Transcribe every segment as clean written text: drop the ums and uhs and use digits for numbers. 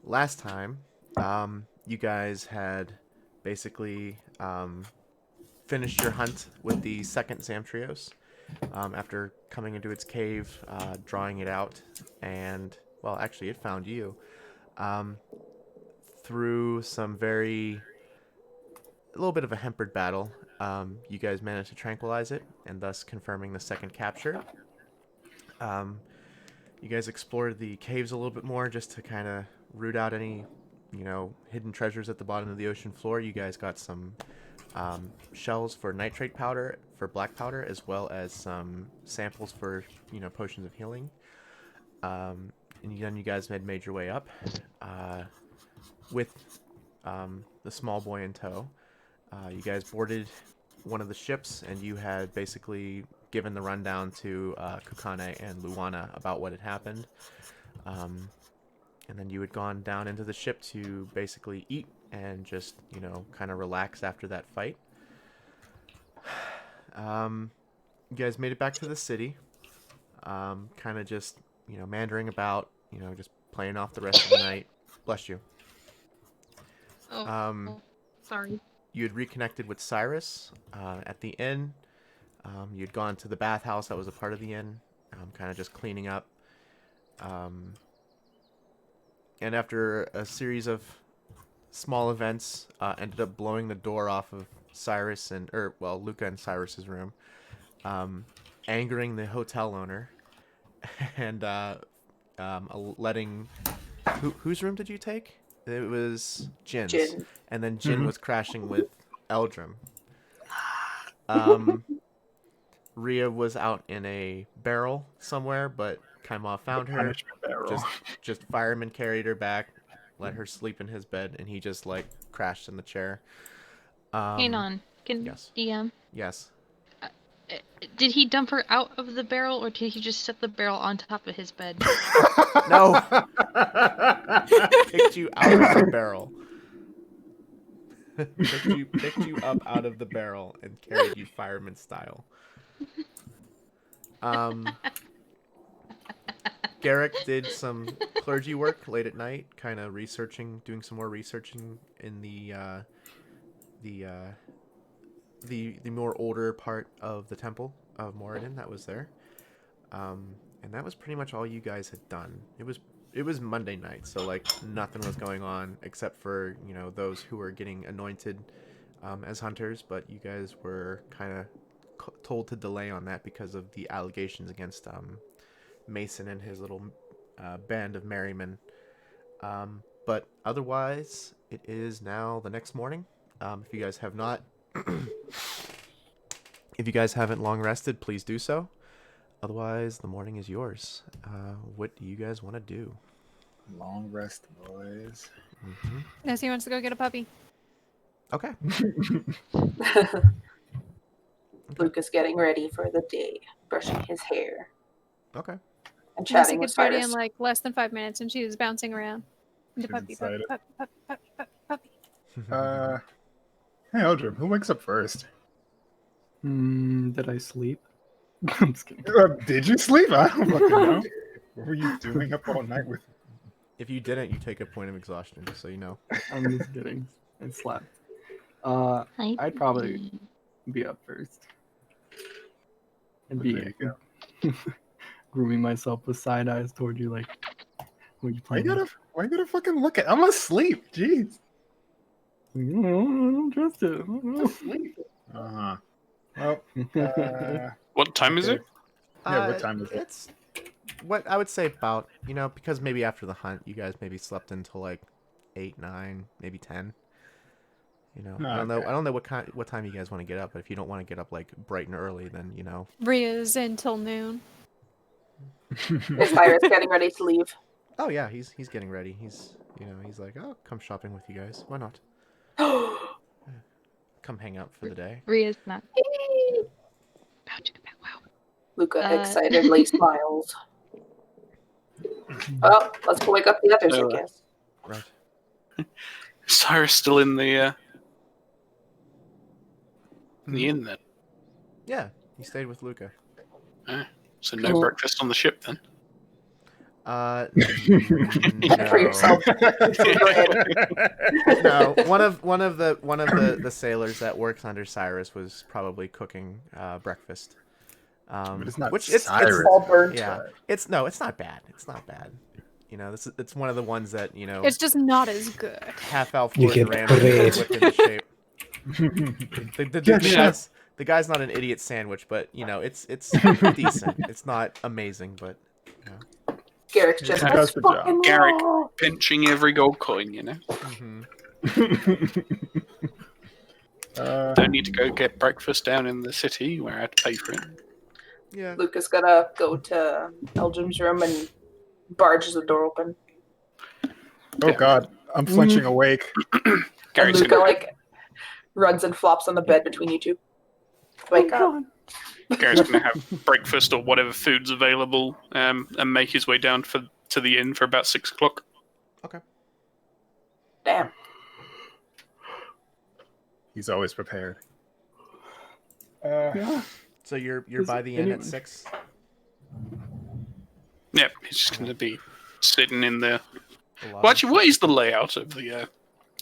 Last time, you guys had basically finished your hunt with the second Zamtrios after coming into its cave, drawing it out, and, well, actually, it found you. Um, through some a little bit of a hampered battle, you guys managed to tranquilize it, and thus confirming the second capture. Um, you guys explored the caves a little bit more just to kind of root out any, hidden treasures at the bottom of the ocean floor. You guys got some shells for nitrate powder, for black powder, as well as some samples for, potions of healing. And then you guys made your way up with the small boy in tow. You guys boarded one of the ships, and you had basically given the rundown to FalKKonE and Luana about what had happened. And then you had gone down into the ship to basically eat and just, kind of relax after that fight. You guys made it back to the city. Kind of just, meandering about, just playing off the rest of the night. Bless you. Sorry. You had reconnected with Cyrus at the inn. You'd gone to the bathhouse that was a part of the inn, kind of just cleaning up. And after a series of small events, ended up blowing the door off of Luca and Cyrus's room, angering the hotel owner, and letting... Whose room did you take? It was Jin's. Jin. And then Jin was crashing with Eldrim. Rhea was out in a barrel somewhere, but Kaimov found her. Just fireman carried her back, let her sleep in his bed, and he just crashed in the chair. Hang on. Yes. DM? Yes. Did he dump her out of the barrel, or did he just set the barrel on top of his bed? No. Picked you out of the barrel. picked you up out of the barrel and carried you fireman style. Garrick did some clergy work late at night, kind of doing some more researching in the more older part of the temple of Moradin that was there. And that was pretty much all you guys had done. It was Monday night, so nothing was going on except for those who were getting anointed as hunters. But you guys were kind of told to delay on that because of the allegations against Mason and his little band of merrymen. But otherwise, it is now the next morning. If you guys have not, if you guys haven't long rested, please do so. Otherwise, the morning is yours. What do you guys want to do? Long rest, boys. Mm-hmm. Nessie wants to go get a puppy. Okay. Lucas getting ready for the day, brushing his hair. Okay. And Nessie chatting with gets ready Cyrus. in less than 5 minutes, and she is bouncing around. The She's puppy. excited. Puppy. Hey, Eldrim, who wakes up first? Did I sleep? I'm just kidding. Did you sleep? I don't fucking know. What were you doing up all night with? If you didn't, you take a point of exhaustion, just so you know. I'm just kidding. I slept. I'd probably be up first. And There you go. grooming myself with side eyes toward you, what are you Why playing? you gotta fucking look at? I'm asleep. Jeez. I don't trust it. Asleep. Well. What time is it? Yeah, what time is it? It's what I would say about, because maybe after the hunt, you guys maybe slept until 8, 9, maybe 10. I don't know. Okay. I don't know what time you guys want to get up, but if you don't want to get up bright and early, then Rhea's until noon. Is Cyrus getting ready to leave? Oh yeah, he's getting ready. He's like, oh, come shopping with you guys. Why not? Come hang out for the day. Rhea's not. Wow. Luca excitedly smiles. Well, let's go wake up the others, I guess. Right. Cyrus still in the inn then? Yeah, he stayed with Luca. So no breakfast on the ship then? For yourself. No, one of the sailors that works under Cyrus was probably cooking breakfast. But it's not which Cyrus. all burnt. Yeah, it's not bad. It's not bad. You know, it's one of the ones that It's just not as good. half elf You Gordon get Ramsay paid. whipped into shape. The guy's not an idiot sandwich, but it's decent. It's not amazing, but Garrick's just Yeah, that's the job. Garrick pinching every gold coin, you know. Don't need to go get breakfast down in the city where I had to pay for it. yeah. Luke is gonna go to Elgin's room and barges the door open. Oh God, I'm flinching awake. And Garrick's Luca gonna, runs and flops on the bed between you two. Wake up. Garrick's gonna have breakfast or whatever food's available, and make his way down to the inn for about 6 o'clock. Damn. He's always prepared. Yeah. So you're Does by the inn anyone- at 6. Yep, he's just gonna be sitting in the. The lobby. Well, actually, what is the layout of the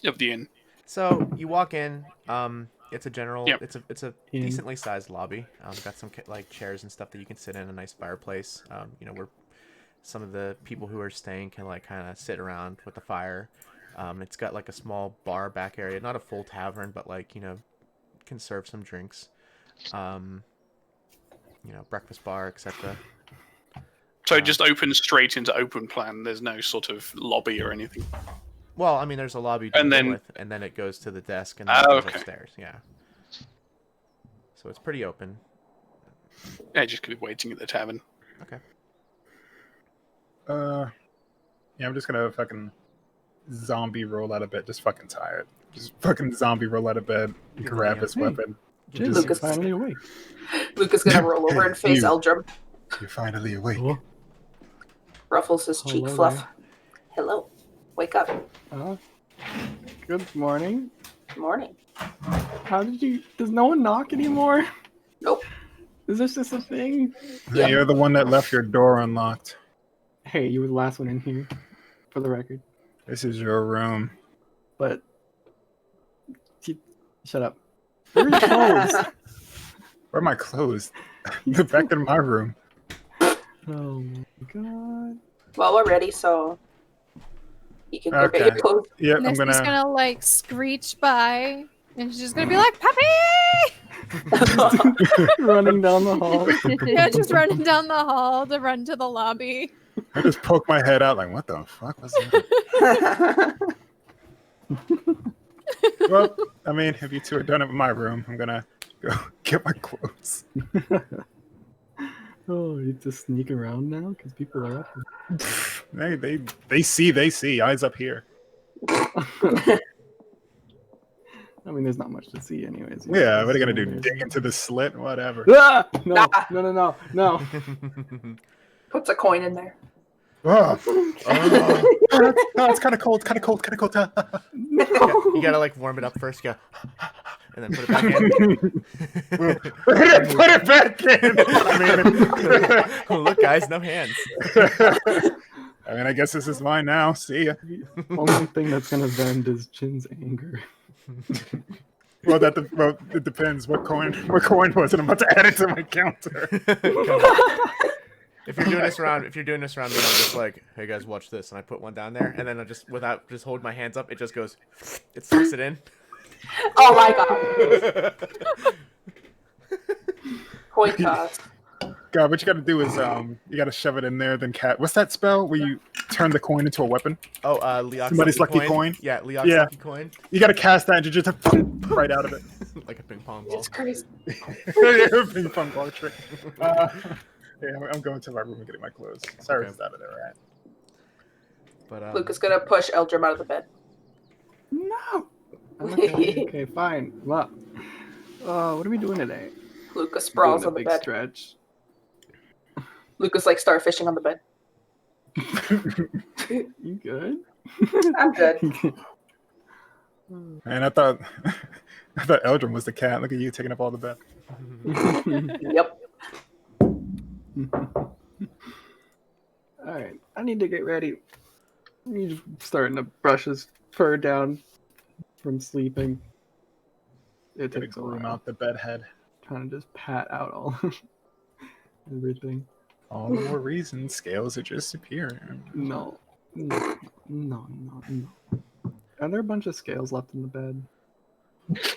inn? So you walk in. It's a general. Yep. It's a Inn. decently sized lobby. Got some like chairs and stuff that you can sit in. A nice fireplace. Where some of the people who are staying can like kind of sit around with the fire. It's got like a small bar back area, not a full tavern, but like can serve some drinks. Breakfast bar, etc. So it just opens straight into open plan. There's no sort of lobby or anything. Well, I mean, there's a lobby to And begin then- with, and then it goes to the desk, and then it goes okay. upstairs. Yeah. So it's pretty open. Yeah, just could be waiting at the tavern. Yeah, I'm just gonna fucking zombie roll out of bed. Just fucking tired. Just fucking zombie roll out of bed, grab his Hey. weapon. Jin, Lucas- finally awake. Luke is gonna roll over and face You. Eldrum. You're finally awake. Hello. Ruffles his cheek Hello fluff. there. Hello. Wake up. Good morning. Morning. How did you? Does no one knock anymore? Nope. Is this just a thing? Yeah. You're the one that left your door unlocked. Hey, you were the last one in here, for the record. This is your room. But shut up. Where are your clothes? Where are my clothes? They're back in my room. Oh my god. Well, we're ready, so you can go get your Okay. clothes. Yep, I'm Next gonna. he's gonna like screech by, and she's just gonna be like, "Puppy!" Running down the hall. Yeah, just running down the hall to run to the lobby. I just poke my head out like, what the fuck was that? Well, I mean, if you two are done in my room, I'm gonna go get my clothes. Oh, you just sneak around now because people are up. They see. Eyes up here. I mean, there's not much to see, anyways. Yeah, what are you gonna do? Dig into the slit? Whatever. Ah! No, Ah. no. Puts a coin in there. Oh, no, it's kind of cold. You gotta like warm it up first, go, and then put it back in. Put it back in. Oh, look, guys, no hands. I mean, I guess this is mine now. See ya. Only thing that's gonna vend is Jin's anger. Well, it depends. What coin was it? I'm about to add it to my counter. If you're doing this around, me, I'm just like, hey guys, watch this, and I put one down there, and then I just just hold my hands up, it just goes, it sucks it in. Oh my god. Coin toss. God, what you gotta do is you gotta shove it in there, then what's that spell where you turn the coin into a weapon? Oh, Leok's Somebody's lucky coin? Yeah, Leok's Yeah. lucky coin. You gotta cast that and you just right out of it. Like a ping pong ball. It's crazy. Ping pong ball trick. Yeah, I'm going to my room and getting my clothes. Sorry, Okay. it's out of there, right? But Luke is gonna push Eldrum out of the bed. No. Okay, fine. Well, what are we doing today? Lucas sprawls Doing a on the big bed. stretch. Lucas like starfishing on the bed. You good? I'm good. And I thought Eldrum was the cat. Look at you taking up all the bed. Yep. All right, I need to get ready. He's starting to brush his fur down from sleeping. It Gonna takes a groom while. out the bedhead. Trying to just pat out all everything. All the more reason scales are just superior. No. Are there a bunch of scales left in the bed?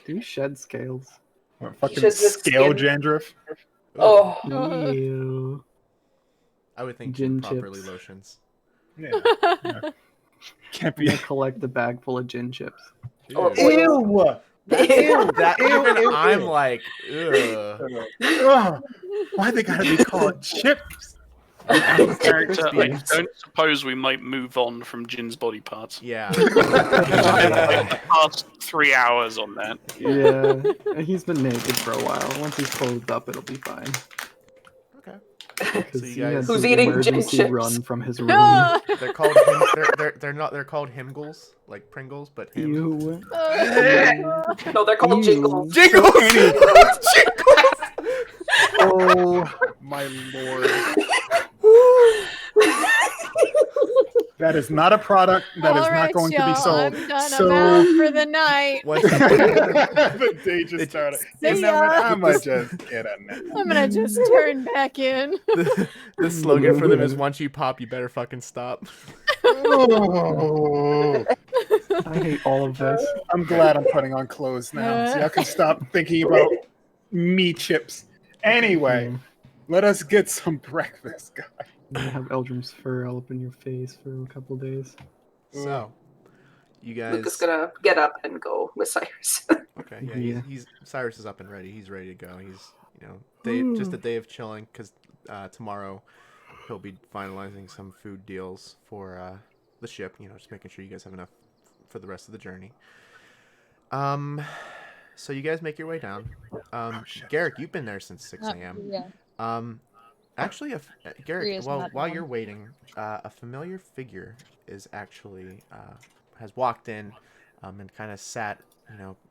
Do you shed scales? What, fucking sheds his scale skin. dandruff? Oh, Ew. I would think Gin properly chips. lotions. Yeah. Yeah. Can't I'm be. gonna collect a bag full of gin chips. or Ew. oil. That Ew, even ew, I'm ew. like, ugh. Ugh, why they gotta be called chips? Out of character, I Yeah. don't suppose we might move on from Jin's body parts. Yeah. Like the past 3 hours on that. Yeah, he's been naked for a while. Once he's clothed up, it'll be fine. Okay. Because So you he had guys- to Who's eating gin emergency chips? run from his room. They're called they're called himgles, like Pringles, but him. Ew. No, they're called Ew. jingles. Jingles! Oh my lord. That is not a product that is All not right, going to be y'all, sold. I'm done. So I'm out for the night. Once the day just started. See You know what? ya. I'ma just get a nap. I'm gonna just turn back in. the slogan for them is once you pop, you better fucking stop. Oh, I hate all of this. I'm glad I'm putting on clothes now, so y'all can stop thinking about me chips. Anyway, let us get some breakfast, guys. You're gonna have Eldrim's fur all up in your face for a couple days. So, you guys. Luke is gonna get up and go with Cyrus. Okay, yeah, Yeah. He's Cyrus is up and ready. He's ready to go. He's just a day of chilling because tomorrow he'll be finalizing some food deals for the ship. Just making sure you guys have enough for the rest of the journey. So you guys make your way down. Garrick, you've been there since 6 a.m. Yeah. Actually, Garrick, Rhea's not while down. you're waiting, a familiar figure is actually has walked in and kind of sat,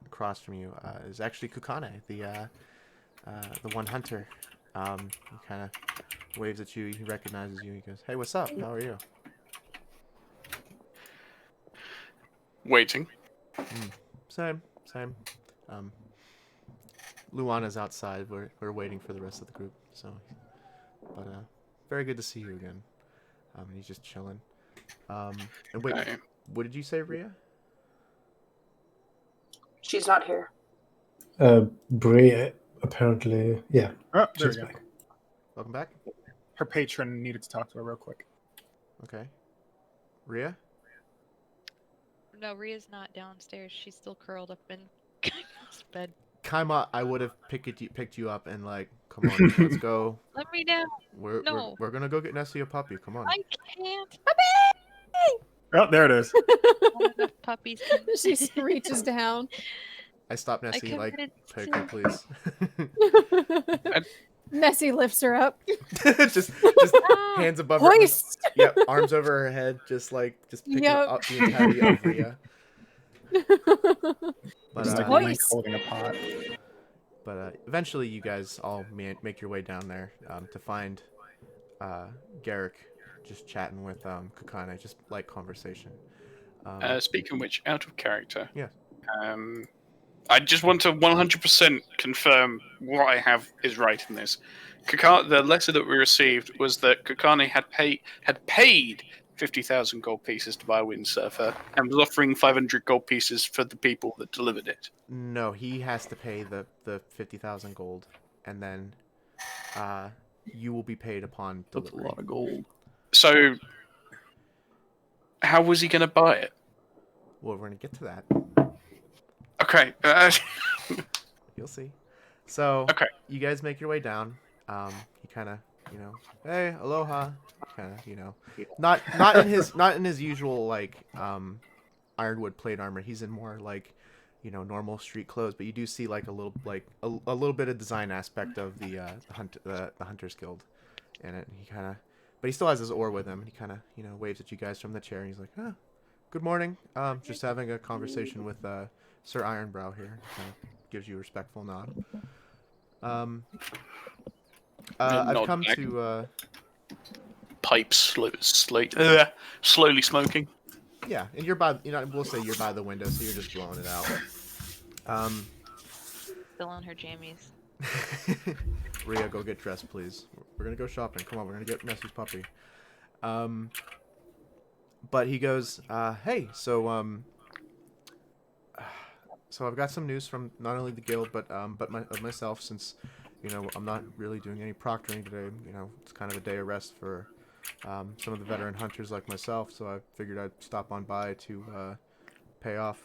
across from you. Is actually FalKKonE, the one hunter. He kind of waves at you. He recognizes you. He goes, "Hey, what's up? How are you?" Waiting. Same. Luana's outside. We're waiting for the rest of the group. So, but very good to see you again. And he's just chilling. And wait, Okay. what did you say, Rhea? She's not here. Bray apparently, yeah, Oh, there we she's go. back. Welcome back. Her patron needed to talk to her real quick. Okay. Rhea? No, Rhea's not downstairs. She's still curled up in Kaima's bed. Kaima, I would have picked you up and come on, let's go. Let me down. No. We're gonna go get Nessie a puppy. Come on. I can't. Oh, there it is. Not enough puppies. She reaches down. I stopped Nessie. committed Take her, please. Nessie lifts her up. just hands above her. Hoist! Yep, arms over her head, just picking Yep. up the entirety of Rhea. But, Just like Hoist. Link holding a pot. But eventually, you guys all make your way down there to find Garrick just chatting with FalKKonE, just light conversation. Speaking of which, out of character. Yeah. I just want to 100% confirm what I have is right in this. The letter that we received was that FalKKonE had paid 50,000 gold pieces to buy a windsurfer and was offering 500 gold pieces for the people that delivered it. No, he has to pay the 50,000 gold, and then you will be paid upon That's a delivery. lot of gold. So, how was he going to buy it? Well, we're gonna get to that. Okay. You'll see. So, Okay. you guys make your way down. He kind of, hey, aloha, kind of, not in his usual ironwood plate armor. He's in more normal street clothes, but you do see a little bit of design aspect of the Hunters Guild in it. He kind of, but he still has his oar with him. And he kind of waves at you guys from the chair. And he's like, "Oh, good morning. Just having a conversation with Sir Ironbrow here." Kind of gives you a respectful nod. I've Nod come back. to pipe slowly smoking. Yeah, and you're by, we'll say you're by the window, so you're just blowing it out. Still in her jammies. Rhea, go get dressed, please. We're gonna go shopping. Come on, we're gonna get Nessie's puppy. But he goes, hey, so I've got some news from not only the guild, but myself, since, I'm not really doing any proctoring today. It's kind of a day of rest for some of the veteran hunters like myself, so I figured I'd stop on by to pay off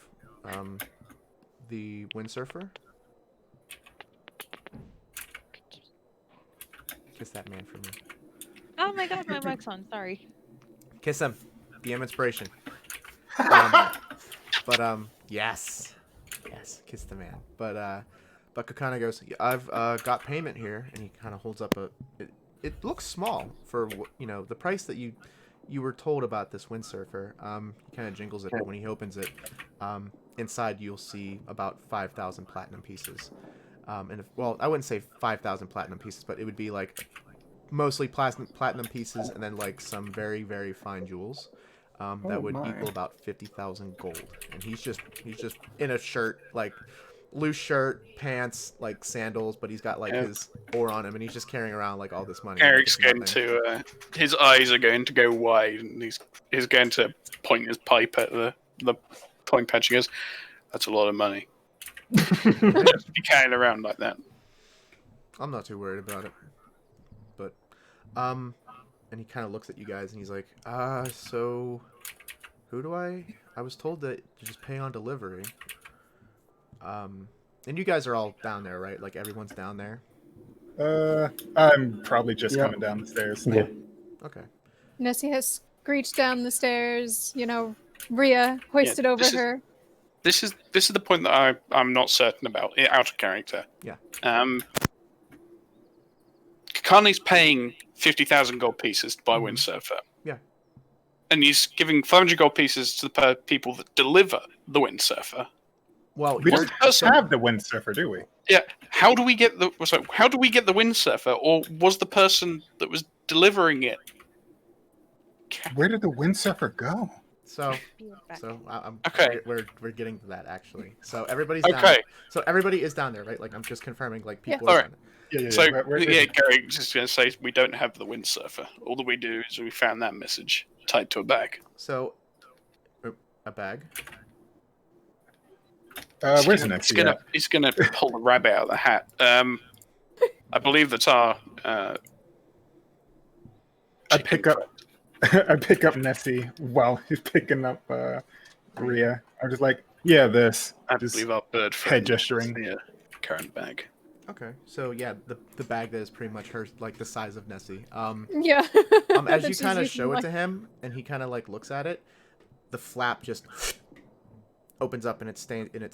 the windsurfer. Kiss that man for me. Oh my god, my mic's on. Sorry. Kiss him. DM inspiration. Yes, kiss the man. But Kakana goes, I've got payment here, and he kind of holds up it looks small for the price that you were told about this windsurfer. He kind of jingles it, but when he opens it, inside you'll see about 5,000 platinum pieces. And I wouldn't say 5,000 platinum pieces, but it would be like mostly platinum pieces, and then like some very, very fine jewels. That would equal about 50,000 gold. And he's just in a shirt, like loose shirt, pants, like sandals, but he's got like his ore on him, and he's just carrying around like all this money. Eric's going to, his eyes are going to go wide, and he's going to point his pipe at the coin patch. He goes, "That's a lot of money." Just be carrying around like that. I'm not too worried about it, but and he kind of looks at you guys and he's like, so who do I was told that to just pay on delivery. And you guys are all down there, right? Like everyone's down there. I'm probably just coming down the stairs. Yeah. Okay. Nessie has screeched down the stairs. Rhea hoisted over her. This is the point that I'm not certain about, out of character. Yeah. Kakani's paying 50,000 gold pieces to buy windsurfer. Yeah. And he's giving 500 gold pieces to the people that deliver the windsurfer. Well, we don't have the windsurfer, do we? Yeah. How do we get the windsurfer, or was the person that was delivering it? Where did the windsurfer go? So I'm okay. We're getting to that actually. So everybody's down. Okay. So everybody is down there, right? Like I'm just confirming, like people. Yeah. Are All right. Yeah. So Gary just going to say we don't have the windsurfer. All that we do is we found that message tied to a bag. So, a bag. Where's the next? He's gonna pull the rabbit out of the hat. I believe that's our. I pick up Nessie while he's picking up Rhea. I'm just like, yeah, this. I believe our bird head gesturing. The current bag. Okay, so yeah, the bag that is pretty much her, like the size of Nessie. Yeah. As you kind of show it to him, and he kind of like looks at it, the flap just opens up and it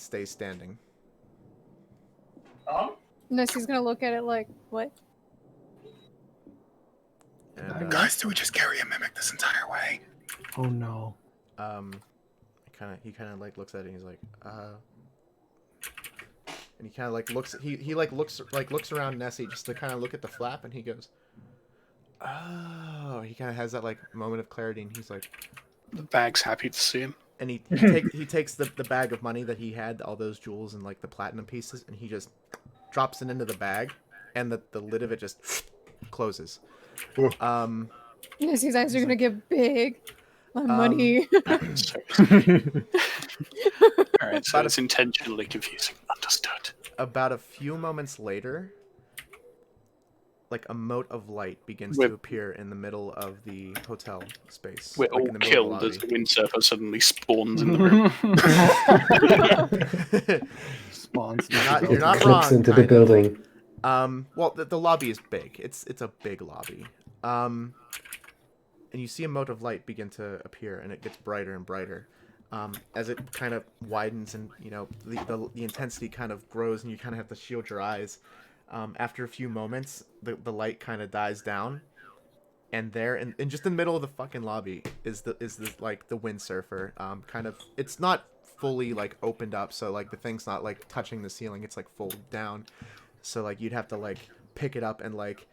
stays standing. Nessie's gonna look at it like, what? And, guys, do we just carry a mimic this entire way? Oh no. He kind of like looks at it and he's like, and he kind of like looks looks around Nessie just to kind of look at the flap, and he goes, oh, he kind of has that like moment of clarity, and he's like, the bag's happy to see him, and he takes the bag of money that he had, all those jewels and like the platinum pieces, and he just drops it into the bag, and the lid of it just closes. Nessie's eyes are gonna get big. My money. Alright, so it's intentionally confusing. Understood. About a few moments later, like a mote of light begins to appear in the middle of the hotel space. We're like all in the killed as the windsurfer suddenly spawns in the room. Spawns. You're not clicks wrong. Into the building. Well, the lobby is big. It's a big lobby. And you see a mote of light begin to appear, and it gets brighter and brighter. As it kind of widens, and the intensity kind of grows, and you kind of have to shield your eyes. After a few moments, the light kind of dies down, and there, and just in the middle of the fucking lobby is the windsurfer. Kind of, it's not fully like opened up, so like the thing's not like touching the ceiling. It's like folded down, so like you'd have to like pick it up and like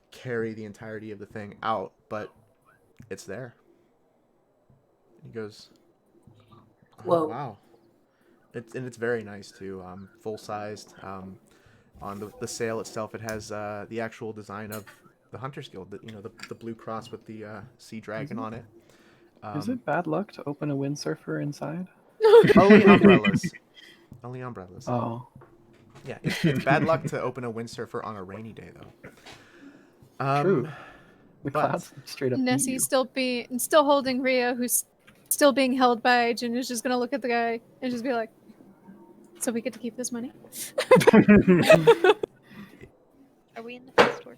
carry the entirety of the thing out. But it's there. He goes, oh, Whoa. wow. It's very nice too. Full sized. On the sail itself, it has the actual design of the Hunter's Guild. The blue cross with the sea dragon on it. Is it bad luck to open a windsurfer inside? Only umbrellas. Only umbrellas. Oh. Yeah, it's bad luck to open a windsurfer on a rainy day, though. True. The but- clouds straight up. eat Nessie's you. still holding Rhea, who's still being held by Jin, is just gonna look at the guy and just be like, "So we get to keep this money?" Are we in the first store?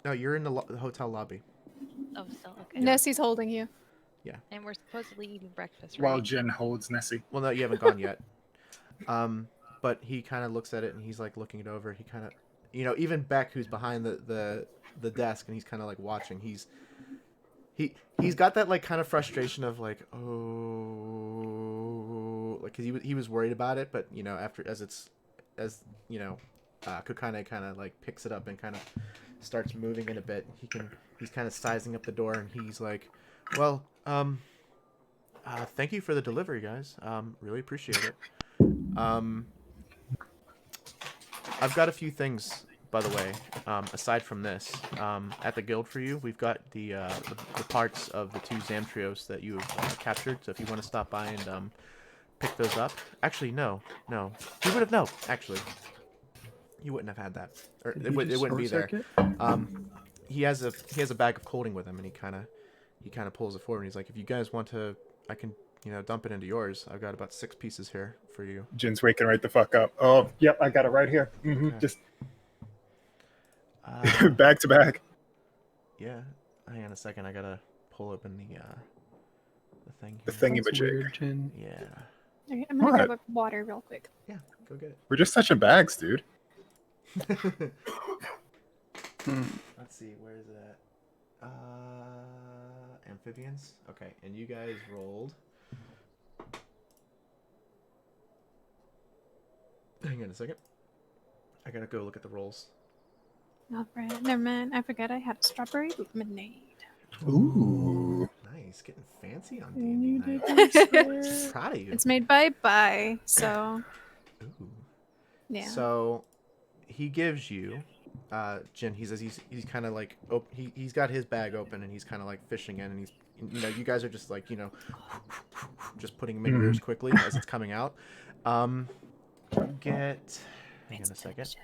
No, you're in the hotel lobby. Oh, still okay. Nessie's holding you. And we're supposedly eating breakfast, While right? Jin holds Nessie. Well, no, you haven't gone yet. But he kind of looks at it and he's like looking it over. He kind of, even Beck, who's behind the desk, and he's kind of like watching. He's got that like kind of frustration of like, oh, like because he was worried about it, but after FalKKonE kind of like picks it up and kind of starts moving it a bit. He's kind of sizing up the door and he's like, well, thank you for the delivery, guys. Really appreciate it. I've got a few things, by the way, aside from this. At the guild for you, we've got the parts of the 2 Zamtrios that you have captured. So if you want to stop by and pick those up. Actually, no. You would have actually. You wouldn't have had that. Or Did it he just wouldn't be there. short-circuit? He has a bag of holding with him, and he kind of pulls it forward. And he's like, if you guys want to, I can dump it into yours. I've got about 6 pieces here for you. Jin's waking right the fuck up. Oh, yep, I got it right here. Okay. Just Uh, back to back. yeah. Hang on a second. I gotta pull open the thing. The here. thingy That's majig. weird, Jin. Yeah. Okay, I'm gonna What? grab a water real quick. Yeah. Go get We're just touching bags, dude. it. Hmm. Let's see. Where is it at? Amphibians. Okay. And you guys rolled. Hang on a second. I gotta go look at the rolls. Oh, right. Never mind. I forgot I had a strawberry lemonade. Ooh. Nice. Getting fancy on And you D&D did night. this. Proud of you. It's made by Bai, so Ooh. yeah. So he gives you, Jin. He says he's kind of like he's got his bag open and he's kind of like fishing in, and he's you guys are just like just putting them in yours quickly as it's coming out. You get. Hang on a second.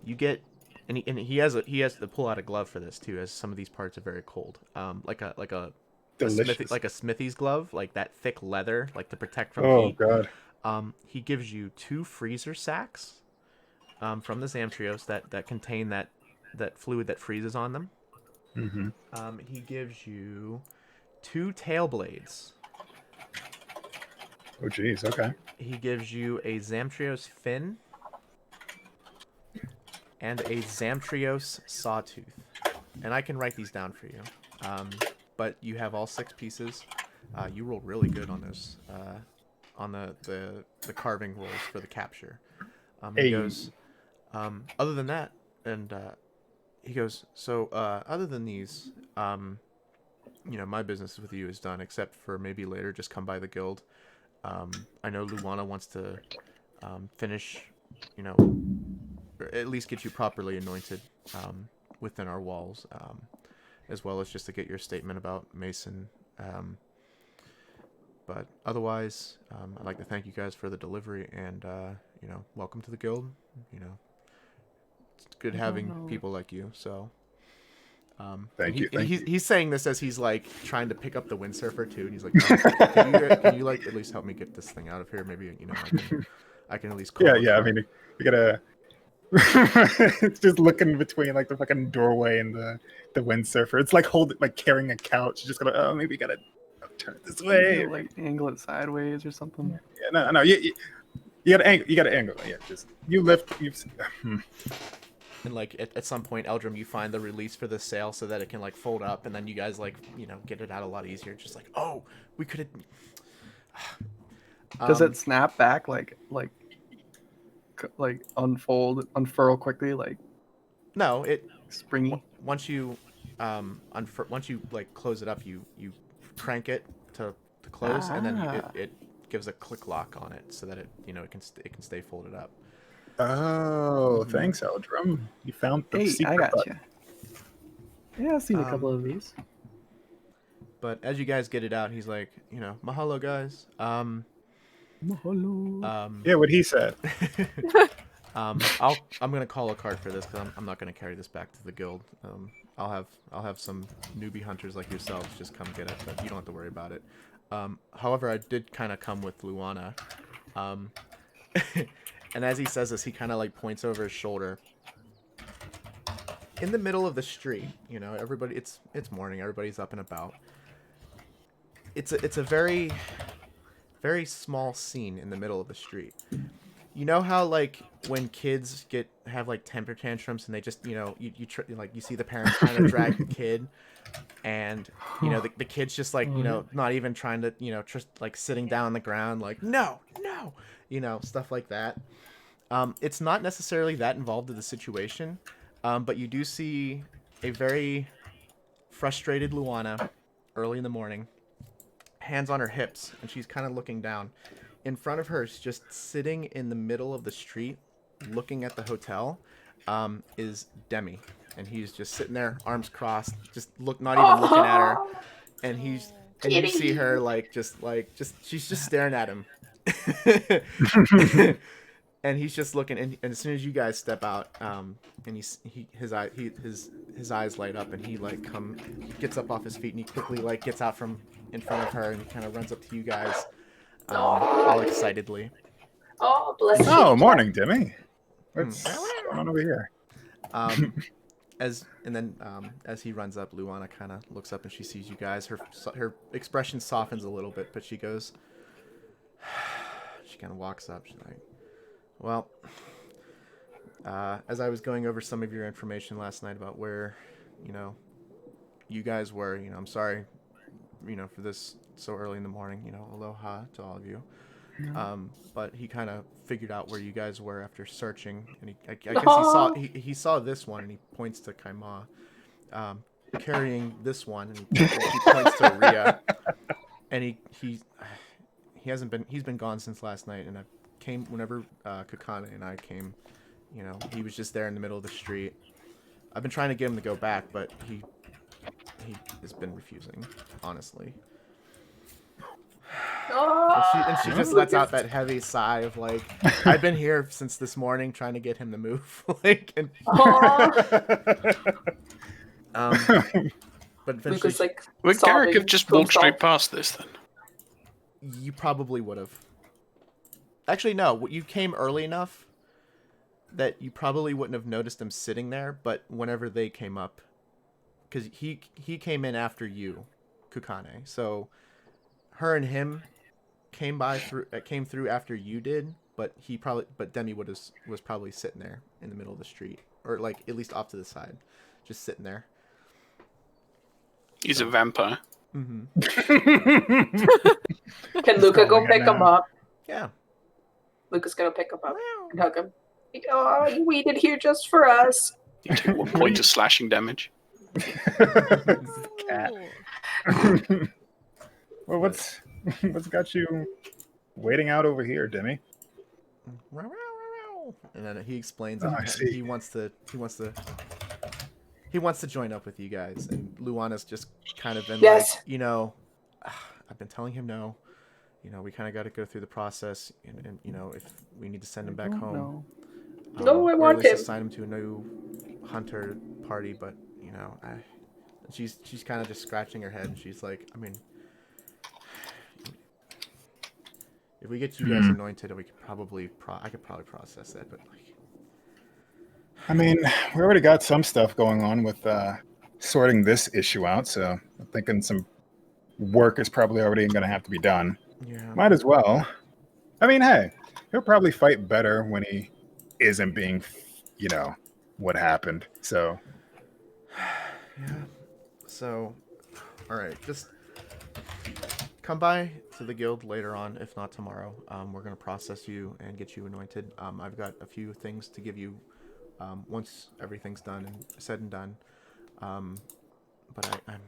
You get. And he has to pull out a glove for this too, as some of these parts are very cold. Like a Delicious. smithy's glove, like that thick leather, like to protect from Oh heat. god. He gives you 2 freezer sacks from the Zamtrios that contain that fluid that freezes on them. Mm-hmm. He gives you 2 tail blades. Oh jeez. Okay. He gives you a Zamtrios fin and a Zamtrios sawtooth. And I can write these down for you. But you have all 6 pieces. You roll really good on those. On the carving rolls for the capture. He Hey. goes, other than that, and he goes, so other than these, my business with you is done, except for maybe later just come by the guild. I know Luana wants to finish, or at least get you properly anointed within our walls, as well as just to get your statement about Mason. But otherwise, I'd like to thank you guys for the delivery, and welcome to the guild. It's good having people like you. So, Thank you. He's saying this as he's like trying to pick up the windsurfer too, and he's like, can you like at least help me get this thing out of here? Maybe I can at least call. Yeah. I mean, you gotta. It's just looking between like the fucking doorway and the windsurfer. It's like carrying a couch. You just gotta maybe you gotta turn it this way. Like angle it sideways or something. Yeah, no. You gotta angle. You gotta angle. Yeah, just you lift. And like at some point, Eldrum, you find the release for the sail so that it can like fold up, and then you guys get it out a lot easier. Just like, oh, we could have. Does it snap back like unfurl quickly like No, it springy? once you once you like close it up, you crank it to close, and then it gives a click lock on it so that it it can stay folded up. Oh, thanks, Eldrum. You found the Hey, secret I got button. you. Yeah, I've seen a couple of these. But as you guys get it out, he's like, mahalo guys. Mahalo. Yeah, what he said. I'm gonna call a cart for this because I'm not gonna carry this back to the guild. I'll have some newbie hunters like yourselves just come get it, but you don't have to worry about it. However, I did kind of come with Luana, and as he says this, he kind of like points over his shoulder. In the middle of the street, everybody, it's morning, everybody's up and about. It's a very, very small scene in the middle of the street. You know how like when kids have like temper tantrums and they just you see the parents trying to drag the kid, and the kid's just like not even trying to just like sitting down on the ground like no, stuff like that. It's not necessarily that involved in the situation, but you do see a very frustrated Luana early in the morning, hands on her hips, and she's kind of looking down. In front of her, just sitting in the middle of the street, looking at the hotel, is Demi, and he's just sitting there, arms crossed, just not even looking at her, and you see her she's just staring at him, and he's just looking, and as soon as you guys step out, and his eyes light up, and he gets up off his feet, and he quickly gets out from in front of her, and he kind of runs up to you guys. All excitedly. Oh, bless you. Oh, morning, Demi. What's going on over here? As he runs up, Luana kind of looks up and she sees you guys. Her expression softens a little bit, but she goes. She kind of walks up. She's like, "Well, as I was going over some of your information last night about where, you guys were, I'm sorry, for this so early in the morning, aloha to all of you. But he kind of figured out where you guys were after searching, and I guess he saw this one, and he points to Kaima, carrying this one, and he points to Rhea, and he's been gone since last night, and I came whenever FalKKonE and I came, he was just there in the middle of the street. I've been trying to get him to go back, but he has been refusing, honestly." And she just lets out that heavy sigh of like, I've been here since this morning trying to get him to move. But eventually, Lucas, would Garrick have just walked straight past this then? you probably would have. Actually, no. You came early enough that you probably wouldn't have noticed him sitting there. But whenever they came up, because he came in after you, FalKKonE, so her and him came through after you did, but Demi was probably sitting there in the middle of the street, or at least off to the side, just sitting there. He's a vampire. Mm-hmm. Can Luca go pick him up? Yeah. Luca's gonna pick him up and hug him. Oh, you waited here just for us. You take 1 point of slashing damage. Cat. Well, what's got you waiting out over here, Demi? And then he explains he wants to join up with you guys, and Luana's just kind of been like, I've been telling him no. We kind of got to go through the process, and if we need to send him back home, No, I or want at least him. assign him to a new hunter party. But she's kind of just scratching her head, and she's like, I mean, if we get you guys anointed, we could probably I could probably process that, but I mean, we already got some stuff going on with sorting this issue out, so I'm thinking some work is probably already going to have to be done. yeah. Might as well. I mean, hey, he'll probably fight better when he isn't being, what happened. So, Yeah. So, all right, just come by to the guild later on, if not tomorrow. We're gonna process you and get you anointed. I've got a few things to give you once everything's done and said and done. but I'm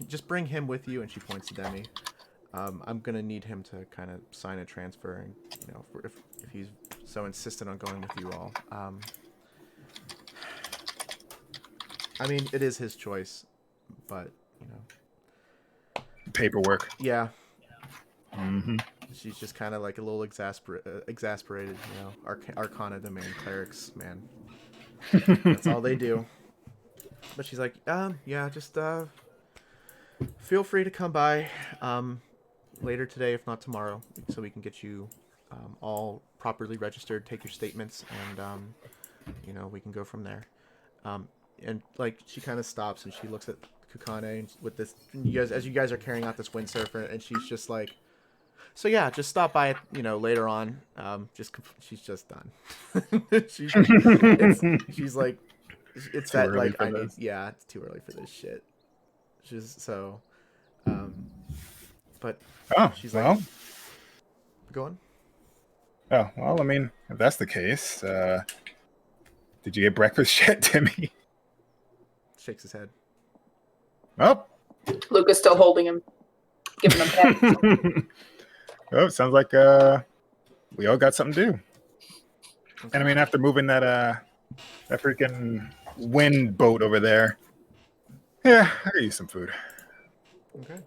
just bring him with you. And she points to Demi. I'm gonna need him to kind of sign a transfer, and if he's so insistent on going with you all. I mean, it is his choice, but Paperwork. yeah. Mm-hmm. She's just kind of like a little exasperated, Arcana domain clerics, man. That's all they do. But she's like, yeah, just feel free to come by later today, if not tomorrow, so we can get you all properly registered, take your statements, and we can go from there. And like she kind of stops and she looks at FalKKonE with this. As you guys are carrying out this windsurfer, and she's just like, so yeah, just stop by, later on. She's just done. she's like, it's that like it's too early for this shit. She's so, but she's like, go on. Oh well, I mean, if that's the case, did you get breakfast yet, Timmy? Shakes his head. Oh, Luca's still holding him, giving him pets. Oh, it sounds like we all got something to do. Okay. And I mean, after moving that freaking wind boat over there, yeah, I could use some food. Okay.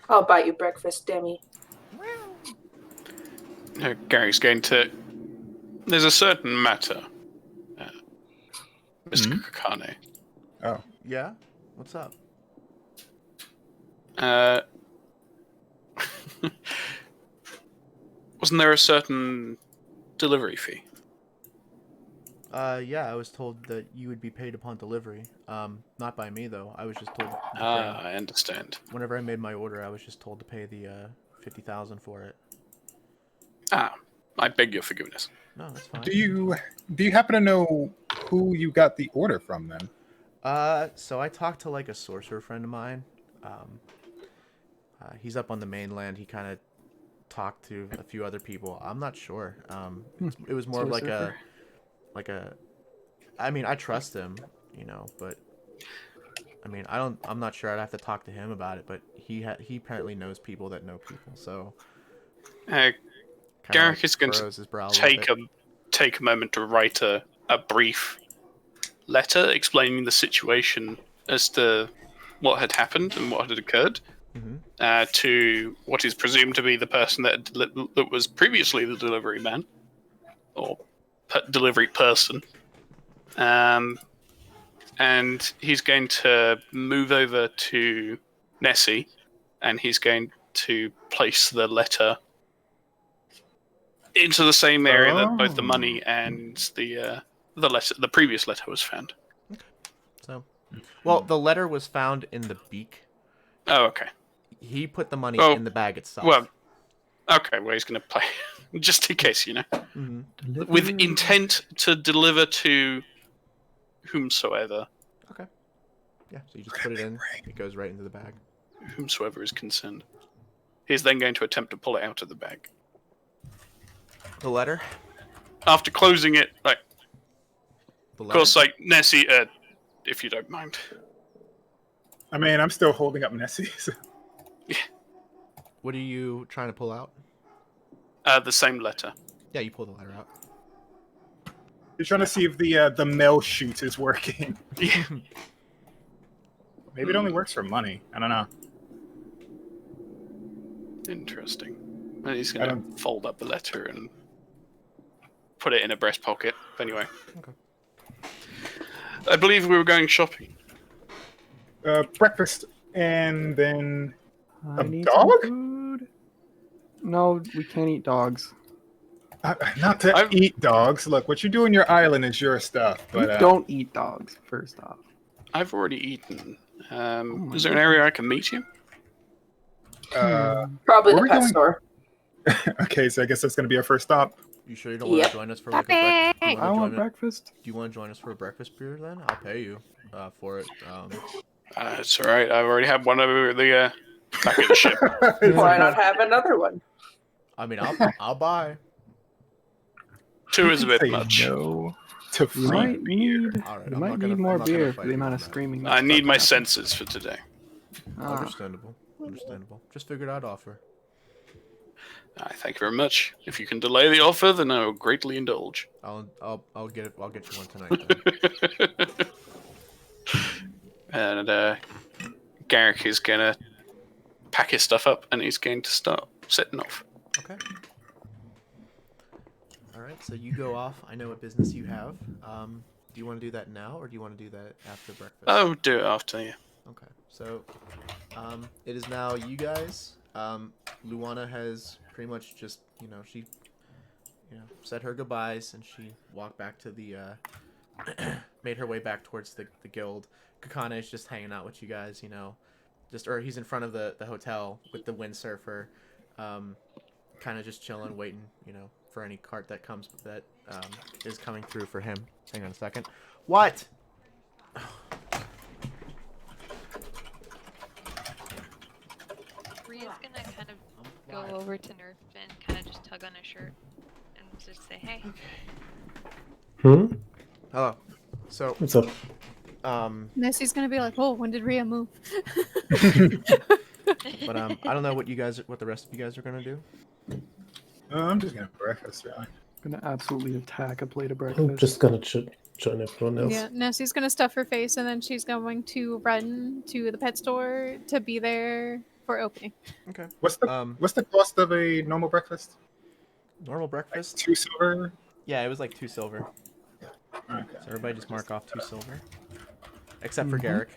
I'll buy you breakfast, Demi. Gary's going to. There's a certain matter, Mr. FalKKonE. Oh. Yeah? What's up? Wasn't there a certain delivery fee? Yeah, I was told that you would be paid upon delivery. Not by me, though. I was just told... I understand. Whenever I made my order, I was just told to pay the 50,000 for it. I beg your forgiveness. No, that's fine. Do you happen to know who you got the order from, then? So I talked to, like, a sorcerer friend of mine. He's up on the mainland. He kind of talked to a few other people. I'm not sure. It was more of like a... I mean, I trust him, but I mean, I'm not sure. I'd have to talk to him about it, but he apparently knows people that know people, so Garrick is going to take a moment to write a brief letter explaining the situation as to what had happened and what had occurred to what is presumed to be the person that was previously the delivery man or delivery person, and he's going to move over to Nessie, and he's going to place the letter into the same area that both the money and the previous letter was found. Okay. So, well, the letter was found in the beak. Oh, okay. He put the money in the bag itself. Well, okay. Well, he's going to play just in case, with intent to deliver to whomsoever. Okay. Yeah. So you just put it in. It goes right into the bag. Whomsoever is concerned. He's then going to attempt to pull it out of the bag. The letter? After closing it, like, of course, like, Nessie, if you don't mind. I mean, I'm still holding up Nessie. So. Yeah. What are you trying to pull out? The same letter. Yeah, you pull the letter out. You're trying to see if the mail chute is working. Yeah. Maybe it only works for money. I don't know. Interesting. And he's going to fold up the letter and put it in a breast pocket. Anyway. Okay. I believe we were going shopping. Breakfast and then I need dog? some food. No, we can't eat dogs. Not to eat dogs. Look, what you do on your island is your stuff. But We don't eat dogs, first off. I've already eaten. Is there an area I can meet you? Probably the pet store. Okay, so I guess that's going to be our first stop. You sure you don't want to join us for like a breakfast? I want breakfast. Do you want to join us for a breakfast beer then? I'll pay you for it. It's all right. I've already had one over the back of the ship. Why not have another one? I mean, I'll buy. Two is a bit Say much. No. To You free might beer. need, All right, you I'm might not gonna- need more I'm not gonna beer fight for the you amount on of that. screaming. I that's need about my to happen. senses for today. Ah, Understandable. Understandable. Just figured I'd offer. Thank you very much. If you can delay the offer, then I will greatly indulge. I'll get you one tonight. Then. And Garrick is gonna pack his stuff up and he's going to start setting off. Okay. All right. So you go off. I know what business you have. Do you want to do that now, or do you want to do that after breakfast? Oh, do it after you. Okay. So, it is now you guys. Luana has pretty much just, she, said her goodbyes, and she walked back to the, made her way back towards the guild. FalKKonE is just hanging out with you guys, or he's in front of the hotel with the windsurfer, kind of just chilling, waiting, for any cart that comes that is coming through for him. Hang on a second. What? Ria's gonna kind of go over to Nerf and kind of just tug on his shirt and just say, "Hey." Hello. So, What's up? Nessie's gonna be like, "Oh, when did Rhea move?" but I don't know what the rest of you guys are gonna do. I'm just gonna breakfast, really. gonna absolutely attack a plate of breakfast. I'm just gonna join everyone else. Yeah, Nessie's gonna stuff her face, and then she's going to run to the pet store to be there for opening. Okay. What's the cost of a normal breakfast? Normal breakfast? Like 2 silver? Yeah, it was like 2 silver. Okay. So everybody just mark off 2 silver, except for Garrick.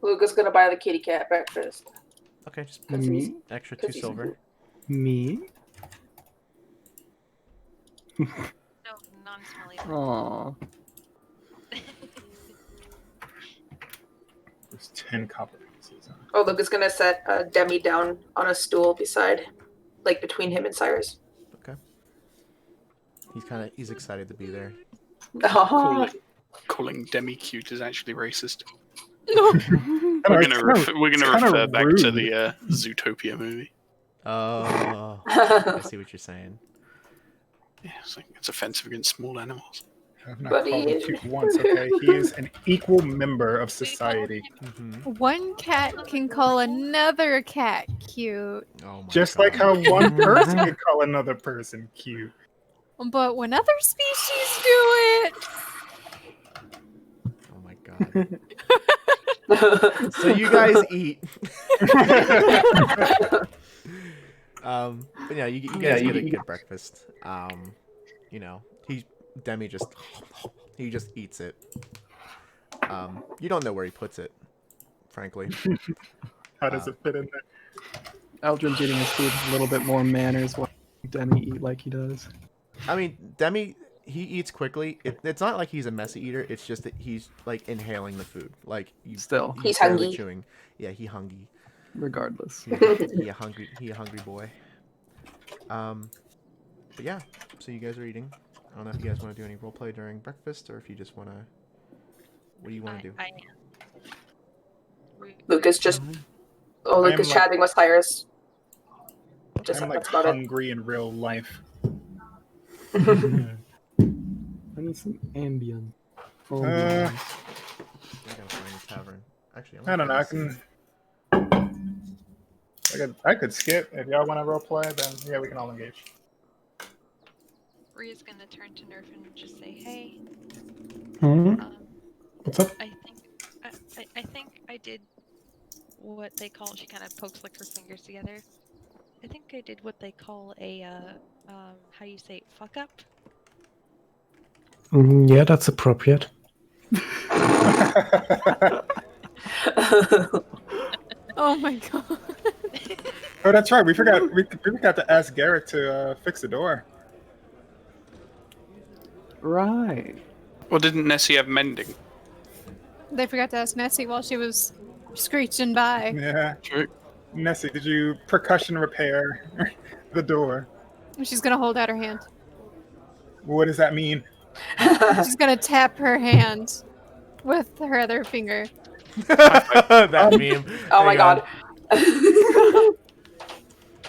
Luca's gonna buy the kitty cat breakfast. Okay, just Cause he's- extra 'cause 2 he's- silver. Me? No, non-smelly. Aww. There's 10 copper pieces. Oh, Luca's gonna set Demi down on a stool between him and Cyrus. Okay. He's excited to be there. Oh. Calling Demi cute is actually racist. No. We're gonna refer back rude. to the Zootopia movie. Oh, I see what you're saying. Yeah, it's offensive against small animals. I've not But called he him is- cute once, okay? He is an equal member of society. Mm-hmm. One cat can call another cat cute, Oh my Just God. like how one person can call another person cute. but when other species do it, Oh my God. So you guys eat. But yeah, you guys get a good breakfast. Demi just eats it. You don't know where he puts it, frankly. How does it fit in there? Eldrin's eating his food with a little bit more manners while Demi eat like he does. I mean, Demi, he eats quickly. It's not like he's a messy eater. It's just that he's like inhaling the food. Like Still. He's barely hungry. chewing. Yeah, he hungry. Regardless. He a hungry boy. But yeah, so you guys are eating. I don't know if you guys want to do any roleplay during breakfast, or if you just want to. What do you want to do? Luca's just. Oh, I am Luca's like- chatting with Cyrus. Just I'm like that's about it. hungry in real life. I need some Ambien. Uh, I gotta find the tavern. Actually, I don't know. I could skip if y'all want to roleplay. Then yeah, we can all engage. Ria's gonna turn to Nerf and just say, "Hey, Hmm? What's up? I think I did what they call." She kind of pokes like her fingers together. I think I did what they call a how you say fuck up. Yeah, that's appropriate. oh my god. Oh, that's right. We forgot to ask Garrett to fix the door. Right. Well, didn't Nessie have mending? They forgot to ask Nessie while she was screeching by. Yeah. True. Nessie, did you percussion repair the door? She's gonna hold out her hand. What does that mean? She's gonna tap her hand with her other finger. That meme. Oh my Hang on. god.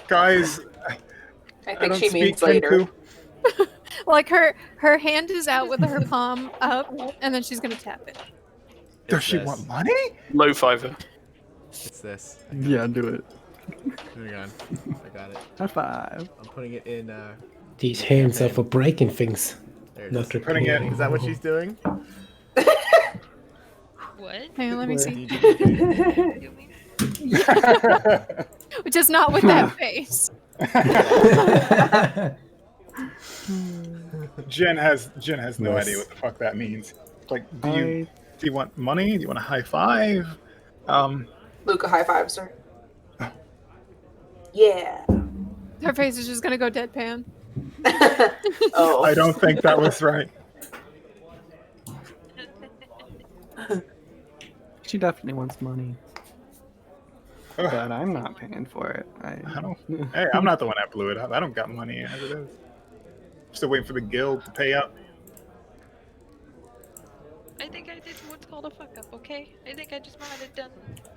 Guys, I I think don't she speak means later. Kenku. Like her hand is out with her palm up, and then she's gonna tap it. Does It's she this. want money? Low fiver. It's this. Yeah, do it. Hang on. I got it. High five. I'm putting it in. These hands are for breaking things. There it Not is. Putting it- repairing. Is that what she's doing? What? Hang on, let me see. Do me? Just not with that face. Jen has no Nice. idea what the fuck that means. Like, do you want money? Do you want a high five? Luca high fives her. Yeah. Her face is just gonna go deadpan. Oh. I don't think that was right. She definitely wants money, Ugh, but I'm not paying for it. I don't. Hey, I'm not the one that blew it up. I don't got money as it is. Still waiting for the guild to pay up. I think I did what's called a fuck up, okay? I think I just might have done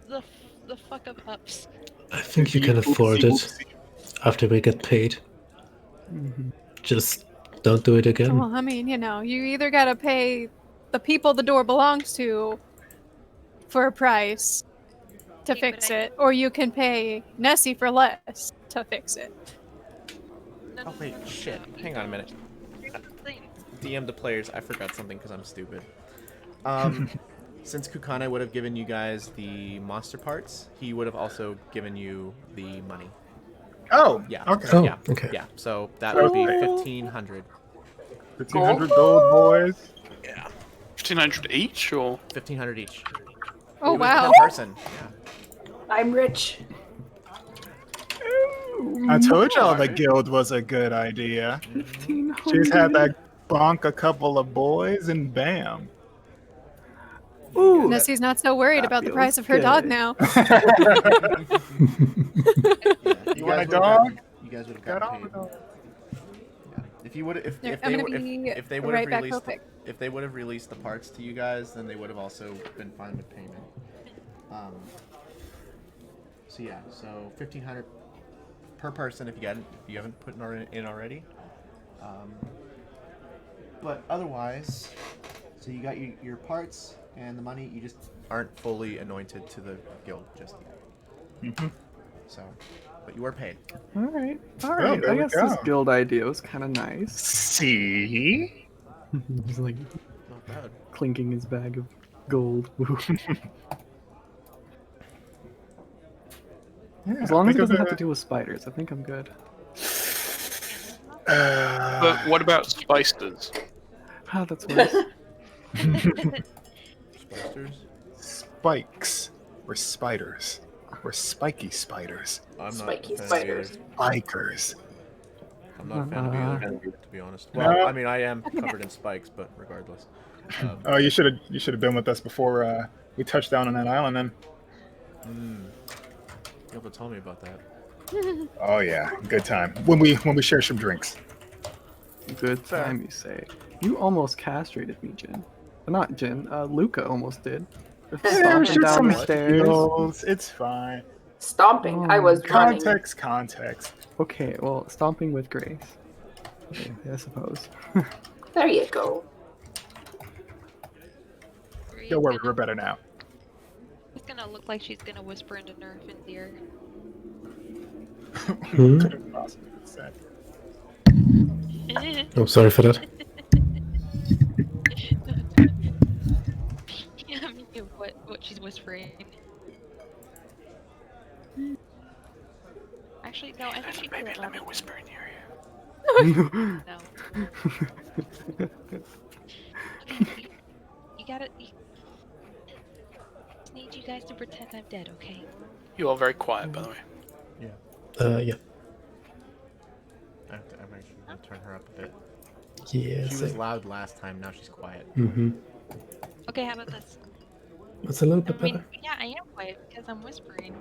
the fuck up ups. I think you can afford it after we get paid. Just don't do it again. Well, I mean, you know, you either gotta pay the people the door belongs to for a price to Okay, fix but I- it, or you can pay Nessie for less to fix it. No, Oh wait, shit. Hang on a minute. DM the players. I forgot something because I'm stupid. Since Kukane would have given you guys the monster parts, he would have also given you the money. Oh, Yeah. okay. Oh, Yeah. okay. Yeah. So that would be Okay. 1,500. 1,500 gold, boys. Yeah. 1,500 each, or 1,500 each. Oh Even wow! Per person. Yeah. I'm rich. I told y'all the guild was a good idea. 1,500. She's had that bonk a couple of boys and bam. Ooh, Nessie's not so worried That about the feels price of her dog good. now. You want a dog? You guys would have Got gotten on paid. the dog. Yeah. If you would, if There, if I'm they gonna were, be if they would right have back released, real quick. if they would have released the parts to you guys, then they would have also been fine with payment. So yeah, so 1,500 per person if you haven't put in already. But otherwise, so you got your parts and the money. You just aren't fully anointed to the guild just yet. Mhm. So, but you are paid. all right. there I we guess this go. guild idea was kind of nice. See? He's like Not bad. clinking his bag of gold. Yeah, As long as it think of doesn't have to do with spiders, I think I'm good. but what about spicers? Ah, that's worse. Spicers? Spikes. We're spiders. We're spiky spiders. I'm not Spiky a fan of spiders. either. Spikers. I'm not a fan of either, to be honest. No. Well, I mean, I am covered in spikes, but regardless. Oh, you should have been with us before we touched down on that island. Then. You have to tell me about that. Oh yeah, good time. When we share some drinks. Good time, you say. You almost castrated me, Jin. Not Jin. Luca almost did. Stomping down the stairs. heels. It's fine. Stomping. I was running. Context. Okay, well, stomping with grace. Okay, I suppose. There you go. Don't worry, we're better now. It's gonna look like she's gonna whisper into Nerfin's ear. Hmm? Could have possibly been said. I'm sorry for that. Yeah, I mean, what she's whispering. Actually, no, I think she Maybe did let me it whisper in your ear. No. Okay, you gotta. Just need you guys to pretend I'm dead, okay? You are very quiet, by the way. Yeah. I'm actually going to turn her up a bit. Yeah. She was loud last time, now she's quiet. Mm-hmm. Okay, how about this? It's a little I bit mean, better. yeah, I am quiet because I'm whispering.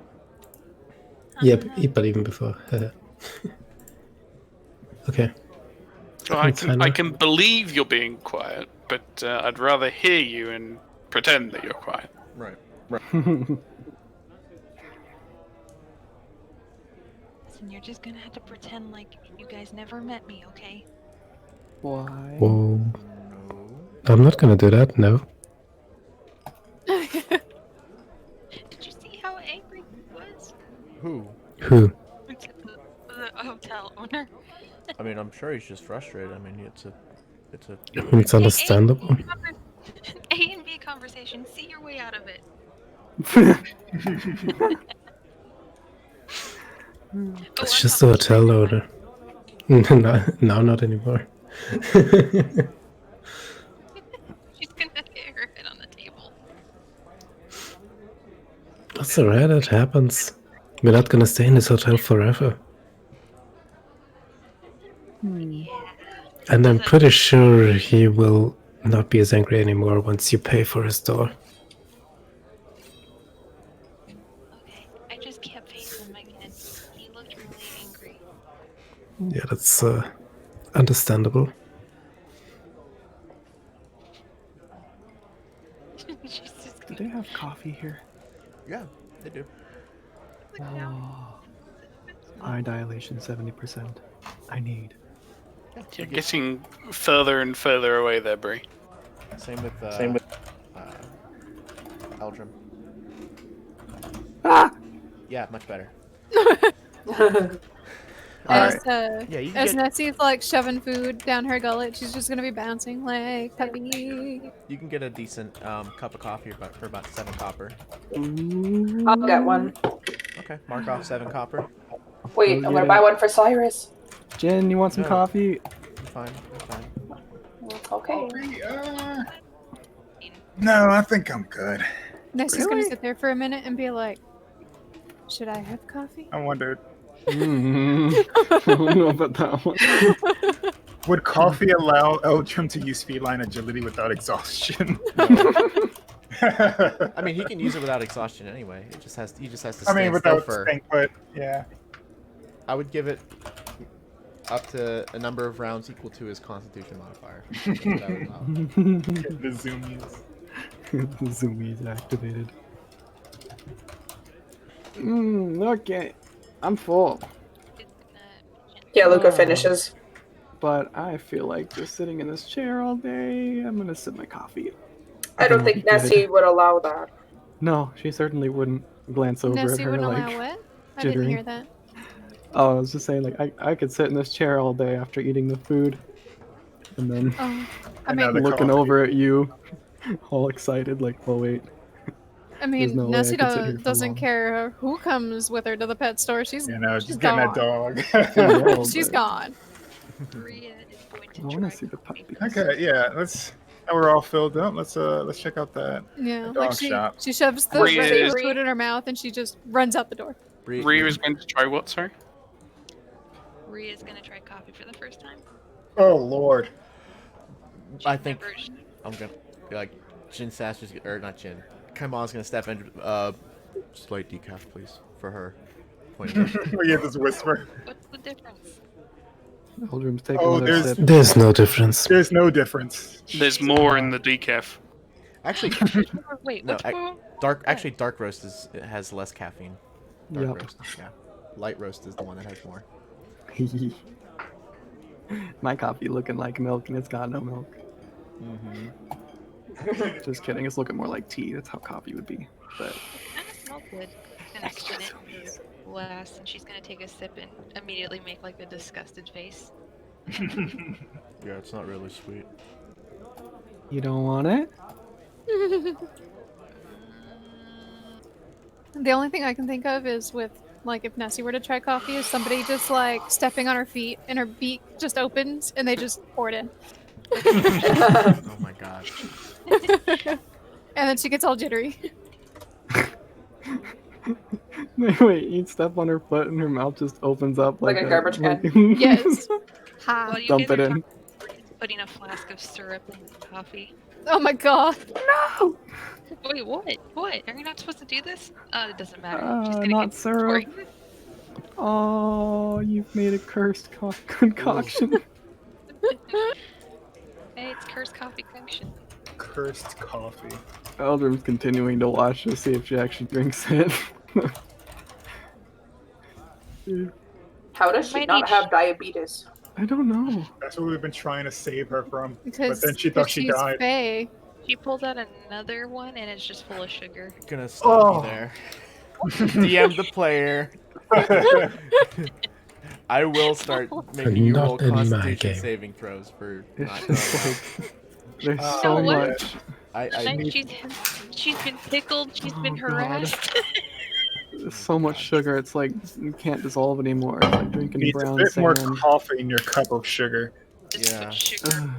Yeah, but even before. Okay. So I It's fine I now. can believe you're being quiet, but I'd rather hear you and pretend that you're quiet. Right. And you're just gonna have to pretend like you guys never met me, okay? Why? Whoa. No. I'm not gonna do that, no. Did you see how angry he was? Who? Who? The hotel owner. I mean, I'm sure he's just frustrated. I mean, it's a. I mean, it's understandable. A and B conversation. See your way out of it. It's just a hotel owner. No, now not anymore. She's gonna hit her head on the table. That's alright, it happens. We're not gonna stay in this hotel forever. And I'm pretty sure he will not be as angry anymore once you pay for his door. Okay, I just kept facing him again. He looked really angry. Yeah, that's understandable. She's just Do they have coffee here? Yeah, they do. Oh. Eye dilation 70%. I need. You're getting further and further away there, Bree. Same with Eldrim. Ah! Yeah, much better. As, Yeah, you can as get- Nessie's like shoving food down her gullet, she's just gonna be bouncing like puppy. You can get a decent cup of coffee for about 7 copper. I'll get one. Okay, mark off 7 copper. Wait, I'm gonna buy one for Cyrus. Jen, you want some No. coffee? Fine, fine. Okay. No, I think I'm good. Nessie's gonna Really? sit there for a minute and be like, "Should I have coffee?" I wondered, I don't know about that one. would coffee allow Eldrim to use feline agility without exhaustion? I mean, he can use it without exhaustion anyway. He just has to I stand mean, still without for. stink, but yeah. I would give it up to a number of rounds equal to his Constitution modifier. That's what I would allow. The zoomies. The zoomies activated. Okay. I'm full. Yeah, Luca finishes. But I feel like just sitting in this chair all day. I'm gonna sip my coffee. I don't think Nessie would allow that. No, she certainly wouldn't glance over Nessie at her wouldn't like. allow what? I jittering. didn't hear that. Oh, I was just saying, like, I could sit in this chair all day after eating the food, and then Oh, I Another mean, looking coffee. over at you, all excited, like, oh wait. I no way Nessie I could sit here for doesn't long. care who comes with her to the pet store. She's You know, she's just getting that gone. dog. No, She's but gone. Maria is going to I want try to see the coffee. puppies. Okay, yeah, let's. Now we're all filled up. Let's check out that. Yeah, Dog like shop. she shoves the Bree favorite is- food in her mouth and she just runs out the door. Rhea is going to try what, sorry? Maria's gonna try coffee for the first time. Oh Lord. I think Never- I'm gonna like Jin Sash is or not Jin. Kaima's gonna step in. Slight decaf, please, for her. Pointing out. We get this whisper. What's the difference? Eldrim's taking Oh, another there's- sip. There's no difference. There's no difference. There's more in the decaf. Actually, Wait, No, which I- one? dark roast it has less caffeine. Dark Yep. roast, yeah. Light roast is the one that has more. My coffee looking like milk, and it's got no milk. Mm-hmm. Just kidding. It's looking more like tea. That's how coffee would be. But Kind of smells good. Gonna spin it in her glass, and she's gonna take a sip and immediately make like a disgusted face. Yeah, it's not really sweet. you don't want it? The only thing I can think of is with like if Nessie were to try coffee, is somebody just like stepping on her feet and her beak just opens and they just pour it in. Oh my god. And then she gets all jittery. Wait, you'd step on her foot and her mouth just opens up Like like a garbage can? Yes. Ha. Well, you Dump guys it are in. putting a flask of syrup in the coffee. Oh my god. No! Wait, what? What? Are you not supposed to do this? It doesn't matter. She's gonna Not get syrup. sorry. Oh, you've made a cursed concoction. Hey, it's cursed coffee concoction. Cursed coffee. Eldrim's continuing to watch to see if she actually drinks it. How does she Might not need- have diabetes? I don't know. That's what we've been trying to save her from. Because But then she thought she she's died. Fae. She pulled out another one and it's just full of sugar. Gonna stop Oh. you there. DM the player. I will start making you roll Not in my Constitution game. saving throws for It's not just going like there's Oh, so what? much. I And she's been pickled, she's been Oh, God. harassed. There's so much sugar. It's like you can't dissolve anymore. It's like drinking Needs a brown bit more sand. coffee in your cup of sugar. Just Yeah. put sugar.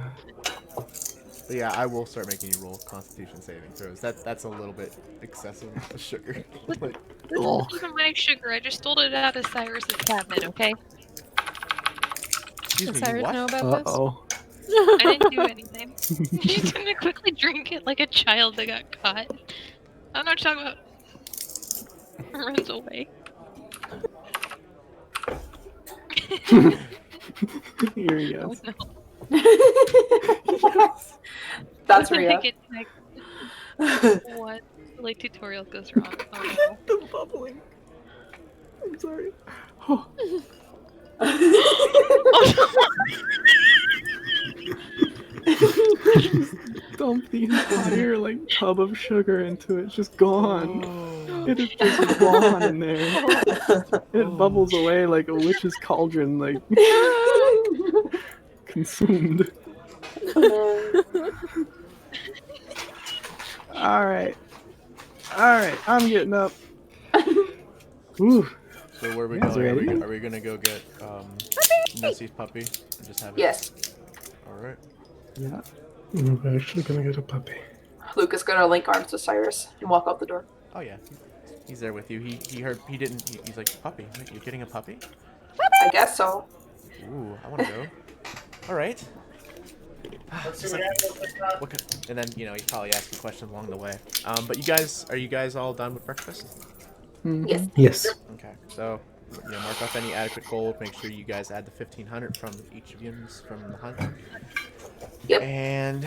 But yeah, I will start making you roll Constitution saving throws. That's a little bit excessive with sugar. Like, This isn't even my sugar. I just stole it out of Cyrus's cabinet, okay? excuse Does me, Cyrus what? know about this? Uh-oh. I didn't do anything. She's gonna quickly drink it like a child that got caught. I don't know what you're talking about. Runs away. Here he Oh is. no. That's I Rhea. get next. What? Like tutorial goes wrong. Oh no. The bubbling. I'm sorry. Oh. Dump the entire like tub of sugar into it. It's just gone. It is just gone in there. It bubbles away like a witch's cauldron, like consumed. Alright. Alright, I'm getting up. Ooh. So where are we You guys going? ready? Are we gonna go get Nessie's puppy and just have it? Yes. All right. Yeah. We're actually gonna get a puppy. Luke is gonna link arms to Cyrus and walk out the door. Oh yeah, he's there with you. He heard he didn't. He's like puppy. Wait, you're getting a puppy? I guess so. Ooh, I want to go. All right. He's like, what could, and then he probably asked you questions along the way. But are you guys all done with breakfast? Yes. Yes. Okay, so mark off any adequate gold. Make sure you guys add the 1,500 from each of you from the hunt. Yep. And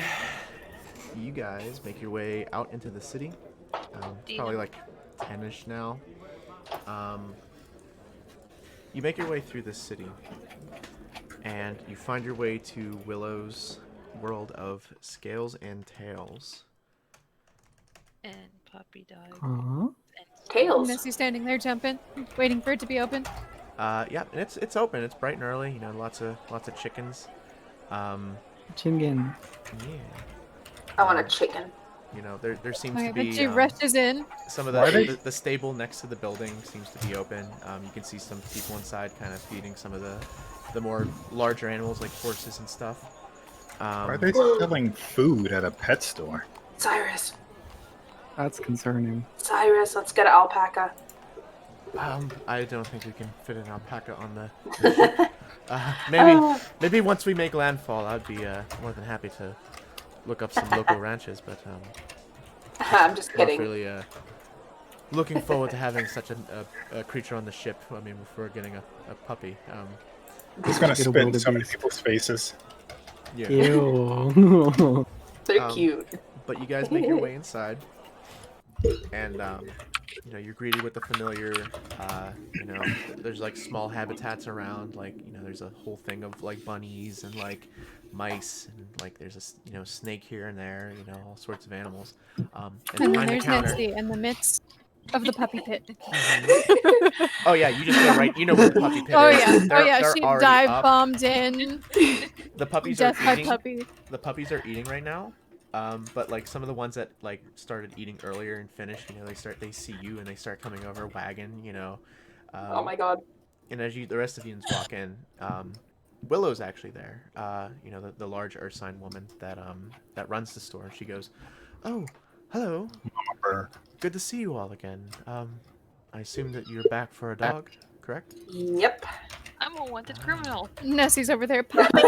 you guys make your way out into the city. It's probably like 10ish now. You make your way through the city, and you find your way to Willow's world of scales and tails. And puppy dog. Huh? Tails. Nessie standing there jumping, waiting for it to be open. Yeah, and it's open. It's bright and early. Lots of chickens. Chingan. Yeah. I want a chicken. There seems Okay, to but be she rushes in. some of Are they- the stable next to the building seems to be open. You can see some people inside kind of feeding some of the more larger animals like horses and stuff. Why are they selling food at a pet store? Cyrus. That's concerning. Cyrus, let's get an alpaca. I don't think we can fit an alpaca on the ship. Maybe once we make landfall, I'd be more than happy to look up some local ranches, but I'm just not kidding. really looking forward to having such a creature on the ship. I mean, before getting a puppy. He's gonna Get a spit in so many wildebeest. people's faces. Yeah. Ew. They're cute. But you guys make your way inside, and you're greeted with the familiar. There's like small habitats around, like there's a whole thing of like bunnies and like mice, and like there's a snake here and there, all sorts of animals. And And then behind the there's counter. Nessie in the midst of the puppy pit. Oh yeah, you just go right. You know where the puppy pit Oh is. yeah, They're she already dive up. bombed in. The puppies are Death by eating. puppy. The puppies are eating right now. But like some of the ones that like started eating earlier and finished, they see you and they start coming over wagging, Oh my god. And as the rest of you walk in, Willow's actually there. The large Ursine woman that runs the store. She goes, "Oh, hello. Brr. Good to see you all again. I assume that you're back for a dog, correct?" Yep. I'm a wanted criminal. Nessie's over there, puppy,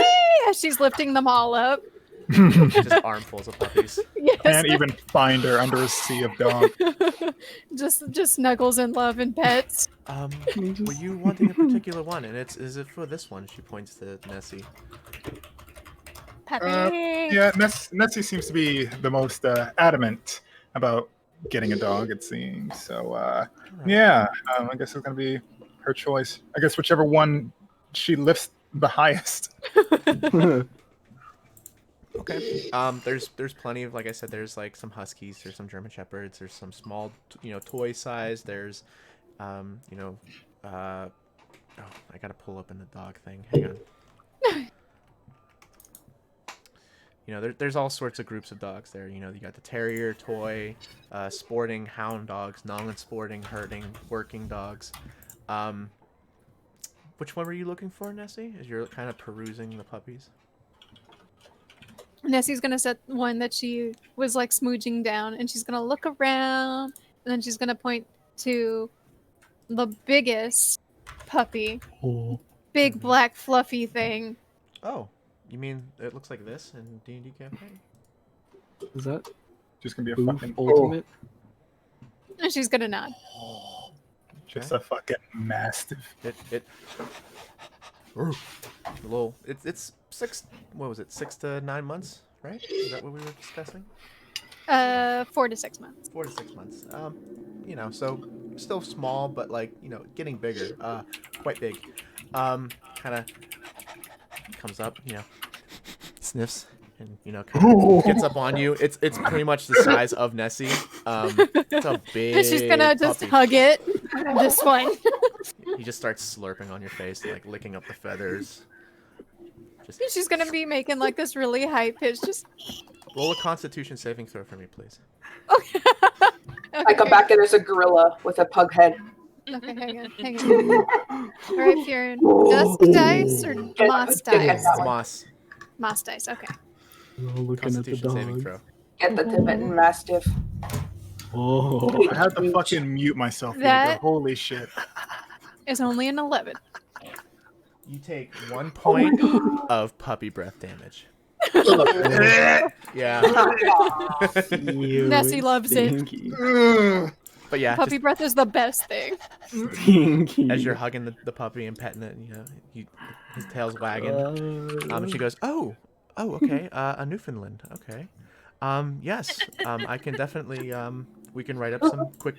as she's lifting them all up. Just armfuls of puppies. Yes. Can't even find her under a sea of dogs. just snuggles and love and pets. Were you wanting a particular one? And is it for this one? She points to Nessie. Puppy. Yeah, Nessie seems to be the most adamant about getting a dog, it seems. So, yeah, I guess it's going to be her choice. I guess whichever one she lifts the highest. Okay. There's plenty of, like I said, there's like some huskies, there's some German shepherds, there's some small, toy size. There's, oh, I gotta pull open the dog thing. Hang on. There's all sorts of groups of dogs there. You got the terrier, toy, sporting, hound dogs, non-sporting, herding, working dogs. Which one were you looking for, Nessie? As you're kind of perusing the puppies. Nessie's gonna set one that she was like smooching down, and she's gonna look around, and then she's gonna point to the biggest puppy, big black fluffy thing. Oh, you mean it looks like this in D&D campaign? Is that Just gonna be a Boof fucking ultimate? And she's gonna nod. Just a fucking mastiff. It's 6 to 9 months, right? Is that what we were discussing? 4 to 6 months. 4 to 6 months. So still small, but like, getting bigger. Quite big. Kind of comes up, sniffs, and kind of gets up on you. It's pretty much the size of Nessie. It's a big. She's gonna just puppy. hug it. This one. He just starts slurping on your face, like licking up the feathers. She's gonna be making like this really high pitch. Just Roll a Constitution saving throw for me, please. okay. I come back and there's a gorilla with a pug head. Okay, hang on. All right, Fieran. Dust dice or moss dice? Moss. Moss dice. Okay. Oh, looking at the Constitution saving dogs. throw. Get the Tibetan Mastiff. Oh, I had to fucking mute myself. That- Holy shit. It's only an 11. You take 1 point of puppy breath damage. Yeah. you Nessie loves it. stinky. But yeah, Puppy breath is the best thing. Stinky. as you're hugging the puppy and petting it, his tail's wagging. And she goes, oh, okay, a Newfoundland, okay. Yes, I can definitely, we can write up some quick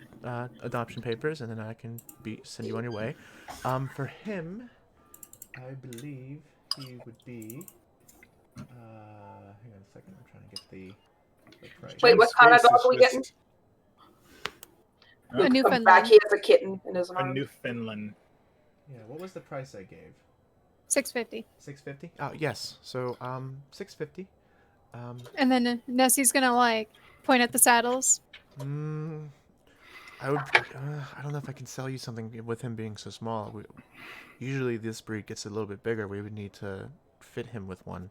adoption papers, and then I can send you on your way. For him, I believe he would be, hang on a second, I'm trying to get the price. Wait, what kind of dog are we getting? A Come Newfoundland. back, he has a kitten in his A arm. Newfoundland. Yeah, what was the price I gave? $6.50. $6.50? Oh, yes. So, $6.50. And then Nessie's gonna like point at the saddles. I don't know if I can sell you something with him being so small. Usually this breed gets a little bit bigger. We would need to fit him with one.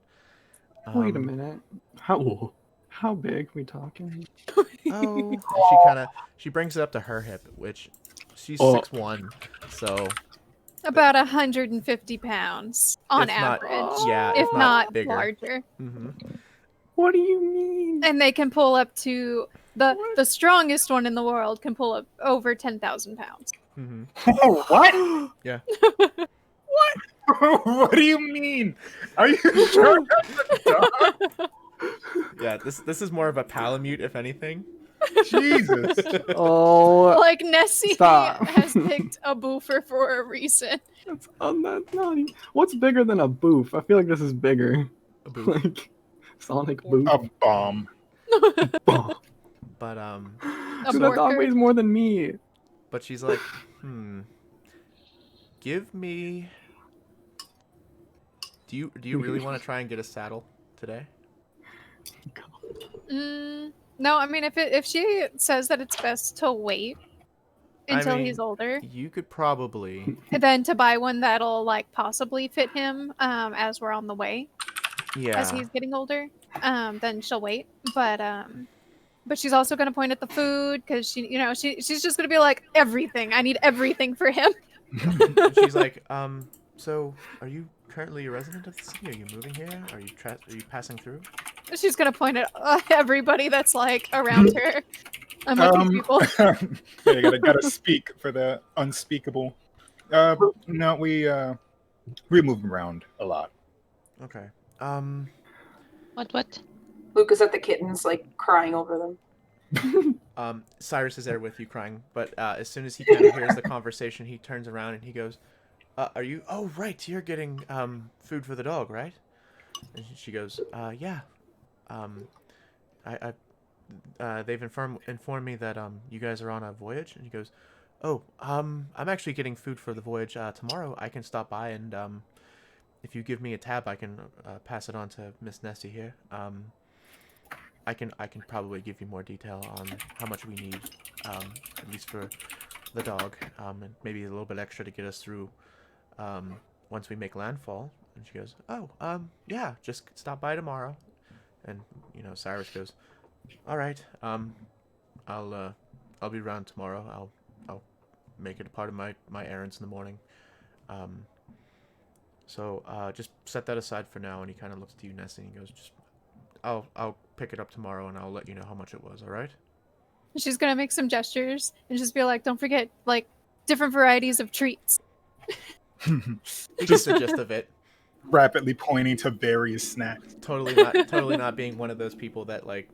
Wait a minute. How big we talking? Oh, she brings it up to her hip, which she's 6'1", so About 150 pounds on If not- average. yeah, if not bigger. larger. hmm What do you mean? And they can pull up to the strongest one in the world can pull up over 10,000 pounds. hmm What? Yeah. What do you mean? Are you sure that's a dog? Yeah, this is more of a palamute, if anything. Jesus. Oh, Like Nessie Stop. has picked a boofer for a reason. that's naughty. What's bigger than a boof? I feel like this is bigger. A boof. Like Sonic boof. A bomb. Oh. But A Dude, that dog borker. weighs more than me. but she's like, give me. Do you really want to try and get a saddle today? No, I mean if she says that it's best to wait until mean, he's older, You could probably. and then to buy one that'll like possibly fit him as we're on the way Yeah. as he's getting older, then she'll wait. But she's also gonna point at the food because she's just gonna be like everything. I need everything for him. And she's like, so are you currently a resident of the city? Are you moving here? Are you passing through? She's gonna point at everybody that's like around her. People. Yeah, gotta speak for the unspeakable. No, we move around a lot. Okay. What? Luke is at the kittens, like crying over them. Cyrus is there with you crying, but as soon as he kind of hears the conversation, he turns around and he goes, are you? Oh, right. You're getting food for the dog, right? And she goes, yeah. They've informed me that you guys are on a voyage. And he goes, oh, I'm actually getting food for the voyage tomorrow. I can stop by and if you give me a tab, I can pass it on to Miss Nessie here. I can probably give you more detail on how much we need, at least for the dog, and maybe a little bit extra to get us through once we make landfall. And she goes, oh, yeah, just stop by tomorrow. And Cyrus goes, all right, I'll be around tomorrow. I'll make it a part of my errands in the morning. So just set that aside for now. And he kind of looks to you, Nessie, and he goes, just I'll pick it up tomorrow and I'll let you know how much it was. All right. She's gonna make some gestures and just be like, "Don't forget, like, different varieties of treats." Just the gist of it. Rapidly pointing to various snacks. Totally not being one of those people that like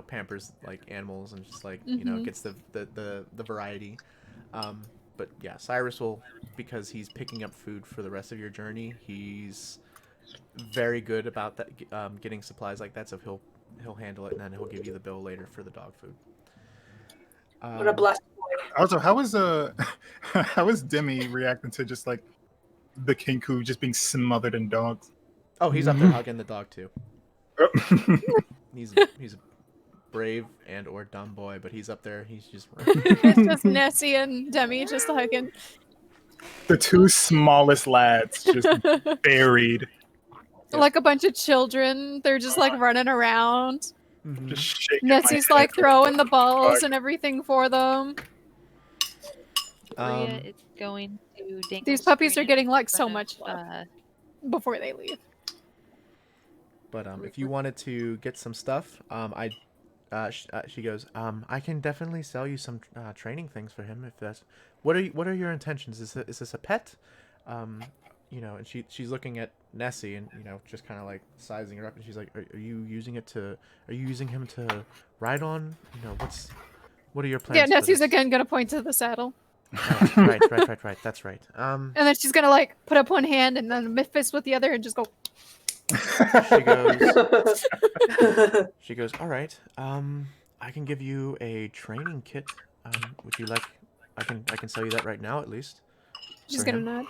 pampers like animals and just like gets the variety. But yeah, Cyrus will, because he's picking up food for the rest of your journey. He's very good about that, getting supplies like that. So he'll handle it and then he'll give you the bill later for the dog food. What a blessed boy. Also, how is Demi reacting to just like the Kinku just being smothered in dogs? Oh, he's up there hugging the dog too. He's a brave and or dumb boy, but he's up there. He's just It's just Nessie and Demi just hugging. The two smallest lads just buried. Like a bunch of children. They're just like running around. Just shaking my Nessie's head. like throwing the balls and everything for them. Rhea is going to dangle These puppies are screen getting like in so front much of, love before they leave. But if you wanted to get some stuff, she goes, I can definitely sell you some training things for him if that's. What are your intentions? Is this a pet? And she's looking at Nessie and just kind of like sizing her up, and she's like, are you using him to ride on? What are your plans? Yeah, for Nessie's this? again gonna point to the saddle. Oh, right. That's right. And then she's gonna like put up one hand and then fist with the other and just go. She goes, all right. I can give you a training kit. Would you like? I can sell you that right now at least. She's for gonna him.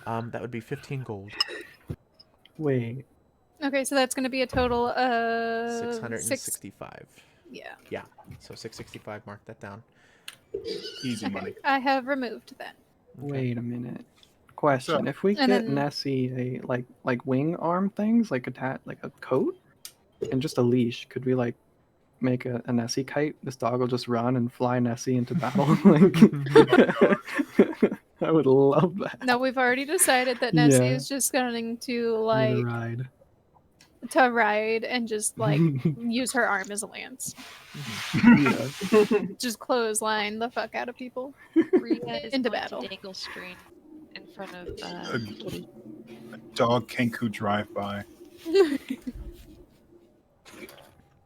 nod. That would be 15 gold. Wait. Okay, so that's gonna be a total of 665. Yeah. Yeah. So 665. Mark that down. Easy Okay, money. I have removed that. Wait a minute. Question: If we And get then- Nessie a like wing arm things, like like a coat, and just a leash, could we like make a Nessie kite? This dog will just run and fly Nessie into battle. I would love that. No, we've already decided that Nessie Yeah. is just going to I'm like gonna ride. to ride and just like use her arm as a lance. Yeah. Just clothesline the fuck out of people. Rhea is Into going battle. to dangle screen in front of Kitty. Dog Kenku drive-by.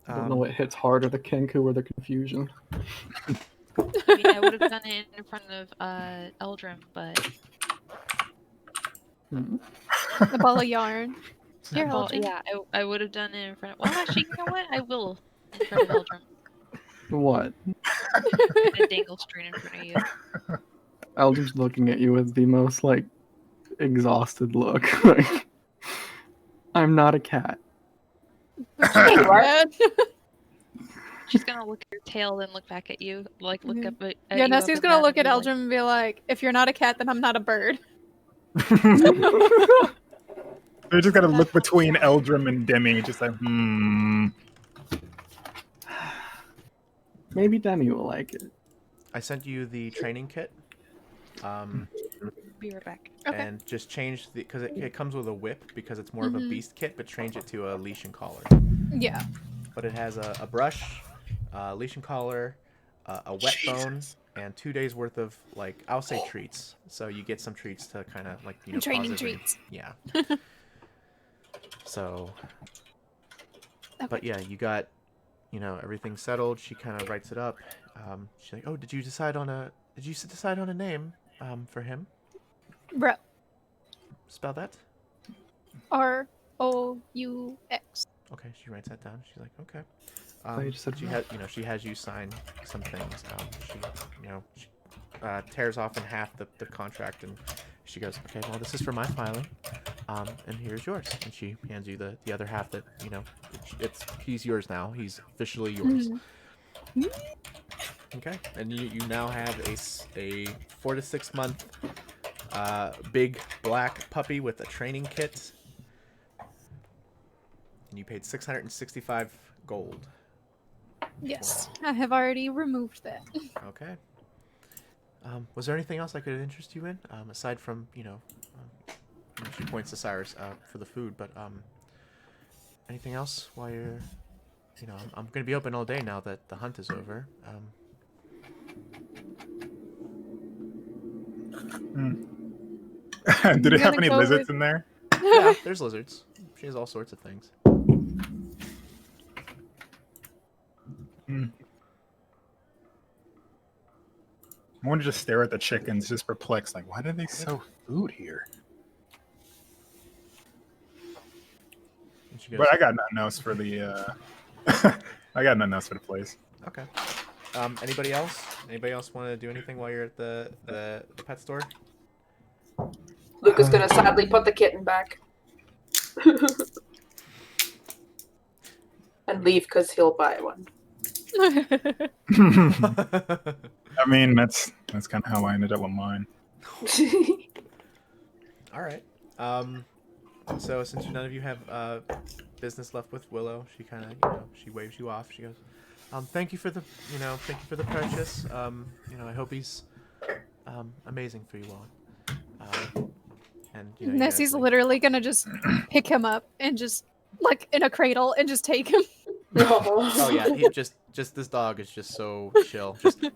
I don't know what hits harder, the Kenku or the confusion. I mean, I would have done it in front of Eldrim, but The ball of yarn. Here, well, Eldrin. yeah, I would have done it in front of. Well, actually, you know what? I will in front of Eldrim. What? I'm gonna dangle screen in front of you. Eldrim's looking at you with the most like exhausted look. Like, I'm not a cat. Hey, what? She's gonna look at your tail, then look back at you, like look Mhm. up at Yeah, you up Nessie's and gonna down look and at be like, Eldrim and be like, if you're not a cat, then I'm not a bird. They're just gonna look between Eldrim and Demi, just like, Maybe Demi will like it. I sent you the training kit. Be right back. Okay. And just change because it comes with a whip because it's more of a beast kit, but change it to a leash and collar. Yeah. But it has a brush, leash and collar, a wet bone, and 2 days worth of like I'll say treats. So you get some treats to kind of like Training pause it and- treats. yeah. So. Okay. But yeah, you got everything settled. She kind of writes it up. She's like, oh, did you decide on a name for him? Bro. spell that? ROUX. Okay, she writes that down. She's like, okay. thought you just said She no. has, she has you sign some things. She tears off in half the contract, and she goes, okay, well, this is for my filing, and here's yours. And she hands you the other half that, he's yours now. He's officially yours. Okay, and you now have a 4 to 6 month big black puppy with a training kit. And you paid 665 gold. Yes, I have already removed that. Okay. Was there anything else I could interest you in, aside from she points to Cyrus for the food, but anything else while you're, I'm gonna be open all day now that the hunt is over. Did it have gonna any go lizards with- in there? Yeah, there's lizards. She has all sorts of things. I want to just stare at the chickens, just perplexed. Like, why do they sell food here? And she goes, But I got nothing else for the. I got nothing else for the place. okay. Anybody else? Anybody else want to do anything while you're at the pet store? Luke is gonna sadly put the kitten back. And leave because he'll buy one. I mean, that's kind of how I ended up with mine. All right. So since none of you have business left with Willow, she kind of, she waves you off. She goes, thank you for the, purchase. I hope he's amazing for you all. And you guys, Nessie's literally gonna just pick him up and just like in a cradle and just take him. Oh yeah, he just this dog is just so chill. Just Wait,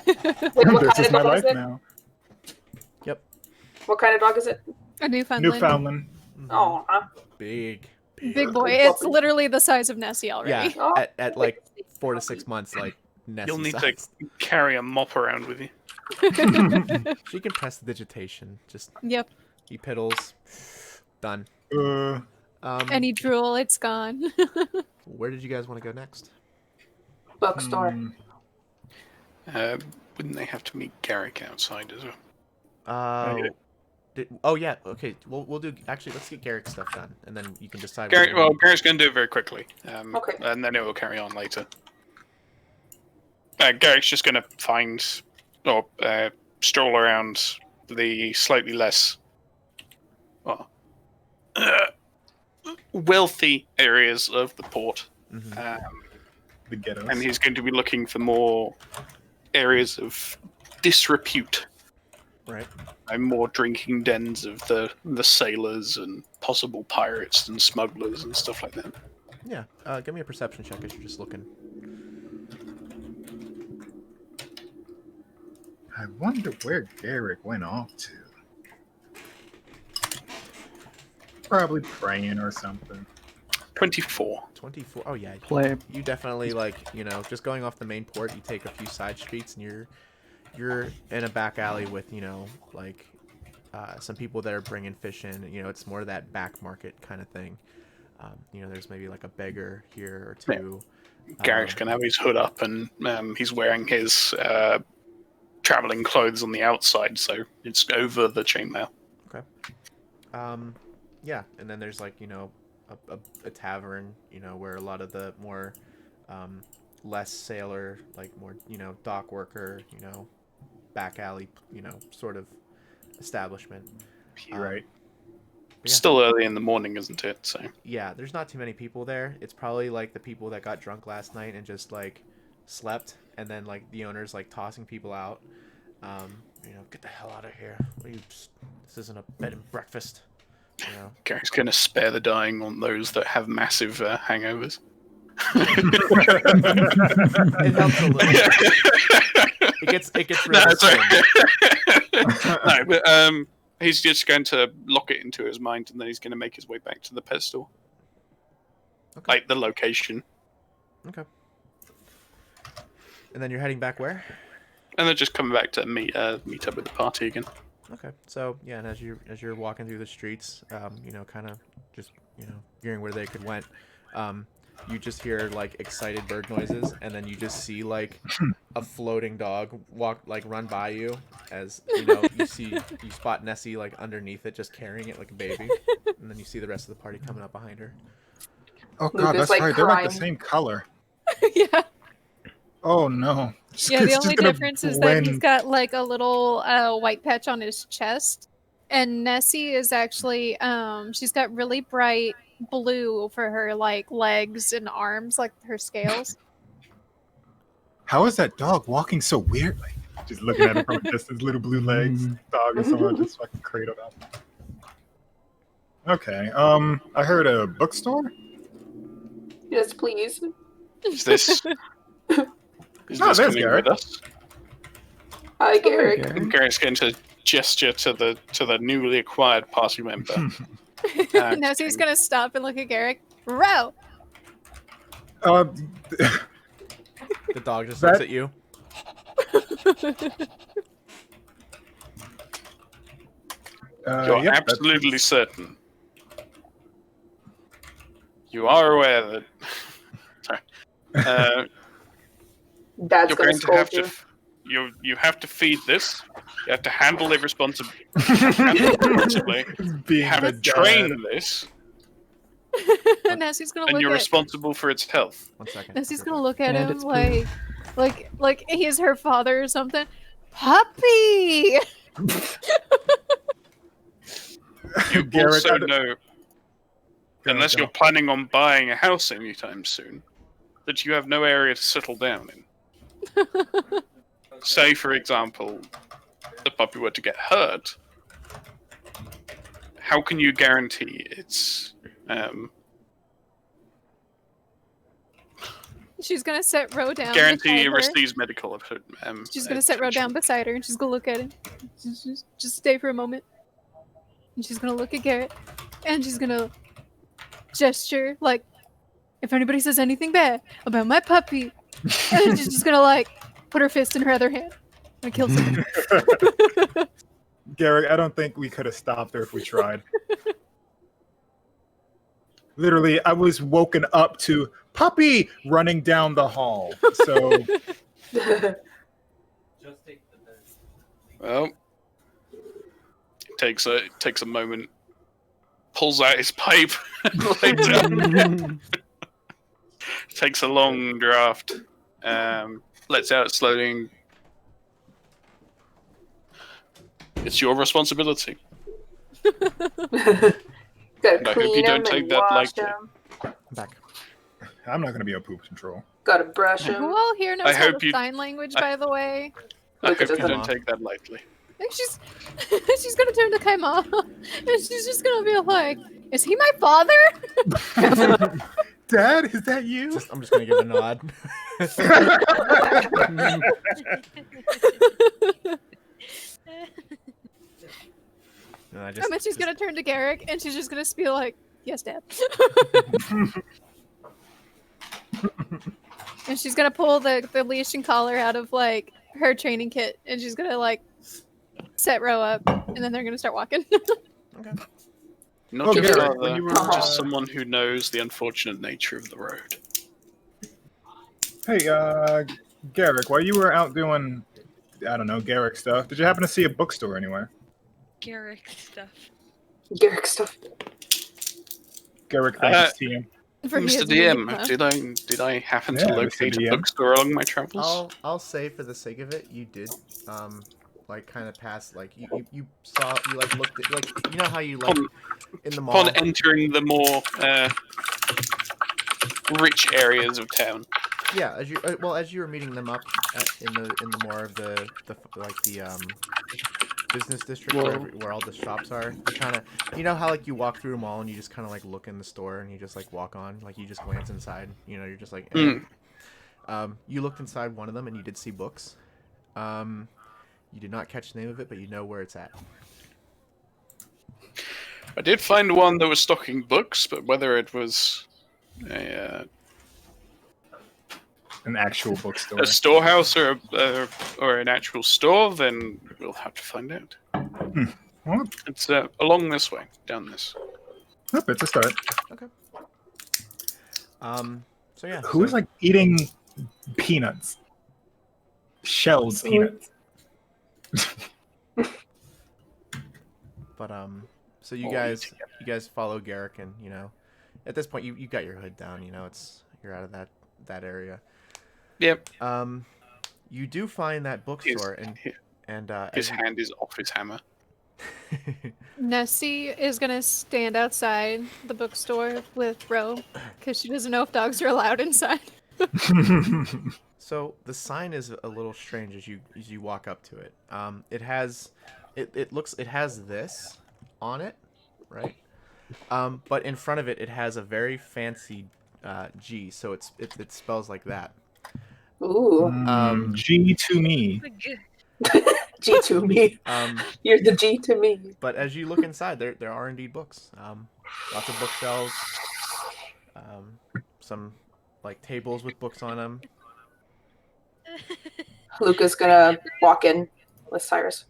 what This kind is of my dog is life it? now. yep, What kind of dog is it? A Newfoundland. Newfoundland. Oh, big. Big boy. It's literally the size of Nessie already. Yeah, at like 4 to 6 months, like Nessie You'll need to size. carry a mop around with you. She can press the digitation. Just Yep. he piddles. Done. Any drool, it's gone. Where did you guys want to go next? bookstore. Wouldn't they have to meet Garrick outside as well? Oh yeah. Okay. We'll do. Actually, let's get Garrick's stuff done, and then you can decide. Garrick, whether- Garrick's going to do it very quickly. Okay. And then it will carry on later. Garrick's just going to find or stroll around the slightly less wealthy areas of the port. Mhm. The ghettos. And he's going to be looking for more areas of disrepute. Right. And more drinking dens of the sailors and possible pirates and smugglers and stuff like that. Yeah. Give me a perception check as you're just looking. I wonder where Garrick went off to. Probably praying or something. 24. 24. Oh yeah. Play. You definitely just going off the main port. You take a few side streets and you're in a back alley with some people that are bringing fish in. It's more that back market kind of thing. There's maybe like a beggar here or two. Garrick's going to have his hood up and he's wearing his traveling clothes on the outside, so it's over the chainmail. Okay. Yeah, and then there's a tavern, where a lot of the more less sailor, more dock worker, back alley, sort of establishment. You're right. Yeah. Still early in the morning, isn't it? So Yeah, there's not too many people there. It's probably the people that got drunk last night and just slept, and then the owners tossing people out. Get the hell out of here. This isn't a bed and breakfast. Garrick's going to spare the dying on those that have massive hangovers. It helps a little. It gets rid of the No, but he's just going to lock it into his mind, and then he's going to make his way back to the pet store. Okay. The location. Okay. And then you're heading back where? And then just coming back to meet up with the party again. Okay, so yeah, and as you're walking through the streets, you know, kind of just hearing where they could went, you just hear like excited bird noises, and then you just see like a floating dog run by you, as you spot Nessie like underneath it, just carrying it like a baby, and then you see the rest of the party coming up behind her. Oh god, Lucas, that's like, right. They're like the crying. same color. Yeah. Oh no. Yeah, the It's just only gonna difference is that he's blend. got like a little white patch on his chest. And Nessie is actually she's got really bright blue for her like legs and arms, like her scales. How is that dog walking so weirdly? Just looking at it from a distance, little blue legs, dog or someone just fucking cradled up. Okay, I heard a bookstore? Yes, please. Is this? Is Oh, this there's coming Garrett. with us? Hi, Garrick. Garrett. Garrett's going to gesture to the newly acquired party member. Nessie's gonna stop and look at Garrick. Row! The dog just looks at you. You're yep, absolutely certain. You are aware that. Sorry. Dad's You're gonna going to scold have you. to. You have to feed this. You have to handle it responsibly. You being have the to train this, Nessie's gonna and look you're at responsible for its health. 1 second. Nessie's gonna look at And him it's like he's her father or something. Puppy! You Garrett, also know, unless you're planning on buying a house anytime soon, that you have no area to settle down in. Say, for example, the puppy were to get hurt. How can you guarantee its She's gonna set Ro down. guarantee beside it her. receives medical? She's gonna set Ro down beside her and she's gonna look at him. Just stay for a moment. And she's gonna look at Garrett and she's gonna gesture like, if anybody says anything bad about my puppy, and she's just gonna like put her fist in her other hand and kill someone. Garrett, I don't think we could have stopped her if we tried. Literally, I was woken up to puppy running down the hall. So Well, takes a moment, pulls out his pipe, lays down, takes a long draft, lets out slowly. It's your responsibility. Gotta I hope clean you don't him take and that wash lightly. him. I'm back. I'm not going to be a poop control. Gotta brush him. Who all here knows I how hope to you- sign language, by the way? I Look at hope you this. don't take that lightly. And she's gonna turn to Kaima and she's just gonna be like, "Is he my father?" Dad, is that you? I'm just gonna give a nod. And I And then she's gonna turn to Garrick and she's just gonna be like, "Yes, Dad." And she's gonna pull the leash and collar out of like her training kit and she's gonna like set Ro up and then they're gonna start walking. Okay. Not Oh, just Garrett, father, when you were, just someone who knows the unfortunate nature of the road. Hey, Garrick, while you were out doing, I don't know, Garrick stuff, did you happen to see a bookstore anywhere? Garrick stuff. Garrick stuff. Garrick, thanks, TM. For he Mr. has music, DM, huh? did I happen Yeah, to Mr. locate a DM. bookstore along my travels? I'll say for the sake of it, you did, like kind of pass, like you saw, you like looked at, like you know how you like in the mall. Upon entering the more rich areas of town. Yeah, as you were meeting them up in the more of the business district where all the shops are, you kind of, you know how like you walk through a mall and you just kind of like look in the store and you just like walk on, like you just glance inside, you know, you're just like you looked inside one of them and you did see books. You did not catch the name of it, but you know where it's at. I did find one that was stocking books, but whether it was a an actual bookstore. A storehouse or an actual store, then we'll have to find out. Well, It's along this way, down this. oh, it's a start. Okay. So yeah. Who's like eating peanuts? Shelled peanuts. But so you guys follow Garrick, and at this point you got your hood down. You're out of that area. Yep. You do find that bookstore, and his hand is off his hammer. Nessie is gonna stand outside the bookstore with Ro because she doesn't know if dogs are allowed inside. So the sign is a little strange as you walk up to it. It has this on it, right? But in front of it has a very fancy G, so it spells like that. Ooh. G to me. G to me. You're the G to me. But as you look inside, there are indeed books. Lots of bookshelves. Some like tables with books on them. Luca's gonna walk in with Cyrus.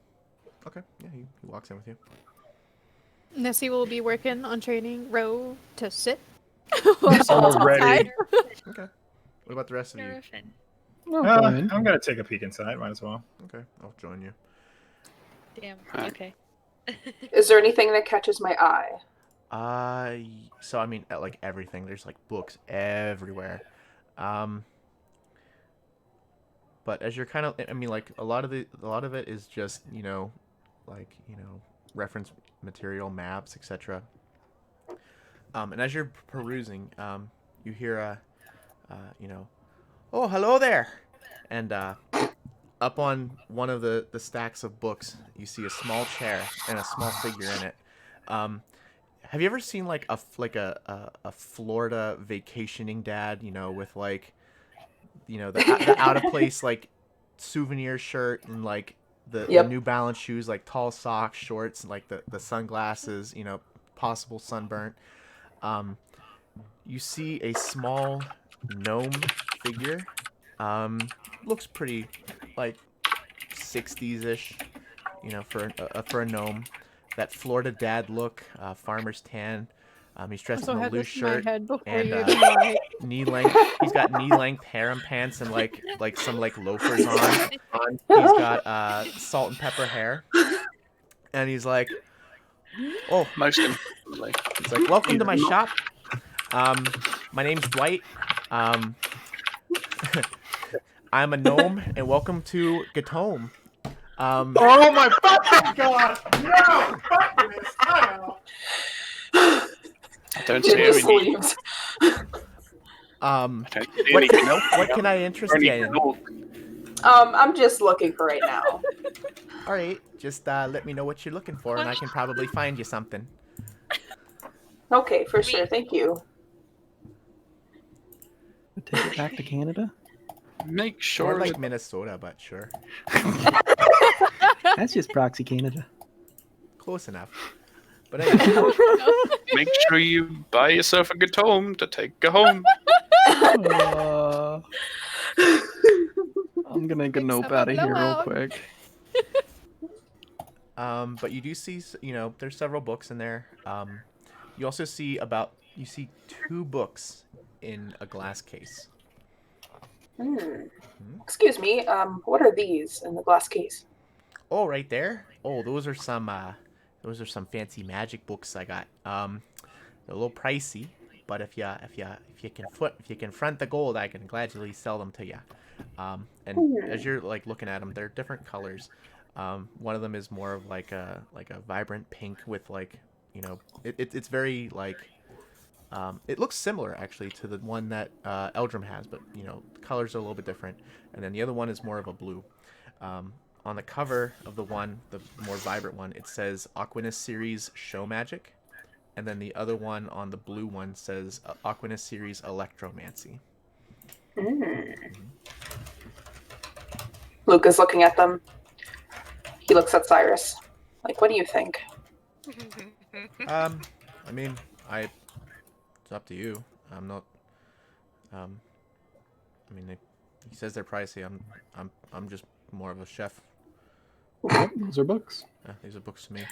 Okay, yeah, he walks in with you. Nessie will be working on training Ro to sit. Already. Okay. What about the rest of you? I'm gonna take a peek inside. Might as well. Okay, I'll join you. Damn. Okay. Is there anything that catches my eye? So I mean, like everything. There's like books everywhere. But as you're kind of, I mean, like a lot of it is just reference material, maps, etc. And as you're perusing, you hear oh, hello there, and up on one of the stacks of books, you see a small chair and a small figure in it. Have you ever seen like a Florida vacationing dad, with like, the out of place like souvenir shirt and like the New Balance shoes, like tall socks, shorts, and like the sunglasses, possible sunburnt. You see a small gnome figure. Looks pretty like 60s-ish, for a gnome. That Florida dad look, farmer's tan. He's dressed in a loose shirt and knee length. He's got knee length harem pants and like some like loafers on. He's got salt and pepper hair, and he's like, "Oh, most he's like, welcome to my shop. My name's Dwight. I'm a gnome, and welcome to Gatome." Oh my fucking god! No! Fuck this! Don't say anything. What can I interest you in? I'm just looking for right now. All right, just let me know what you're looking for, and I can probably find you something. Okay, for sure. Thank you. Take it back to Canada. Make sure. Or like Minnesota, but sure. That's just proxy Canada. Close enough. But anyway. Make sure you buy yourself a Gatome to take home. I'm gonna get nope out of here real quick. But you do see, there's several books in there. You also see you see 2 books in a glass case. Excuse me. What are these in the glass case? Oh, right there. Oh, those are some fancy magic books I got. They're a little pricey, but if you can front the gold, I can gladly sell them to you. And as you're like looking at them, they're different colors. One of them is more of like a vibrant pink with like, it's very like, it looks similar actually to the one that Eldrum has, but the colors are a little bit different. And then the other one is more of a blue. On the cover of the more vibrant one, it says Aquinas Series Show Magic, and then the other one on the blue one says Aquinas Series Electromancy. Luke is looking at them. He looks at Cyrus. Like, what do you think? I mean, it's up to you. I'm not. I mean, He says they're pricey. I'm just more of a chef. Yep, those are books. Yeah, these are books to me.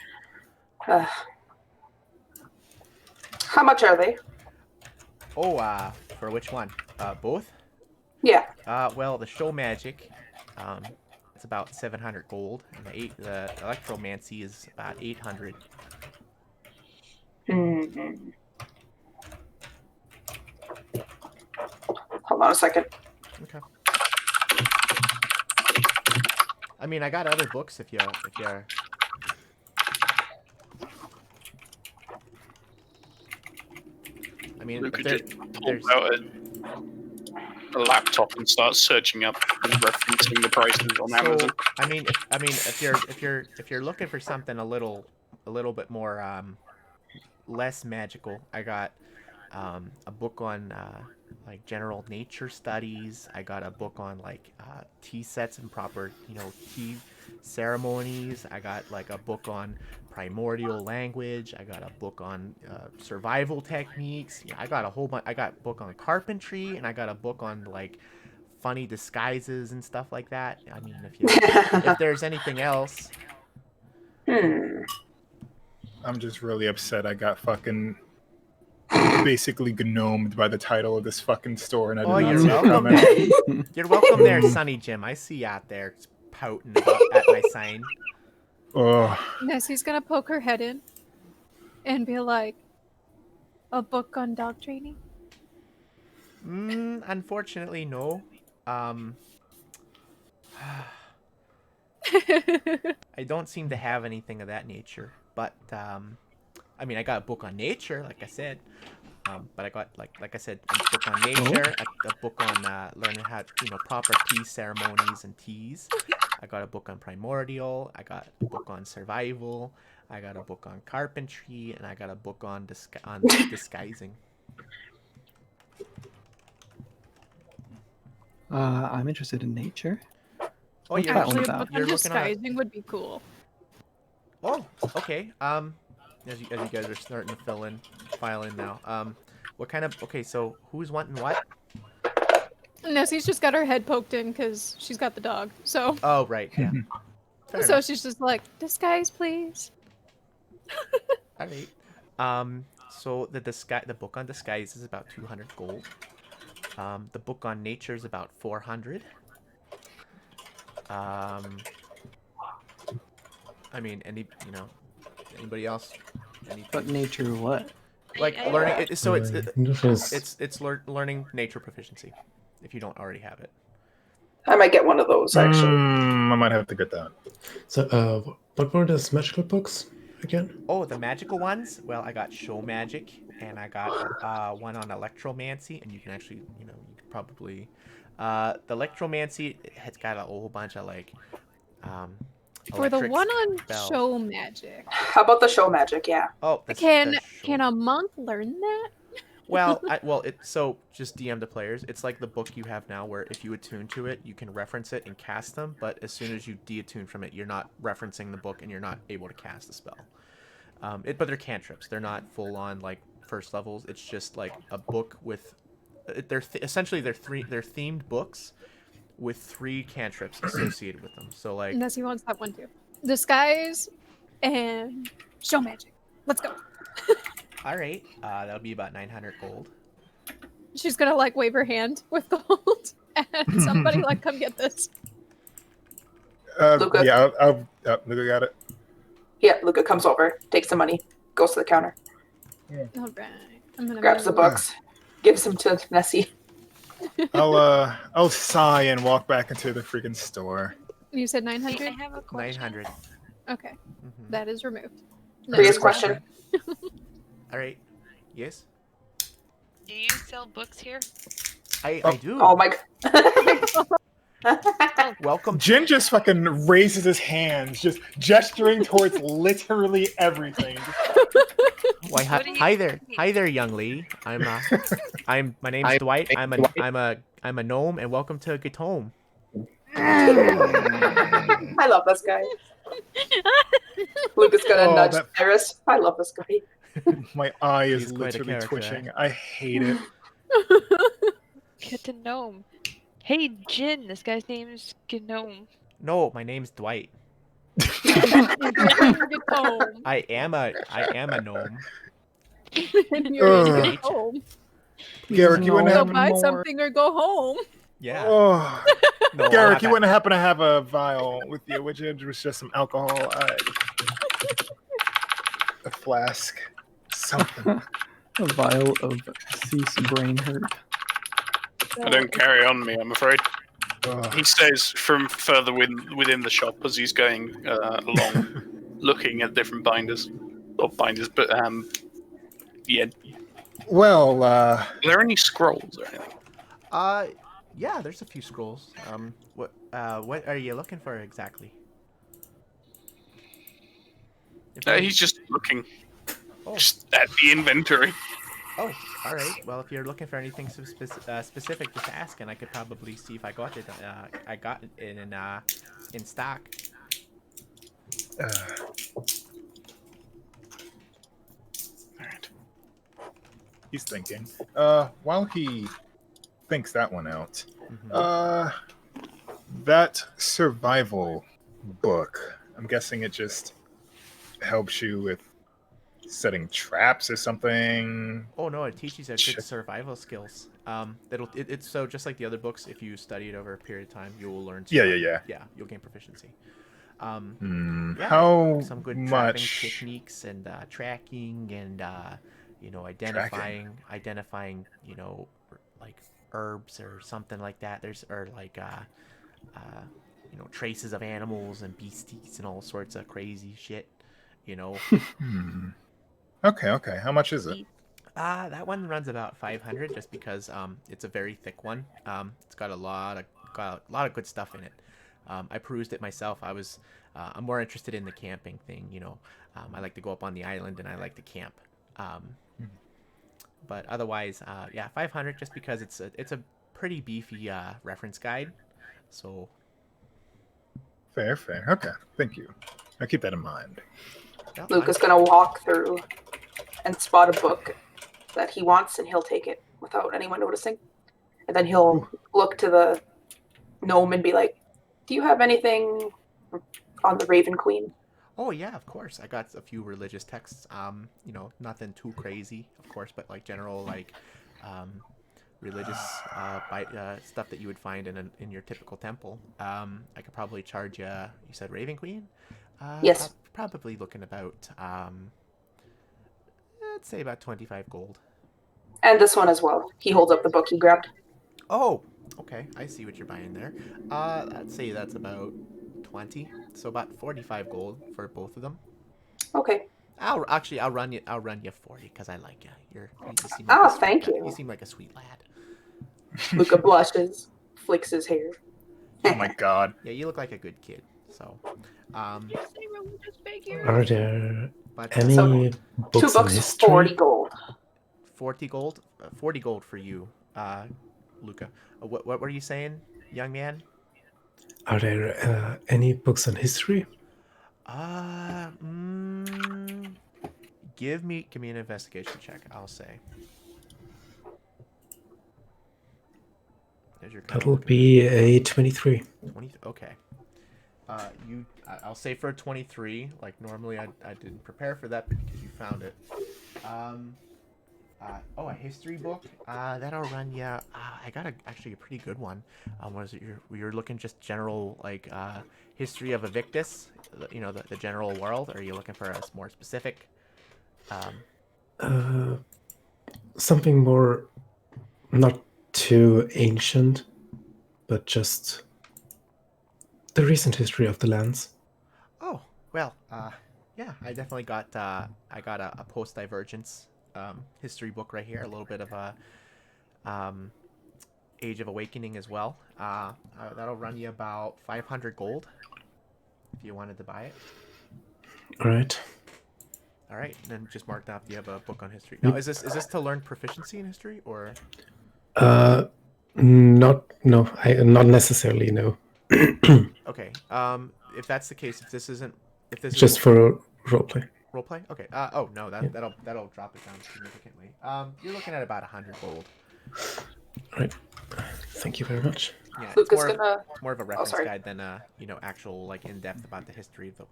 How much are they? Oh, for which one? Both? Yeah. Well, the show magic, it's about 700 gold, and the electromancy is about 800. Mm-hmm. Hold on a second. Okay. I mean, I got other books if you're. I mean, Luca if just there's pulls out a laptop and starts searching up and referencing the prices on Amazon. I mean, if you're looking for something a little bit more less magical, I got a book on like general nature studies. I got a book on like tea sets and proper tea ceremonies. I got like a book on primordial language. I got a book on survival techniques. Yeah, I got a whole bunch. I got a book on carpentry, and I got a book on like funny disguises and stuff like that. I mean, if there's anything else. I'm just really upset. I got fucking basically gnomed by the title of this fucking store, and I did not see it coming. You're welcome there, Sonny Jim. I see you out there pouting at my sign. Oh. Nessie's gonna poke her head in and be like, "A book on dog training?" Unfortunately, no. I don't seem to have anything of that nature, but I mean, I got a book on nature, like I said. But I got like I said, a book on nature, a book on learning how proper tea ceremonies and teas. I got a book on primordial. I got a book on survival. I got a book on carpentry, and I got a book on disguising. I'm interested in nature. Oh, you're Actually, a looking book on disguising would be cool. Oh, okay. As you guys are starting to file in now. What kind of? Okay, so who's wanting what? Nessie's just got her head poked in because she's got the dog. So. Oh right, yeah. So she's just like, disguise, please. All right. So the book on disguise is about 200 gold. The book on nature is about 400. I mean, anybody else? But nature what? Like learning. So it's learning nature proficiency, if you don't already have it. I might get one of those actually. I might have to get that. So, what were those magical books again? Oh, the magical ones. Well, I got show magic, and I got one on electromancy, and you can actually, you could probably, the electromancy has got a whole bunch of like, For the one on spells. show magic. How about the show magic? Yeah. Oh, Can a monk learn that? Well, so just DM to players. It's like the book you have now, where if you attune to it, you can reference it and cast them. But as soon as you deattune from it, you're not referencing the book, and you're not able to cast the spell. But they're cantrips. They're not full on like first levels. It's just like a book with. Essentially they're themed books with 3 cantrips associated with them. So like. Nessie wants that one too. Disguise and show magic. Let's go. All right, that'll be about 900 gold. She's gonna like wave her hand with gold, and somebody like come get this. Luca. Yeah, Luca got it. Yeah, Luca comes over, takes the money, goes to the counter, All right, I'm gonna grabs the books, gives them to Nessie. I'll sigh and walk back into the freaking store. You said 900. I have a question. 900. Okay, that is removed. Previous question. All right. Yes. Do you sell books here? I do. Oh my god. Welcome. Jin just fucking raises his hands, just gesturing towards literally everything. Why? Hi there, young lady. My name's Dwight. I'm a gnome, and welcome to Gatome. I love this guy. Luca's gonna nudge Iris. I love this guy. My eye is He's quite a literally character, twitching. I hate it. Get to gnome. Hey, Jin, this guy's name's Gnome. No, my name's Dwight. Home. I am a gnome. And you're in Ugh. your home. Garrick, you wouldn't Go have buy more. something or go home. Yeah. Oh, No, I'll Garrick, have you that. wouldn't happen to have a vial with you, would you? Just some alcohol, a flask, something. A vial of cease brain hurt. I don't carry on me, I'm afraid. Ugh. He stays from further within the shop as he's going along, looking at different binders. Not binders, but yeah. Well, Are there any scrolls or anything? Yeah, there's a few scrolls. What are you looking for exactly? He's just looking Oh. just at the inventory. Oh, all right. Well, if you're looking for anything specific, just ask, and I could probably see if I got it. I got it in stock. Alright. he's thinking. While he thinks that one out, that survival book, I'm guessing it just helps you with setting traps or something. Oh no, it teaches you good survival skills. It's so just like the other books. If you study it over a period of time, you will learn. Yeah. Yeah, you'll gain proficiency. How some good trapping much techniques and tracking and identifying like herbs or something like that. There's traces of animals and beasties and all sorts of crazy shit. Okay. How much is it? That one runs about 500 just because it's a very thick one. It's got a lot of good stuff in it. I perused it myself. I'm more interested in the camping thing, I like to go up on the island and I like to camp. But otherwise, 500 just because it's a pretty beefy reference guide. So Fair. Okay, thank you. I'll keep that in mind. Luke is gonna walk through and spot a book that he wants, and he'll take it without anyone noticing. And then he'll look to the gnome and be like, "Do you have anything on the Raven Queen?" Oh yeah, of course. I got a few religious texts. Nothing too crazy, of course, but like general religious stuff that you would find in your typical temple. I could probably charge you. You said Raven Queen? Yes. Probably looking about let's say about 25 gold. And this one as well. He holds up the book he grabbed. Oh, okay. I see what you're buying there. Let's say that's about 20, so about 45 gold for both of them. Okay. I'll run you 40 because I like you. You just seem Thank you. You seem like a sweet lad. Luca blushes, flicks his hair. Oh my god. Yeah, you look like a good kid. So, Are there any So, books 2 on books, history? 40 gold. 40 gold. 40 gold for you, Luca. What were you saying, young man? Are there any books on history? Give me an investigation check. I'll say. That'll be a 23. 20. Okay. I'll say for a 23. Like normally, I didn't prepare for that because you found it. A history book. That'll run you. I got actually a pretty good one. Was it you're looking just general like history of Avictus? The general world. Or are you looking for a more specific? Something more, not too ancient, but just the recent history of the lands. Oh well, yeah, I definitely got I got a post-divergence history book right here. A little bit of a Age of Awakening as well. That'll run you about 500 gold if you wanted to buy it. All right. All right, and then just mark down if you have a book on history. Now, is this to learn proficiency in history or? Not necessarily. No. Okay. If that's the case, if this Just for roleplay. Roleplay? Okay. Oh no, that'll drop it down significantly. You're looking at about 100 gold. All right. Thank you very much. Yeah, Luke it's is gonna. more of a reference sorry. guide than actual like in depth about the history of the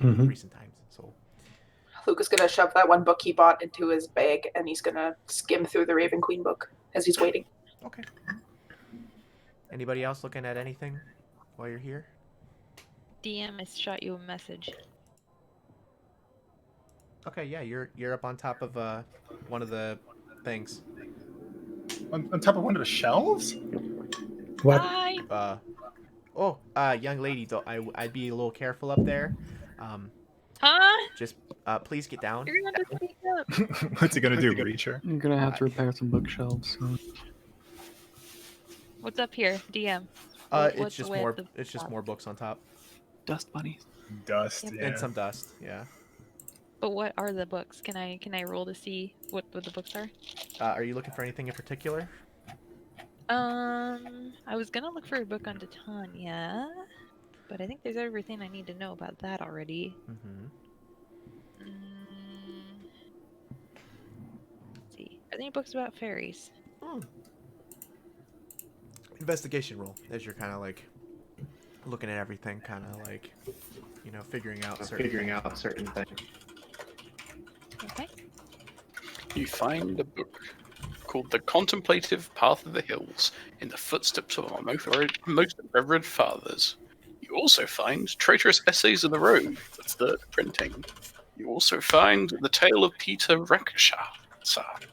Mhm. recent times. So Luke is gonna shove that one book he bought into his bag, and he's gonna skim through the Raven Queen book as he's waiting. okay. Anybody else looking at anything while you're here? DM, I shot you a message. Okay, yeah, you're up on top of one of the things. On top of one of the shelves? What? Hi! Young lady, though, I'd be a little careful up there. Huh? Just please get down. You're gonna have to speak up. What's he gonna do, breach her? I'm gonna have to repair some bookshelves. So. What's up here, DM? It's What's just the way more. at the It's just top? more books on top Dust bunnies. Dust, yeah. and some dust. Yeah. But what are the books? Can I roll to see what the books are? Are you looking for anything in particular? I was gonna look for a book on Titania, but I think there's everything I need to know about that already. Mm-hmm. Let's see. Are there any books about fairies? Investigation roll as you're kind of like looking at everything, kind of like figuring out certain things. Okay. You find a book called The Contemplative Path of the Hills in the Footsteps of our most reverend fathers. You also find Traitorous Essays of the Road, the third printing. You also find The Tale of Peter Rakasha. Sorry.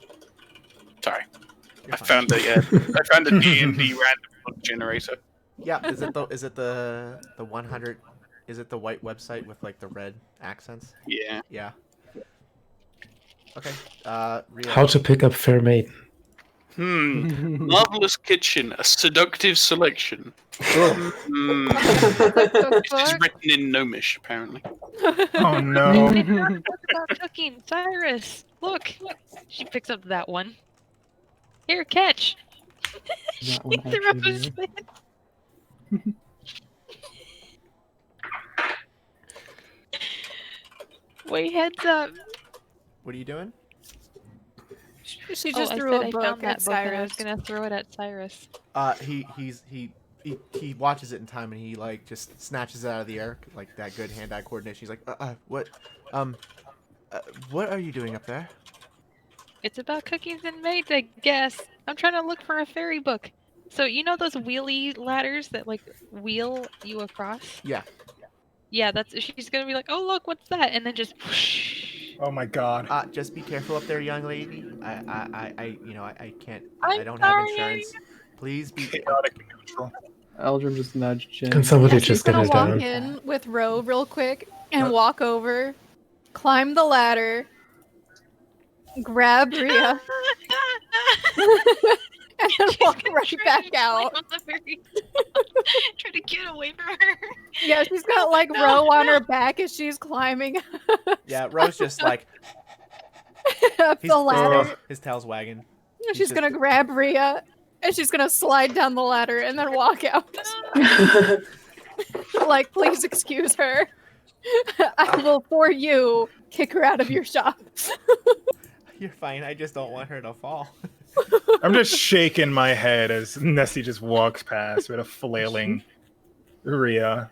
I found a D&D random book generator. Yeah, is it the 100? Is it the white website with like the red accents? Yeah. Yeah. Okay. Ria. How to pick up fair maiden. Marvelous Kitchen, a seductive selection. This is written in Gnomish, apparently. Oh no. It's not a book about cooking. Cyrus, look. She picks up that one. Here, catch. She That one throws actually it. Wait, heads up. What are you doing? She just I threw said a I book found at that book and I was Cyrus. gonna throw it at Cyrus. He watches it in time and he like just snatches it out of the air like that good hand-eye coordination. He's like, what are you doing up there? It's about cookies and maids, I guess. I'm trying to look for a fairy book. So you know those wheelie ladders that like wheel you across? Yeah. Yeah, she's gonna be like, oh look, what's that? And then just whoosh. Oh my god. Just be careful up there, young lady. I can't. I I'm don't have sorry. insurance. Please be. Chaotic and neutral. Eldrin just nudged Jen. Can somebody Yeah, she's just get gonna her walk down? in with Ro real quick and walk over, climb the ladder, grab Ria, and then walk right back out. Try to get away from her. Yeah, she's got like Ro on her back as she's climbing Yeah, Rose just like up the ladder. his tail's wagging. She's gonna grab Ria and she's gonna slide down the ladder and then walk out. Like, please excuse her. I will, for you, kick her out of your shop. You're fine. I just don't want her to fall. I'm just shaking my head as Nessie just walks past with a flailing Ria.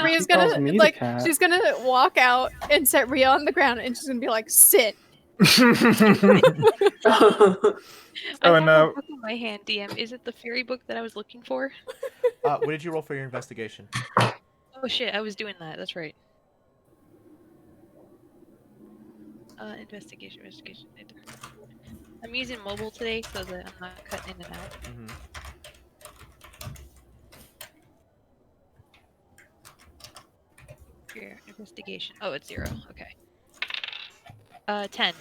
Ria's She calls gonna me the like cat. she's gonna walk out and set Ria on the ground and she's gonna be like, sit. I have and a book in my hand, DM. Is it the fairy book that I was looking for? What did you roll for your investigation? Oh shit, I was doing that. That's right. Investigation. I'm using mobile today so that I'm not cutting in and out. Mm-hmm. Here, investigation. Oh, it's 0. Okay. 10.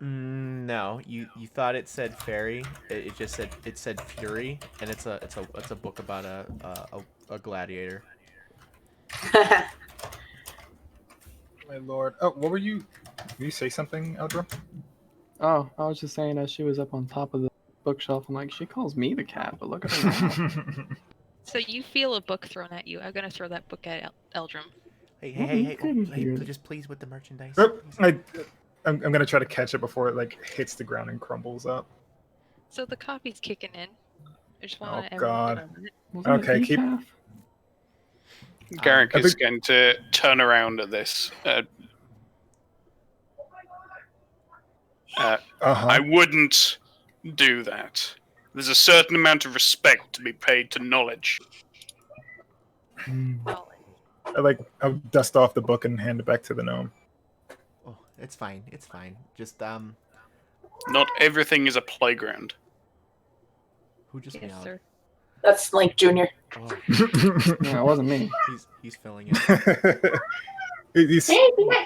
No, you thought it said fairy. It just said fury, and it's a book about a gladiator. My lord. Oh, what were you? Did you say something, Eldra? Oh, I was just saying as she was up on top of the bookshelf, I'm like, she calls me the cat, but look at her now. So you feel a book thrown at you. I'm gonna throw that book at Eldrum. Hey! couldn't hear that. Just please with the merchandise. Oh, I'm gonna try to catch it before it like hits the ground and crumbles up. So the coffee's kicking in. just Oh, want everyone God. to know that. Wasn't Okay, it keep- decaf? Garrick I is think- going to turn around at this. I Uh-huh. wouldn't do that. There's a certain amount of respect to be paid to knowledge. I'll dust off the book and hand it back to the gnome. Oh, it's fine. It's fine. Just Not everything is a playground. who just Yes, meowed? sir. That's Link Jr. Oh, Yeah, it wasn't me. he's filling it.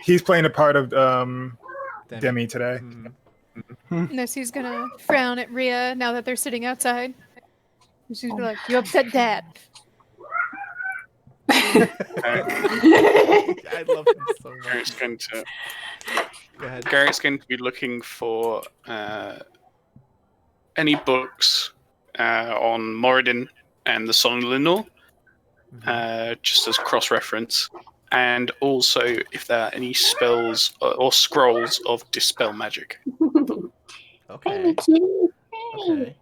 he's playing a part of Demi. Demi today. Mhm. Unless he's gonna frown at Rhea now that they're sitting outside. And she's gonna be like, "You upset Dad." I love him so Garrick's much. going to Go ahead. Garrick's going to be looking for any books on Moradin and the Son of Linor, just as cross-reference, and also if there are any spells or scrolls of dispel magic. Okay. Okay.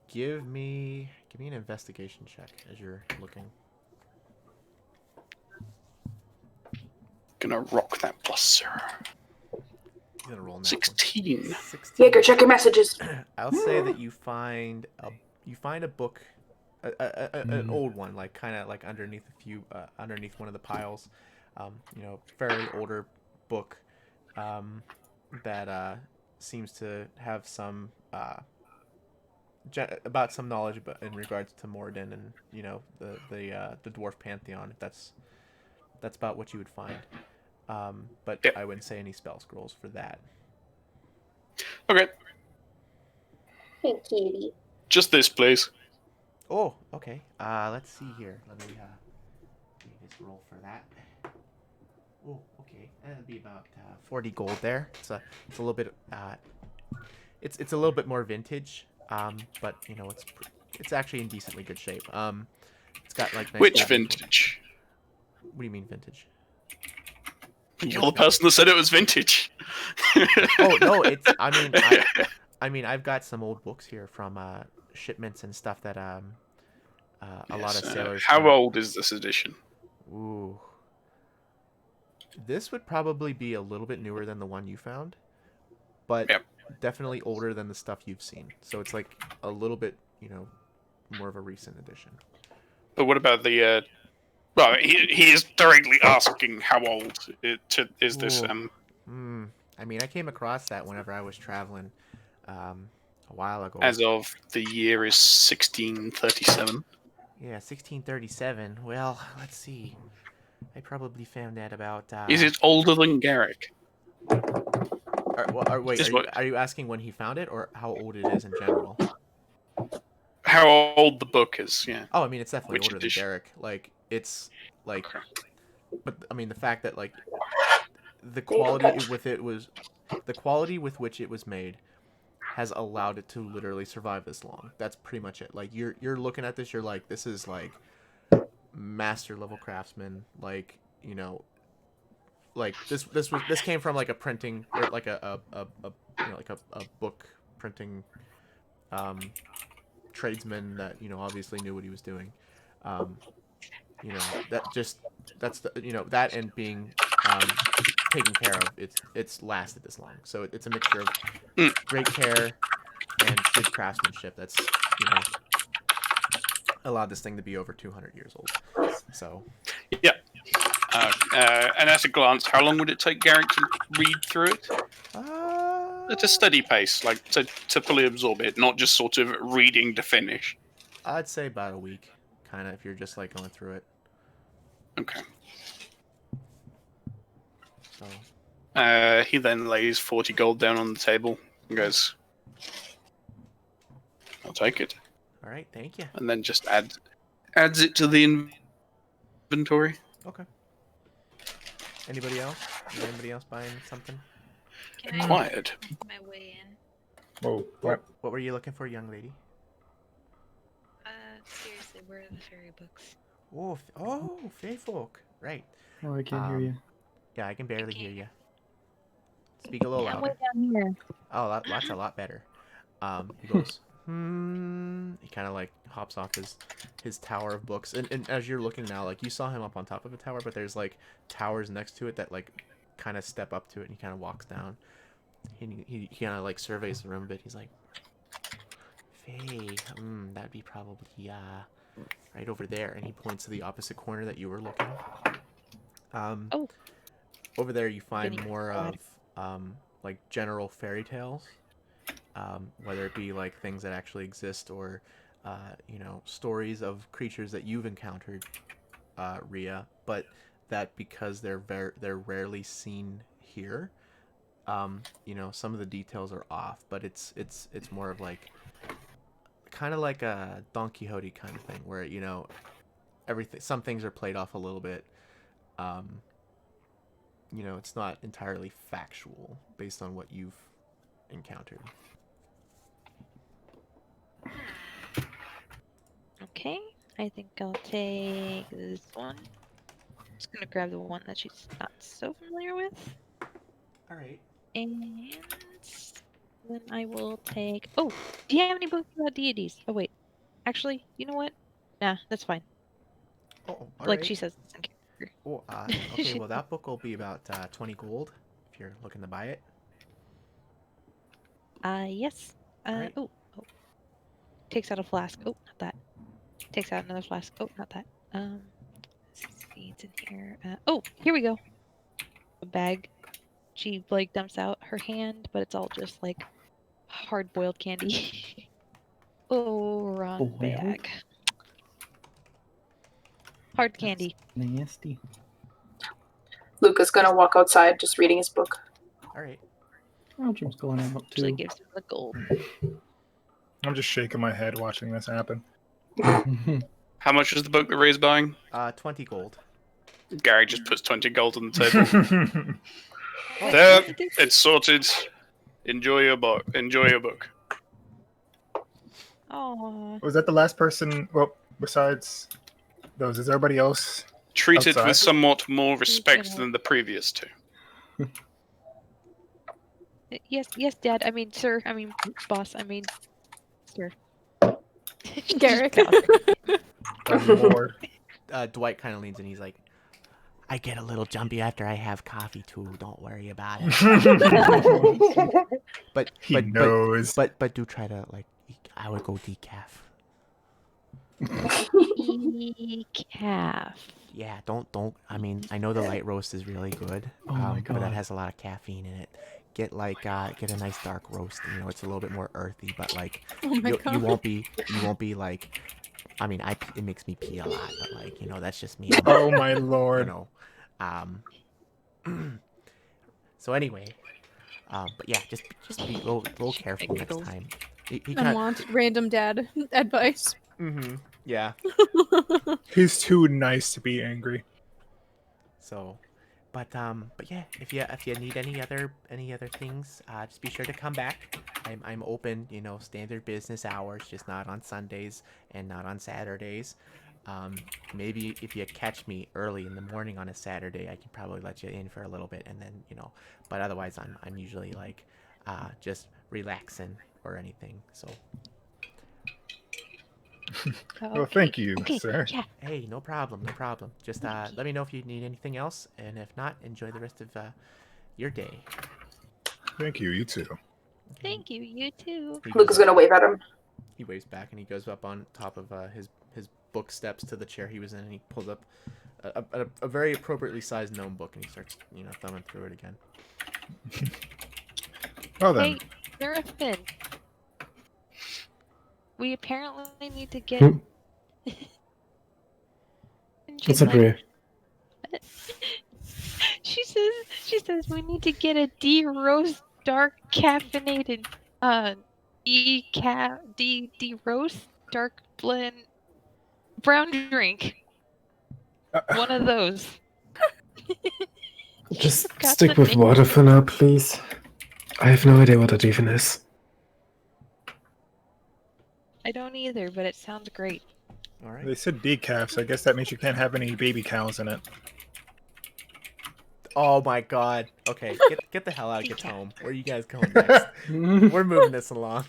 Give me an investigation check as you're looking. Gonna rock that +0. You're gonna roll now. 16. 16. Jaeger, check your messages. I'll say that you find a book, an old one, like kind of like underneath underneath one of the piles, fairly older book, that seems to have some about some knowledge in regards to Moradin and the dwarf pantheon. That's about what you would find. But Yeah. I wouldn't say any spell scrolls for that. Okay, Hey, kitty. just this, please. Oh, okay. Let's see here. Let me just roll for that. Oh, okay. That'll be about 40 gold there. It's a little bit it's a little bit more vintage. But it's actually in decently good shape. It's got like nice Which gold- vintage? What do you mean vintage? You're the person that said it was vintage. Oh no, it's. I mean, I've got some old books here from shipments and stuff that a lot of sailors. How old is this edition? Ooh, this would probably be a little bit newer than the one you found, but Yep. definitely older than the stuff you've seen. So it's like a little bit, more of a recent edition. But what about the? Well, he is directly asking how old is this? Ooh. I mean, I came across that whenever I was traveling a while ago. As of the year is 1637. Yeah, 1637. Well, let's see. I probably found that about. Is it older than Garrick? Wait, Is are you asking when he found it, or how old it is in general? How old the book is? Yeah. Oh, I mean, it's definitely Which older edition? than Derek. Like, it's like, Okay. but I mean, the fact that like the quality with which it was made has allowed it to literally survive this long. That's pretty much it. Like, you're looking at this, you're like, this is like master level craftsman. Like, like this came from like a printing or like a book printing tradesman that obviously knew what he was doing. That's that and being taken care of. It's lasted this long. So it's a mixture of great care and good craftsmanship. That's allowed this thing to be over 200 years old. So Yeah. And at a glance, how long would it take Garrick to read through it? At a steady pace, like to fully absorb it, not just sort of reading to finish. I'd say about a week, kind of, if you're just like going through it. Okay. So He then lays 40 gold down on the table and goes, "I'll take it," all right, thank you. and then just adds it to the inventory. Okay. Anybody else? Is anybody else buying something? Can I Quiet. make my way in? Whoa, what? What were you looking for, young lady? Seriously, where are the fairy books? Oh, fey folk. Right. Oh, I can't hear you. Yeah, I can barely hear you. Speak a little I'm way louder. down here. Oh, that's a lot better. He goes, He kind of like hops off his tower of books, and as you're looking now, like you saw him up on top of a tower, but there's like towers next to it that like kind of step up to it, and he kind of walks down. He kind of like surveys the room a bit. He's like, Faye, that'd be probably right over there, and he points to the opposite corner that you were looking. Oh. Over there you find Getting more excited. of like general fairy tales, whether it be like things that actually exist or you know, stories of creatures that you've encountered, Rhea, but that because they're rarely seen here, you know, some of the details are off, but it's more of like kind of like a Don Quixote kind of thing where, you know, some things are played off a little bit. You know, it's not entirely factual based on what you've encountered. Okay, I think I'll take this one. Just gonna grab the one that she's not so familiar with. All right. And then I will take... Oh, do you have any books about deities? Oh, wait. Actually, you know what? Nah, that's fine. Oh, all Like right. she says. It's in character. Oh, okay, well, that book will be about 20 gold if you're looking to buy it. Yes. Right. Oh. Takes out a flask. Oh, not that. Takes out another flask. Oh, not that. Let's see, it's in here. Oh, here we go. A bag. She, like, dumps out her hand, but it's all just, like, hard-boiled candy. Oh, wrong Boiled? bag. Hard candy. Nasty. Luca's gonna walk outside, just reading his book. All right. Eldrim's going out Actually too. gives him the gold. I'm just shaking my head watching this happen. How much is the book that Ray's buying? 20 gold. Gary just puts 20 gold on the table. There, it's sorted. Enjoy your book. Enjoy your book. Oh. Was that the last person? Well, besides those, is everybody else Treated outside? with somewhat more respect than the previous two. Yes, Dad. I mean, sir. I mean, boss. I mean, sir. Garrick. Lord. Dwight kind of leans in. He's like, I get a little jumpy after I have coffee too. Don't worry about it. but He knows. But do try to like. I would go decaf. Decaf. Yeah, don't. I mean, I know the light roast is really good. Oh my But that God. has a lot of caffeine in it. Get like get a nice dark roast. You know, it's a little bit more earthy, but like Oh my you God. won't be like. I mean, it makes me pee a lot, but like, you know, that's just me. Oh my You lord. know, so anyway, but yeah, just be a little careful next time. He kinda, Unwanted random dad advice. yeah. He's too nice to be angry. So, but yeah, if you need any other things, just be sure to come back. I'm open, you know, standard business hours, just not on Sundays and not on Saturdays. Maybe if you catch me early in the morning on a Saturday, I can probably let you in for a little bit, and then, you know, but otherwise I'm usually like just relaxing or anything. So Well, thank you, Okay, sir. yeah. hey, no problem. Just let me know if you need anything else, and if not, enjoy the rest of your day. Thank you. You too. Thank you. You too. Luca's gonna wave at him. He waves back and he goes up on top of his book steps to the chair he was in, and he pulls up a very appropriately sized gnome book, and he starts, you know, thumbing through it again. Well then. Hey, Nerfin. We apparently need to get. Hmm? And What's she's up, like- Rhea? She says we need to get a de-roast dark caffeinated de-roast dark blend brown drink. One of those. Just Got stick the with name. water for now, please. I have no idea what that even is. I don't either, but it sounds great. All right. They said decaf, so I guess that means you can't have any baby cows in it. Oh my God. Okay, get the hell out of Home. Where are you guys going next? We're moving this along.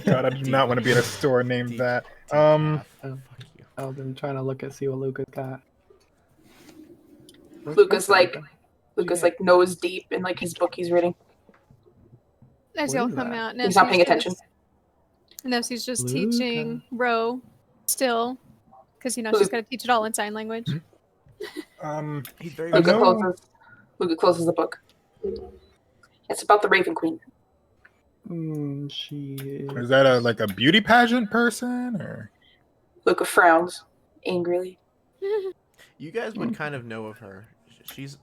God, I do not want to be in a store named that. Decaf. Oh. Fuck you. I've been trying to look at see what Luca's got. Luca's like Yeah. nose deep in like his book he's reading. As What y'all is come that? out, He's not paying attention. Nessie's just Luca. teaching Ro still, because she's Luca- got to teach it all in sign language. He's very I know- Luca closes the book. It's about the Raven Queen. She Is that a beauty pageant person or? Luca frowns angrily. You guys would kind of know of her. She's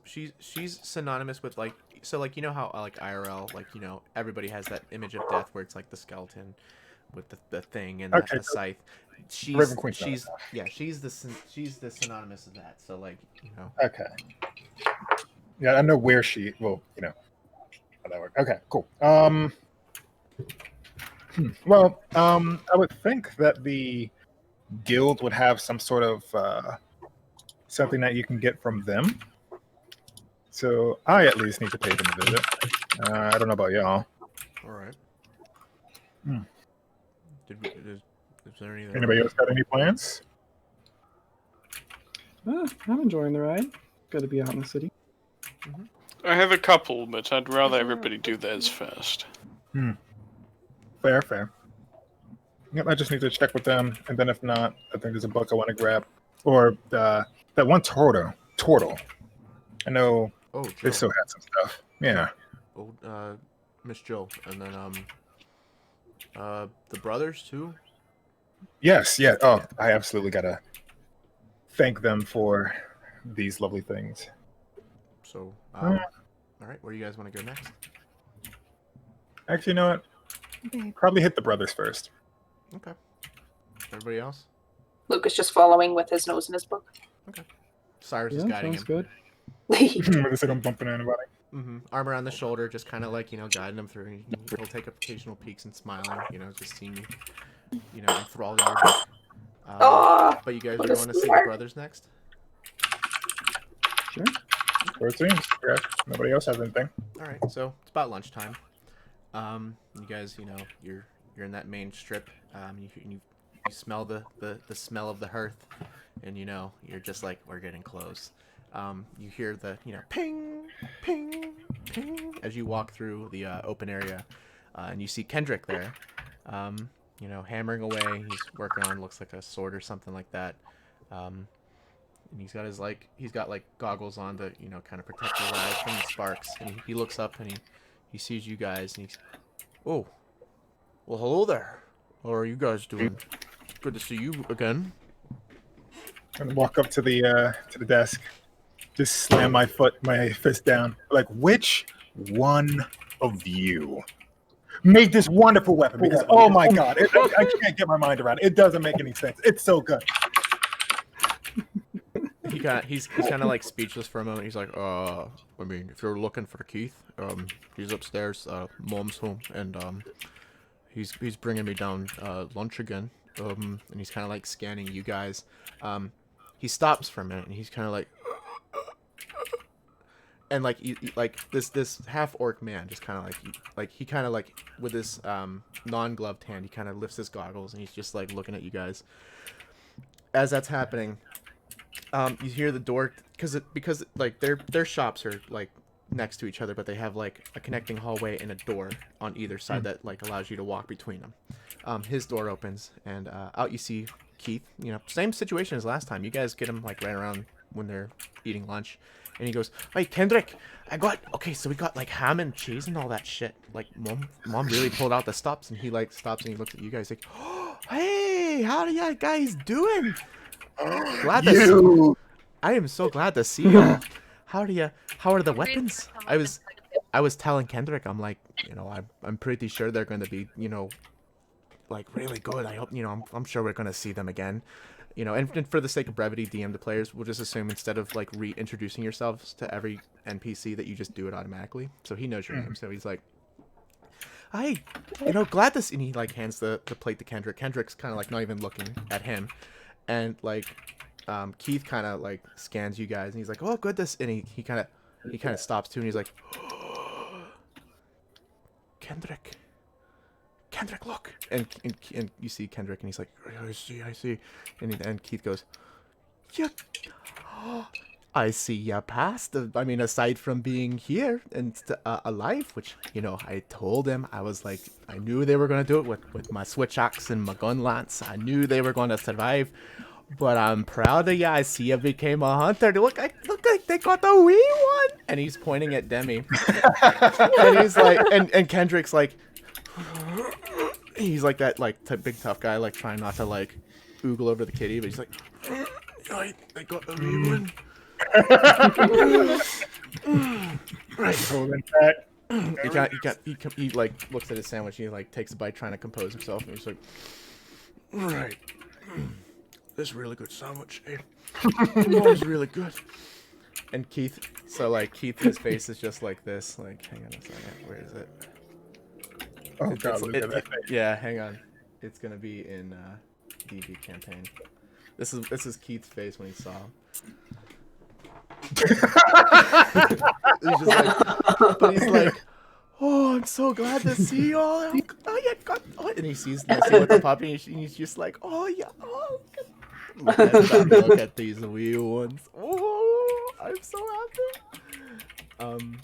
synonymous with like, so like, you know how like IRL, like, you know, everybody has that image of death where it's like the skeleton with the thing and Okay, the scythe. She's Raven Queen's she's the synonymous of that. So like, you know. Okay. Yeah, I know where she. Well, you know. How that works. Okay, cool. Well, I would think that the guild would have some sort of something that you can get from them. So I at least need to pay them a visit. I don't know about y'all. All right. Hmm. Is there any? Anybody else got any plans? I'm enjoying the ride. Good to be out in the city. I have a couple, but I'd rather everybody do theirs first. Fair. Yep, I just need to check with them, and then if not, I think there's a book I want to grab, or that one turtle. I know Oh, they Jill. still had some stuff. Yeah. Old Miss Jill, and then the brothers too. Yes. Yeah. Oh, I absolutely gotta thank them for these lovely things. So, Hmm. all right, where do you guys want to go next? Actually, you know what? Okay. Probably hit the brothers first. Okay. Everybody else? Luca's just following with his nose in his book. Cyrus is Yeah, guiding sounds him. good. With the I'm bumping anybody. Arm around the shoulder, just kind of like, you know, guiding him through. He'll take occasional peeks and smiling, you know, just seeing you know, enthralled in your book. Aw, But you guys what are a going to see the sweetheart. brothers next? Sure. So it seems. Yeah. Nobody else has anything. All right, so it's about lunchtime. You guys, you know, you're in that main strip. You smell the smell of the hearth, and you know you're just like, we're getting close. You hear the, you know, ping, ping, ping as you walk through the open area, and you see Kendrick there. You know, hammering away. He's working on, looks like a sword or something like that. And he's got like goggles on to, you know, kind of protect his eyes from the sparks. And he looks up and he sees you guys and he's, oh, well, hello there. How are you guys doing? Good to see you again. And walk up to the desk. Just slam my fist down. Like, which one of you made this wonderful weapon? Because oh my god, I can't get my mind around it. It doesn't make any sense. It's so good. He's kind of like speechless for a moment. He's like, I mean, if you're looking for Keith, he's upstairs. Mom's home, and he's bringing me down lunch again. And he's kind of like scanning you guys. He stops for a minute, and he's kind of like, this half orc man just kind of like he kind of like with this non-gloved hand, he kind of lifts his goggles and he's just like looking at you guys. As that's happening, you hear the door because like their shops are like next to each other, but they have like a connecting hallway and a door on either side that like allows you to walk between them. His door opens and out you see Keith. You know, same situation as last time. You guys get him like right around when they're eating lunch, and he goes, "Hey Kendrick, so we got like ham and cheese and all that shit. Like mom really pulled out the stops." And he like stops and he looks at you guys like, "Oh, hey, how are you guys doing? I am so glad to see you. How are the weapons?" I was telling Kendrick, I'm like, you know, I'm pretty sure they're going to be, you know, like really good. I hope, you know, I'm sure we're going to see them again. You know, and for the sake of brevity, DM to players, we'll just assume instead of like reintroducing yourselves to every NPC that you just do it automatically. So he knows your name. So he's like, "Hi, you know, glad to see," and he like hands the plate to Kendrick. Kendrick's kind of like not even looking at him. And like Keith kind of like scans you guys and he's like, "Oh, good this," and he kind of stops too and he's like, Kendrick, Kendrick, look. And you see Kendrick, and he's like, I see. And Keith goes, yeah. I see ya passed. I mean, aside from being here and alive, which, you know, I told him, I was like, I knew they were going to do it with my switch axe and my gun lance. I knew they were going to survive. But I'm proud of ya. I see ya became a hunter. Look like they got the wee one. And he's pointing at Demi. And he's like, and Kendrick's like, he's like that, like, big tough guy, like, trying not to, like, oogle over the kitty. But he's like, they got the wee one. Right. He like looks at his sandwich and he like takes a bite trying to compose himself and he's like, right, this is a really good sandwich, eh? It's really good. And Keith, his face is just like this, like, hang on a second, where is it? Oh god, look at that face. Yeah, hang on, it's gonna be in DV campaign. This is Keith's face when he saw him. He's just like, but he's like, oh, I'm so glad to see you all. Oh, yeah, God. Oh, and he sees Nessie with the puppy, and he's just like, oh, yeah, oh, look at these wee ones. Oh, I'm so happy.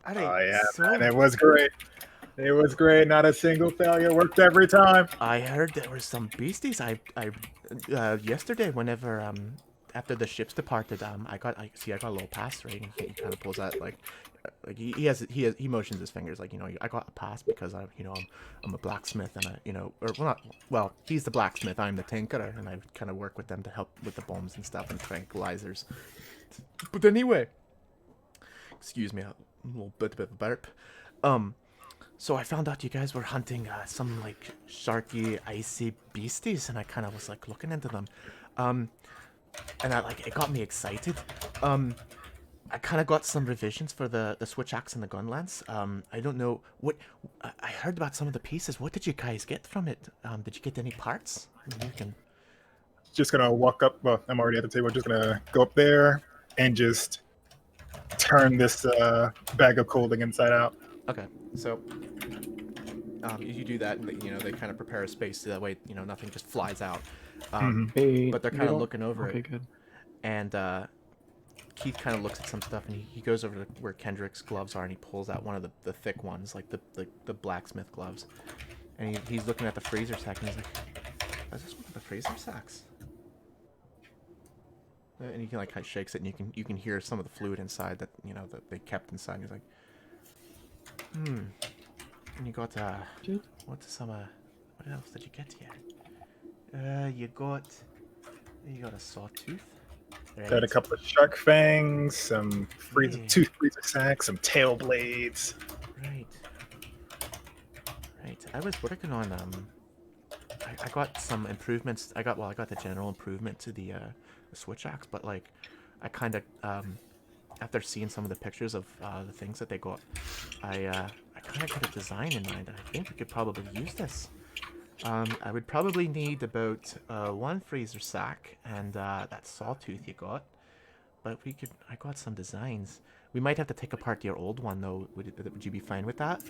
And it was great. It was great. Not a single failure. Worked every time. I heard there were some beasties. I yesterday, whenever after the ships departed, I got a little pass, right? And he kind of pulls out like he motions his fingers like, you know, I got a pass because I'm a blacksmith and he's the blacksmith, I'm the tinkerer, and I kind of work with them to help with the bombs and stuff and tranquilizers. But anyway, excuse me, a little bit of a burp. So I found out you guys were hunting some like sharky, icy beasties, and I kind of was like looking into them. And it got me excited. I kind of got some revisions for the switch axe and the gun lance. I don't know what I heard about some of the pieces. What did you guys get from it? Did you get any parts? You can. Just gonna walk up. Well, I'm already at the table. Just gonna go up there and just turn this bag of clothing inside out. Okay, so you do that, and they kind of prepare a space so that way nothing just flies out. But they're kind of looking over it. Good. And Keith kind of looks at some stuff, and he goes over to where Kendrick's gloves are, and he pulls out one of the thick ones, like the blacksmith gloves. And he's looking at the freezer sack, and he's like, "Is this one of the freezer sacks?" And he kind of shakes it, and you can hear some of the fluid inside that that they kept inside. And he's like, And you got what else did you get here? You got a sawtooth. Right. Got a couple of shark fangs, some two freezer sacks, some tail blades. Right. I was working on I got some improvements. I got the general improvement to the switch axe, but like I kind of after seeing some of the pictures of the things that they got, I kind of got a design in mind. I think we could probably use this. I would probably need about one freezer sack and that sawtooth you got, but I got some designs. We might have to take apart your old one though. Would you be fine with that?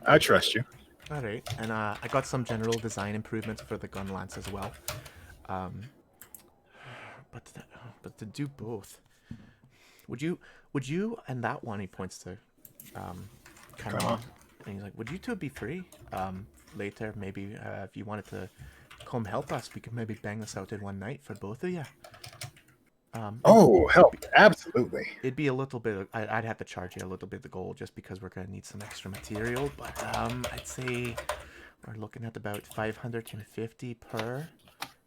I trust you. All right, and I got some general design improvements for the gun lance as well. But to do both, would you and that one, he points to kind of, and he's like, would you two be free later? Maybe if you wanted to come help us, we could maybe bang this out in one night for both of you. Help! Absolutely. It'd be a little bit. I'd have to charge you a little bit of the gold just because we're gonna need some extra material. But I'd say we're looking at about 550 per.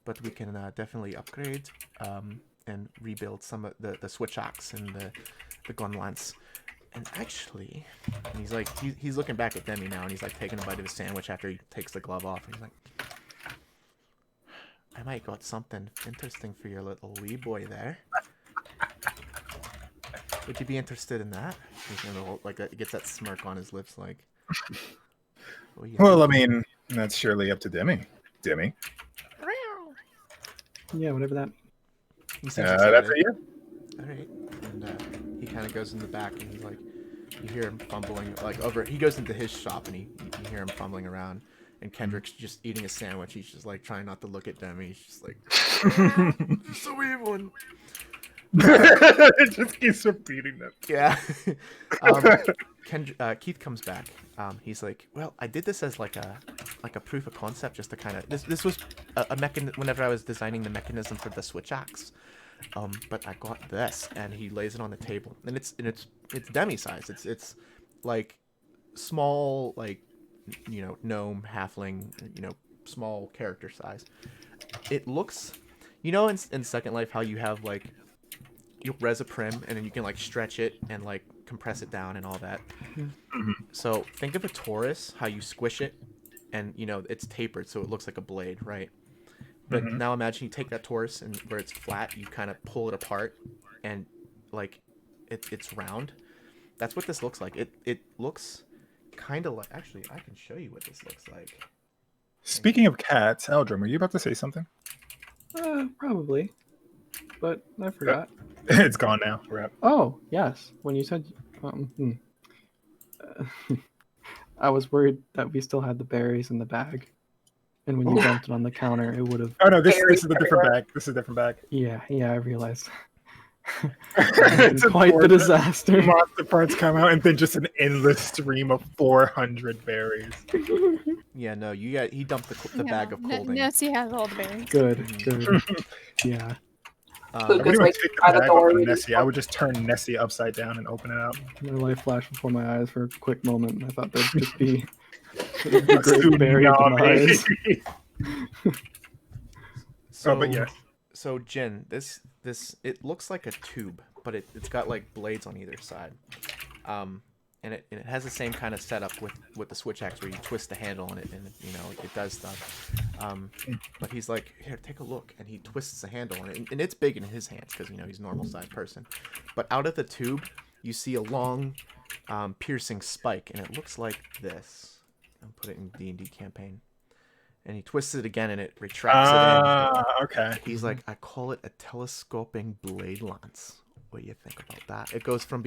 But we can definitely upgrade and rebuild some of the switch axe and the gun lance. And actually, and he's like, he's looking back at Demi now, and he's like taking a bite of his sandwich after he takes the glove off. And he's like, I might got something interesting for your little wee boy there. Would you be interested in that? He's gonna he gets that smirk on his lips, like. Well, I mean, that's surely up to Demi. Demi. Yeah, whatever that. That's a year. All right, and he kind of goes in the back, and he's like, you hear him fumbling like over. He goes into his shop and you hear him fumbling around. And Kendrick's just eating a sandwich. He's just like trying not to look at Demi. He's just like, so evil. It just keeps repeating that. Yeah. Keith comes back. He's like, well, I did this as like a proof of concept, just to kind of this was a mechanism whenever I was designing the mechanism for the switch axe. But I got this, and he lays it on the table, and it's demi size. It's like small, like, you know, gnome, halfling, you know, small character size. It looks, you know, in Second Life how you have like you res a prim and then you can like stretch it and like compress it down and all that. Mm-hmm. So think of a Taurus, how you squish it and, you know, it's tapered so it looks like a blade, right? But now imagine you take that Taurus and where it's flat, you kind of pull it apart and like it's round. That's what this looks like. It looks kind of like, actually I can show you what this looks like. Speaking of cats, Eldrum, are you about to say something? Probably, but I forgot. It's gone now. We're up. Oh yes, when you said, I was worried that we still had the berries in the bag, and when you dumped it on the counter, it would have. Oh no, this is a different bag. This is a different bag. Yeah, I realized. It's quite the disaster. Monster parts come out, and then just an endless stream of 400 berries. Yeah, no, he dumped the bag of colding. Nessie has all the berries. Good. Yeah. I wouldn't even take the bag off of Nessie. I would just turn Nessie upside down and open it out. My life flashed before my eyes for a quick moment, and I thought that'd just be a great berry demise. So, but yes. So Jin, this it looks like a tube, but it's got like blades on either side, and it has the same kind of setup with the switch axe where you twist the handle on it and you know it does stuff. But he's like, here, take a look, and he twists the handle on it, and it's big in his hands because you know he's a normal sized person. But out of the tube, you see a long, piercing spike, and it looks like this. I'll put it in D&D campaign. And he twists it again, and it retracts it in. Okay. He's like, I call it a telescoping blade lance. What do you think about that? It goes from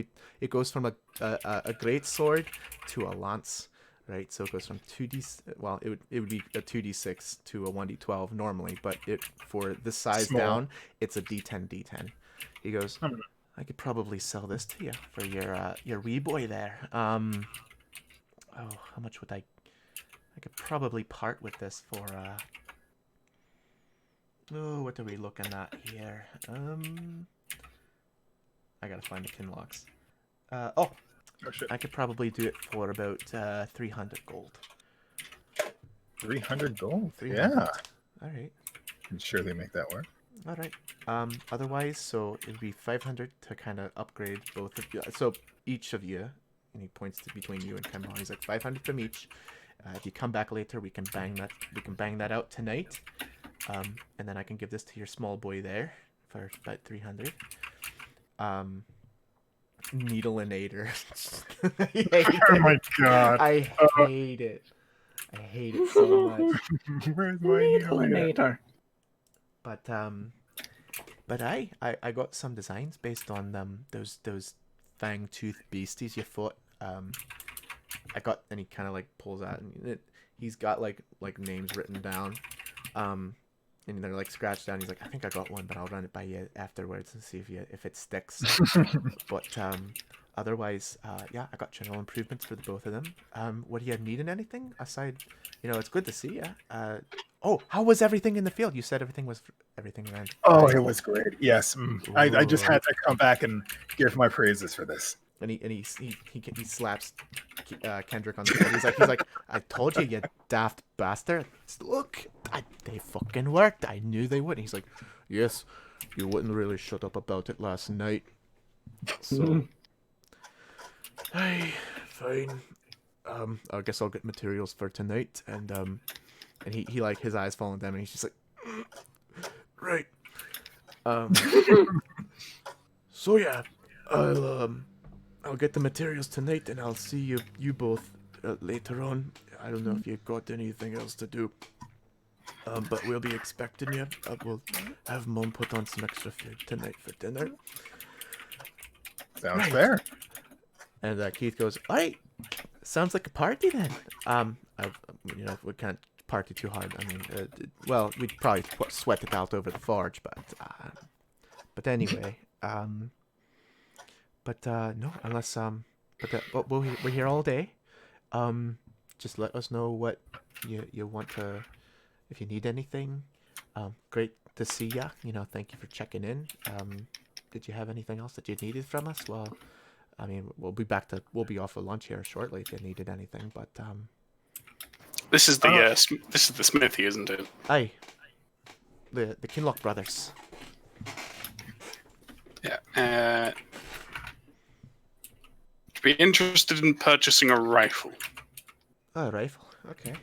a great sword to a lance, right? So it goes from 2d. Well, it would be a 2d6 to a 1d12 normally, but for this size down, it's a d10. He goes, I could probably sell this to you for your wee boy there. How much would I could probably part with this for what are we looking at here? I gotta find the Kinlocks. Oh shit. I could probably do it for about 300 gold. 300 gold? 300. Yeah. Alright. Can surely make that work. Alright. Otherwise, so it'd be 500 to kind of upgrade both of you. So each of you, and he points to between you and Kemba, he's like 500 from each. If you come back later, we can bang that out tonight, and then I can give this to your small boy there for about 300. Needleinator. Oh my god! I hate it. I hate it so much. Where's my Needleinator? But I got some designs based on those fang tooth beasties you fought. I got, and he kind of like pulls out, and he's got like names written down, and they're like scratched down. He's like, I think I got one, but I'll run it by you afterwards and see if it sticks. But otherwise, yeah, I got general improvements for the both of them. What do you need in anything aside? You know, it's good to see you. Oh, how was everything in the field? You said everything around. Oh, it was great. Yes, I just had to come back and give my praises for this. And he slaps Kendrick on the head. He's like, I told you, you daft bastard. Look, they fucking worked. I knew they would. And he's like, yes, you wouldn't really shut up about it last night. So, hey, fine. I guess I'll get materials for tonight. And he like his eyes falling down, and he's just like, right. So yeah, I'll get the materials tonight, and I'll see you both later on. I don't know if you've got anything else to do, but we'll be expecting you. We'll have Mom put on some extra food tonight for dinner. Sounds fair. And Keith goes, "All right, sounds like a party then." We can't party too hard. I mean, well, we'd probably sweat it out over the forge, but anyway, no, unless but we're here all day. Just let us know what you want to, if you need anything. Great to see ya. Thank you for checking in. Did you have anything else that you needed from us? Well, I mean, we'll be off for lunch here shortly if you needed anything. But this is the smithy, isn't it? aye, the Kinlock brothers. Yeah. Be interested in purchasing a rifle. A rifle. Okay.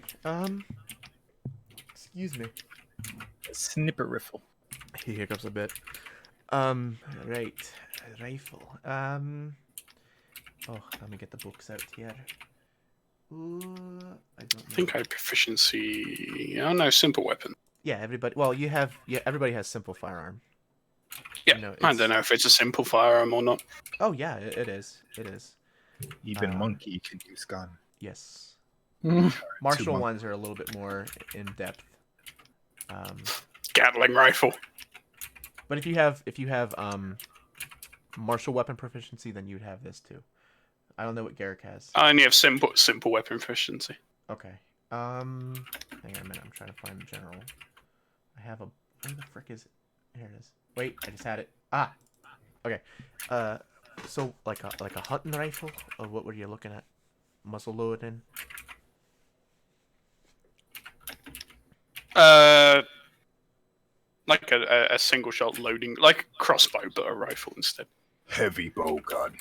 Excuse me. Snipper riffle. He hiccups a bit. Right. Rifle. Oh, let me get the books out here. Ooh, I don't know. I think I have proficiency. Oh no, simple weapon. Yeah, everybody. Well, everybody has simple firearm. Yeah, I don't know if it's a simple firearm or not. Oh yeah, it is. It is. Even monkey can use gun. Yes. Martial ones are a little bit more in depth. Gatling rifle. But if you have martial weapon proficiency, then you'd have this too. I don't know what Garrick has. I only have simple weapon proficiency. Okay. Hang on a minute. I'm trying to find the general. I have a. Where the frick is it? Here it is. Wait, I just had it. Ah. Okay. So like a hunting rifle, or what were you looking at? Muzzle loading. Like a single shot loading, like a crossbow, but a rifle instead. Heavy bow gun.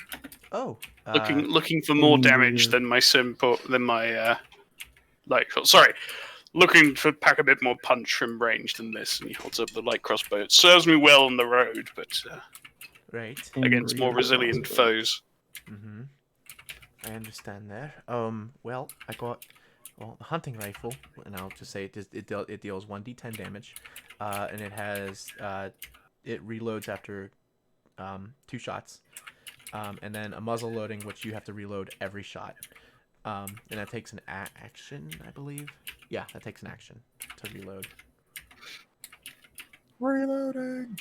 Oh. Looking for more damage than my sorry, looking to pack a bit more punch from range than this. And he holds up the light crossbow. It serves me well on the road, but right against more resilient foes. Mm-hmm. I understand there. Well, I got the hunting rifle, and I'll just say it deals 1d10 damage, and it has it reloads after 2 shots, and then a muzzle loading, which you have to reload every shot, and that takes an action, I believe. Yeah, that takes an action to reload. Reloading.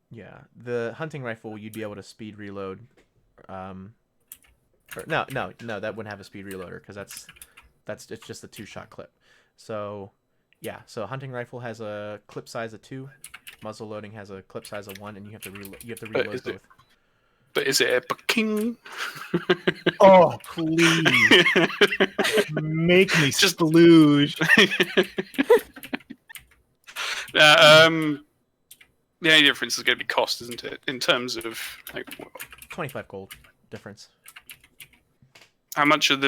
Yeah, the hunting rifle you'd be able to speed reload. No, that wouldn't have a speed reloader because it's just a 2-shot clip. So, yeah, so hunting rifle has a clip size of 2, muzzle loading has a clip size of 1, and you have to reload both. But is it a king? Oh, please. Make me splooge. The only difference is going to be cost, isn't it? In terms of 25 gold difference. How much are they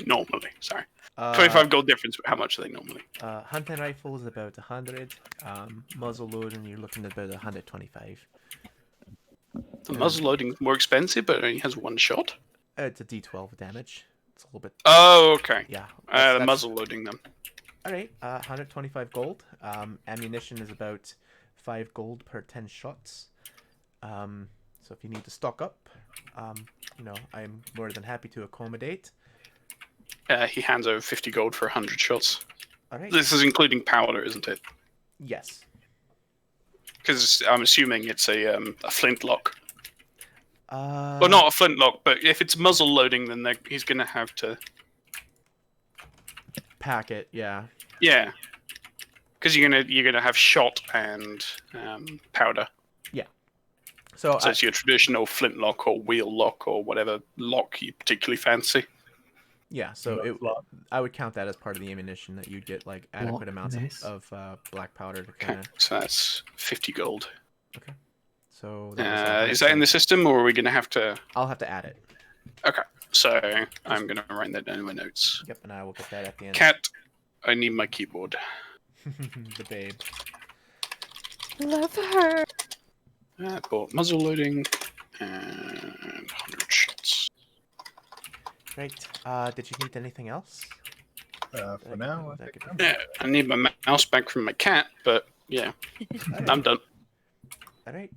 normally? Sorry. 25 gold difference, but how much are they normally? Hunting rifle is about 100. Muzzle loading, you're looking at about 125. The muzzle loading is more expensive, but it only has 1 shot. It's a D12 damage. It's a little bit. Oh, okay. Yeah. The muzzle loading then. All right. 125 gold. Ammunition is about 5 gold per 10 shots. So if you need to stock up, I'm more than happy to accommodate. He hands over 50 gold for 100 shots. All right. This is including powder, isn't it? Yes. Because I'm assuming it's a flintlock. Well, not a flintlock, but if it's muzzle loading, then he's going to have to pack it. Yeah. Yeah. Because you're gonna have shot and powder. Yeah. So it's your traditional flintlock or wheel lock or whatever lock you particularly fancy. Yeah, so I would count that as part of the ammunition that you'd get like adequate amounts of black powder to kind of. So that's 50 gold. Okay. So is that in the system, or are we gonna have to? I'll have to add it. Okay, so I'm gonna write that down in my notes. Yep, and I will get that at the end. Cat, I need my keyboard. The babe. Love her. Bought muzzle loading and 100 shots. Great. Did you need anything else? For now, I think yeah, I need my mouse back from my cat, but yeah, I'm done. All right.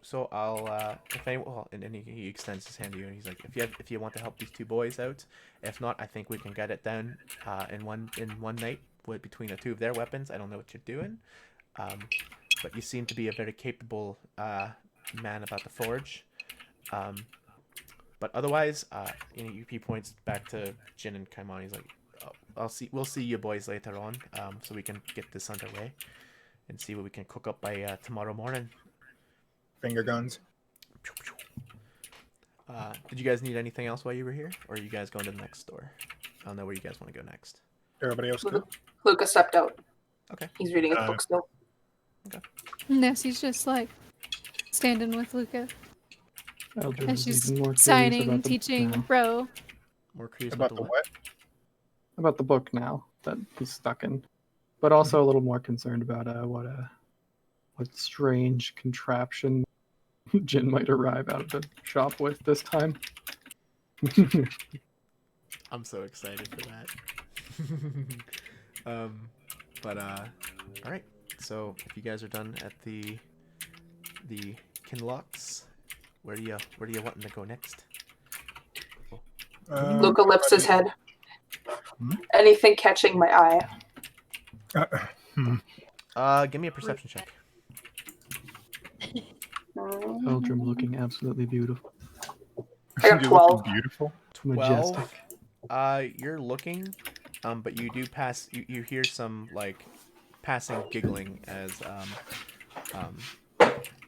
so I'll if any well, and then he extends his hand to you, and he's like, if you want to help these two boys out, if not, I think we can get it done in one night between the two of their weapons. I don't know what you're doing, but you seem to be a very capable man about the forge. But otherwise, he points back to Jin and Kaimon. He's like, we'll see you boys later on, so we can get this underway and see what we can cook up by tomorrow morning. Finger guns. Did you guys need anything else while you were here, or are you guys going to the next store? I don't know where you guys want to go next. Everybody else good? Luca stepped out. Okay. He's reading a book still. Okay. Nessie's just like standing with Luca Eldrin as is she's even more curious signing, about the teaching book now. Bro. More curious About the what? About the book now that he's stuck in, but also a little more concerned about what strange contraption Jin might arrive out of the shop with this time. I'm so excited for that. All right. So if you guys are done at the Kinlocks, where do you want to go next? Luca lifts his head. Anything catching my eye? Give me a perception check. Eldrin looking absolutely beautiful. I got 12. Beautiful. Majestic. You're looking, but you do pass. You hear some like passing giggling as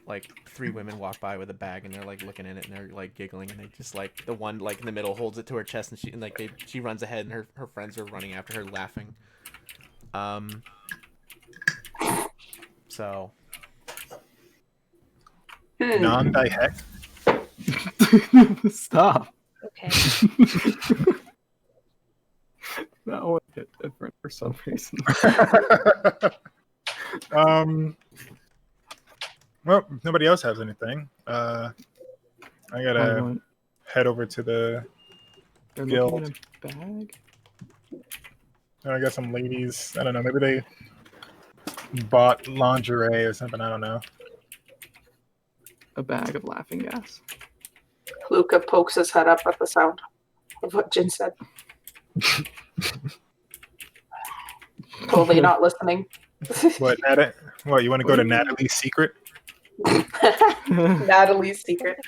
like three women walk by with a bag and they're like looking in it and they're like giggling and they just like the one like in the middle holds it to her chest and she runs ahead and her friends are running after her laughing. So. Non die heck. Stop. Okay. That one hit different for some reason. Well, if nobody else has anything. I gotta head over to the They're guild. looking at a bag. I got some ladies. I don't know. Maybe they bought lingerie or something. I don't know. A bag of laughing gas. Luca pokes his head up at the sound of what Jin said. Totally not listening. What, what, you want to go to Natalie's secret? Natalie's secret.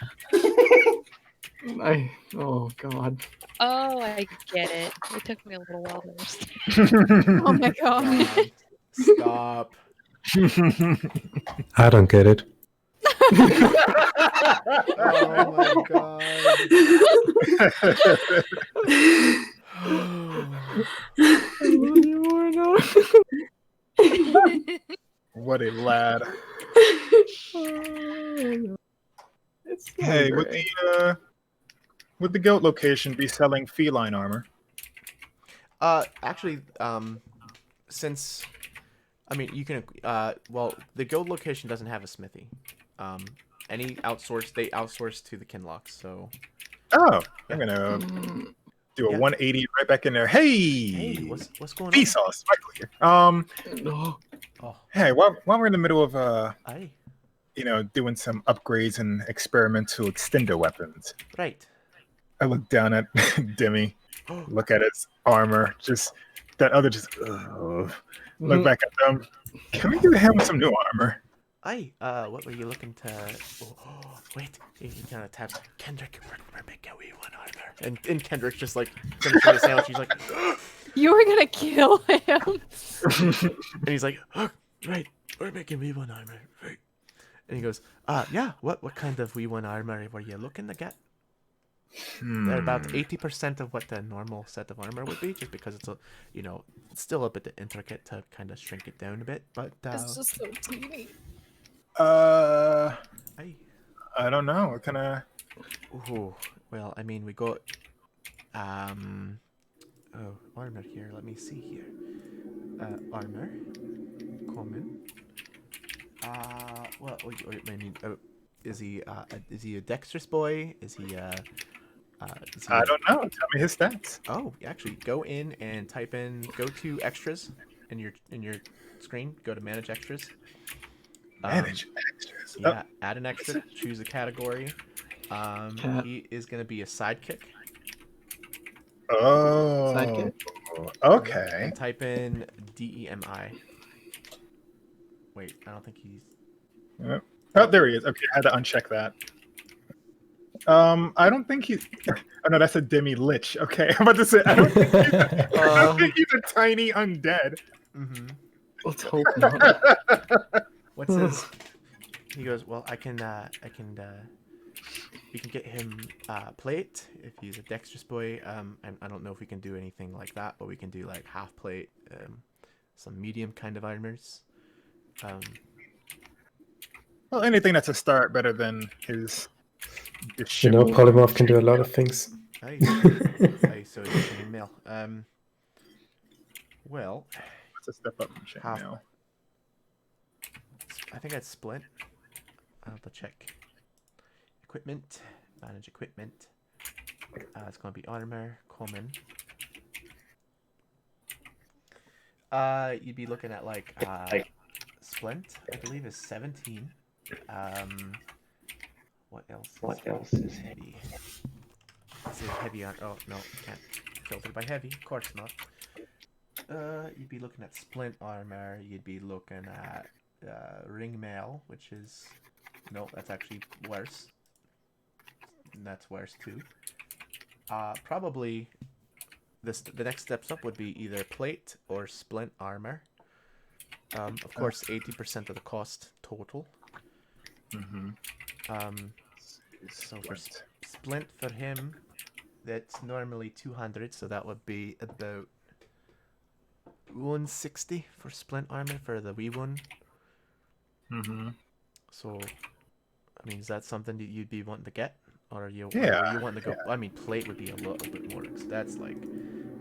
Oh god. Oh, I get it. It took me a little while to understand. Oh my god. Stop. I don't get it. Oh my god. What a lad. Hey, would the guild location be selling feline armor? Actually, since I mean you can well the guild location doesn't have a smithy. They outsource to the Kinlocks, so Oh, I'm gonna do a 180 right back in there. Hey, what's going on? Vsauce, Michael here. Hey, while we're in the middle of Aye. doing some upgrades and experimental extender weapons. Right. I look down at Demi, look at his armor, just that other look back at them. Can we do him some new armor? Aye. What were you looking to? Wait. He kind of taps. Kendrick, we're making we one armor. And Kendrick's just like finishing the sandwich. He's like, You were gonna kill him. and he's like, right, we're making we one armor. Right. And he goes, yeah. What kind of we one armor were you looking to get? They're about 80% of what the normal set of armor would be, just because it's it's still a bit intricate to kind of shrink it down a bit. But It's just so teeny. Aye. I don't know. What kind of? Ooh, well, I mean, we got armor here. Let me see here. Armor, common. Well, I mean, is he a dexterous boy? Is he I don't know. Tell me his stats. Oh, actually, go in and go to extras in your screen. Go to manage extras. Manage extras. Yeah, add an extra. Choose a category. Cat. He is going to be a sidekick. Oh. Sidekick? Okay. And type in DEMI. Wait, I don't think he's. Yep. Oh, there he is. Okay, I had to uncheck that. I don't think he's. Oh no, that's a demi lich. Okay, I'm about to say I don't think he's a tiny undead. Mm-hmm. Let's hope not. What's his? He goes, well, we can get him plate if he's a dexterous boy. I don't know if we can do anything like that, but we can do like half plate, some medium kind of armors. Well, anything that's a start better than his. You know, polymorph can do a lot of things. Aye, so it's chainmail. Well, What's a step up from chainmail? I think that's splint. I'll have to check. Equipment, manage equipment. It's gonna be armor, common. You'd be looking at like splint. I believe is 17. What else is heavy? Is it heavy on? Oh no, can't filter by heavy. Of course not. You'd be looking at splint armor. You'd be looking at ring mail, which is no, that's actually worse. And that's worse too. Probably the next steps up would be either plate or splint armor. Of course, 80% of the cost total. Mm-hmm. So for splint for him, that's normally 200, so that would be about 160 for splint armor for the wee one. Mm-hmm. So, I mean, is that something that you'd be wanting to get, or are you? Yeah. Or are you wanting to go? I mean, plate would be a little bit more. That's like,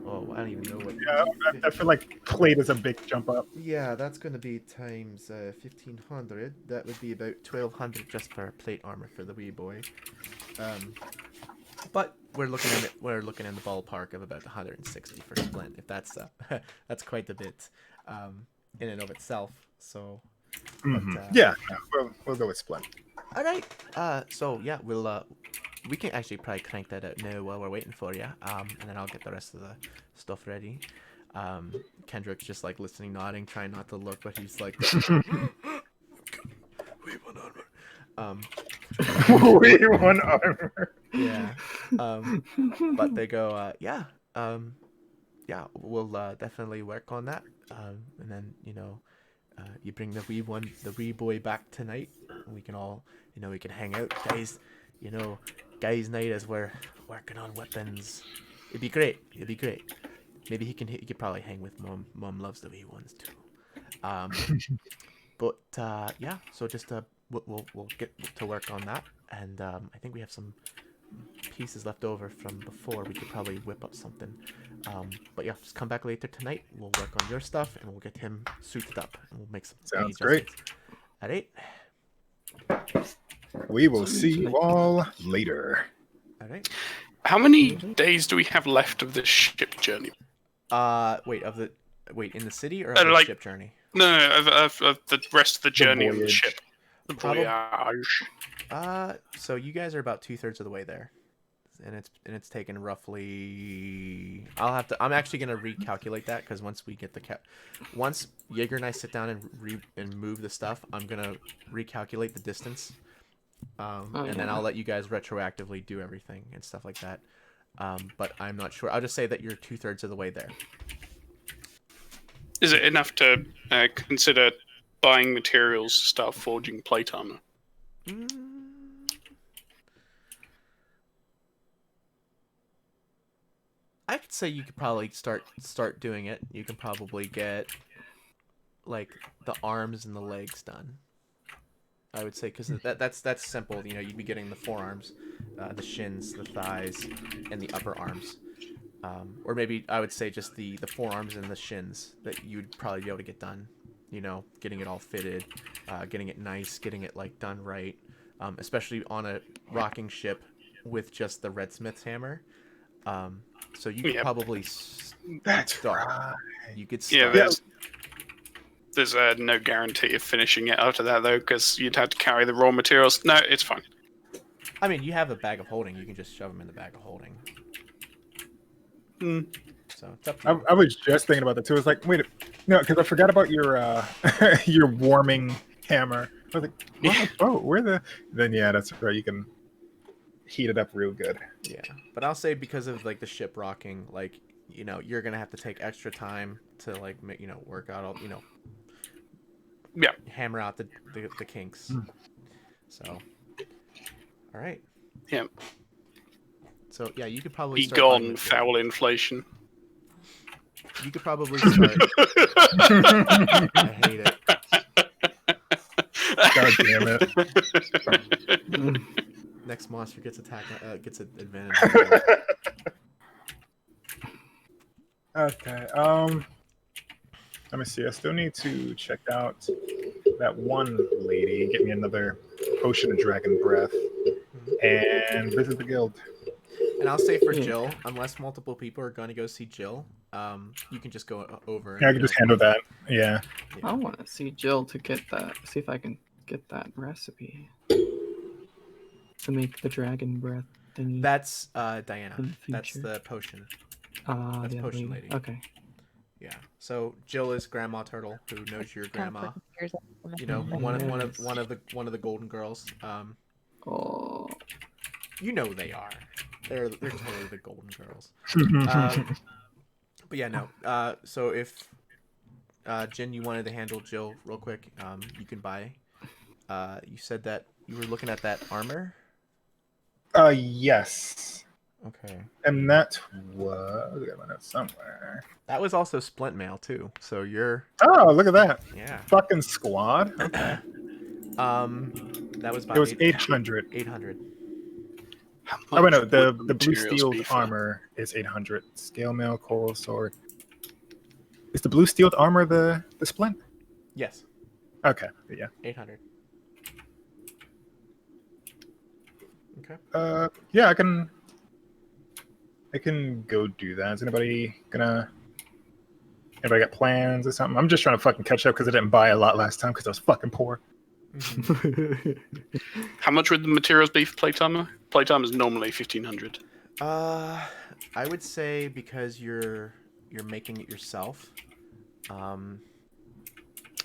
oh, I don't even know what. Yeah, I feel like plate is a big jump up. Yeah, that's going to be times 1500. That would be about 1200 just for plate armor for the wee boy. But we're looking in the ballpark of about 160 for splint. If that's that's quite a bit in and of itself. So. Mm-hmm. But, yeah, we'll go with splint. All right. So yeah, we can actually probably crank that out now while we're waiting for you. And then I'll get the rest of the stuff ready. Kendrick's just like listening, nodding, trying not to look, but he's like, wait, one armor. Wait, one armor. Yeah. But they go, yeah, we'll definitely work on that. And then you bring the wee boy back tonight, and we can all, we can hang out, guys. Guys' night as we're working on weapons. It'd be great. Maybe he could probably hang with mom. Mom loves the wee ones too. But yeah. So just we'll get to work on that, and I think we have some pieces left over from before. We could probably whip up something. But yeah, just come back later tonight. We'll work on your stuff, and we'll get him suited up, and we'll make some. Sounds great. All right. We will see you all later. All right. How many days do we have left of this ship journey? Wait, in the city or of the ship journey? No, of the rest of the journey of the voyage. ship. The voyage. So you guys are about 2/3 of the way there, and it's taken roughly. I'm actually gonna recalculate that because once we get once Jaeger and I sit down and move the stuff, I'm gonna recalculate the distance, and then I'll let you guys retroactively do everything and stuff like that. But I'm not sure. I'll just say that you're 2/3 of the way there. Is it enough to consider buying materials to start forging plate armor? I could say you could probably start doing it. You can probably get like the arms and the legs done. I would say because that's simple. You'd be getting the forearms, the shins, the thighs, and the upper arms. Or maybe I would say just the forearms and the shins that you'd probably be able to get done. Getting it all fitted, getting it nice, getting it like done right. Especially on a rocking ship with just the Redsmith's hammer. So you could probably That's start. right. You could start. Yeah, There's no guarantee of finishing it after that, though, because you'd have to carry the raw materials. No, it's fine. I mean, you have a bag of holding. You can just shove them in the bag of holding. So it's up to you. I was just thinking about that too. I was like, wait, no, because I forgot about your your warming hammer. I was like, what? Oh, where the? Then yeah, that's right. You can heat it up real good. Yeah, but I'll say because of like the ship rocking, like you're gonna have to take extra time to like work out all hammer out the kinks. So, all right. Yeah. So yeah, you could probably Be start gone, foul inflation. You could probably start. I hate it. God damn it! Next monster gets gets an advantage. Okay. Let me see. I still need to check out that one lady. Get me another potion of dragon breath, and visit the guild. And I'll say for Jill, unless multiple people are going to go see Jill, you can just go over. Yeah, I can just handle that. Yeah. I want to see Jill to get that. See if I can get that recipe to make the dragon breath thingy. That's Diana. That's the potion. That's the potion lady. Okay. Yeah. So Jill is Grandma Turtle, who knows your grandma. One of the golden girls. Oh. You know they are. They're totally the golden girls. But yeah, no. So if Jin, you wanted to handle Jill real quick, you can buy. You said that you were looking at that armor. Yes. Okay. And that was, I got my notes somewhere. That was also splint mail too. So you're. Oh, look at that. Yeah. Fucking squad. Okay. That was about. It was 800. 800. Oh wait, no. The blue steel armor is 800. Scale mail, coral sword. Is the blue steel armor the splint? Yes. Okay. Yeah. 800. Okay. Yeah, I can go do that. Is anybody got plans or something? I'm just trying to fucking catch up because I didn't buy a lot last time because I was fucking poor. How much would the materials be for playtimer? Playtime is normally 1,500. I would say because you're making it yourself. I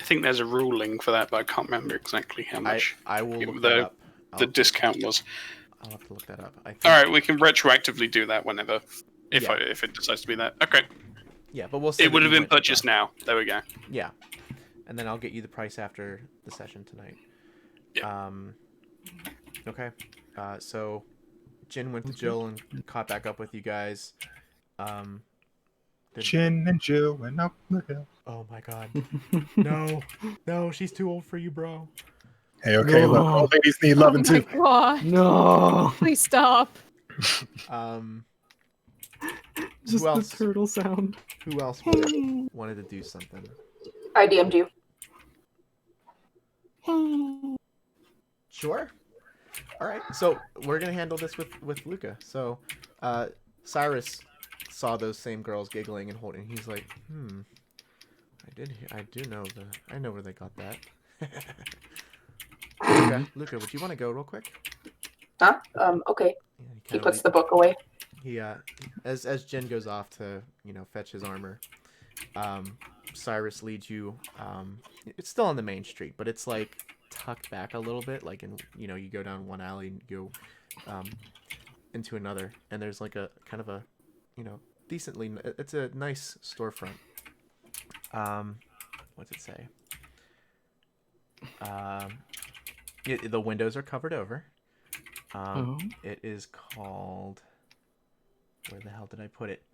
think there's a ruling for that, but I can't remember exactly how much. I will look that up. The discount was. I'll have to look that up. All right, we can retroactively do that whenever, if it decides to be that. Okay. Yeah, but we'll say it would have been purchased now. There we go. Yeah, and then I'll get you the price after the session tonight. Yeah. Okay. So, Jin went to Jill and caught back up with you guys. Jin and Jill went up the hill. Oh my God. No, she's too old for you, bro. Hey, okay, look, all ladies need loving too. Oh my God. No. Please stop. Just the turtle sound. Who else wanted to do something? I DM'd you. Sure. All right. So we're gonna handle this with Luca. So, Cyrus saw those same girls giggling and holding. He's like, I know where they got that. Luca, would you want to go real quick? Huh? Okay. Yeah, he puts the book away. He as Jin goes off to fetch his armor, Cyrus leads you. It's still on the main street, but it's like tucked back a little bit. Like you go down one alley and go into another, and there's like a kind of a decently. It's a nice storefront. What's it say? The windows are covered over. It is called. Where the hell did I put it?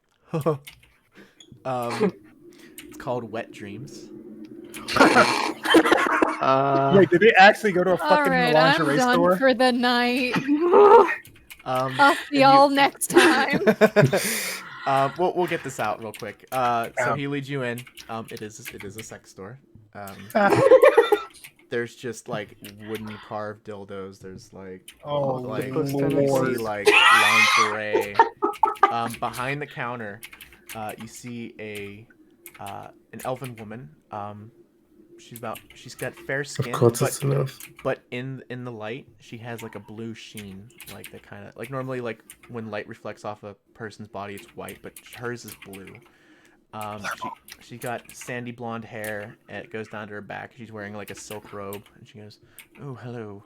It's called Wet Dreams. Wait, did they actually go to a fucking lingerie I'm done store? for the night. I'll see y'all next time. We'll get this out real quick. So he leads you in. It is a sex store. There's just like wooden carved dildos. There's like you see like lingerie. Behind the counter, you see an elven woman. she's got fair skin, Of course, it's enough. but in the light, she has like a blue sheen, like that kind of like normally like when light reflects off a person's body, it's white, but hers is blue. She got sandy blonde hair, and it goes down to her back. She's wearing like a silk robe, and she goes, "Oh, hello,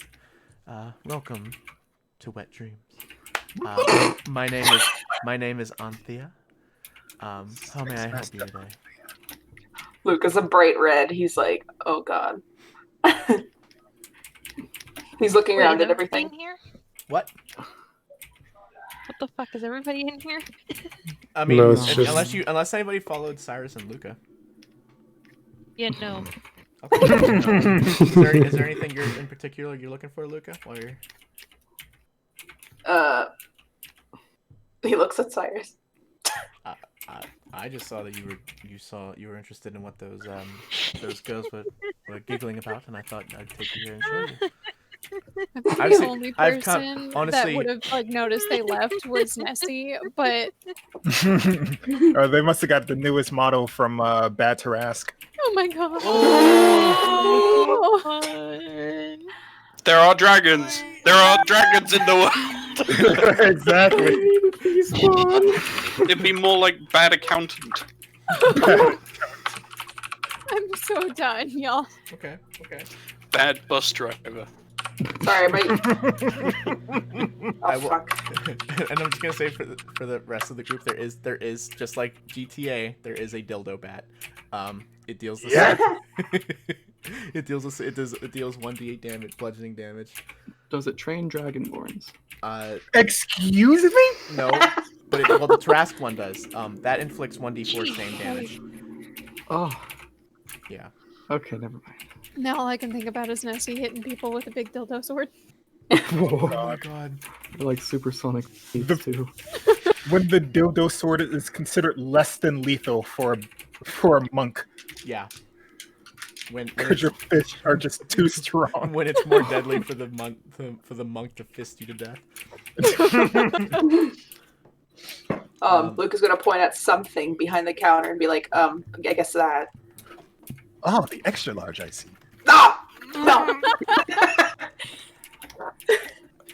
welcome to Wet Dreams. My name is Anthea. How may I help you today?" Luke is a bright red. He's like, oh god. He's looking Wait, around is at everything. in here? What? What the fuck? Is everybody in here? I mean, No, it's just- unless anybody followed Cyrus and Luca. Yeah, no. Okay. Is there anything in particular you're looking for, Luca? While you're... He looks at Cyrus. I just saw that you were interested in what those girls were giggling about, and I thought I'd take you here and show you. I think I've the seen- only I've person that honestly- would have like noticed they left was Nessie, but They must have got the newest model from Bad Tarask. oh my god. There are dragons. There are dragons in the world. Exactly. It'd be more like bad accountant. I'm so done, y'all. Okay. Bad bus driver. Sorry, but I oh will- fuck. And I'm just gonna say for the rest of the group, there is just like GTA, there is a dildo bat. It deals the same. It deals 1d8 damage, bludgeoning damage. Does it train dragonborns? Excuse me? No, but the Trask one does. That inflicts 1d4 same damage. Oh, Yeah. okay, never mind. Now all I can think about is Nessie hitting people with a big dildo sword. Oh my god. They're like supersonic beats too. When the dildo sword is considered less than lethal for a monk, Yeah. When because your fists are just too strong. when it's more deadly for the monk to fist you to death. Luke is gonna point at something behind the counter and be like, I guess that. Oh, the extra large I see. No!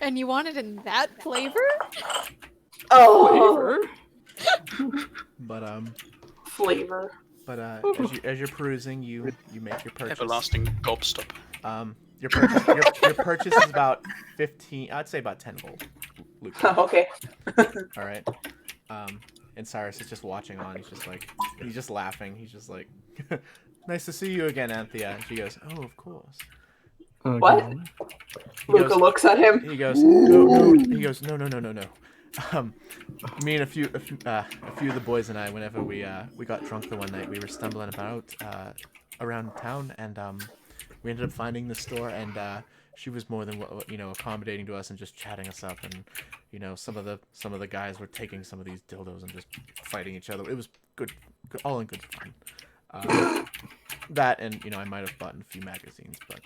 And you want it in that flavor? Oh! But Flavor. as you're perusing, you make your purchase. Everlasting gobstop. Your purchase is about 15. I'd say about 10 gold. Luke. Okay. All right. And Cyrus is just watching on. He's just laughing. He's just like, "Nice to see you again, Anthea." And she goes, "Oh, of course." Oh, What? God. Luca looks at him. He goes, "No." He goes, "No. Me and a few of the boys and I, whenever we got drunk the one night, we were stumbling about around town, and we ended up finding the store, and she was more than accommodating to us and just chatting us up, and some of the guys were taking some of these dildos and just fighting each other. It was good all in good fun. That, and I might have bought a few magazines, but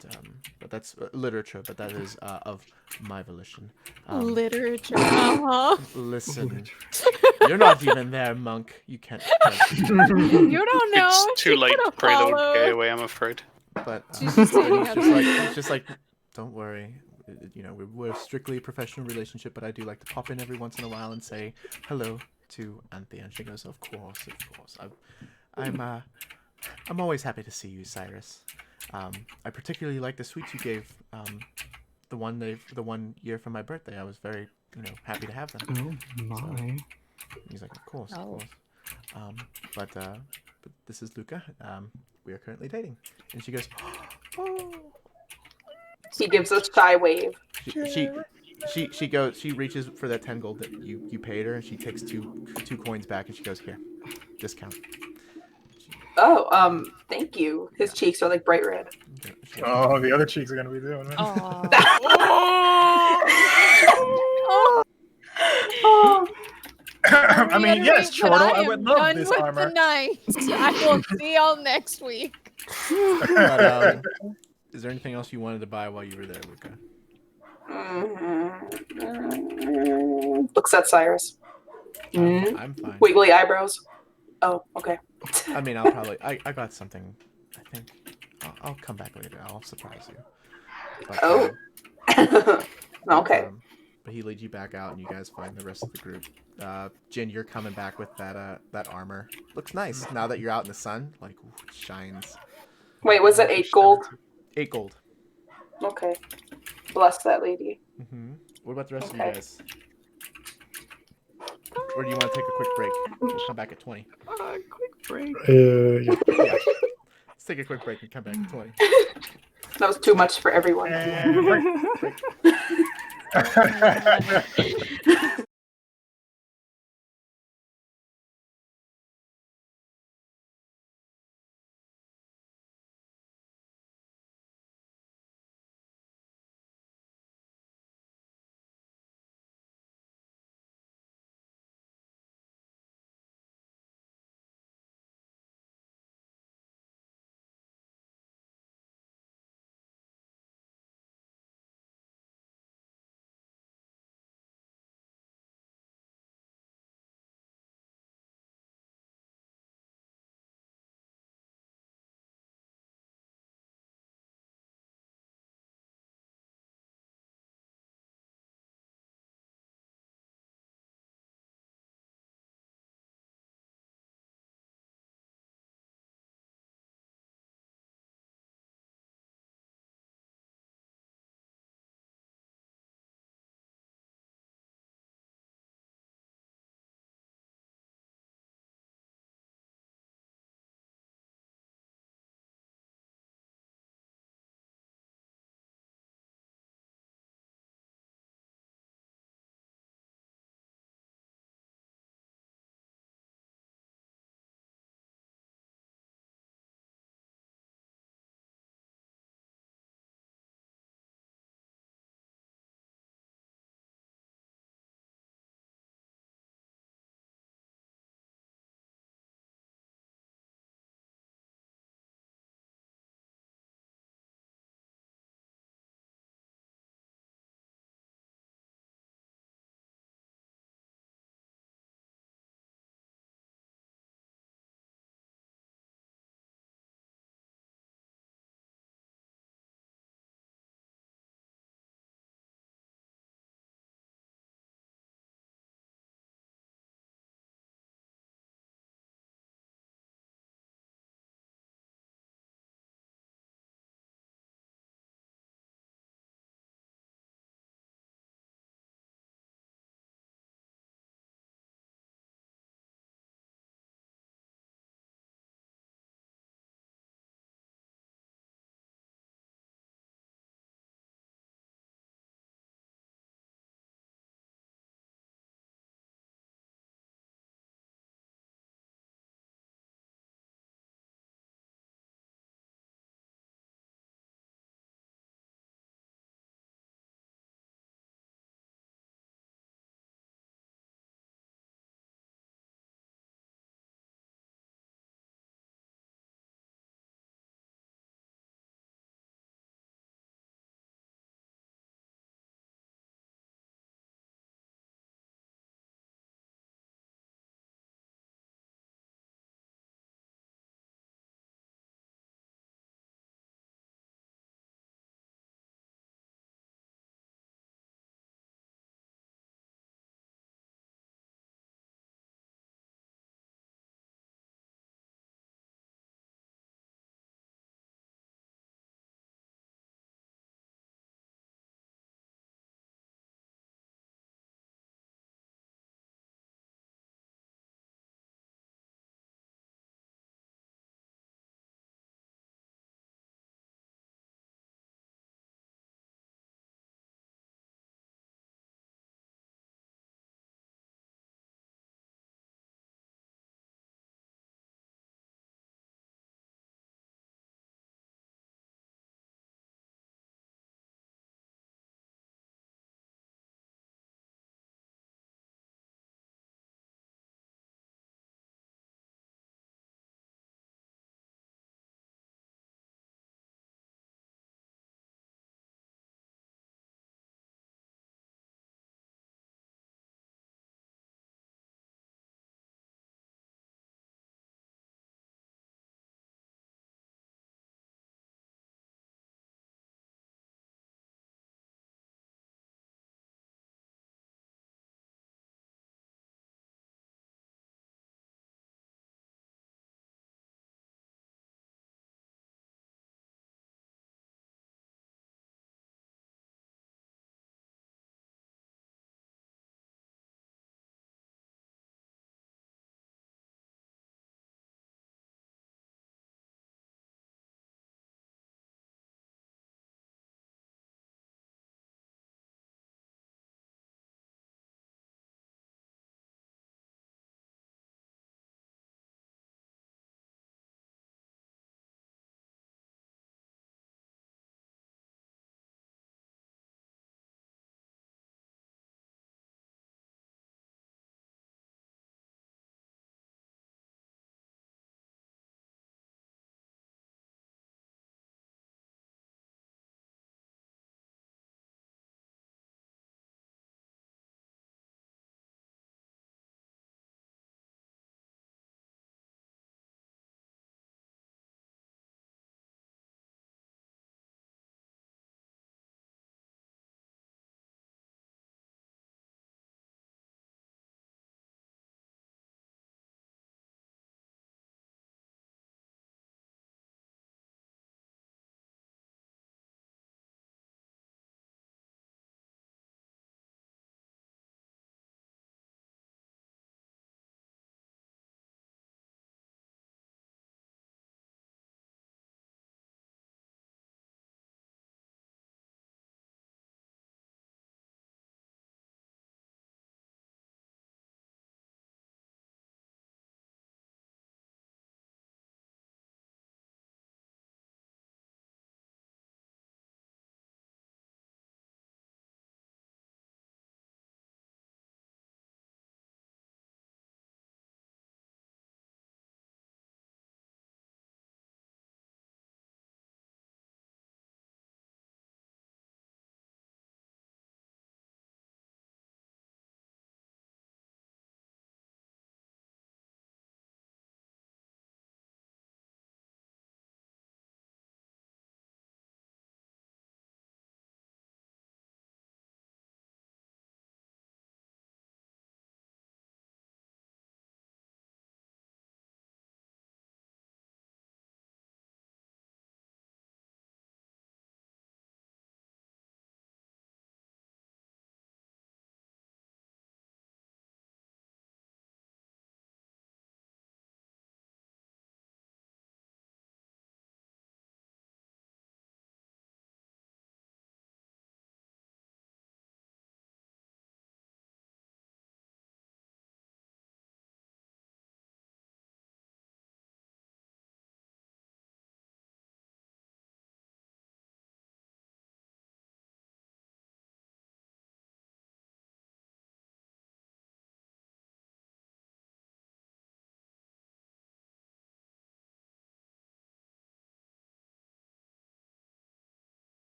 that's literature. But that is of my volition. Literature. Listen, you're not even there, monk. You can't. You don't know. It's too She late to could've pray the followed. gay away, I'm afraid. But She's just standing it's just like, don't worry. We're a strictly professional relationship, but I do like to pop in every once in a while and say hello to Anthea. And she goes, "Of course. I'm always happy to see you, Cyrus. I particularly like the sweets you gave the one year for my birthday. I was very happy to have them." Oh my. He's like, "Of course, Oh. of course." But this is Luca. We are currently dating. And she goes, "Oh." He gives a shy wave. She reaches for that 10 gold that you paid her, and she takes two coins back, and she goes, "Here, discount." Oh, thank you. His cheeks are like bright red. She goes, Oh, the other cheeks are gonna be doing it. I mean, yes, Chortle, I would love this armor. Tonight. I will see y'all next week. But, is there anything else you wanted to buy while you were there, Luca? Looks at Cyrus. I'm fine. Wiggly eyebrows. Oh, okay. I mean, I'll probably. I got something. I think. I'll come back later. I'll surprise you. But, Oh. Okay. But he leads you back out, and you guys find the rest of the group. Jin, you're coming back with that armor. Looks nice now that you're out in the sun. Like, ooh, it shines. Wait, was it 8 gold? 8 gold. Okay. Bless that lady. Mm-hmm. What about the rest of Okay. you guys? Or do you want to take a quick break? We'll come back at 20. Quick break. Yeah. Yeah. Let's take a quick break and come back at 20. That was too much for everyone. Break.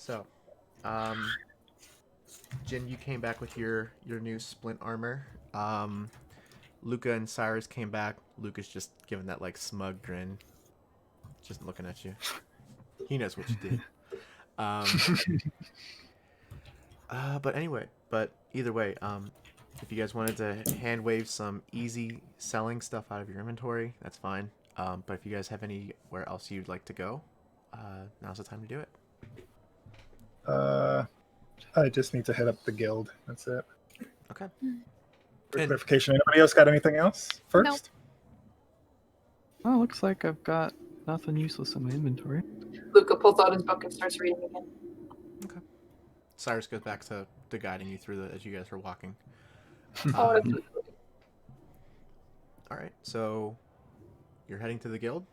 So, Jin, you came back with your new splint armor. Luca and Cyrus came back. Luca's just giving that like smug grin, just looking at you. He knows what you did. But either way, if you guys wanted to hand wave some easy selling stuff out of your inventory, that's fine. But if you guys have anywhere else you'd like to go, now's the time to do it. I just need to head up the guild. That's it. Okay. For clarification, anybody else got anything else first? Oh, looks like I've got nothing useless in my inventory. Luca pulls out his book and starts reading again. Okay. Cyrus goes back to guiding you through as you guys are walking. Oh, that's really cool. All right, so you're heading to the guild?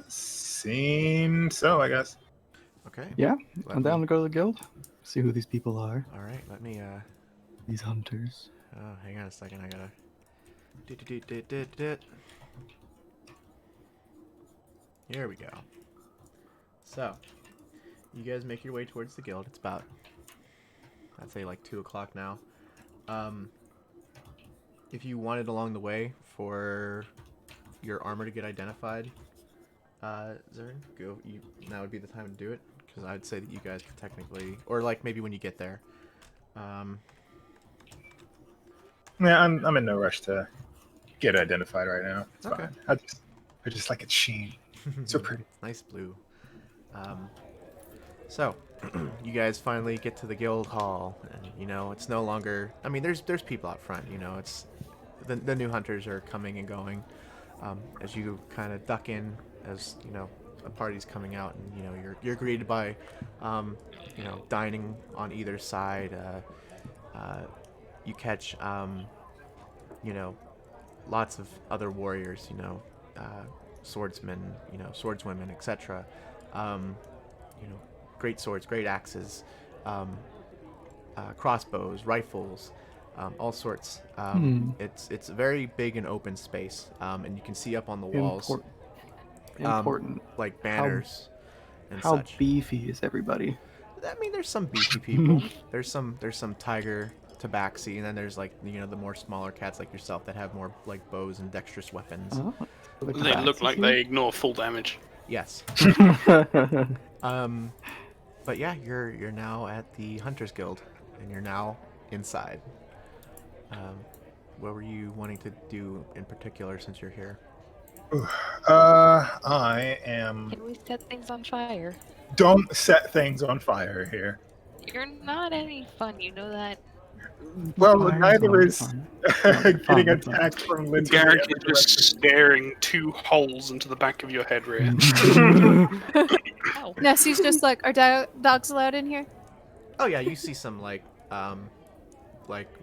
Seems so, I guess. Okay. Yeah, Let I'm down me- to go to the guild. See who these people are. All right, let me These hunters. oh, hang on a second. I gotta. Here we go. So, you guys make your way towards the guild. It's about, I'd say, like 2 o'clock now. If you wanted along the way for your armor to get identified, Zern, now would be the time to do it, because I'd say that you guys could technically, or like maybe when you get there. Yeah, I'm in no rush to get identified right now. It's Okay. fine. I just like its sheen. So pretty. Nice blue. So, you guys finally get to the guild hall, and you know it's no longer. I mean, there's people out front. You know, it's the new hunters are coming and going. As you kind of duck in, as you know, a party's coming out, and you know you're greeted by, you know, dining on either side. You catch, you know, lots of other warriors. You know, swordsmen. You know, swordswomen, etc. You know, great swords, great axes, crossbows, rifles, all sorts. It's a very big and open space, and you can see up on the walls Important. like banners and How such. beefy is everybody? I mean, there's some beefy people. There's some tiger tabaxi, and then there's like, you know, the more smaller cats like yourself that have more like bows and dexterous weapons. Oh, They look like they ignore full damage. Yes. But yeah, you're now at the Hunters Guild, and you're now inside. What were you wanting to do in particular since you're here? I am. Can we set things on fire? Don't set things on fire here. You're not any fun, you know that. Well, Fire's neither not is fun. getting Fun. attacked from literally Garrick every is just direction. staring 2 holes into the back of your head, Rhea. Ow. Nessie's just like, are dogs allowed in here? Oh yeah, you see some like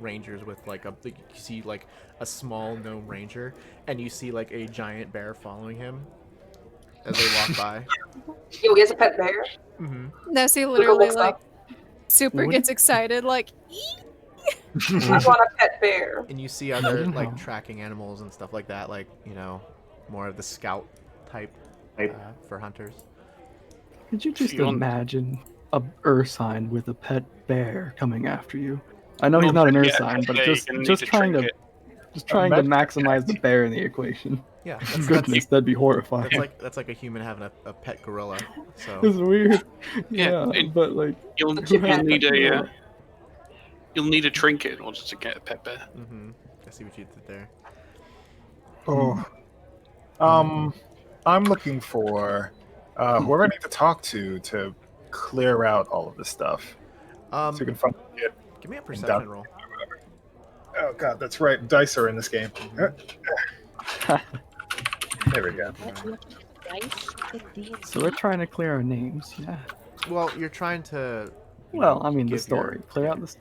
rangers with like you see like a small gnome ranger, and you see like a giant bear following him as they walk by. Yo, he has a pet bear. Mm-hmm. Nessie Luca literally looks like up. super What? gets excited, like, I want a pet bear. And you see other Imagine like how- tracking animals and stuff like that, like, you know, more of the scout type for hunters. Could you just You want- imagine a Ursine with a pet bear coming after you? I know he's Well, not an yeah, Ursine, but yeah, just you can just need to trying to trinket. maximize the bear in the equation. Yeah, Goodness, that'd be horrifying. that's like a human having a pet gorilla. So It's weird. Yeah, Yeah, it- but like, You'll But you can't need pet a gorilla. you'll need a trinket in order to get a pet bear. I see what you did there. Oh. I'm looking for whoever I need to talk to clear out all of this stuff. So we can find it. Give me a perception roll. Oh god, that's right. Dice are in this game. There we go. Dice in D&D? So we're trying to clear our names. Yeah. Well, you're trying to. you Well, know, I mean the give story. your- Clear out the.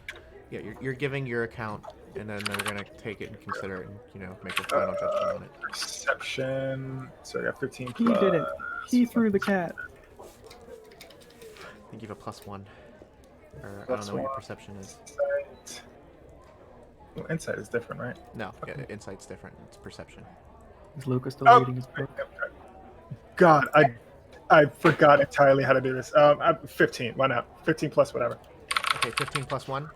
Yeah, you're giving your account, and then they're gonna take it and consider it, and you know, make a final judgment on it. Perception. So I got 15 He plus. did it. He threw the cat. I think you have a +1. Or I don't Plus know what your one. perception is. Insight. Well, insight is different, right? No, yeah, insight's different. It's perception. Is Lucas still Oh. reading his book? God, I forgot entirely how to do this. 15. Why not? 15 plus whatever. Okay, 15 plus 1.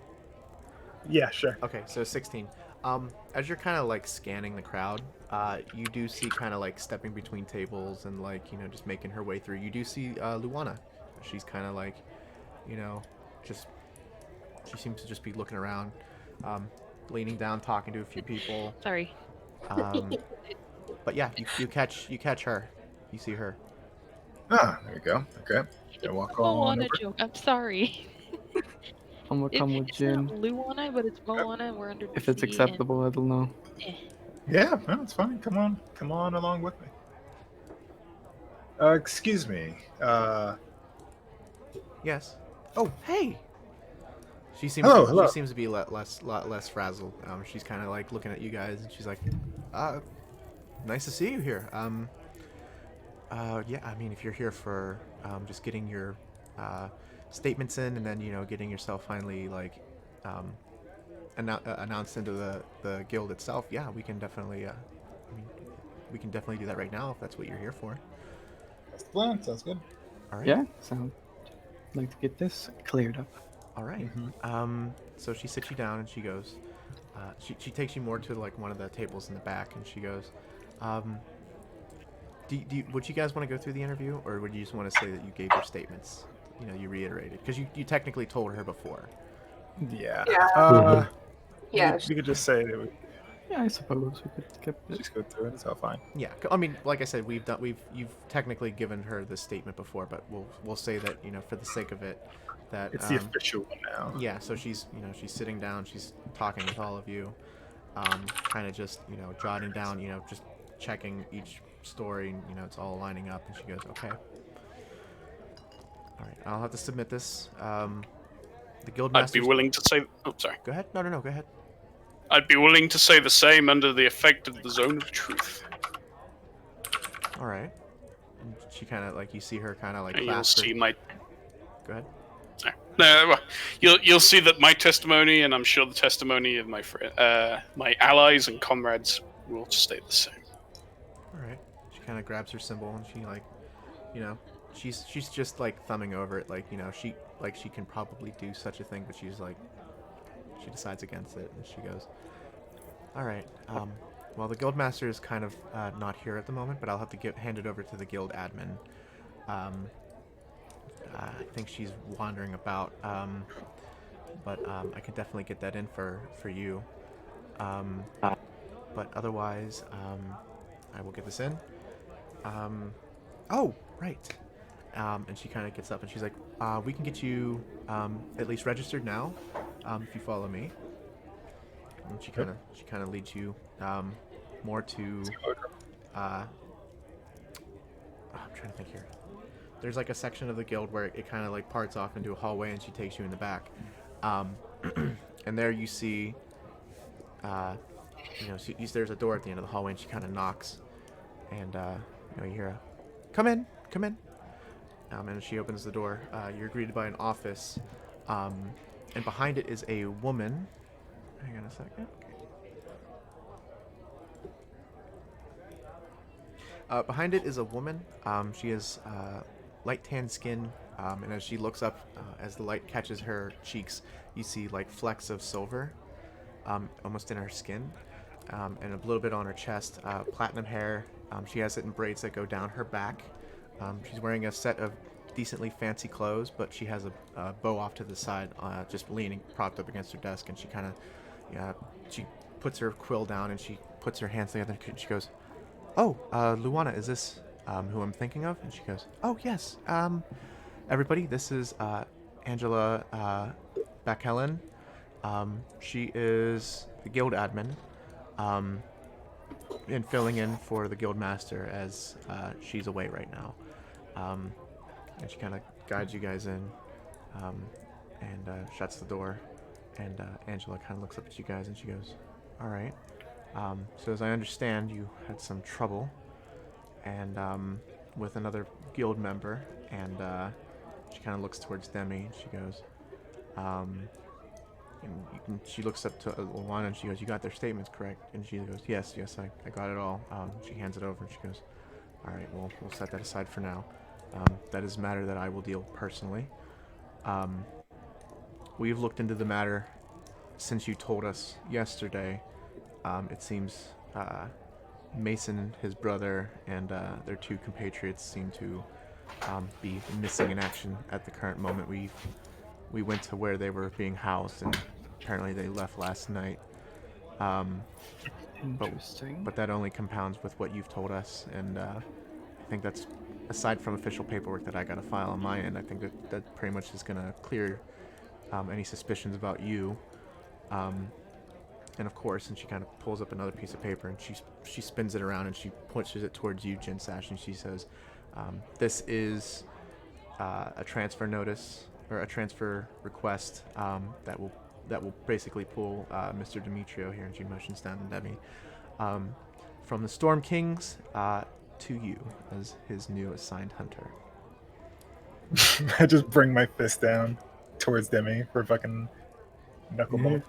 Yeah, sure. Okay, so 16. As you're kind of like scanning the crowd, you do see kind of like stepping between tables and like, you know, just making her way through. You do see Luana. She's kind of like, you know, just she seems to just be looking around, leaning down, talking to a few people. Sorry. But yeah, you catch her. You see her. Ah, there you go. Okay. I walk on Moana over. joke. I'm sorry. I'm gonna come with It's Jin. not Luana, but it's Moana, and we're under. If it's the sea, acceptable, I don't know. Yeah, no, it's fine. Come on along with me. Excuse me. Yes. Oh, hey. She seems Hello. she seems to be lot less frazzled. She's kind of like looking at you guys, and she's like, nice to see you here. Yeah, I mean, if you're here for just getting your statements in, and then, you know, getting yourself finally like announced into the guild itself, yeah, we can definitely. I mean, we can definitely do that right now if that's what you're here for. That's the plan. Sounds good. All right. Yeah, sounds like to get this cleared up. All right. So she sits you down and she goes, she takes you more to like one of the tables in the back, and she goes, would you guys want to go through the interview, or would you just want to say that you gave your statements? You know, you reiterated, because you technically told her before. Yeah. Yeah. Yeah. We could just say that we Yeah, I suppose we could skip it. just go through it. It's all fine. Yeah. I mean, like I said, you've technically given her the statement before, but we'll say that, you know, for the sake of it, that It's the official one now. Yeah. So she's sitting down, she's talking with all of you, kind of just, you know, jotting down, you know, just checking each story, and, you know, it's all lining up, and she goes, okay. All right, I'll have to submit this. The guild I'd be masters. willing to say. Oh, sorry. Go ahead. No, go ahead. I'd be willing to say the same under the effect of the zone of truth. All right. And she kind of like, you see her kind of like And you'll clasp her. see my. Go ahead. Sorry. No, well, you'll see that my testimony, and I'm sure the testimony of my my allies and comrades, will stay the same. All right. She kind of grabs her symbol, and she like, you know, she's just like thumbing over it, like, you know, she can probably do such a thing, but she's like, she decides against it, and she goes, all right. Well, the guild master is kind of not here at the moment, but I'll have to hand it over to the guild admin. I think she's wandering about, but I can definitely get that in for you. But otherwise, I will get this in. Oh, right. And she kind of gets up and she's like, we can get you at least registered now, if you follow me. And she kind of leads you more to. I'm trying to think here. There's like a section of the guild where it kind of like parts off into a hallway, and she takes you in the back. And there you see, you know, there's a door at the end of the hallway, and she kind of knocks, and you know, you hear a, come in. And she opens the door. You're greeted by an office, and behind it is a woman. Hang on a second. Behind it is a woman. She has light tan skin, and as she looks up, as the light catches her cheeks, you see like flecks of silver, almost in her skin, and a little bit on her chest. Platinum hair. She has it in braids that go down her back. She's wearing a set of decently fancy clothes, but she has a bow off to the side, just leaning, propped up against her desk, and she kind of, she puts her quill down and she puts her hands together and she goes, oh, Luana, is this who I'm thinking of? And she goes, oh, yes. Everybody, this is Angela FalKKonE. She is the guild admin, and filling in for the guild master as she's away right now. And she kind of guides you guys in, and shuts the door. And Angela kind of looks up at you guys and she goes, all right. So as I understand, you had some trouble, and with another guild member, and she kind of looks towards Demi, and she goes, and she looks up to Luana and she goes, you got their statements correct? And she goes, yes, I got it all. She hands it over and she goes, all right, well, we'll set that aside for now. That is a matter that I will deal personally. We've looked into the matter since you told us yesterday. It seems Mason, his brother, and their 2 compatriots seem to be missing in action at the current moment. We went to where they were being housed, and apparently they left last night. Interesting. But that only compounds with what you've told us, and I think that's, aside from official paperwork that I got to file on my end, I think that pretty much is going to clear any suspicions about you. And of course, and she kind of pulls up another piece of paper and she spins it around and she pushes it towards you, Jin Sash, and she says, "This is a transfer notice or a transfer request that will basically pull Mr. Demetrio here," and she motions down to Demi, "from the Storm Kings to you as his new assigned hunter." I just bring my fist down towards Demi for a fucking knuckle bump.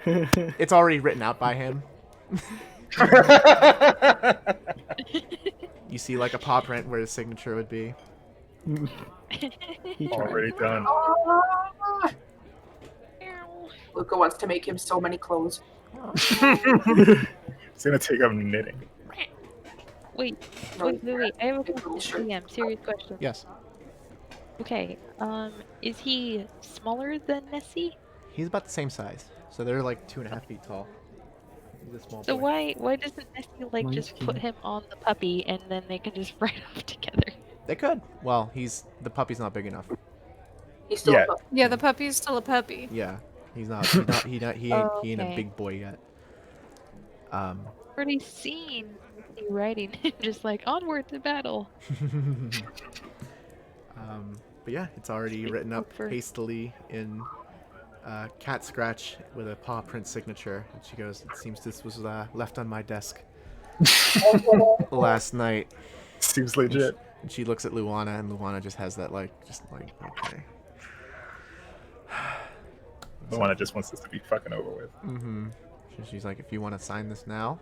It's already written out by him. You see like a paw print where his signature would be. Already done. Luca wants to make him so many clothes. It's gonna take up knitting. Wait. I have a question. DM, serious question. Yes. Okay. Is he smaller than Nessie? He's about the same size. So they're like 2.5 feet tall. He's a small So boy. why doesn't Nessie like Mine's just cute. put him on the puppy and then they can just ride off together? They could. Well, the puppy's not big enough. He's still Yeah. a pup. Yeah, the puppy's still a puppy. Yeah. He ain't a big boy yet. Already seen Nessie riding him just like onward to battle. But yeah, it's already Big written up pooper. hastily in cat scratch with a paw print signature. And she goes, "It seems this was left on my desk last night." Seems legit. And she looks at Luana, and Luana just has that just like, okay. Luana just wants this to be fucking over with. Mm-hmm. She's like, "If you want to sign this now,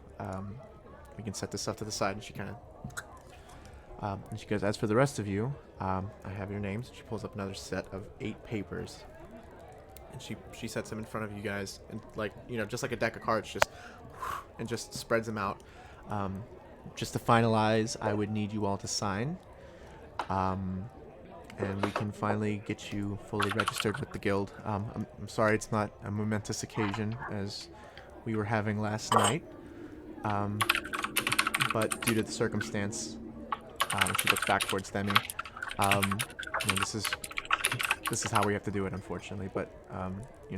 we can set this stuff to the side." And she kind of, and she goes, "As for the rest of you, I have your names." She pulls up another set of 8 papers, and she sets them in front of you guys, and just like a deck of cards, just spreads them out. Just to finalize, I would need you all to sign, and we can finally get you fully registered with the guild. I'm sorry it's not a momentous occasion as we were having last night, but due to the circumstance, she looks back towards Demi. This is how we have to do it, unfortunately. But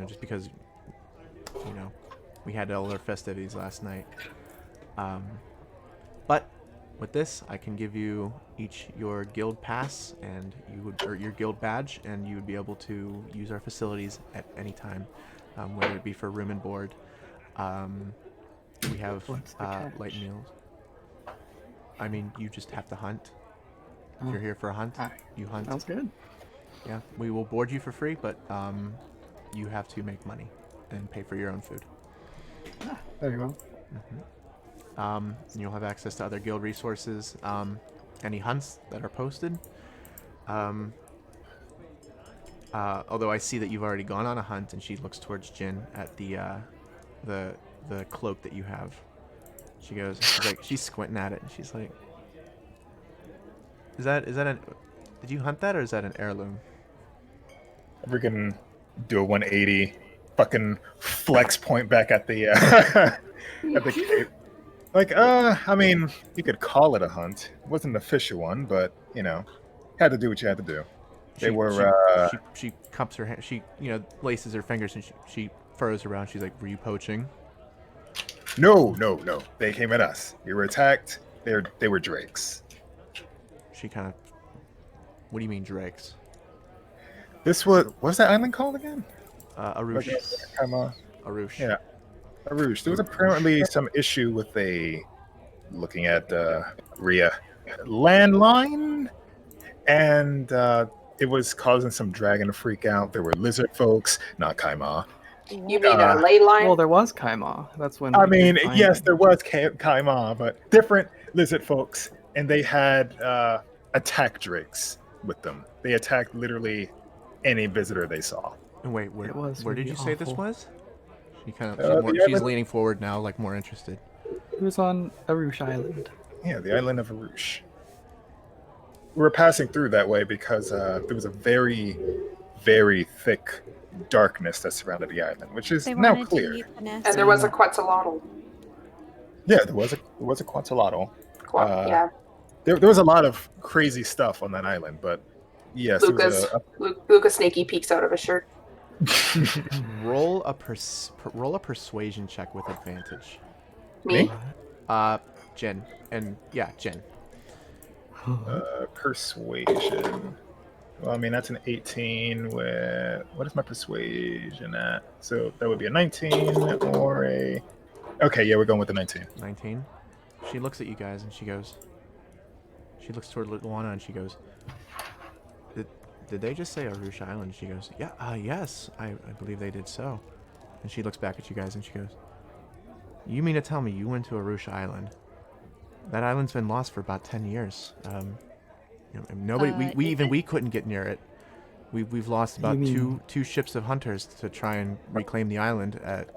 just because we had all our festivities last night. But with this, I can give you each your guild pass and or your guild badge, and you would be able to use our facilities at any time, whether it be for room and board. We have What's the light catch? meals. I mean, you just have to hunt. If Oh. you're here for a hunt, Alright. you hunt. Sounds good. Yeah, we will board you for free, but you have to make money and pay for your own food. There you go. And you'll have access to other guild resources, any hunts that are posted. Although I see that you've already gone on a hunt, and she looks towards Jin at the cloak that you have. She's squinting at it, and she's like, "Is that did you hunt that, or is that an heirloom?" Freaking do a 180, fucking flex point back at the at the cape. Like, I mean, you could call it a hunt. It wasn't an official one, but had to do what you had to do. They were. She cups her hand. She laces her fingers, and she furrows around. She's like, "Were you poaching?" No. They came at us. We were attacked. They were drakes. She kind of. What do you mean drakes? What's that island called again? Arush. Arush. Yeah, Arush. There was apparently some issue with looking at Rhea landline, and it was causing some dragon to freak out. There were lizard folks, not Kaima. You mean a ley line? Well, there was Kaima. That's when. I we mean, could find yes, him. there was Kaima, but different lizard folks, and they had attack drakes with them. They attacked literally any visitor they saw. And wait, It was where did really you say this awful. was? She kind of The she's island- leaning forward now, like more interested. It was on Arush Island. Yeah, the island of Arush. We were passing through that way because there was a very, very thick darkness that surrounded the island, which is They now wanted clear. to eat the nest. And there was a Quetzalcoatl. Yeah, there was a Quetzalcoatl. Yeah. There was a lot of crazy stuff on that island, but yes, it was Lucas Snaky peeks out of his shirt. Roll a persuasion check with advantage. Me? Jen, and yeah, Jen. Persuasion. Well, I mean, that's an 18 with... What is my persuasion at? So that would be a 19 or a... Okay, yeah, we're going with the 19. 19. She looks at you guys and she goes... She looks toward Luana and she goes... Did they just say Arush Island? She goes, yeah, yes, I believe they did so. And she looks back at you guys and she goes... You mean to tell me you went to Arush Island? That island's been lost for about 10 years. Nobody, we couldn't get near it. We've lost about two ships of hunters to try and reclaim the island at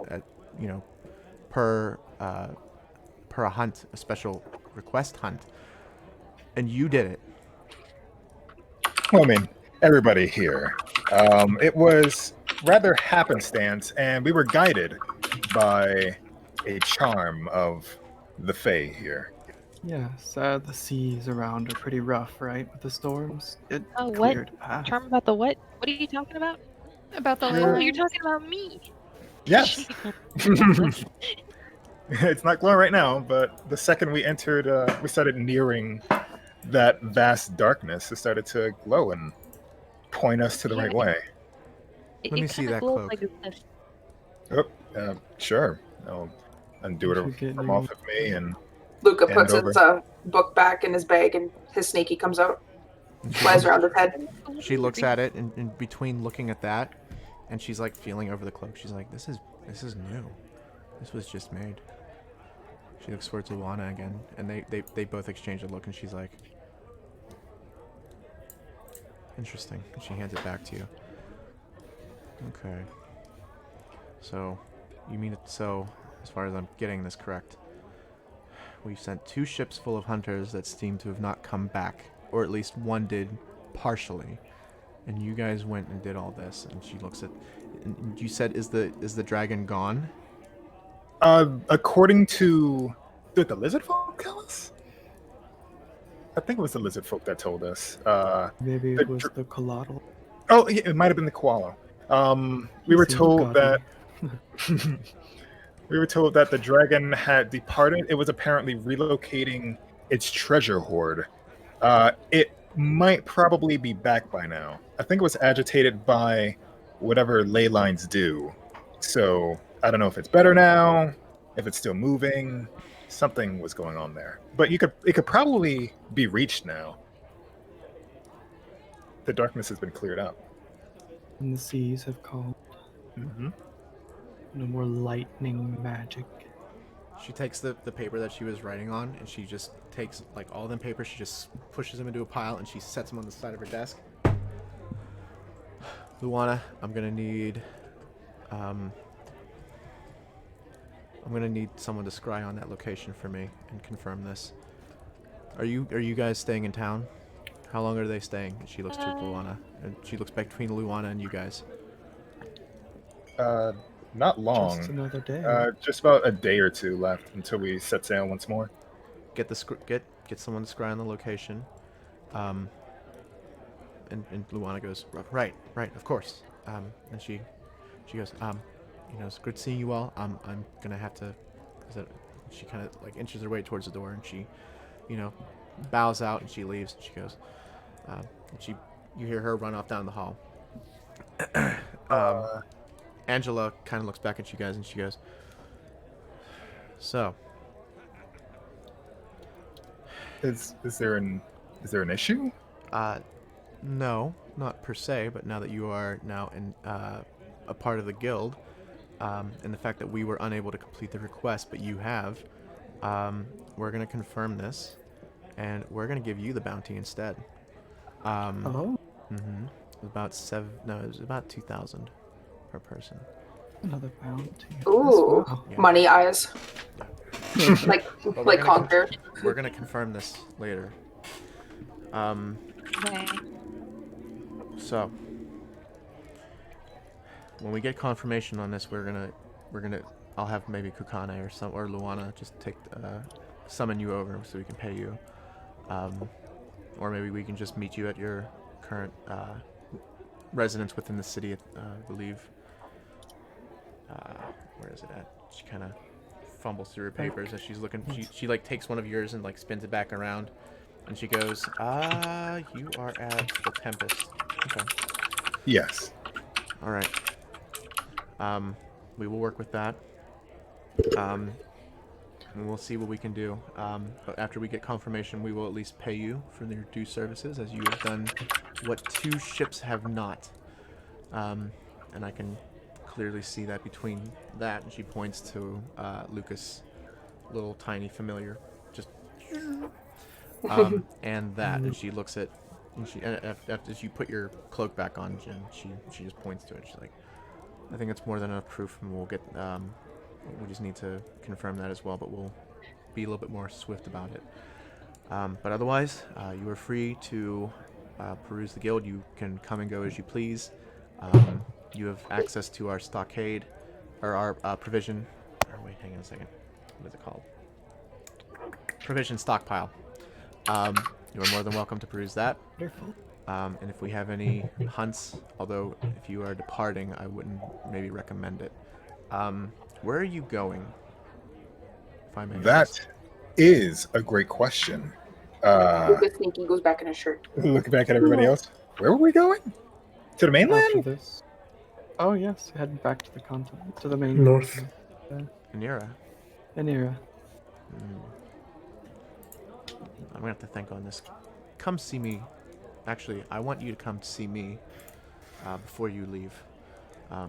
per a hunt, a special request hunt. And you did it. Well, I mean, everybody here. It was rather happenstance, and we were guided by a charm of the Fae here. Yes, the seas around are pretty rough, right? With the storms. It What? cleared a path. Charm about the what? What are you talking about? About the Oh, ley you're lines. talking about me. Yes. It's not glowing right now, but the second we entered, we started nearing that vast darkness. It started to glow and point us to the right way. Let me see that cloak. Like this. Sure. I'll undo it Should get from you- off of me and Luca Hand puts over. his book back in his bag and his snaky comes out. Flies around his head. She looks at it, and in between looking at that, and she's like feeling over the cloak. She's like, "This is new. This was just made." She looks towards Luana again, and they both exchange a look, and she's like, "Interesting." And she hands it back to you. Okay. So, you mean so? As far as I'm getting this correct, we've sent 2 ships full of hunters that seem to have not come back, or at least one did partially. And you guys went and did all this. And she looks at. And you said, "Is the dragon gone?" according to... Did the lizard folk tell us? I think it was the lizard folk that told us. Maybe the it was dr- the Colotl. Oh, yeah, it might have been the koala. We were told that... We were told that the dragon had departed. It was apparently relocating its treasure hoard. It might probably be back by now. I think it was agitated by whatever ley lines do. So I don't know if it's better now, if it's still moving. Something was going on there. But it could probably be reached now. The darkness has been cleared up. And the seas have called. Mm-hmm. No more lightning magic. She takes the paper that she was writing on, and she just takes like all them papers. She just pushes them into a pile, and she sets them on the side of her desk. Luana, I'm gonna need someone to scry on that location for me and confirm this. Are you guys staying in town? How long are they staying? And she looks to Luana, and she looks back between Luana and you guys. Not long. Just another day. Just about a day or two left until we set sail once more. Get someone to scry on the location. And Luana goes, right, of course. And she goes, it's good seeing you all. I'm gonna have to. She kind of like inches her way towards the door, and she, bows out and she leaves. And she goes, you hear her run off down the hall. Angela kind of looks back at you guys and she goes, "So, is there an issue?" No, not per se, but now that you are now in a part of the guild, and the fact that we were unable to complete the request, but you have, we're gonna confirm this, and we're gonna give you the bounty instead." Oh, About seven. No, it was about 2,000 per person. another bounty. Ooh, Wow. Yeah. money eyes. like But like Conquer. we're gonna confirm this later. Okay. So when we get confirmation on this, we're gonna I'll have maybe KfalKKonE or Luana just take summon you over so we can pay you, or maybe we can just meet you at your current residence within the city. I believe. Where is it at? She kind of fumbles through her papers as she's looking. She like takes one of yours and like spins it back around, and she goes, you are at the Tempest. Okay. Yes. All right. We will work with that. And we'll see what we can do. But after we get confirmation, we will at least pay you for your due services, as you have done what 2 ships have not. And I can clearly see that between that, and she points to Lucas, little tiny familiar, just and that, and she looks at, and after you put your cloak back on, Jin, she just points to it. She's like, I think it's more than enough proof, and we'll get we just need to confirm that as well, but we'll be a little bit more swift about it. But otherwise, you are free to peruse the guild. You can come and go as you please. You have access to our stockade, or our provision. Oh, wait, hang on a second. What is it called? Provision stockpile. You are more than welcome to peruse that. And if we have any hunts, although if you are departing, I wouldn't maybe recommend it. Where are you going? If I may ask? That is a great question. Lucas Sneaky goes back in his shirt. Look back at everybody else. Where were we going? To the After mainland? this. Oh yes, heading back to the continent, to the main North. continent. Anira. Anira. I'm gonna have to think on this. Come see me. Actually, I want you to come see me before you leave. All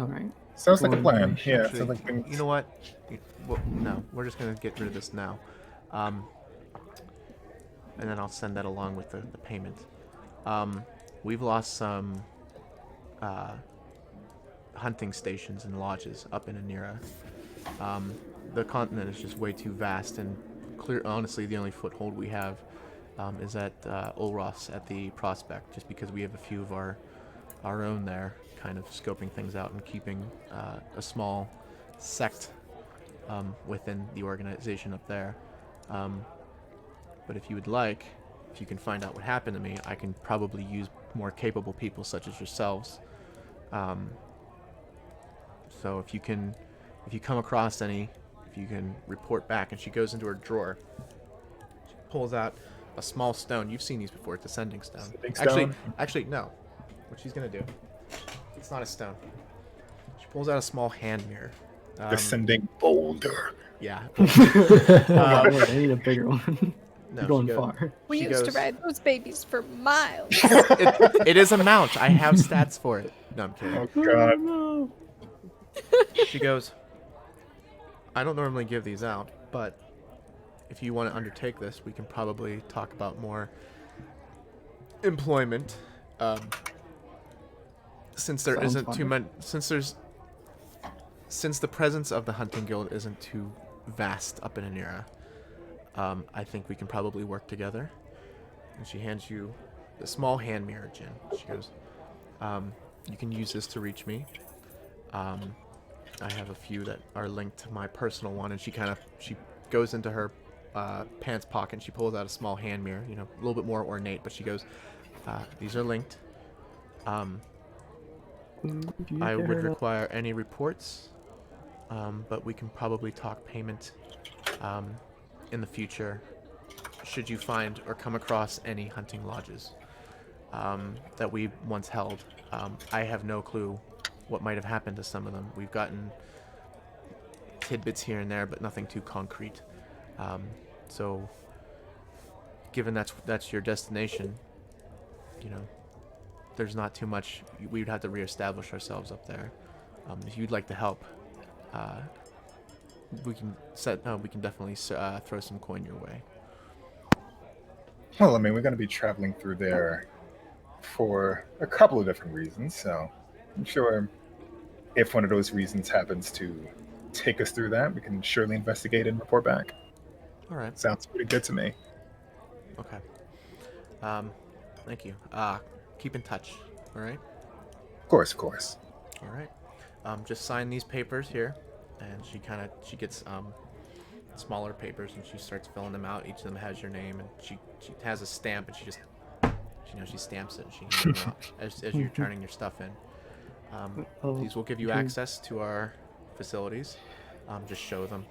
right. Sounds like a More plan. information. Yeah, Actually, sounds like things. you know what? No, we're just gonna get rid of this now, and then I'll send that along with the payment. We've lost some hunting stations and lodges up in Anira. The continent is just way too vast, and honestly, the only foothold we have is at Ulros at the Prospect, just because we have a few of our own there, kind of scoping things out and keeping a small sect within the organization up there. But if you would like, if you can find out what happened to me, I can probably use more capable people such as yourselves. So if you come across any, if you can report back. And she goes into her drawer. She pulls out a small stone. You've seen these before. It's a sending stone. Actually, no. What she's gonna do? It's not a stone. She pulls out a small hand mirror. Descending boulder. Yeah. Oh my lord, I need a bigger one. No, You're going she far. We She used to goes- ride those babies for miles. it is a mount. I have stats for it. No, I'm kidding. Oh god. No. She goes, I don't normally give these out, but if you want to undertake this, we can probably talk about more employment. Since there Sounds isn't too fun. many, since the presence of the hunting guild isn't too vast up in Anira, I think we can probably work together. And she hands you the small hand mirror, Jin. She goes, you can use this to reach me. I have a few that are linked to my personal one, and she goes into her pants pocket and she pulls out a small hand mirror, a little bit more ornate, but she goes, these are linked. I would require any reports, but we can probably talk payment in the future should you find or come across any hunting lodges that we once held. I have no clue what might have happened to some of them. We've gotten tidbits here and there, but nothing too concrete. So, given that's your destination, there's not too much. We would have to reestablish ourselves up there. If you'd like to help, we can definitely throw some coin your way. Well, I mean, we're going to be traveling through there for a couple of different reasons, so I'm sure if one of those reasons happens to take us through that, we can surely investigate and report back. All right. Sounds pretty good to me. Okay. Thank you. Keep in touch. All right. Of course, of course. All right. Just sign these papers here, and she gets smaller papers, and she starts filling them out. Each of them has your name, and she has a stamp, and she stamps it, and she hands them out as you're turning your stuff in. These will give you access to our facilities. Just show them.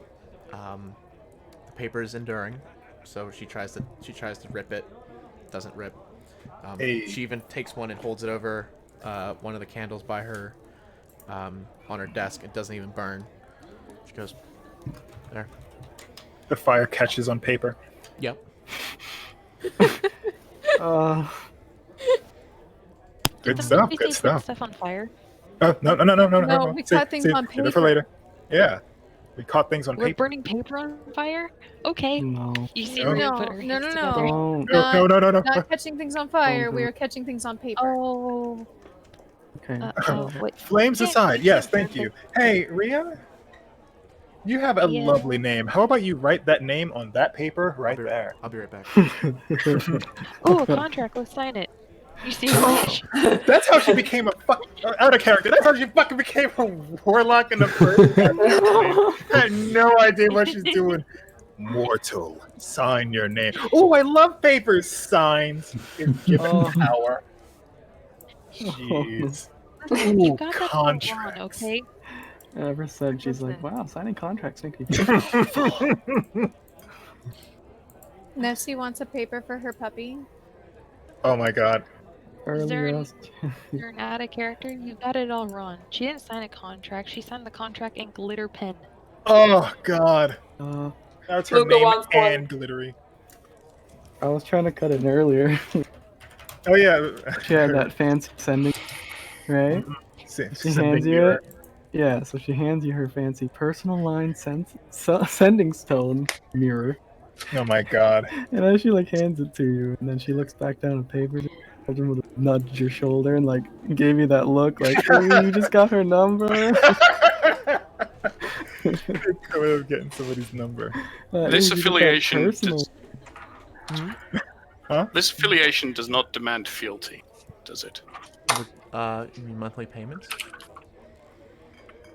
The paper is enduring, so she tries to rip it. Doesn't rip. She even takes one and holds it over one of the candles by her on her desk. It doesn't even burn. She goes, there. The fire catches on paper. Yep. Good stuff. We Good set stuff. stuff on fire. Oh, no. No, we cut things on Save it for paper. later. Yeah. We caught things on We're paper. burning paper on fire? Okay. No. You see No. Rhea No, put her no, hands no, together. no. Don't. No. Not catching things on fire. Don't do We it. are catching things on paper. Oh. Okay. Wait. Flames Yeah, aside, we yes, can't thank you. Hey, Rhea, you have a Yeah. lovely name. How about you write that name on that paper right there? I'll be right back. Oh, a contract. Let's sign it. You see Rush? That's how she became a out of character. That's how she fucking became a warlock in the first place. I had no idea what she's doing. Mortal, sign your name. Oh, I love papers. Signs is given power. Jeez. You Ooh, got that all wrong, contracts. okay? Ever said she's like, wow, signing contracts make me Nessie wants a paper for her puppy. Oh my god. earlier. there I was- You're not a character. You got it all wrong. She didn't sign a contract. She signed the contract in glitter pen. Oh god. That's her Luca name wants one. and glittery. I was trying to cut it earlier. Oh yeah. She had that fancy sending, right? She hands you it. Yeah, so she hands you her fancy personal line sending stone mirror, Oh my god. and then she like hands it to you, and then she looks back down at paper, nudged your shoulder, and like gave you that look, like, "Ooh, you just got her number." Way of getting somebody's number. This "Ooh, you get that affiliation personal." This affiliation does not demand fealty, does it? You mean monthly payments?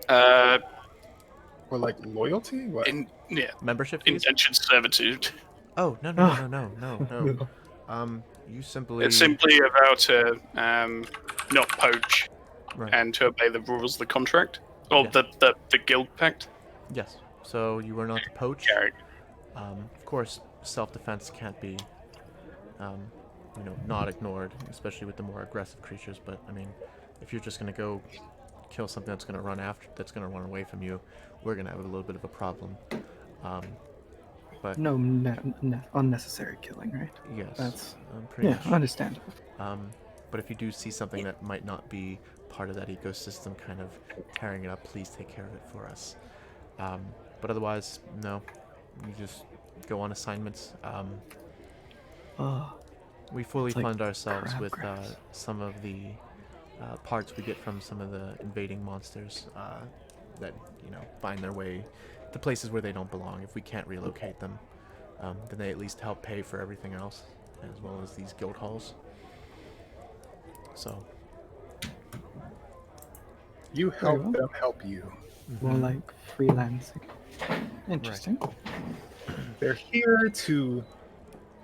Or like loyalty? What? Membership fees? Indentured servitude. Oh, no. You simply... It's simply about not poach Right. and to obey the rules of the contract. Or Yeah. the guild pact. Yes. So you were not to poach. Garrick. Of course, self-defense can't be, not ignored, especially with the more aggressive creatures. But I mean, if you're just gonna go kill something that's gonna run away from you, we're gonna have a little bit of a problem. But No, unnecessary killing, right? yes, That's pretty yeah, much. understandable. But if you do see something that might not be part of that ecosystem, kind of tearing it up, please take care of it for us. But otherwise, no. You just go on assignments. We fully It's like fund ourselves crab with grass. some of the parts we get from some of the invading monsters that find their way to places where they don't belong. If we can't relocate them, then they at least help pay for everything else, as well as these guild halls. So You help them help you. More like freelancing. Interesting. They're here to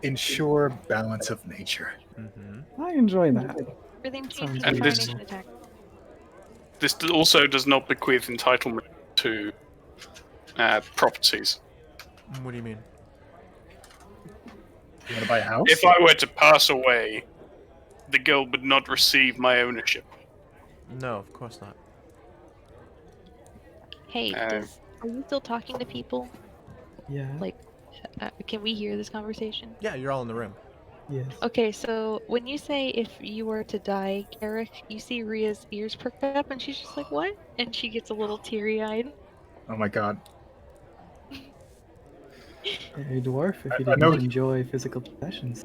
ensure balance of nature. I enjoy that. Everything Sounds changes And in this- Nation Attack. This also does not bequeath entitlement to properties. what do you mean? You want to buy a house? If I were to pass away, the guild would not receive my ownership. No, of course not. Hey, are you still talking to people? Yeah. Like, can we hear this conversation? Yeah, you're all in the room. Yes. Okay, so when you say if you were to die, Garrick, you see Rhea's ears perk up, and she's just like, "What?" And she gets a little teary-eyed. Oh my god. A dwarf, if he I know- didn't enjoy physical possessions.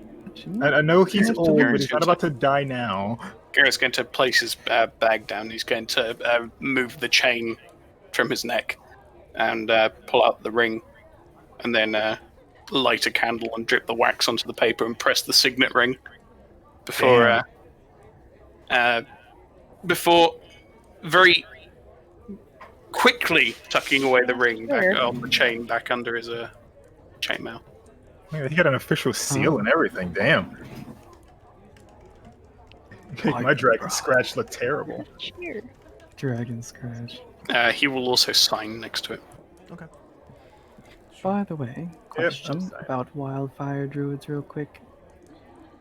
I know he's Garrett's old, but going he's not about to die now. Garrett's going to place his bag down. He's going to move the chain from his neck and pull out the ring, and then light a candle and drip the wax onto the paper and press the signet ring before very quickly tucking away the ring back on the chain back under his chainmail. Man, he got an official seal and everything. Damn. Make my dragon scratch look terrible. Cheer. Dragon Scratch. He will also sign next to it. Okay. By the way, question sorry. about wildfire druids, real quick.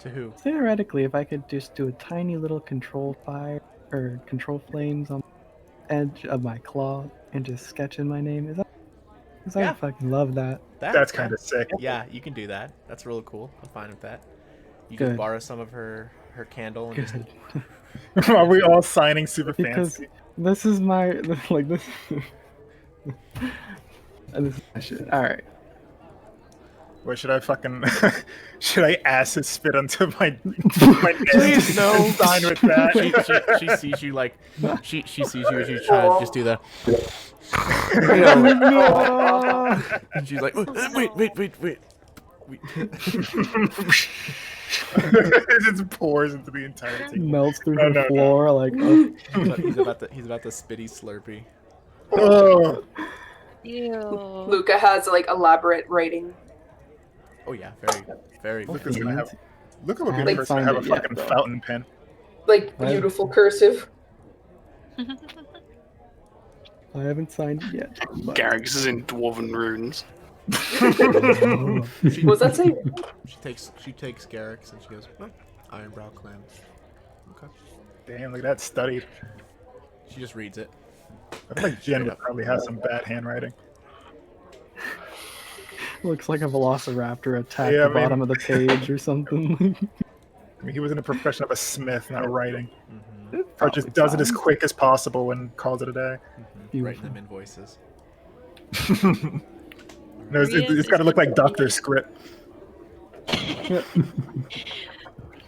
To who? Theoretically, if I could just do a tiny little control fire or control flames on the edge of my claw and just sketch in my name, is that? Because Yeah. I fucking love that. That's kind of sick. Yeah, you can do that. That's real cool. I'm fine with that. You Good. can borrow some of her candle and just Good. Are we all signing super Because fancy? this is my like this. And this is my shit. All right. Or should I fucking should I acid spit onto my desk Please, no. and sign with that? she sees you like she sees you as you try to just do the and she's like wait. It just pours into the entire thing. Melts through No, the no, floor like. Oh. he's about to spitty slurpee. Oh, Ew. Luca has like elaborate writing. Oh yeah, very Luca's gonna have. Luca would be Haven't the person to signed have a it yet, fucking though. fountain pen. Like Right. beautiful cursive. I haven't signed it yet. But... Garrix is in dwarven runes. What was that say? She takes Garrick's and she goes, oh, Ironbrow clan. Okay. Damn, look at that studied. She just reads it. I feel like Jen would probably have some bad handwriting. Looks like a velociraptor attacked Yeah, the I mean- bottom of the page or something. I mean, he was in the profession of a smith, not writing. Mm-hmm. Or just does it as quick as possible and calls it a day. Writing them invoices. No, it's got to look like doctor script.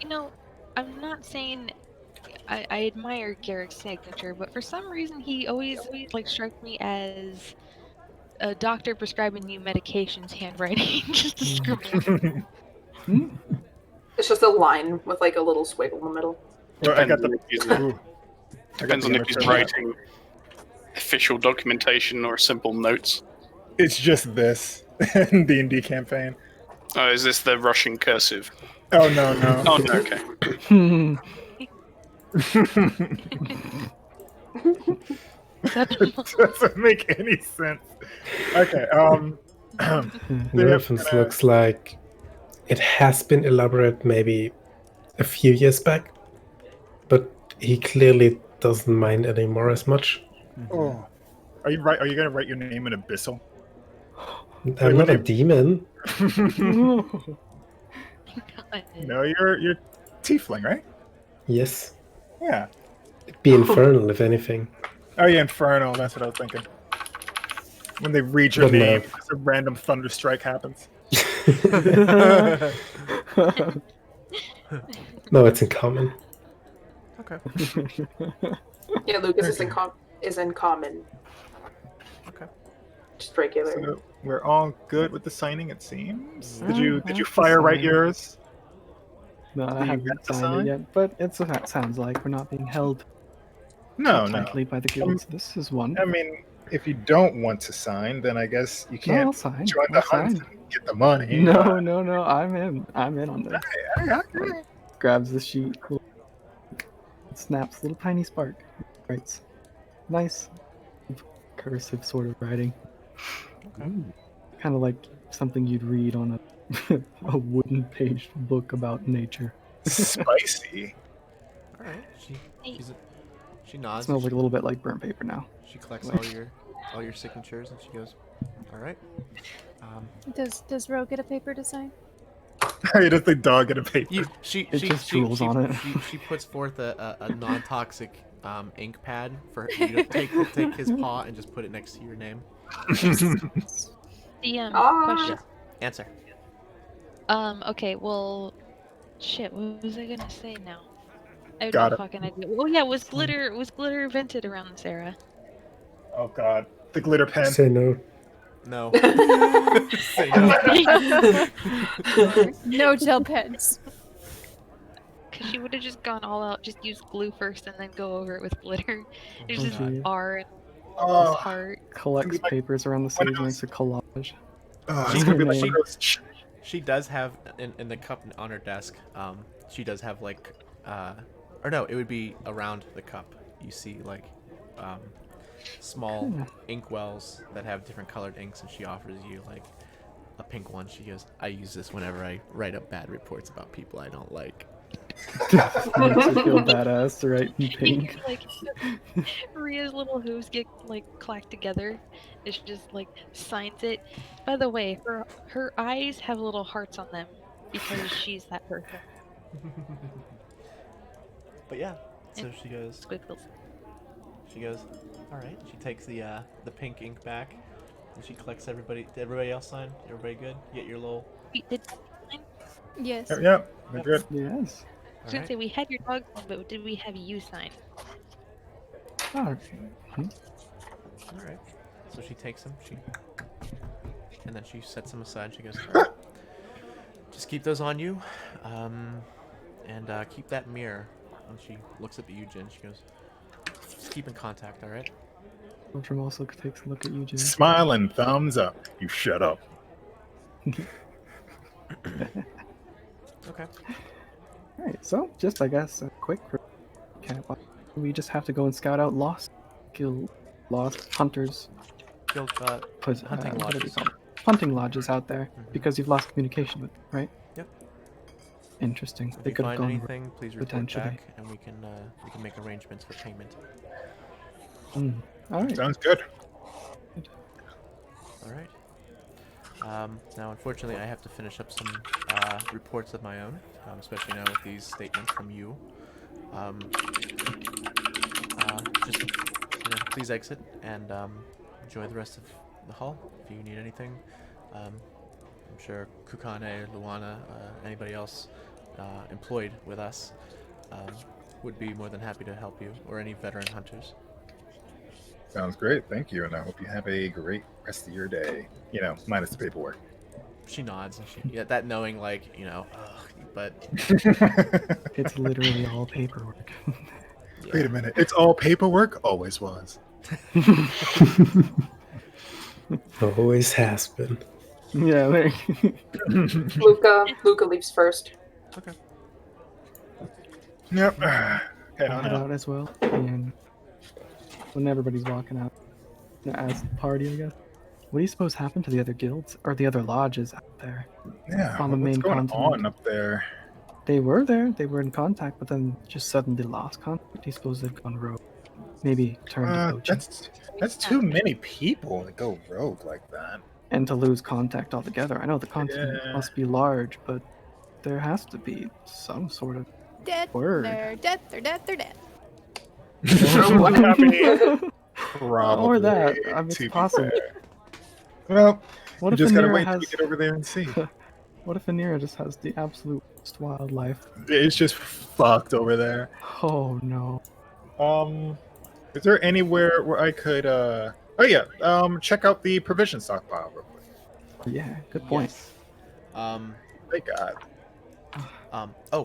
You know, I'm not saying I admire Garrick's signature, but for some reason he always like strikes me as a doctor prescribing you medications handwriting. Just a scribble. It's just a line with like a little swiggle in the middle. Well, I got Depends the. Ooh. I got Depends the on if he's image of that. writing official documentation or simple notes. It's just this D&D campaign. Oh, is this the Russian cursive? Oh no no. Oh, no, okay. It doesn't make any sense. Okay. The reference looks like it has been elaborate maybe a few years back, but he clearly doesn't mind anymore as much. Oh. Are you right? Are you gonna write your name in abyssal? I'm not a demon. No, you're tiefling, right? Yes. Yeah. It'd be infernal, if anything. Oh yeah, infernal. That's what I was thinking. When they read your But no. name, just a random thunder strike happens. No, it's in common. Okay. Yeah, Lucas is in common. Okay. Just regular. So we're all good with the signing, it seems. Did I you have to fire write sign. yours? No, Do I you haven't have to signed sign? it yet, but it's what it sounds like we're not being held No, no. tightly by the guilds. This is one. I mean, if you don't want to sign, then I guess you No, I'll can't sign. join the I'll hunt sign. and get the money. No, no, no. I'm in. I'm in on this. Okay. Grabs the sheet, snaps a little tiny spark. Writes nice cursive sort of writing. Kind of like something you'd read on a wooden paged book about nature. Spicy. All right. She It nods. smells like a little bit like burnt paper now. She collects all your signatures and she goes, all right. Does Ro get a paper to sign? It is the dog in a paper. She It just drools on it. She puts forth a non-toxic ink pad for you to take his paw and just put it next to your name. The Ah. question: Answer. Okay, well, shit, what was I gonna say now? I have Got no it. fucking idea. Oh yeah, was glitter invented around this era? Oh God, the glitter pen. Say no. No. Say no. No gel pens. Because she would have just gone all out, just use glue first and then go over it with glitter. There's Oh, just gee. R and Oh, heart. Collects papers around the When city, I makes a collage. it's She- gonna be like she- one of those. She does have in the cup on her desk. She does have like, or no, it would be around the cup. You see like, small ink wells that have different colored inks, and she offers you like a pink one. She goes, "I use this whenever I write up bad reports about people I don't like." Makes her feel badass to write in pink. Like Ria's little hooves get like clacked together. And she just like signs it. By the way, her eyes have little hearts on them because she's that person. But yeah, so And she goes. squiggles. She goes, "All right." She takes the pink ink back, and she collects everybody. Did everybody else sign? Everybody good? You get your little. Wait, did I Yes. Yeah, we're good. Yes. was gonna say we had your dog sign, but did we have you sign? Oh, All right. So she takes them. And then she sets them aside. She goes, "All right, just keep those on you, and keep that mirror." And she looks up at you, Jin. She goes, "Just keep in contact, all right?" Bertram also takes a look at you, Jim. Smile and thumbs up. You shut up. Okay. Alright, so just I guess a quick recap. We just have to go and scout out lost hunters, Guild, hunting what do they lodges. call it? Hunting lodges out there Mhm. because you've lost communication with them, right? Yep. Interesting. If They you could have find gone anything, please report potentially. back, and we can make arrangements for payment. All right. Sounds good. All right. Now, unfortunately, I have to finish up some reports of my own, especially now with these statements from you. Just please exit and enjoy the rest of the hall. If you need anything, I'm sure FalKKonE, Luana, anybody else employed with us would be more than happy to help you, or any veteran hunters. Sounds great. Thank you, and I hope you have a great rest of your day. Minus the paperwork. She nods, and that knowing, like, but It's literally all paperwork. yeah. Wait a minute. It's all paperwork. Always was. Always has been. Yeah, there. Luca leaves first. Okay. Yep. Head I'll on head out. out as well. And when everybody's walking out, as the party, I guess. What do you suppose happened to the other guilds or the other lodges out there? Yeah. On the What's main going continent. on up there? They were there, they were in contact, but then just suddenly lost contact. Do you suppose they've gone rogue? Maybe turned to poaching. That's too many people to go rogue like that. And to lose contact altogether. I know the continent Yeah. must be large, but there has to be some sort of Dead. word. They're dead. They're dead. They're dead. Probably. Or that. I mean, to it's be possible. fair. Well, What you if just gotta Anira wait till has? we get over there and see. What if Anira just has the absolute worst wildlife? It's just fucked over there. Oh no. Is there anywhere where I could check out the provision stockpile real quick? Yeah, good point. Yes. Thank God.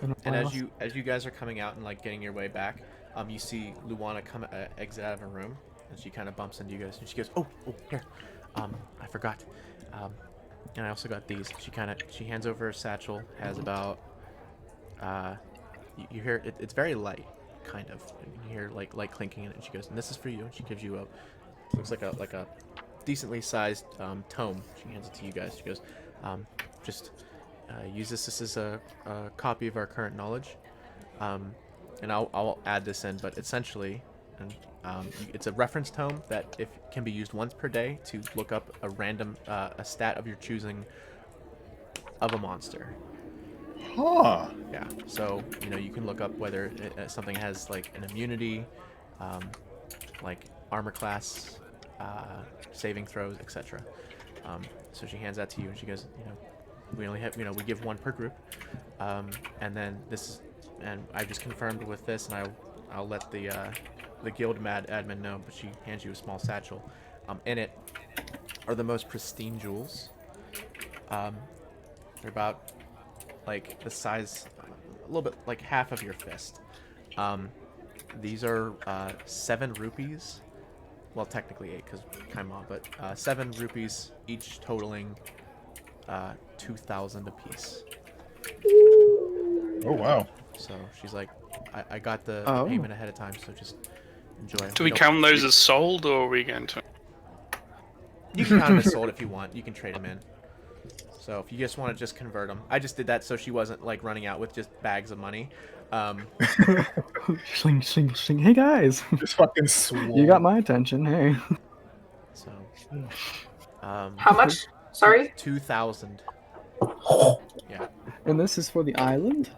Been a And while. as you guys are coming out and like getting your way back, you see Luana exit out of her room, and she kind of bumps into you guys, and she goes, "Oh, here, I forgot, and I also got these." She hands over a satchel, has about, you hear it's very light, kind of, and you hear like light clinking in it, and she goes, "And this is for you," and she gives you looks like a decently sized tome. She hands it to you guys. She goes, "Just use this. This is a copy of our current knowledge, and I'll add this in. But essentially, it's a reference tome that can be used once per day to look up a random a stat of your choosing of a monster. Huh. Yeah. So you can look up whether something has like an immunity, like armor class, saving throws, etc. So she hands that to you, and she goes, we only have, we give one per group. And then and I just confirmed with this, and I'll let the guild admin know, but she hands you a small satchel. In it are the most pristine jewels. They're about like the size, a little bit like half of your fist. These are 7 rupees. Well, technically 8 because Kaima, but 7 rupees each, totaling 2,000 apiece. Oh wow! So she's like, I got the payment ahead of time, so just enjoy. Do we count those as sold, or are we going to? You can count them as sold if you want. You can trade them in. So if you just want to just convert them, I just did that so she wasn't like running out with just bags of money. Shling, shling, shling. Hey guys, Just fucking swole. you got my attention. Hey. So, How much? Sorry? 2,000. Yeah. And this is for the island.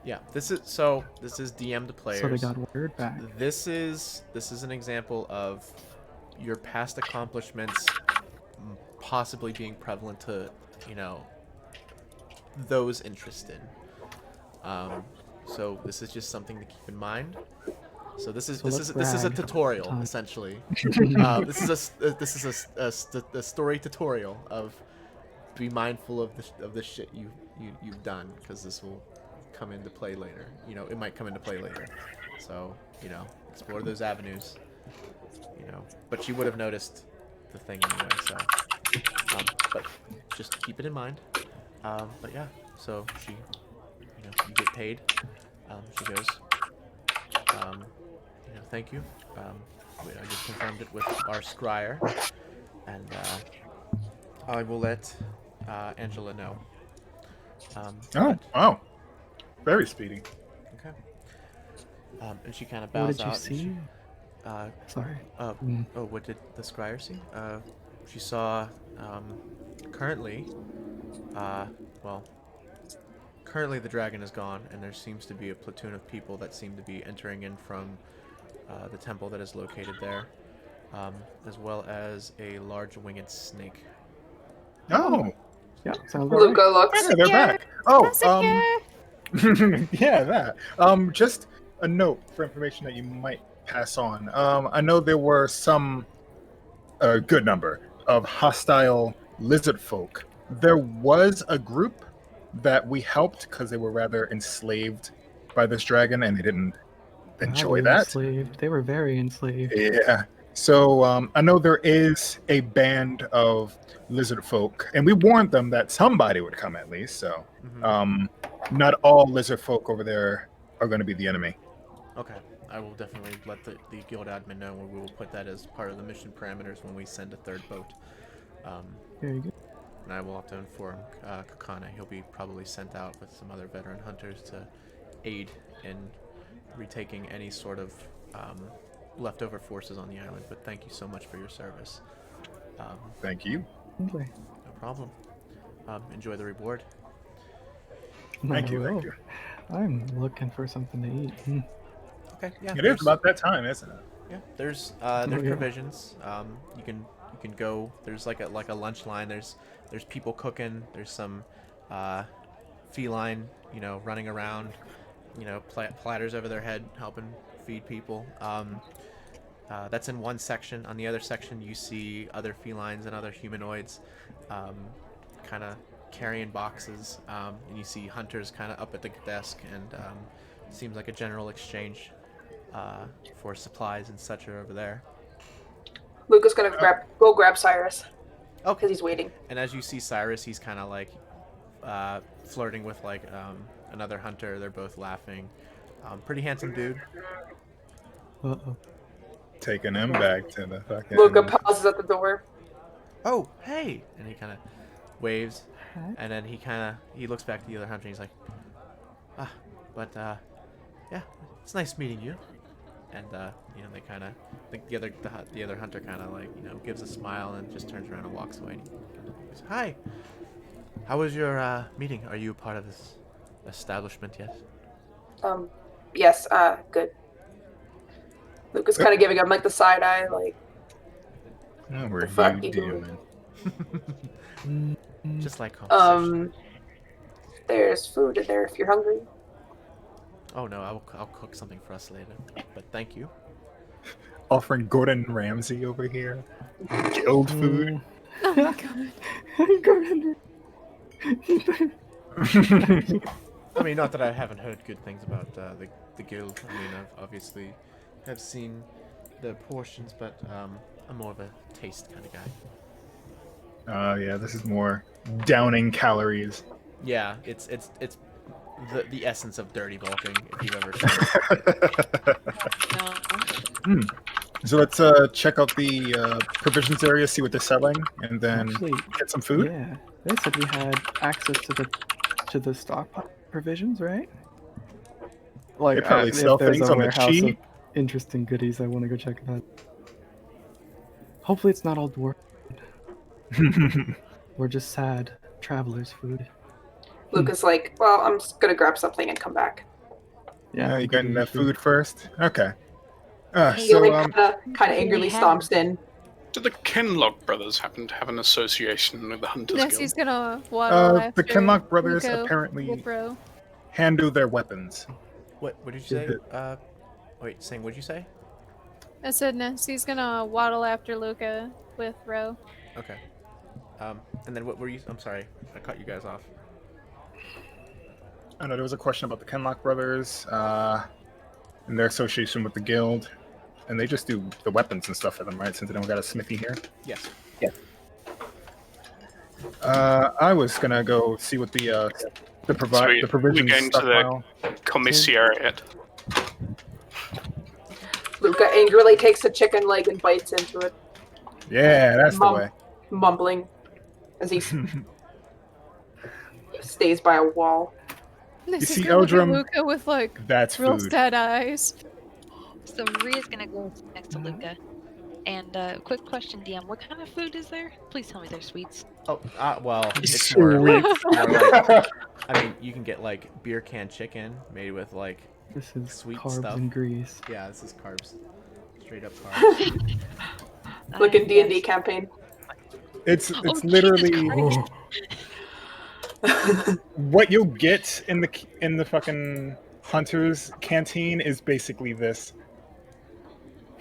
Yeah. This is DM to players. So they got word back. This is an example of your past accomplishments possibly being prevalent to, those interested. So this is just something to keep in mind. So this is a tutorial essentially. This is a story tutorial of be mindful of the shit you've done, because this will come into play later. It might come into play later. So explore those avenues. But she would have noticed the thing anyway. So but just keep it in mind. But yeah, so she, you get paid. She goes, thank you. I just confirmed it with our scryer, and I will let Angela know. Oh wow! Very speedy. Okay. And she kind of bows out. What did you see? Sorry. Oh, what did the scryer see? She saw currently the dragon is gone, and there seems to be a platoon of people that seem to be entering in from the temple that is located there, as well as a large winged snake. Oh, Yeah, sounds about Luca right. looks. yeah, they're back. Oh, Massacre! yeah, that. Just a note for information that you might pass on. I know there were some, a good number of hostile lizard folk. There was a group that we helped because they were rather enslaved by this dragon, and they didn't enjoy that. Enslaved. They were very enslaved. Yeah. So I know there is a band of lizard folk, and we warned them that somebody would come at least. So not all lizard folk over there are going to be the enemy. Okay. I will definitely let the guild admin know, and we will put that as part of the mission parameters when we send a third boat. Very good. And I will have to inform FalKKonE. He'll be probably sent out with some other veteran hunters to aid in retaking any sort of leftover forces on the island. But thank you so much for your service. Thank you. Lovely. No problem. Enjoy the reward. Thank you. I Thank will. you. I'm looking for something to eat. Okay. Yeah. It is about that time, isn't it? Yeah. There's yeah. provisions. You can go. There's like a lunch line. There's people cooking. There's some feline, running around, platters over their head helping feed people. That's in one section. On the other section, you see other felines and other humanoids, kind of carrying boxes, and you see hunters kind of up at the desk, and seems like a general exchange for supplies and such are over there. Luca's gonna go grab Cyrus. Oh, because he's waiting. And as you see Cyrus, he's kind of like flirting with like another hunter. They're both laughing. Pretty handsome dude. Uh-oh. Taking him back to the fucking. Luca pauses at the door. Oh, hey! And he kind of waves, Hi. and then he looks back to the other hunter. And he's like, yeah, it's nice meeting you. And they kind of, the other hunter kind of like gives a smile and just turns around and walks away. And he goes, hi, how was your meeting? Are you part of this establishment yet? Yes. Good. Luca's kind of giving him like the side eye, like. Oh, we're The fuck you you doing? doing? Just like conversation. There's food in there if you're hungry. Oh no, I'll cook something for us later. But thank you. Offering Gordon Ramsay over here. Guild food. Oh my god. I mean, not that I haven't heard good things about the guild. I mean, I've obviously have seen the portions, but I'm more of a taste kind of guy. Yeah, this is more downing calories. Yeah, it's the essence of dirty bulking, if you've ever seen it. So let's check out the provisions area, see what they're selling, and then Actually, get some food. Yeah, they said we had access to the stockpile provisions, right? Like, They probably if sell there's things a on the warehouse cheap. of interesting goodies, I want to go check that. Hopefully, it's not all dwarf. We're just sad travelers' food. Luke is like, well, I'm just gonna grab something and come back. Yeah, You getting that food first? Okay. He So like, kind of angrily stomps in. Do the Kinlock brothers happen to have an association with the Hunters Nessy's Guild? gonna waddle after the Kinlock brothers Luca apparently with Ro. handle their weapons. What did you say? Wait, Sing, what did you say? I said Nessy's gonna waddle after Luca with Ro. Okay. And then what were you? I'm sorry, I cut you guys off. I know there was a question about the Kenlock brothers and their association with the guild, and they just do the weapons and stuff for them, right? Since they don't got a smithy here. Yes. Yeah. I was gonna go see what the So provisions we're going to stockpile. the commissariat. Luca angrily takes a chicken leg and bites into it, Yeah, that's the way. mumbling as he stays by a wall. Nessy's see, gonna look at Eldrum, Luca with like That's real food. sad eyes. So Maria's gonna go next to Luca. And quick question, DM, what kind of food is there? Please tell me they're sweets. Oh, well, it's Sweet. more like, I mean, you can get like beer can chicken made with like This is sweet carbs stuff. and grease. Yeah, this is carbs, straight up carbs. Like in D&D campaign. It's Oh, Jesus literally Christ. what you'll get in the fucking hunter's canteen is basically this.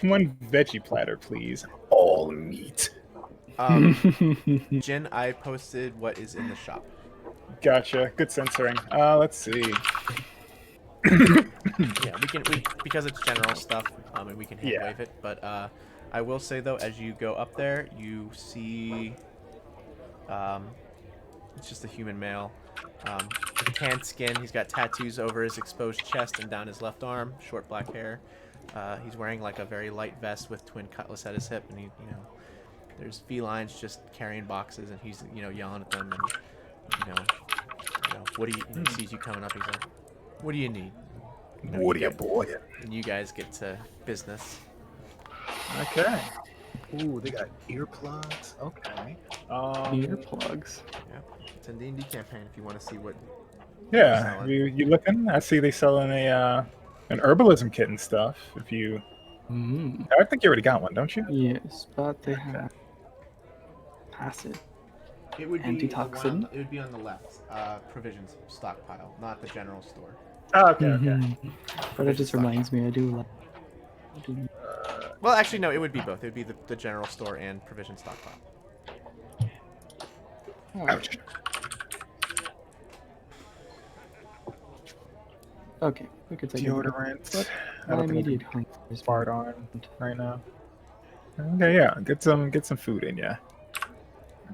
One veggie platter, please. All meat. Jin, I posted what is in the shop. Gotcha. Good censoring. Let's see. Yeah, because it's general stuff. And we can hand wave it. But I will say though, as you go up there, you see, it's just a human male. Tanned skin. He's got tattoos over his exposed chest and down his left arm. Short black hair. He's wearing like a very light vest with twin cutlass at his hip, and there's felines just carrying boxes, and he's yelling at them, and what do you? And he sees you coming up, he's like, "What do you need?" What do you, boy? And you guys get to business. Okay. Ooh, they got earplugs. Okay. Earplugs. Yeah, it's an D&D campaign. If you want to see what. Yeah, selling. you looking? I see they selling an herbalism kit and stuff. If you, I think you already got one, don't you? Yes, but they have passive. It would be Antitoxin? It would be on the left. Provisions stockpile, not the general store. Oh, okay, okay. But it just reminds me, I do like. Well, actually, no. It would be both. It would be the general store and provision stockpile. Ouch. Okay, we could take Deodorant. But I don't think immediate I'm hunt is smart on right now. Okay, yeah, get some food in ya.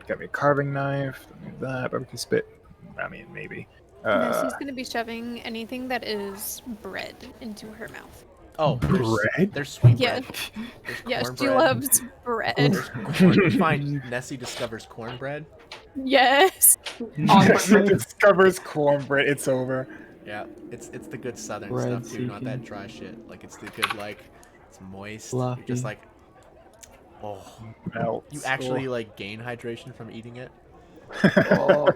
Got me a carving knife. That barbecue spit. I mean, maybe. Nessy's gonna be shoving anything that is bread into her mouth. Oh, bread? There's sweet Yeah. bread. There's Yeah, she cornbread. loves bread. There's corn. You find Nessie discovers cornbread. Yes. Nessie discovers cornbread. It's over. Yeah, it's the good southern Bread stuff too, not that seeking. dry shit. Like it's the good it's moist. Fluffy. You're just like, oh. Melts. You actually like gain hydration from eating it. Oh.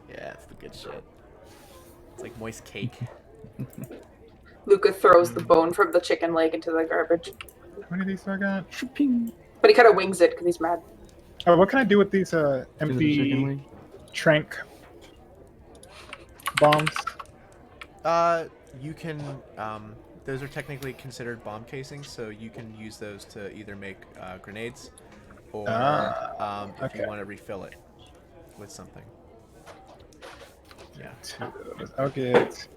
Yeah, it's the good shit. It's like moist cake. Luca throws the bone from the chicken leg into the garbage. How many of these do I got? But he kind of wings it because he's mad. Oh, what can I do with these Is it a chicken empty wing? trank bombs? You can. Those are technically considered bomb casings, so you can use those to either make grenades, or if you okay. want to refill it with something. Yeah. I'll get.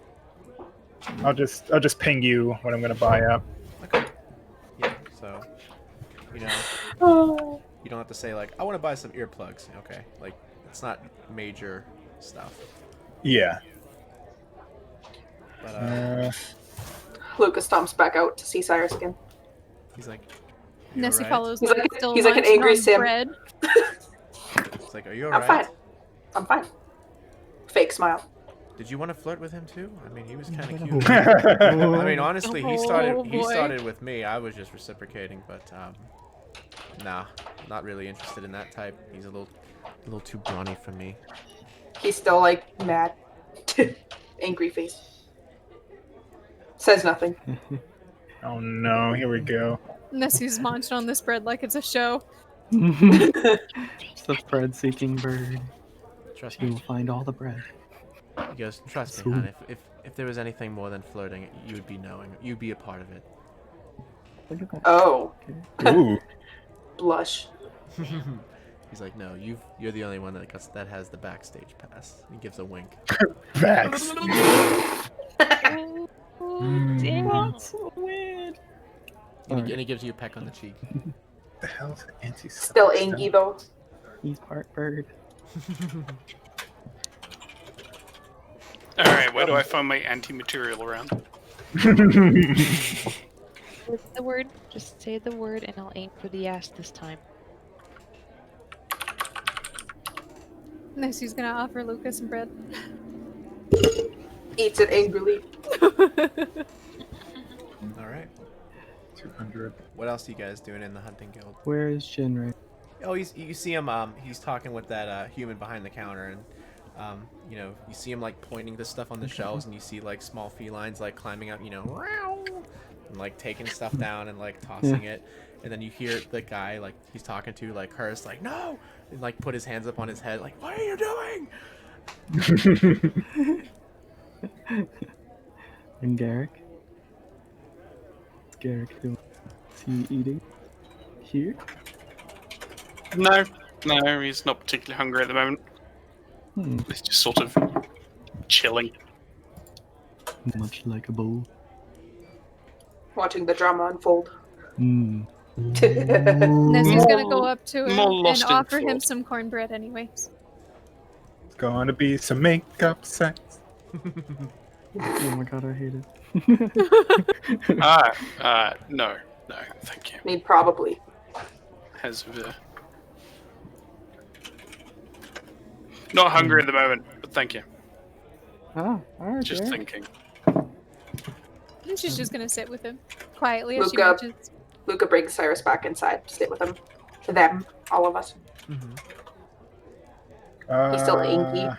I'll just ping you when I'm gonna buy up. Okay. Yeah. So, you know, you don't have to say like, I want to buy some earplugs. Okay. Like, it's not major stuff. Yeah. But Lucas stomps back out to see Cyrus again. he's like, "You Nessie alright?" follows. He's them, like- still he's like an munching angry on sim. bread. It's like, are you I'm alright? fine. I'm fine. Fake smile. Did you want to flirt with him too? I mean, he was kind of Oh. cute. I mean, honestly, he Oh, boy. started with me. I was just reciprocating, but nah, not really interested in that type. He's a little too brawny for me. He's still like mad. Angry face. Says nothing. Oh no! Here we go. Nessie's munching on this bread like it's a show. It's the bread-seeking bird. Trust He me. will find all the bread. He goes, trust me, Sweet. hon. If there was anything more than flirting, you would be knowing. You'd be a part of it. Look at that. Oh, Ooh. blush. He's like, no, you're the only one that has the backstage pass. He gives a wink. Facts. Oh, damn. So weird. And he gives you a peck on the cheek. The hell's anti? Still angry though. He's part bird. All right, where do I find my anti-material around? Say the word. Just say the word, and I'll aim for the ass this time. Nessie's gonna offer Lucas some bread. Eats it angrily. All right. 200. What else are you guys doing in the hunting guild? Where is Shinra? Oh, you see him. He's talking with that human behind the counter, and you know, you see him like pointing to stuff on the shelves, and you see like small felines like climbing up, you know, and like taking stuff down and like tossing it, and then you hear the guy like he's talking to like Hurst, like no, and like put his hands up on his head, like what are you doing? And Garrick? What's Garrick doing? Is he eating? Here? No, he's not particularly hungry at the moment. He's just sort of chilling. Much like a bull. Watching the drama unfold. Nessie's gonna go up to him more and lost in offer him thought. some cornbread anyways. It's gonna be some makeup sex. Oh my god, I hate it. No, thank you. I mean, probably. Has not hungry at the moment, but thank you. Alright. Just Garrick. thinking. And she's just gonna sit with him quietly as she Luca. munches. Luca brings Cyrus back inside to sit with him. Them, all of us. He's still angry.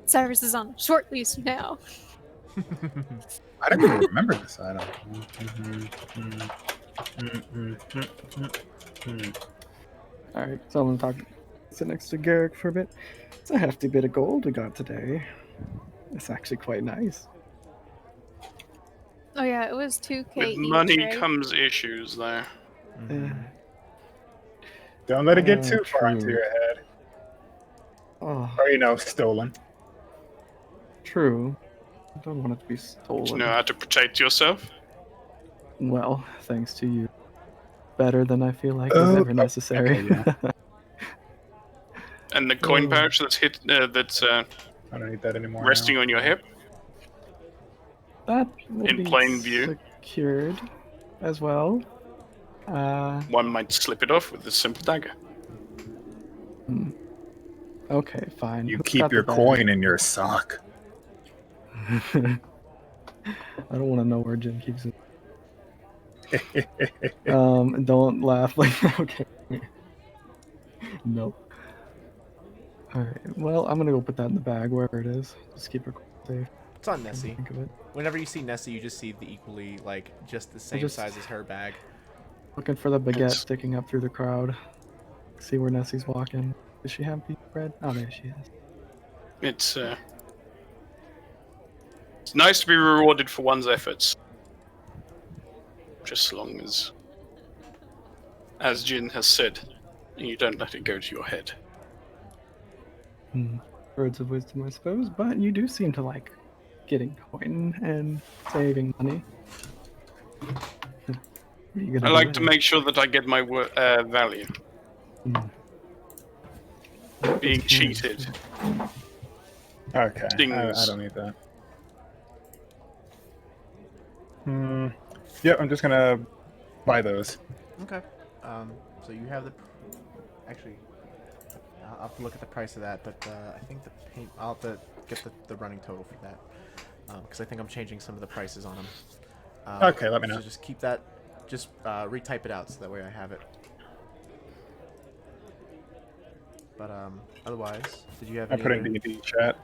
Cyrus is on a short leash now. I don't even remember this item. Alright, so I'm gonna sit next to Garrick for a bit. It's a hefty bit of gold we got today. It's actually quite nice. Oh yeah, it was 2K With each, money right? comes issues there. Don't let it get too True. far into your head. Oh, Or, you know, stolen. true. I don't want it to be Do stolen. you know how to protect yourself? Well, thanks to you. Better than I feel like is ever necessary. okay, And the coin pouch that's I don't need that anymore. resting on your hip? That will In be plain view. secured as well. One might slip it off with a simple dagger. Okay, fine. You Who's keep got your the bag? coin in your sock. I don't want to know where Jim keeps it. Don't laugh like that. Okay. Nope. Alright, well, I'm gonna go put that in the bag wherever it is. Just keep it safe. It's on Come to Nessie. think of it. Whenever you see Nessie, you just see the equally like just the same just- size as her bag. Looking for the baguette It's- sticking up through the crowd. See where Nessie's walking. Does she have pizza bread? Oh, there she is. It's nice to be rewarded for one's efforts. Just as long as Jin has said, you don't let it go to your head. Words of wisdom, I suppose, but you do seem to like getting coin and saving money. I like to make sure that I get my value. Being cheated. Okay, I Stings. don't need that. Yep, I'm just gonna buy those. Okay. So you have the. Actually, I'll have to look at the price of that, but I think the paint. I'll have to get the running total for that, because I think I'm changing some of the prices on them. Okay, let me know. So just keep that. Just retype it out so that way I have it. But otherwise, did you have I'm putting the chat.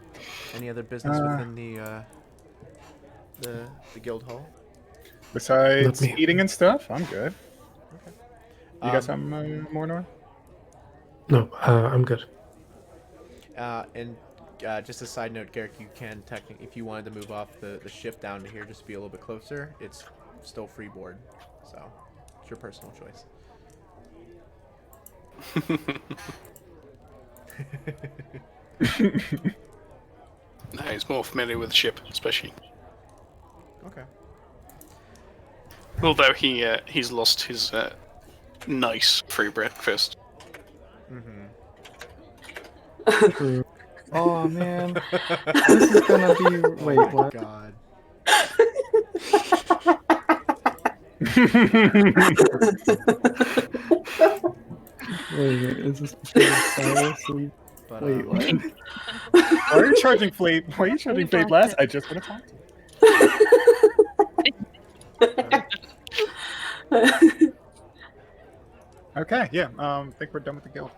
any other business within the guild hall? Besides Not me. eating and stuff, I'm good. Okay. You got something more, Nora? No, I'm good. And just a side note, Garrick, you can technically, if you wanted to move off the ship down to here just to be a little bit closer, it's still free board. So it's your personal choice. No, he's more familiar with the ship, especially. Okay. Although he's lost his nice free breakfast. True. Oh man, this is gonna be. Wait, Oh my what? God. Wait, is this Cyrus? But, Wait, what? Why are you charging Fate? Why are you charging Fate less? I just want to talk to you. Okay, yeah. I think we're done with the guild.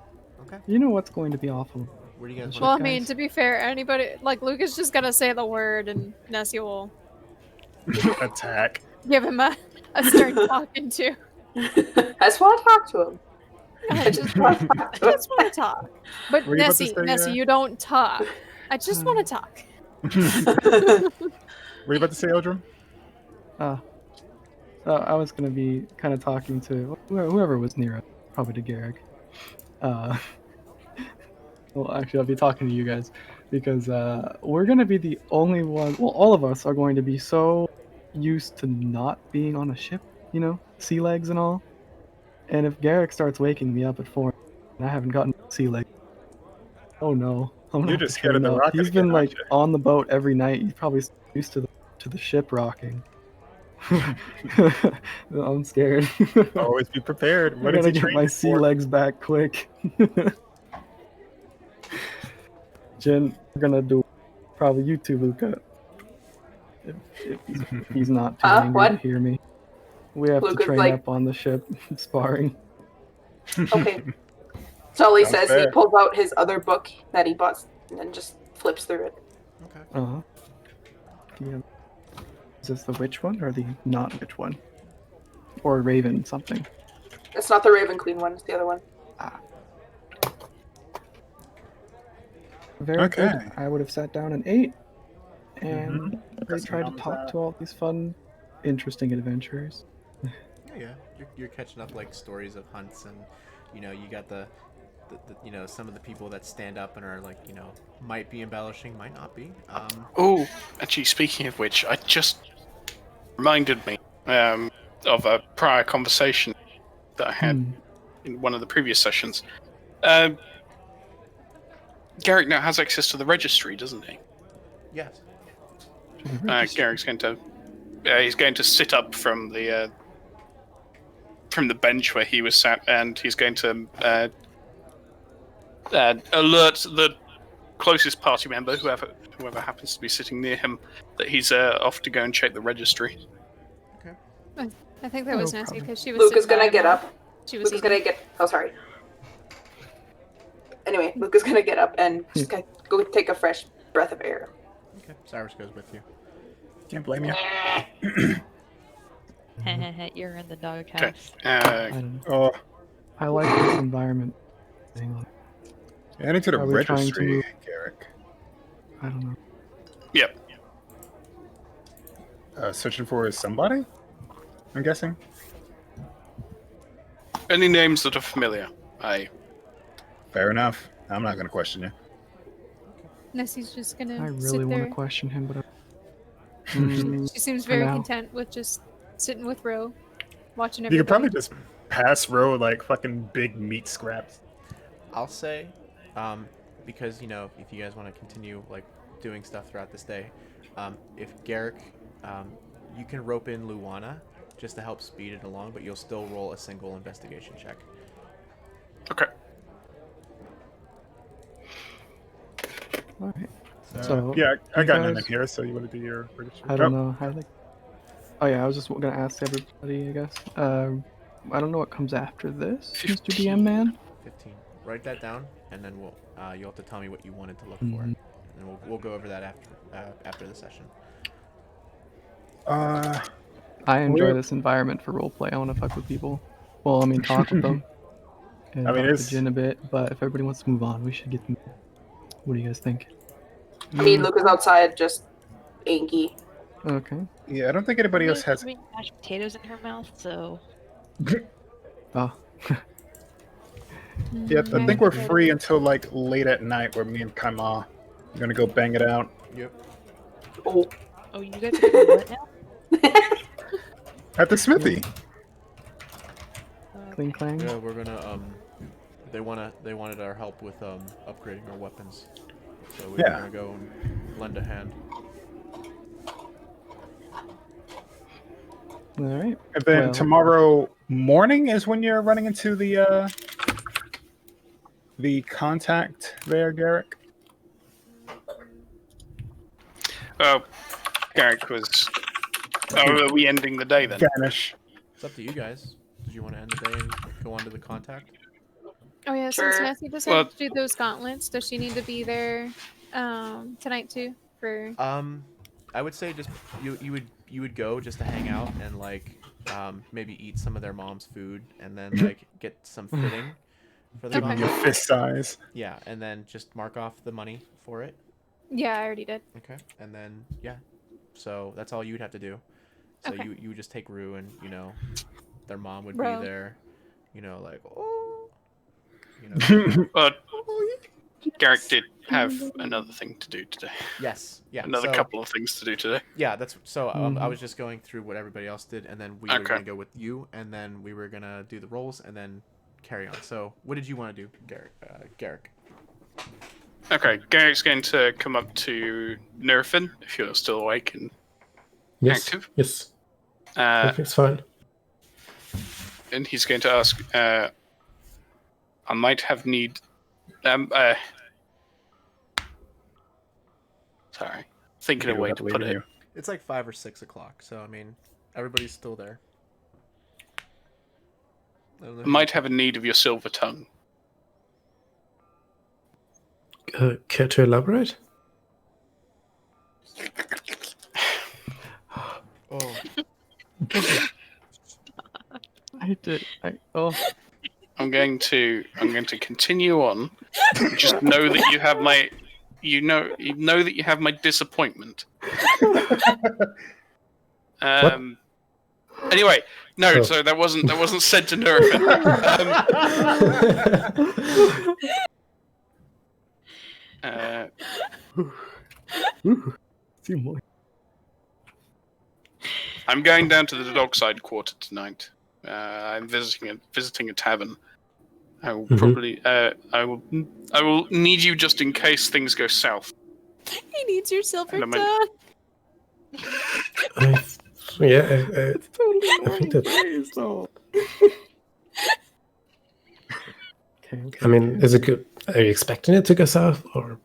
Okay. You know what's going to be awful? Where do you guys Well, I want mean, to be fair, anybody like Luke is just gonna say the word, and Nessie will Attack. give him a stern talking to. I just want to talk to him. I just want to talk. But Were you about to Nessie, say, you don't talk. I just want to talk. Were you about to say, Eldrum? I was gonna be kind of talking to whoever was near us, probably to Garrick. Well, actually, I'll be talking to you guys because we're gonna be the only one. Well, all of us are going to be so used to not being on a ship, you know, sea legs and all. And if Garrick starts waking me up at 4, and I haven't gotten sea legs, oh no, I'm gonna You're have to just scared train of the up. rocket He's been again, like aren't you? on the boat every night. He's probably used to the ship rocking. I'm scared. Always be prepared. I What is gotta he get training my sea for? legs back quick. Jen, we're gonna do probably you two, Luca. If he's not too angry what? to hear me. We have Luca's to train like- up on the ship sparring. Okay. So all he Sounds says, fair. he pulls out his other book that he bought and then just flips through it. Okay. Uh-huh. Yeah. Is this the witch one or the not witch one? Or Raven something? It's not the Raven Queen one, it's the other one. Very Okay. good. I would have sat down and ate. And they Got some tried to thumbs talk up. to all these fun, interesting adventures. Yeah. You're catching up like stories of hunts, and you know you got the you know some of the people that stand up and are like might be embellishing, might not be. Oh, actually, speaking of which, I just reminded me of a prior conversation that I had in one of the previous sessions. Garrick now has access to the registry, doesn't he? Yes. Garrick's going to he's going to sit up from the bench where he was sat, and he's going to alert the closest party member, whoever happens to be sitting near him, that he's off to go and check the registry. I think that was No Nessie problem. because she was. Luke is sitting gonna by get him. up. She was. Luke is gonna get. Oh, sorry. Anyway, Luke is gonna get up and just go take a fresh breath of air. Okay. Cyrus goes with you. Can't blame you. You're in the Okay. doghouse. I don't know. Oh, I like this environment. Hang on. Heading to the Are we trying to registry, move- Garrick. I don't know. Yep. Searching for somebody? I'm guessing. Any names that are familiar? Fair enough. I'm not going to question you. Nessie's just gonna I really sit want there. to question him, but She seems for very now. content with just sitting with Ro, watching You everybody. could probably just pass Ro like fucking big meat scraps. I'll say, because if you guys want to continue like doing stuff throughout this day, if Garrick, you can rope in Luana just to help speed it along, but you'll still roll a single investigation check. Okay. Alright. So Yeah, I you got none in guys- here, so you want to do your registry? I don't know how like. Oh yeah, I was just gonna ask everybody. I guess. I don't know what comes after this, Mr. DM man. 15. Write that down, and then you'll have to tell me what you wanted to look for, Mhm. and we'll go over that after the session. I enjoy this environment for roleplay. I want to fuck with people. Well, I mean, talk with them. And I mean, talk to it's- Jin a bit, but if everybody wants to move on, we should get them. What do you guys think? I mean, Luke is outside just angry. Okay. Yeah, I don't think anybody else has. Putting mashed potatoes in her mouth, so Oh. Yeah, I think we're free until like late at night, where me and Kaima are gonna go bang it out. Yep. Oh, oh, you guys are doing what now? At the smithy. Cling clang. Yeah, we're gonna they wanted our help with upgrading our weapons, so we're Yeah. gonna go and lend a hand. All right. And then Well- tomorrow morning is when you're running into the contact there, Garrick. Oh, Garrick was. Oh, are we ending the day then? Vanish. It's up to you guys. Did you want to end the day and go on to the contact? Oh yeah, Sure. since Nessie decided to do those gauntlets, does she need to be there tonight too? For I would say just you would go just to hang out and like maybe eat some of their mom's food and then like get some fitting for the Give me your gauntlet. fist size. Yeah, and then just mark off the money for it. yeah, I already did. Okay, and then yeah, so that's all you'd have to do. So Okay. you would just take Rue and their mom would Bro. be there, like oh, But Garrick did have another thing to do today. yes, yeah, Another so- couple of things to do today. Yeah, that's so. I was just going through what everybody else did, and then we were Okay. gonna go with you, and then we were gonna do the rolls, and then carry on. So, what did you want to do, Garrick? Okay, Garrick's going to come up to Nerfin if you're still awake and Yes. active. Yes. Uh, Everything's fine. and he's going to ask, I might have need. Sorry, thinking of a way to put it. It's like 5 or 6 o'clock, so I mean, everybody's still there. I don't know I who- might have a need of your silver tongue. Care to elaborate? Oh, I did. Oh. I'm going to continue on. Just know that you have my. You know that you have my disappointment. Anyway, no. Oh. So that wasn't said to Nerfin. I'm going down to the Dockside Quarter tonight. I'm visiting a tavern. I will probably I will need you just in case things go south. He needs your silver And I tongue. It's Totally I think that- so. Okay. I mean, is it good? Are you expecting it to go south, or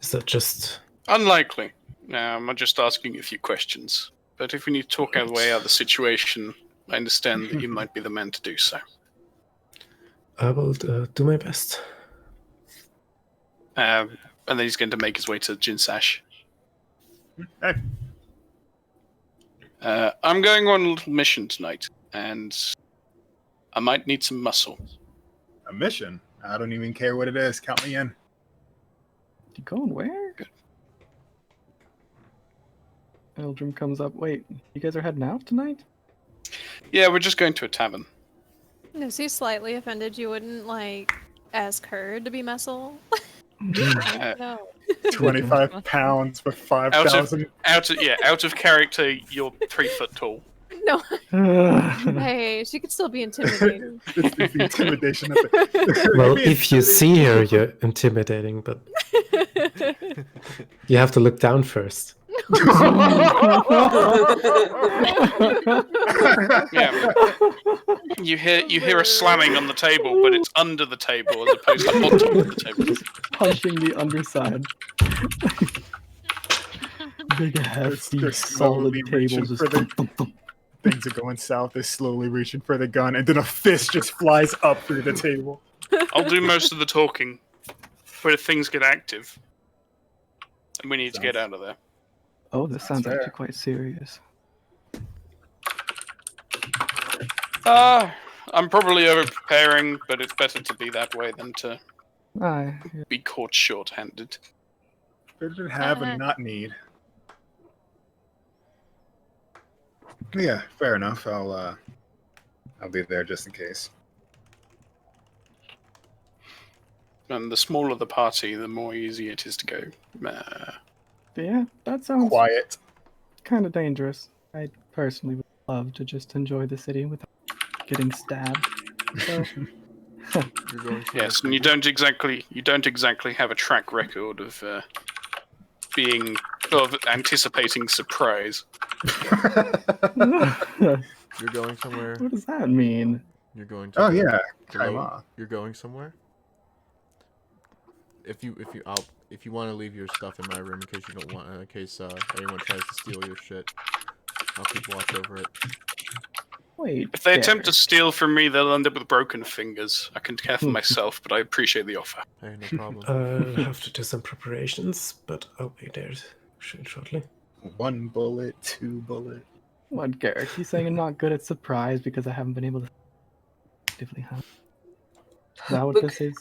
is that just? Unlikely. I'm just asking a few questions. But if we need to talk our way out of the situation, I understand that you might be the man to do so. I will do my best. And then he's going to make his way to Jinsash. Hey. I'm going on a little mission tonight, and I might need some muscle. A mission? I don't even care what it is. Count me in. You going where? Eldrum comes up. Wait, you guys are heading out tonight? Yeah, we're just going to a tavern. Is he slightly offended you wouldn't, like, ask her to be Messel? No. 25 pounds for Out 5,000. Out of character, you're 3 foot tall. No. Hey, she could still be intimidating. It's the intimidation of it. Well, if you see her, you're intimidating, but you have to look down first. Yeah. You hear a slamming on the table, but it's under the table as opposed to on top of the table. Punching the underside. Big hefty They're solid slowly table reaching just for the- thump, thump, thump. Things are going south. They're slowly reaching for the gun, and then a fist just flies up through the table. I'll do most of the talking where things get active. And we need to get out of there. Oh, this sounds fair. actually quite serious. I'm probably over preparing, but it's better to be that way than to Aye. be caught short-handed. Better to have and not need. Yeah, fair enough. I'll be there just in case. And the smaller the party, the more easy it is to go. Yeah, that sounds Quiet. kind of dangerous. I personally would love to just enjoy the city without getting stabbed. So, You're going somewhere Yes, and you don't exactly have a track record of anticipating surprise. what You're going somewhere. does that mean? You're going to. Oh yeah, Hello? come on. You're going somewhere. If you want to leave your stuff in my room in case you don't want, in case anyone tries to steal your shit, I'll keep watch over it. Wait. If they there. attempt to steal from me, they'll end up with broken fingers. I can care for myself, but I appreciate the offer. Hey, no problem. I'll have to do some preparations, but I'll be there shortly. 1 bullet, 2 bullet. What, Garrick? You saying I'm not good at surprise because I haven't been able to actively hunt? Is that what Luke. this is?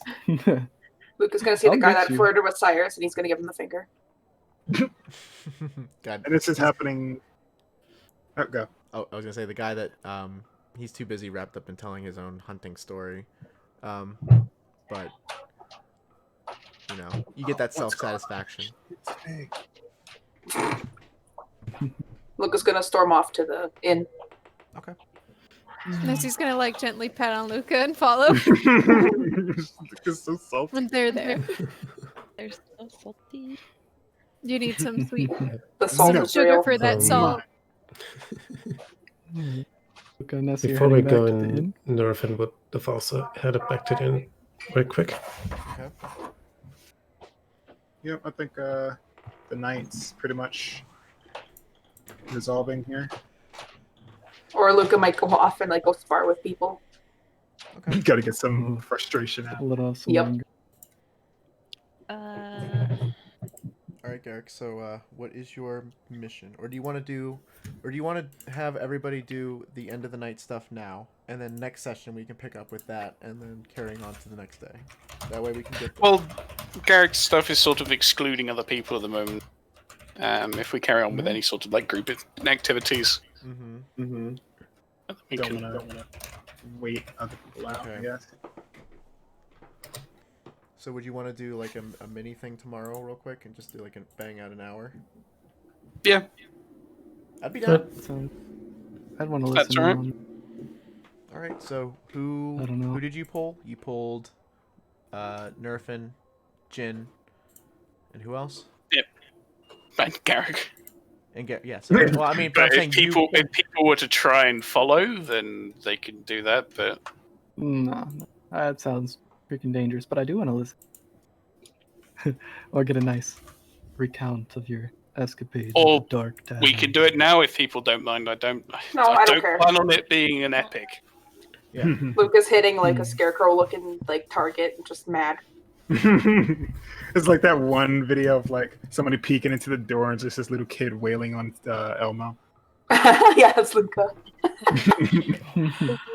Luke is going to see the I'll guy get that you. flirted with Cyrus, and he's going to give him the finger. God. And this is happening. Oh, go. Oh, I was gonna say the guy that he's too busy wrapped up in telling his own hunting story, but you know, you get that self-satisfaction. Hey. Luke is going to storm off to the inn. Okay. Nessy's gonna like gently pat on Luca and follow It's so salty. when they're there. They're so salty. You need some sweet The salt some is sugar real. for that salt. Okay, Nessie, you're Before we heading go back to the in, inn? Nerfin would have also headed back to the inn very quick. Okay. Yep, I think the night's pretty much resolving here. Or Luca might go off and like go spar with people. Okay. Gotta get some frustration A out. little some Yep. anger. All right, Garrick. So, what is your mission, or do you want to have everybody do the end of the night stuff now, and then next session we can pick up with that, and then carrying on to the next day. That way we can get. Well, Garrick's stuff is sort of excluding other people at the moment. If we carry on with any sort of like group activities, Mm-hmm. we Don't can. wanna wait other people out, Okay. I guess. So, would you want to do like a mini thing tomorrow, real quick, and just do like a bang out an hour? Yeah, I'd be down. So, I'd want to listen That's all right. on. All right. So, who I don't know. who did you pull? You pulled Nerfin, Jin, and who else? and Garrick. And get yes. Well, I mean, but I'm But saying if people were to try and follow, then they can do that. But No, that sounds freaking dangerous, but I do want to listen. Or get a nice recount of your escapades Or with the dark tavern. we can do it now if people don't mind. I don't. No, I don't care. plan on it being an epic. Yeah. Luke is hitting like a scarecrow looking like target, just mad. It's like that one video of like somebody peeking into the door and just this little kid wailing on Elmo. Yeah, it's Luca.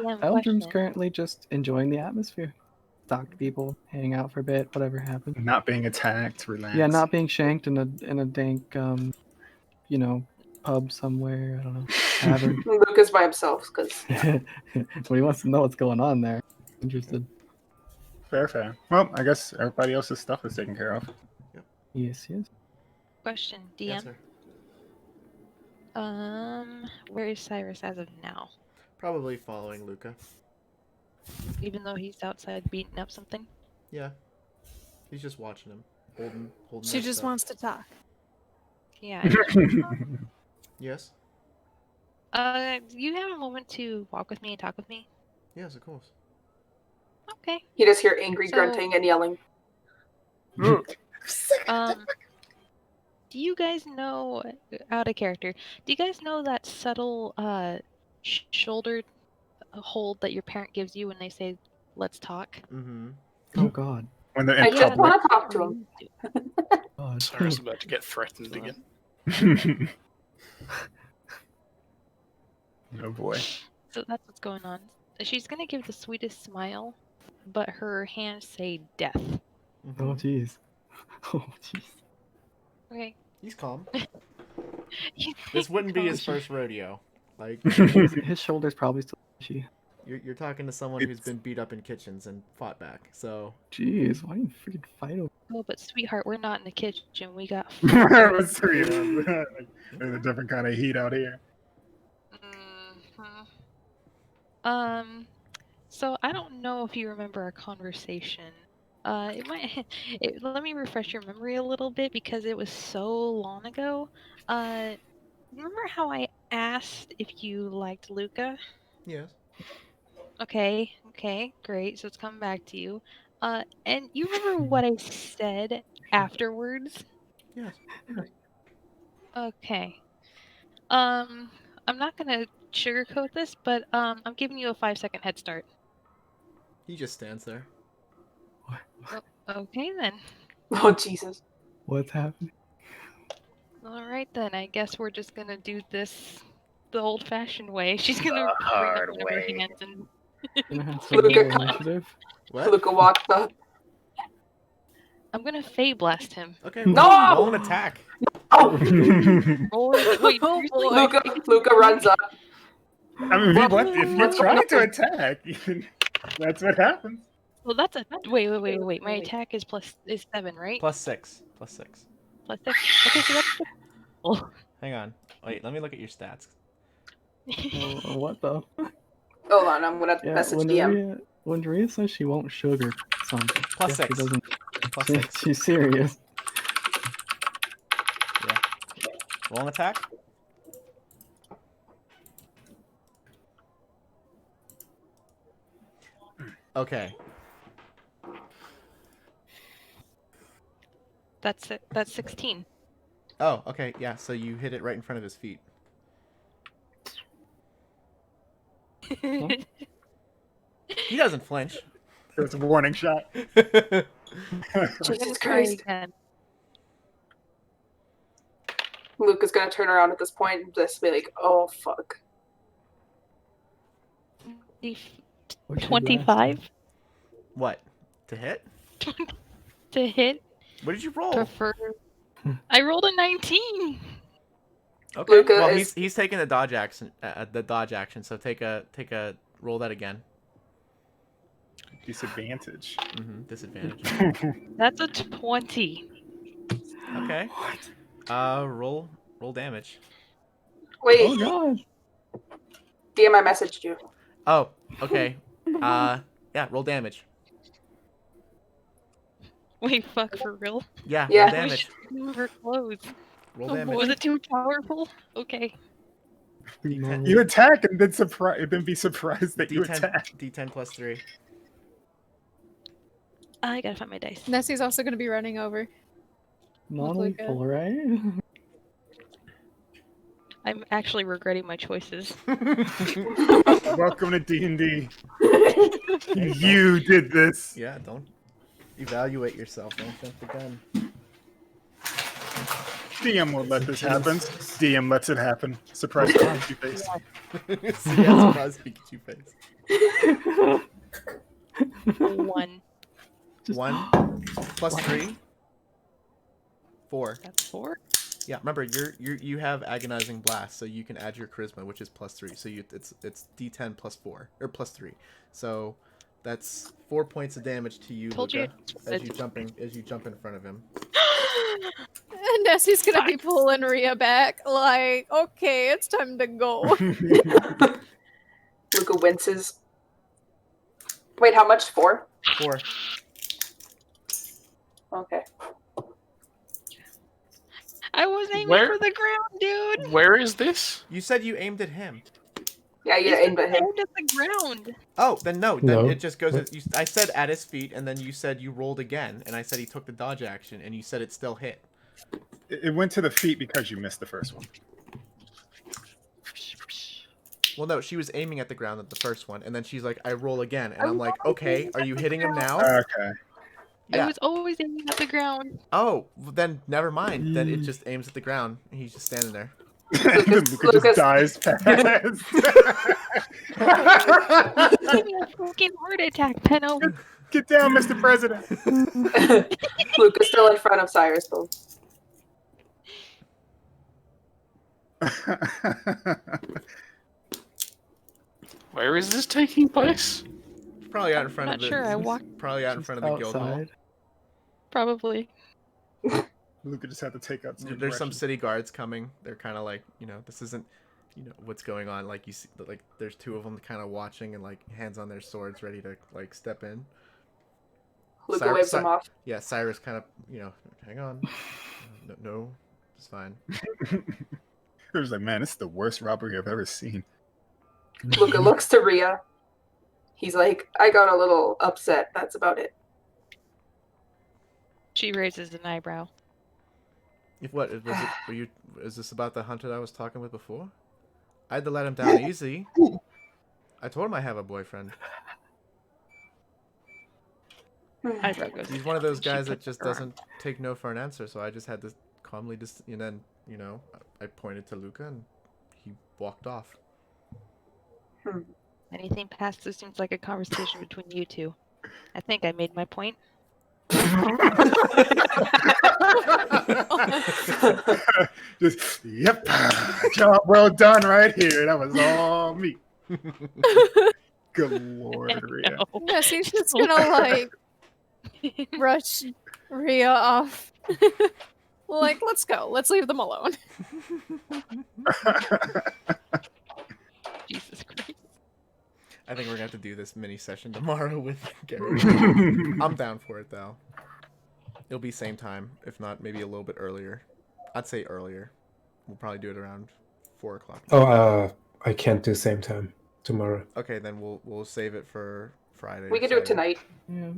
Eldrim's currently just enjoying the atmosphere. talk to people, hang out for a bit, whatever happens. Not being attacked, relax. Yeah, not being shanked in a dank, you know, pub somewhere. I don't know, tavern. Luke is by himself because But he wants to know what's going on there. Interested. Fair. Well, I guess everybody else's stuff is taken care of. Yes. Question, DM. Yes, sir. Where is Cyrus as of now? Probably following Luca. Even though he's outside beating up something? Yeah. He's just watching him. Holding She that just stuff. wants to talk. Yeah. Yes? You have a moment to walk with me and talk with me? Yes, of course. Okay. you just hear angry So- grunting and yelling. Do you guys know, out of character, do you guys know that subtle shoulder hold that your parent gives you when they say, let's talk? Mm-hmm. Oh God. When they're I in just public. want to talk to him. God. Cyrus is about to get threatened again. Oh boy. So that's what's going on. She's gonna give the sweetest smile, but her hands say death. Mm-hmm. Oh jeez. Oh jeez. Okay. He's calm. This wouldn't be his first rodeo. Like, His shoulder's probably still itchy. you're talking to someone who's been beat up in kitchens and fought back. So Jeez, why do you freaking fight over? Oh, but sweetheart, we're not in the kitchen. We got. There's a different kind of heat out here. So I don't know if you remember our conversation. It might. Let me refresh your memory a little bit because it was so long ago. Remember how I asked if you liked Luca? yes. Okay, great. So it's coming back to you. And you remember what I said afterwards? Yes. Okay. I'm not gonna sugarcoat this, but I'm giving you a 5-second head start. He just stands there. Okay then. Oh Jesus! What's happening? All right then. I guess we're just gonna do this the old-fashioned way. She's gonna The hard bring up one of her way. hands and Gonna have to Look roll at- initiative. What? Luca walks up. I'm gonna Fey blast him. Okay. No! Roll an attack. Oh, Roll, wait, seriously? Luca runs up. I mean, if you're trying to attack, that's what happens. Well, that's a wait. My attack is 7, right? +6. +6. Plus 6. Okay, so that's. Oh. Hang on. Wait, let me look at your stats. Oh, what the? Hold on, I'm gonna Yeah, message DM. when Maria says she won't sugar something, Plus Ghelfi 6. doesn't. +6. She's serious. Yeah. Roll an attack. Okay. That's it. That's 16. Oh, okay. Yeah, so you hit it right in front of his feet. He doesn't flinch. It's a warning shot. Jesus Try Christ! again. Luca's gonna turn around at this point and just be like, "Oh fuck!" 25 What? To hit? to hit. What did you roll? Prefer. I rolled a 19. Okay. Luca Well, is- he's taking the dodge action. So take a roll that again. Disadvantage. Disadvantage. That's a 20. Okay. Roll damage. Wait, Oh God. DM, I messaged you. Oh, okay. Yeah, roll damage. Wait, fuck, for real? Yeah, Yeah. roll We damage. should remove her clothes. Roll Was damage. it too powerful? Okay. D10. You attack and then be surprised that you D10. attack. D10 plus 3. I gotta find my dice. Nessie's also going to be running over. Not Luca. lethal, right? I'm actually regretting my choices. Welcome to D&D. You did this. Yeah, don't evaluate yourself. Don't jump the gun. DM won't let this happen. DM lets it happen. Surprise Pikachu face. See, that's surprise Pikachu face. 1. 1 plus 3, 4. That's 4. Yeah, remember you have agonizing blast, so you can add your charisma, which is plus 3. So it's D10 plus 4 or plus 3. So that's 4 points of damage to you, Told Luca, you. as you jump in front of him. And Nessie's gonna be pulling Rhea back, like, okay, it's time to go. Luca winces. Wait, how much? 4? 4. Okay. I was aiming Where- for the ground, dude. Where is this? You said you aimed at him. Yeah, you It's aimed at him. aimed at the ground. Oh, then no. Then No. it just goes. I said at his feet, and then you said you rolled again, and I said he took the dodge action, and you said it still hit. It went to the feet because you missed the first one. Well, no, she was aiming at the ground at the first one, and then she's like, "I roll again," and I'm like, "Okay, are you hitting him now?" Okay. I Yeah. was always aiming at the ground. Oh, well, then never mind. Then it just aims at the ground. And he's just standing there. Luca just dies fast. Give me a fucking heart attack, Penno. Get down, Mr. President. Luca's still in front of Cyrus, though. Where is this taking place? Probably out in front Not of the. sure. I walked Probably out in front of the guild hall. Outside. probably. Luca just had to take out some There's some aggression. city guards coming. They're kind of like, this isn't, what's going on. Like you see, like there's 2 of them kind of watching and like hands on their swords, ready to like step in. Luca waves him off. Yeah, Cyrus kind of, hang on. No, it's fine. It was like, man, this is the worst robbery I've ever seen. Luca looks to Rhea. He's like, I got a little upset. That's about it. She raises an eyebrow. If what was it? Is this about the hunter I was talking with before? I had to let him down easy. I told him I have a boyfriend. Eyebrow goes. He's one of those She guys that puts just her arm. doesn't take no for an answer. So I just had to calmly and then I pointed to Luca and he walked off. Anything past this seems like a conversation between you two. I think I made my point. Just, yep, job well done right here. That was all me. Good lord, Rhea. No. Nessie's just gonna, like, brush Rhea off. Like, let's go. Let's leave them alone. Jesus Christ. I think we're gonna have to do this mini session tomorrow with Gary. I'm down for it though. It'll be same time, if not maybe a little bit earlier. I'd say earlier. We'll probably do it around 4 o'clock. Oh, I can't do same time tomorrow. Okay, then we'll save it for Friday. We or can do it Saturday. tonight. Yeah.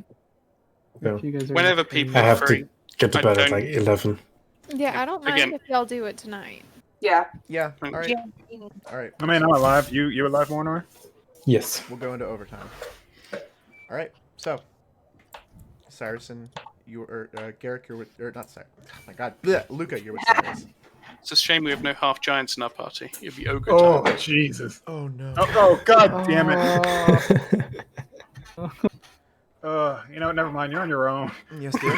No. If you guys are Whenever free. people I are have free. to get to I bed at don't- like 11. Yeah, I don't mind Again. if y'all do it tonight. Yeah. Yeah. All right. Yeah. All right. I mean, I'm alive. You alive, Warner? Yes. We'll go into overtime. All right. So, Cyrus and you or Garrick, you're with not Cyrus. Oh my God, bleh, Luca, you're with Cyrus. It's a shame we have no half giants in our party. It'd be ogre Oh, time. Jesus. Oh no. Oh, God damn it. Never mind. You're on your own. Yes, dear.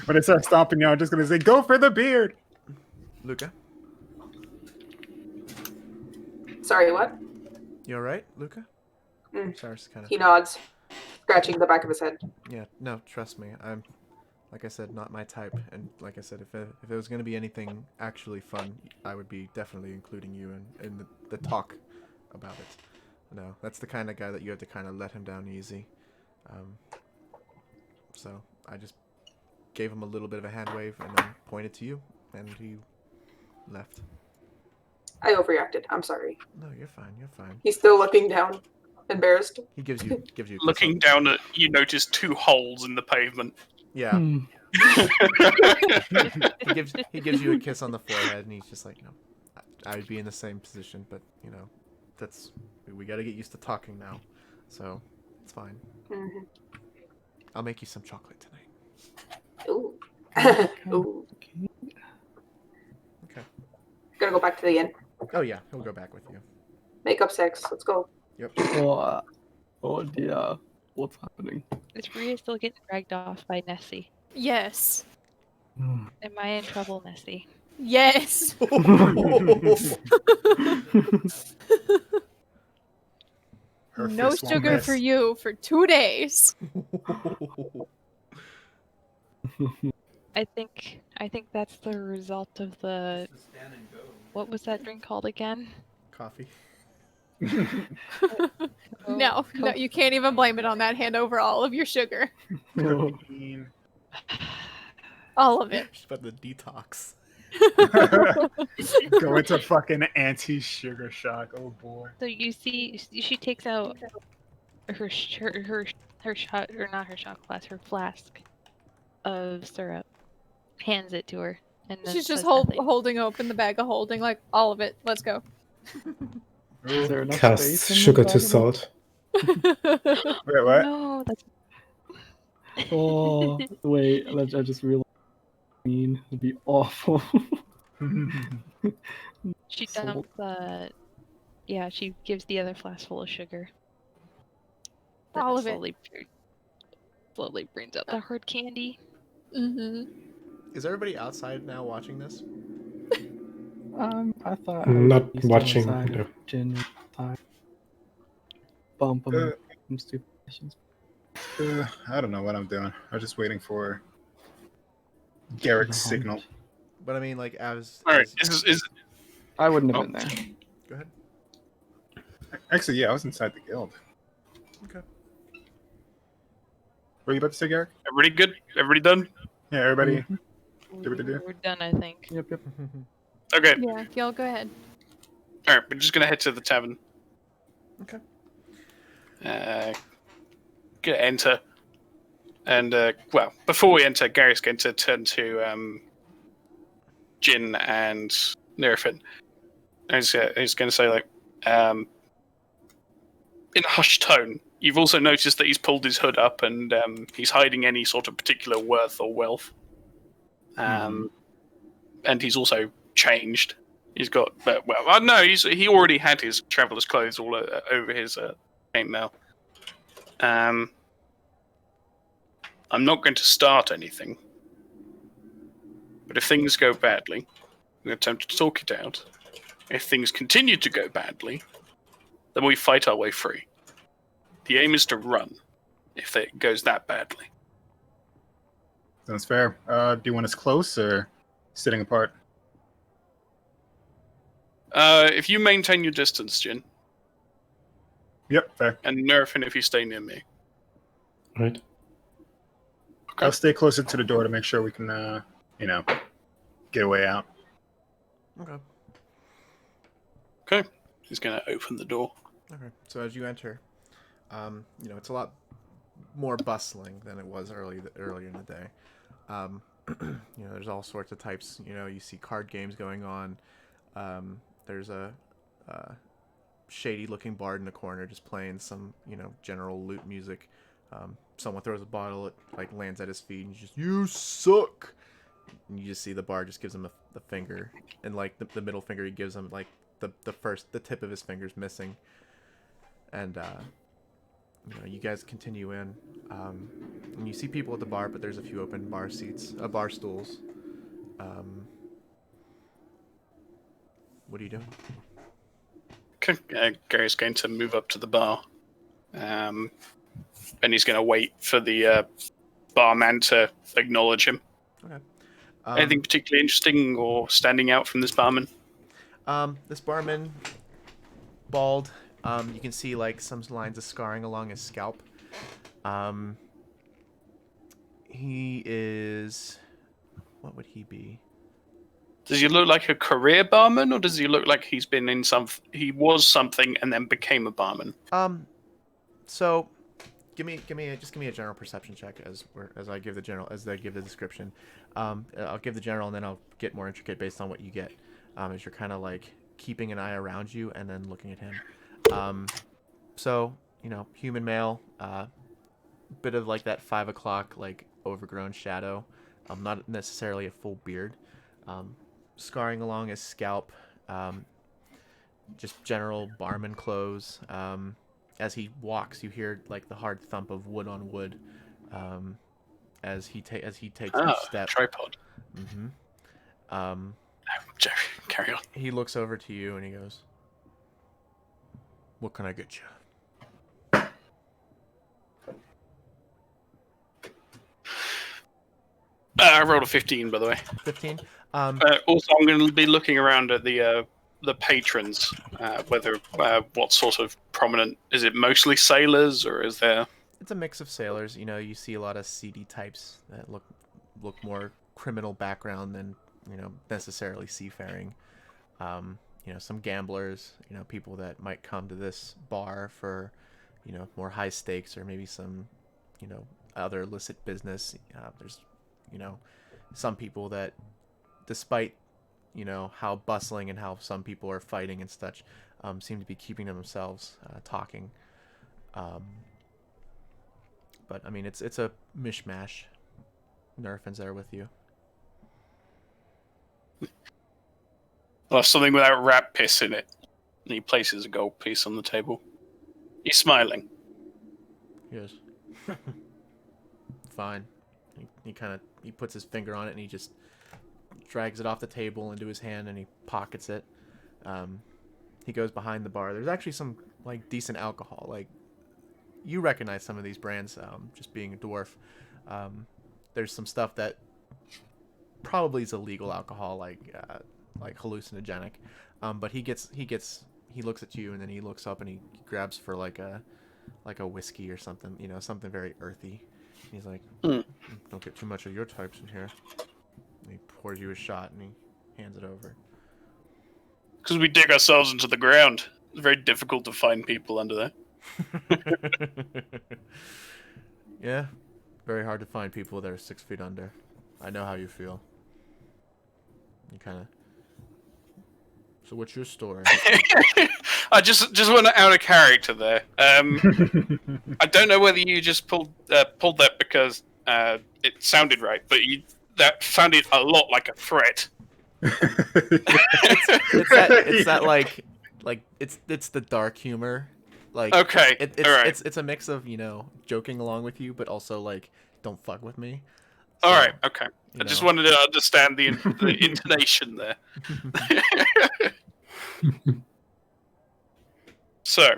When I start stomping you, I'm just going to say, go for the beard. Luca, Sorry, what? you all right, Luca? Mm. Cyrus kind of. He nods, scratching the back of his head. Yeah. No, trust me. I'm, like I said, not my type. And like I said, if it was gonna be anything actually fun, I would be definitely including you in the talk about it. No, that's the kind of guy that you have to kind of let him down easy. So I just gave him a little bit of a hand wave and then pointed to you, and he left. I overreacted. I'm sorry. No, you're fine. You're fine. He's still looking down, embarrassed. He gives you a kiss Looking on- down at, you notice 2 holes in the pavement. Yeah. Hmm. he gives you a kiss on the forehead, and he's just like, I would be in the same position, but that's we got to get used to talking now, so it's fine. Mm-hmm. I'll make you some chocolate tonight. Ooh. Ooh. Okay. Gotta go back to the inn. Oh yeah, he'll go back with you. Makeup sex. Let's go. Yep. Oh dear. What's happening? Is Rhea still getting dragged off by Nessie? Yes. Am I in trouble, Nessie? Yes. Her No fist won't sugar miss. for you for 2 days. I think that's the result of the. What was that drink called again? Coffee. No, you can't even blame it on that. Hand over all of your sugar. Cocaine. All of it. Just about the detox. Go into fucking anti-sugar shock. Oh boy. So you see, she takes out her shot, or not her shot glass, her flask of syrup, hands it to her, and then She's just says nothing. holding open the bag of holding, like, all of it. Let's go. Is there enough Cast space in the sugar to bag of salt. Wait, what? No, that's. Oh, wait, I just realized. It'd be awful. She Salt. dumps. Yeah, she gives the other flask full of sugar. Then All of it. slowly brings out the hard candy. Mm-hmm. Is everybody outside now watching this? I thought Not I would be watching, still inside no. if Jin was tired. Bump him some stupid questions. I don't know what I'm doing. I was just waiting for Garrick's signal. But I mean, like, as All right, is I wouldn't have Oh. been there. go ahead. Actually, yeah, I was inside the guild. Okay. What are you about to say, Garrick? everybody good? Everybody done? Yeah, everybody. Do what they do. We're done, I think. Yep, yep. Okay. Yeah, y'all go ahead. All right, we're just gonna head to the tavern. Okay. Gonna enter, and well, before we enter, Gary's going to turn to Jin and Nerfin. He's going to say, like, in a hushed tone, you've also noticed that he's pulled his hood up and he's hiding any sort of particular worth or wealth. And he's also changed. He's got, well, no, he already had his traveler's clothes all over his chainmail. I'm not going to start anything, but if things go badly, I'm going to attempt to talk it out. If things continue to go badly, then we fight our way free. The aim is to run, if it goes that badly. Sounds fair. Do you want us close or sitting apart? If you maintain your distance, Jin, Yep, fair. and Nerfin if you stay near me. Right. I'll stay closer to the door to make sure we can, get a way out. Okay. Okay. He's going to open the door. Okay. So as you enter, it's a lot more bustling than it was earlier in the day. There's all sorts of types. You see card games going on. There's a shady-looking bard in the corner just playing some, general loot music. Someone throws a bottle, it lands at his feet, and you suck. And you just see the bard just gives him the finger, and the middle finger he gives him, the tip of his finger's missing. And you guys continue in, and you see people at the bar, but there's a few open bar stools. What are you doing? Okay. Gary's going to move up to the bar. And he's going to wait for the barman to acknowledge him. Okay. Anything particularly interesting or standing out from this barman? This barman, bald. You can see some lines of scarring along his scalp. He is. What would he be? Does he look like a career barman, or does he look like he was something and then became a barman? So, give me a general perception check as I give the description. I'll give the general, and then I'll get more intricate based on what you get. As you're kind of keeping an eye around you and then looking at him. So human male, bit of that 5 o'clock overgrown shadow. Not necessarily a full beard. Scarring along his scalp. Just general barman clothes. as he walks, you hear like the hard thump of wood on wood, as he takes each step. Tripod. Mm-hmm. Jerry, carry on. He looks over to you and he goes, "What can I get you?" I rolled a 15, by the way. 15. Also, I'm going to be looking around at the patrons. Whether what sort of prominent is it? Mostly sailors, or is there? It's a mix of sailors. You know, you see a lot of seedy types that look more criminal background than necessarily seafaring. You know, some gamblers. You know, people that might come to this bar for more high stakes, or maybe some other illicit business. There's some people that, despite how bustling and how some people are fighting and such, seem to be keeping to themselves, talking. But I mean, it's a mishmash. Nerfin's there with you. Well, something without rat piss in it. And he places a gold piece on the table. He's smiling. Yes. Fine. He puts his finger on it and he just drags it off the table into his hand and he pockets it. He goes behind the bar. There's actually some like decent alcohol. Like, you recognize some of these brands, just being a dwarf. There's some stuff that probably is illegal alcohol, like hallucinogenic. But he looks at you and then he looks up and he grabs for like a whiskey or something, something very earthy. He's like, "Don't get too much of your types in here." And he pours you a shot and he hands it over. Because we dig ourselves into the ground. It's very difficult to find people under there. Yeah, very hard to find people that are 6 feet under. I know how you feel. You kind of. So what's your story? I just went out of character there. I don't know whether you just pulled that because it sounded right, but that sounded a lot like a threat. it's that like it's the dark humor. Like, okay, it's a mix of joking along with you, but also like, don't fuck with me. So, all right, okay. I just wanted to understand the intonation there. So,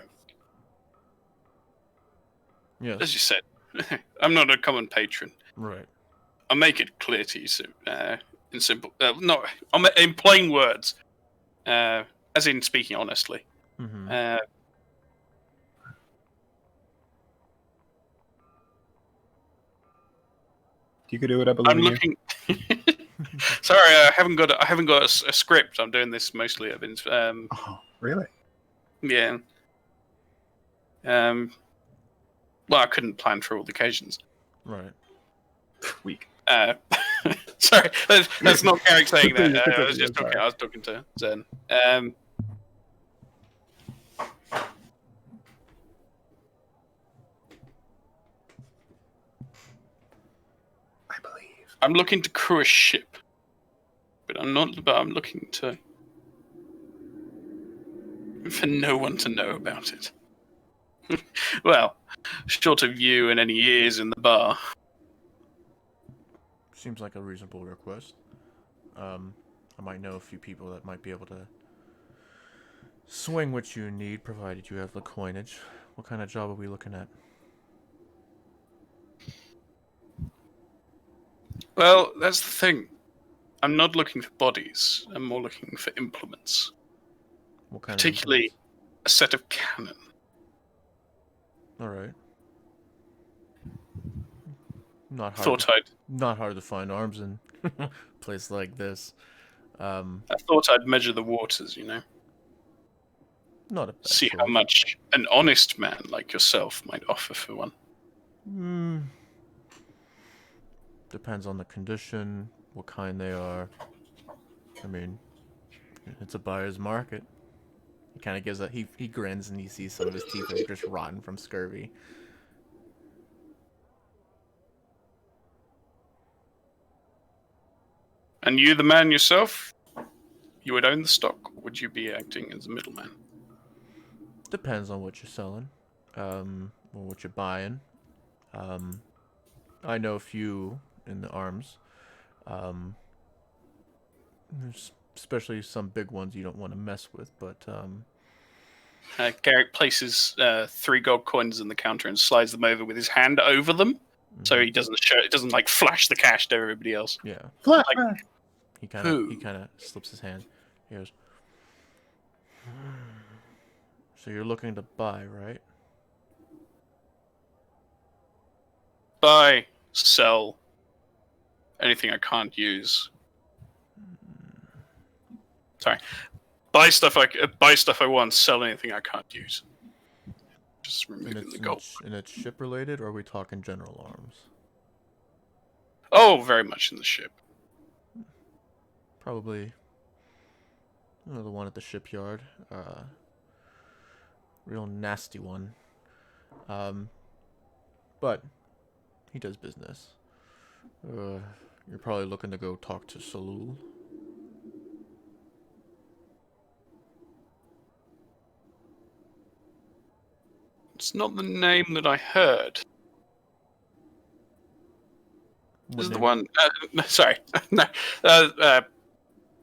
yes, as you said, I'm not a common patron. Right. I'll make it clear to you in simple, in plain words, as in speaking honestly. Mm-hmm. You could do it, I believe. I'm looking. Sorry, I haven't got a script. I'm doing this mostly. I've been. Oh, really? Yeah. Well, I couldn't plan for all the occasions. Right. Weak. Sorry, that's not Carrick saying that. I was just talking. I was talking to Zen. I'm looking to crew a ship, but I'm looking to for no one to know about it. Well, short of you and any ears in the bar. Seems like a reasonable request. I might know a few people that might be able to swing what you need, provided you have the coinage. What kind of job are we looking at? Well, that's the thing. I'm not looking for bodies. I'm more looking for implements. What kind particularly of a set of cannon. All right. Not hard to find arms in a place like this. I thought I'd measure the waters, Not a bad see choice. how much an honest man like yourself might offer for one. Depends on the condition, what kind they are. I mean, it's a buyer's market. He kind of gives a he grins and you see some of his teeth are just rotten from scurvy. And you, the man yourself, you would own the stock, or would you be acting as a middleman? Depends on what you're selling. well, what you're buying. I know a few in the arms. There's especially some big ones you don't want to mess with, but Garrick places 3 gold coins on the counter and slides them over with his hand over them, so he doesn't show. It doesn't like flash the cash to everybody else. yeah, Flashback. he kind of slips his hand. He goes, "So you're looking to buy, right?" Buy, sell, anything I can't use. Sorry, buy stuff I want. Sell anything I can't use. Just removing the gold. And it's ship related, or are we talking general arms? Oh, very much in the ship. Probably the one at the shipyard. Real nasty one. But he does business. You're probably looking to go talk to Salul. It's not the name that I heard. This is the one. Sorry, no.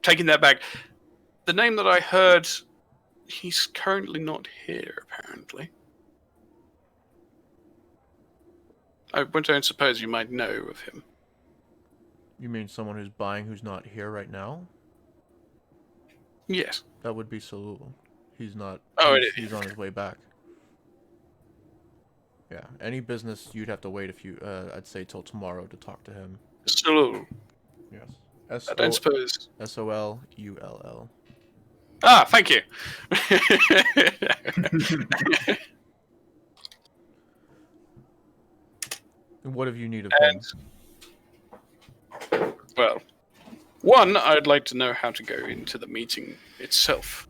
Taking that back. The name that I heard. He's currently not here, apparently. I don't suppose you might know of him. You mean someone who's buying who's not here right now? Yes. That would be Salul. He's not. Oh, he's on his way back. Yeah. Any business you'd have to wait I'd say till tomorrow to talk to him. Salul. Yes. I don't suppose. Solull. Ah, thank you. And what have you need of him? Well, one, I'd like to know how to go into the meeting itself.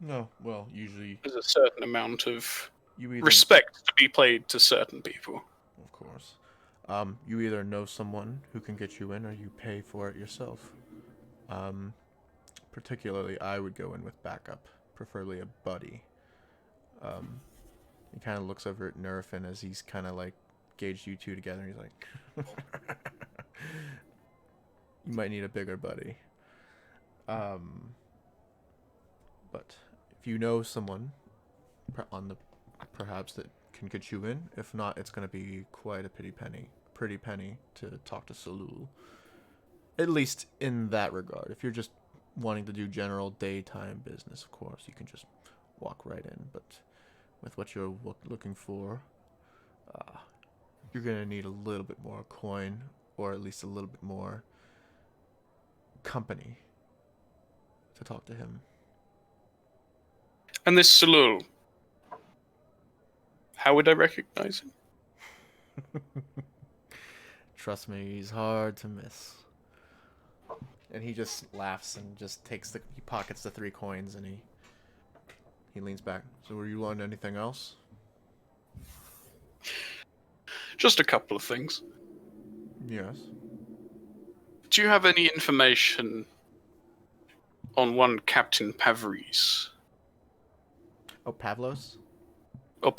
No, well, usually There's a certain amount of you either, respect to be played to certain people. of course. You either know someone who can get you in, or you pay for it yourself. Particularly, I would go in with backup, preferably a buddy. He kind of looks over at Nerfin as he's kind of like gauged you two together, and he's like, "You might need a bigger buddy." But if you know someone perhaps that can get you in, if not, it's going to be quite a pretty penny to talk to Salul. At least in that regard. If you're just wanting to do general daytime business, of course, you can just walk right in. But with what you're looking for, you're going to need a little bit more coin, or at least a little bit more company to talk to him. And this Salul, how would I recognize him? Trust me, he's hard to miss. And he just laughs and just he pockets the 3 coins, and he leans back. So were you wanting anything else? Just a couple of things. Yes. Do you have any information on one Captain Pavris? Oh, Pavlos? Or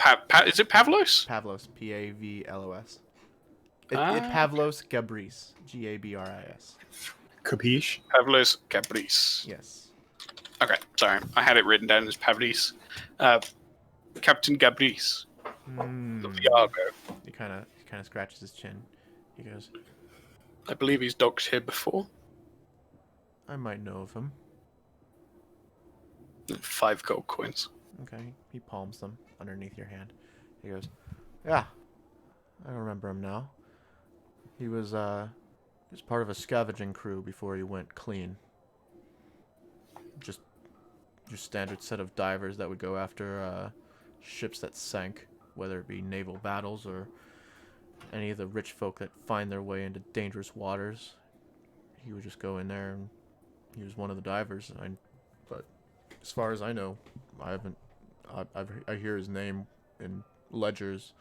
is it Pavlos? Pavlos, Pavlos. Pavlos Gabris, Gabris. Capiche? Pavlos Gabris. Yes. Okay, sorry. I had it written down as Pavris. Captain Gabris. Of the Argo. He kind of scratches his chin. He goes, I believe he's docked here before. I might know of him. 5 gold coins. Okay, he palms them underneath your hand. He goes, yeah, I remember him now. He was part of a scavenging crew before he went clean. Just your standard set of divers that would go after ships that sank, whether it be naval battles or any of the rich folk that find their way into dangerous waters. He would just go in there, and he was one of the divers. But as far as I know, I hear his name in ledgers,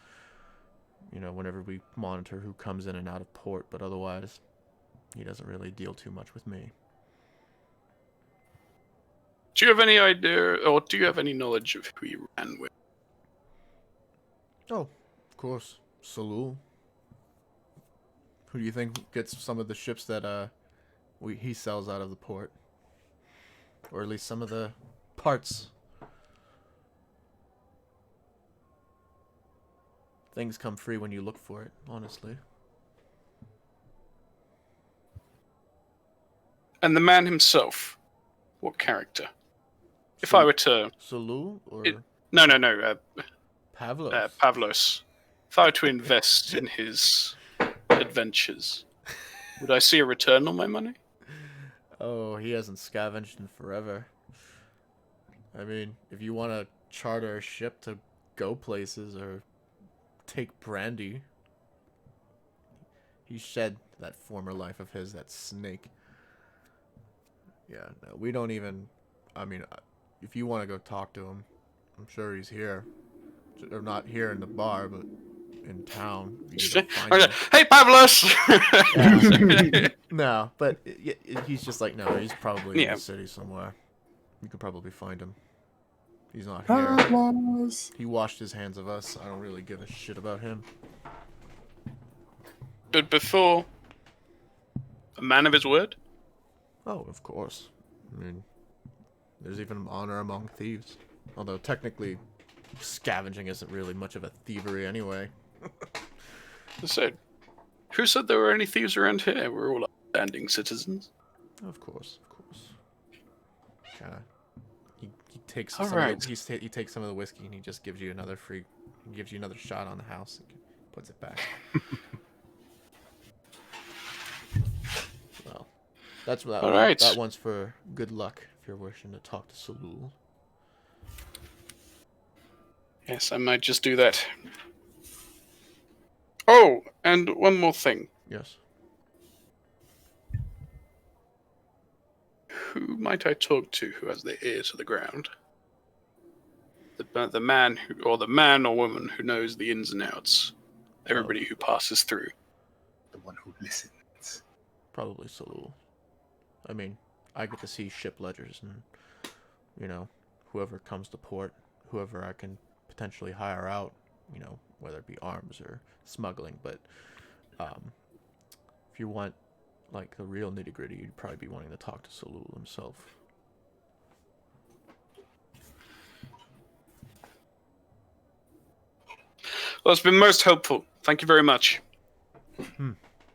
whenever we monitor who comes in and out of port, but otherwise, he doesn't really deal too much with me. Do you have any idea, or do you have any knowledge of who he ran with? Oh, of course. Salul. Who do you think gets some of the ships that he sells out of the port? Or at least some of the parts. Things come free when you look for it, honestly. And the man himself, what character? If I were to... Salul or No, Pavlos? Pavlos. If I were to invest in his adventures, would I see a return on my money? Oh, he hasn't scavenged in forever. I mean, if you want to charter a ship to go places or take brandy, he shed that former life of his, that snake. Yeah, no, we don't even... I mean, if you want to go talk to him, I'm sure he's here. Or not here in the bar, but in town. You can go find him. Hey, Pavlos! Yeah. No, but he's just like, no, he's probably in the city somewhere. You could probably find him. He's not here. Pavlos. He washed his hands of us. I don't really give a shit about him. But before, a man of his word? Oh, of course. I mean, there's even honor among thieves. Although technically, scavenging isn't really much of a thievery anyway. So, who said there were any thieves around here? We're all upstanding citizens. Of course, of course. He takes All some right. of the, he takes some of the whiskey and he just gives you another free, he gives you another shot on the house and puts it back. Well, that's that. All right. That one's for good luck if you're wishing to talk to Salul. Yes, I might just do that. Oh, and one more thing. Yes. Who might I talk to who has their ear to the ground? The man who, or the man or woman who knows the ins and outs. Everybody who passes through. The one who listens. Probably Salul. I mean, I get to see ship ledgers and, you know, whoever comes to port, whoever I can potentially hire out, you know, whether it be arms or smuggling. But if you want, like, the real nitty-gritty, you'd probably be wanting to talk to Salul himself. Well, it's been most helpful. Thank you very much.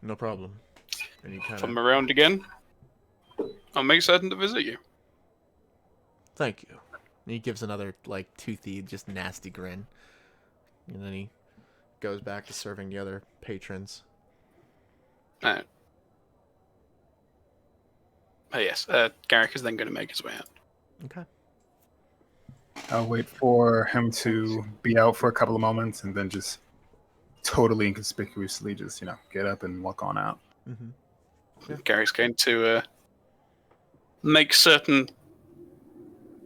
No problem. Anytime. If I'm around again, I'll make certain to visit you. Thank you. And he gives another, like, toothy, just nasty grin. And then he goes back to serving the other patrons. Oh, yes. Garrick is then going to make his way out. Okay. I'll wait for him to be out for a couple of moments and then just totally inconspicuously just, get up and walk on out. Mm-hmm. Yeah. Garrick's going to make certain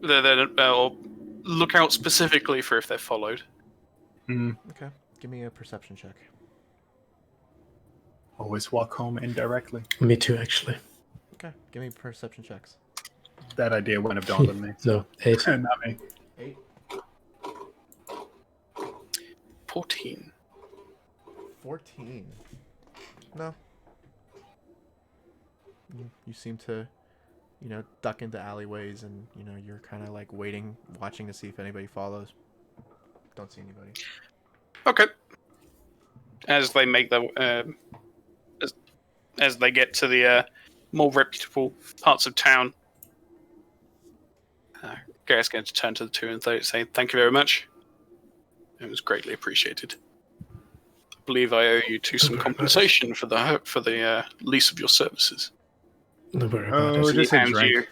or look out specifically for if they're followed. Okay. Give me a perception check. Always walk home indirectly. Me too, actually. Okay. Give me perception checks. That idea wouldn't have dawned on me. No, 8. Not me. 8. 14. 14. No. You seem to, duck into alleyways and, you're kind of like waiting, watching to see if anybody follows. Don't see anybody. Okay. As they make the, as they get to the more reputable parts of town, Garrett's going to turn to the two and say, "Thank you very much. It was greatly appreciated. I believe I owe you some compensation for the lease of your services." No worry about it. Just a drink.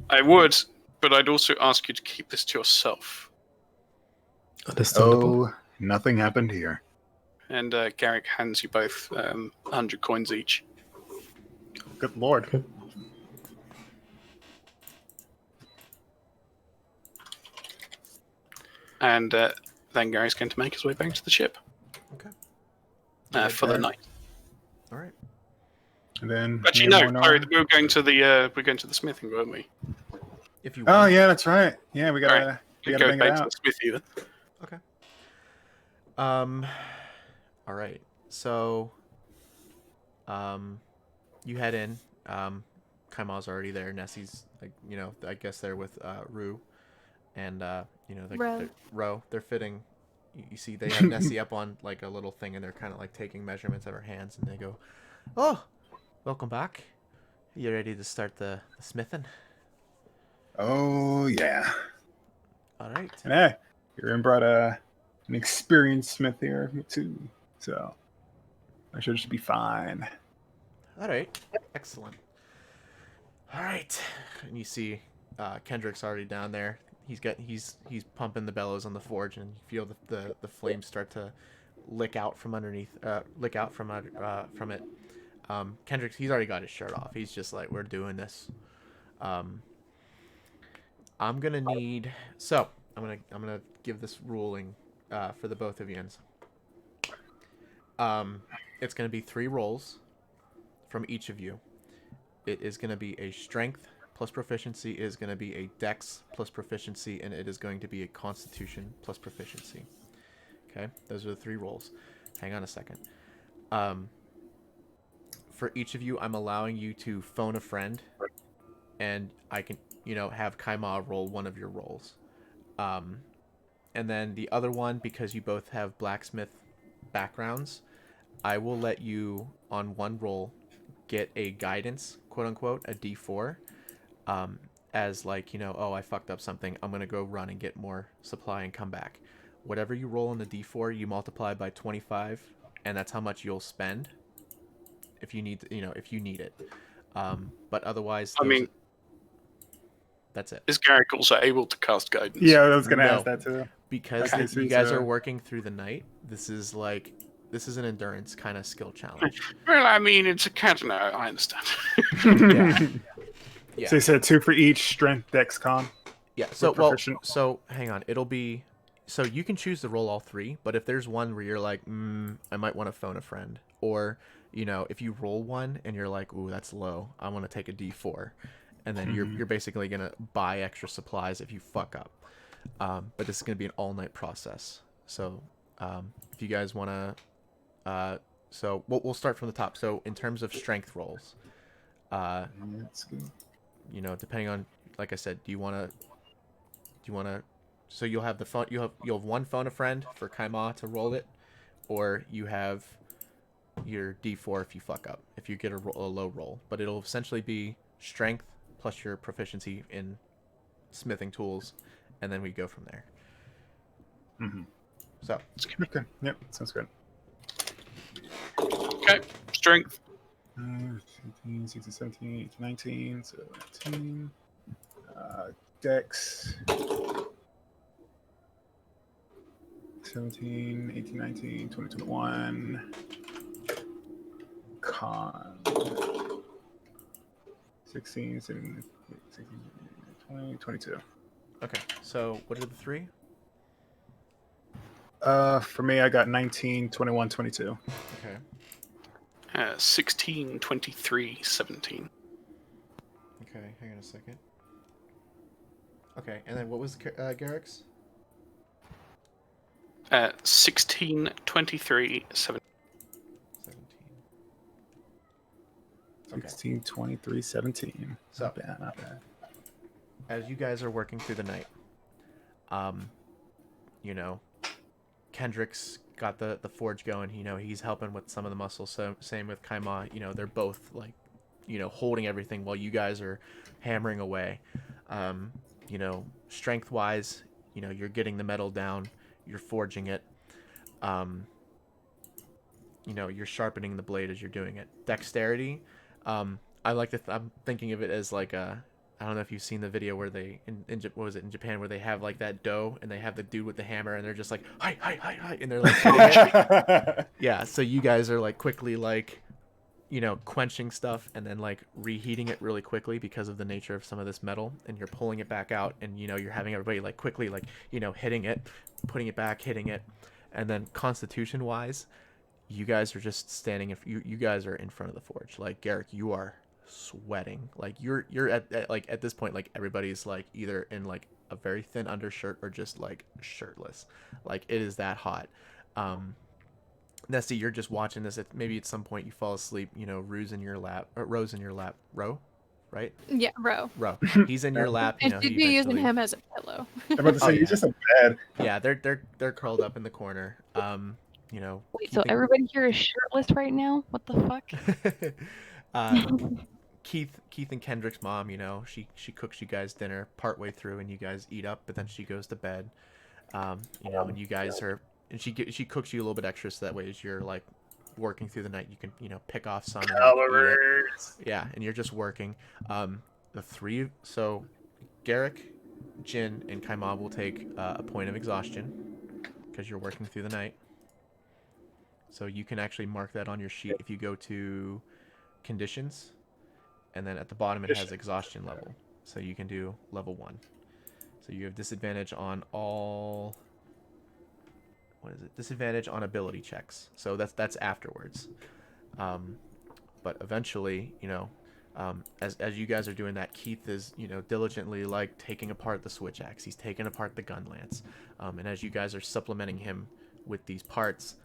I would, but I'd also ask you to keep this to yourself. Understandable. Oh, nothing happened here. And Garrick hands you both 100 coins each. Good lord. Okay. And then Gary's going to make his way back to the ship. Okay. For the night. All right. And then Actually, no. Sorry, we were going to the smithing, weren't we? if you Oh want. yeah, that's right. Yeah, we gotta Alright. we You gotta go bang it back to the out. smithy then. Okay. All right. So, you head in. Kaima's already there. Nessie's like, I guess they're with Rue, and Ro. They're fitting. You see, they have Nessie up on like a little thing, and they're kind of like taking measurements of her hands, and they go, "Oh, welcome back. You ready to start the smithing?" Oh yeah. All right. And hey, you're in brought an experienced smith here too, so I should be fine. All right. Excellent. All right. And you see, Kendrick's already down there. He's pumping the bellows on the forge, and you feel the flames start to lick out from underneath, from it. Kendrick, he's already got his shirt off. He's just like, we're doing this. I'm gonna give this ruling for the both of you. It's gonna be 3 rolls from each of you. It is gonna be a strength plus proficiency. It is gonna be a dex plus proficiency, and it is going to be a constitution plus proficiency. Okay, those are the 3 rolls. Hang on a second. For each of you, I'm allowing you to phone a friend, and I can, have Kaima roll one of your rolls. And then the other one, because you both have blacksmith backgrounds, I will let you, on one roll, get a guidance, quote unquote, a D4, as like, oh, I fucked up something. I'm going to go run and get more supply and come back. Whatever you roll on the D4, you multiply by 25, and that's how much you'll spend if you need, if you need it. But otherwise, that's it. Is Garrick also able to cast guidance? Yeah, I was gonna No. ask that too. Because Okay, you guys so- are working through the night. This is an endurance kind of skill challenge. Well, I mean, it's a cat. No, I understand. Yeah. Yeah. So you said 2 for each strength, dex, con. Yeah. So proficient. so hang on. It'll be, so you can choose to roll all 3, but if there's one where you're like, I might want to phone a friend, or if you roll one and you're like, ooh, that's low, I want to take a D4, and then you're basically gonna buy extra supplies if you fuck up. But this is gonna be an all-night process. So if you guys wanna, so we'll start from the top. So in terms of strength rolls, That's good. depending on, like I said, do you wanna, so you'll have the phone, you'll have one phone a friend for Kaima to roll it, or you have your D4 if you fuck up, if you get a low roll. But it'll essentially be strength plus your proficiency in smithing tools, and then we go from there. So Okay. Yep, sounds good. Okay, strength. 15, 16, 17, 18, 19, so 19. Dex. 17, 18, 19, 20, 21. Con. 16, 17, 16, 20, 22. okay, so what are the 3? For me, I got 19, 21, 22. Okay. 16, 23, 17. Okay, hang on a second. Okay, and then what was Garrick's? 16, 23, 17. 17. Okay. 16, 23, 17. So- Not bad, not bad. As you guys are working through the night, Kendrick's got the forge going. He's helping with some of the muscles. So same with Kaima. They're both like, holding everything while you guys are hammering away. Strength wise, you're getting the metal down, you're forging it. You're sharpening the blade as you're doing it. Dexterity, I'm thinking of it as like I don't know if you've seen the video where they in Japan, where they have like that dough and they have the dude with the hammer and they're just like hi, and they're like yeah. So you guys are like quickly like, quenching stuff and then like reheating it really quickly because of the nature of some of this metal, and you're pulling it back out, and you're having everybody like quickly like hitting it, putting it back, hitting it. And then constitution wise, you guys are just standing, you guys are in front of the forge. Like Garrick, you are sweating. Like you're at this point, like everybody's like either in like a very thin undershirt or just like shirtless. Like it is that hot. Nessie, you're just watching this. Maybe at some point you fall asleep. You know, Rose in your lap, Ro, right? Yeah, Ro. Ro. He's in your lap. You And know, she'd he be eventually... using him as a pillow. I'm about to say, Oh, you're yeah. just a bed. Yeah, they're curled up in the corner. You know. Wait, so everybody here is shirtless right now? What the fuck? Keith and Kendrick's mom, you know, she cooks you guys dinner partway through, and you guys eat up, but then she goes to bed. You know, and you guys are, and she cooks you a little bit extra, so that way as you're like working through the night, you can, you know, pick off some. Colors. Yeah, and you're just working. The three, so Garrick, Jin, and Kaimab will take a point of exhaustion because you're working through the night. So you can actually mark that on your sheet if you go to conditions, and then at the bottom it has exhaustion level. So you can do level 1. So you have disadvantage on all... What is it? Disadvantage on ability checks. So that's afterwards. But eventually, you know, as you guys are doing that, Keith is, you know, diligently like taking apart the switch axe. He's taking apart the gun lance. And as you guys are supplementing him with these parts,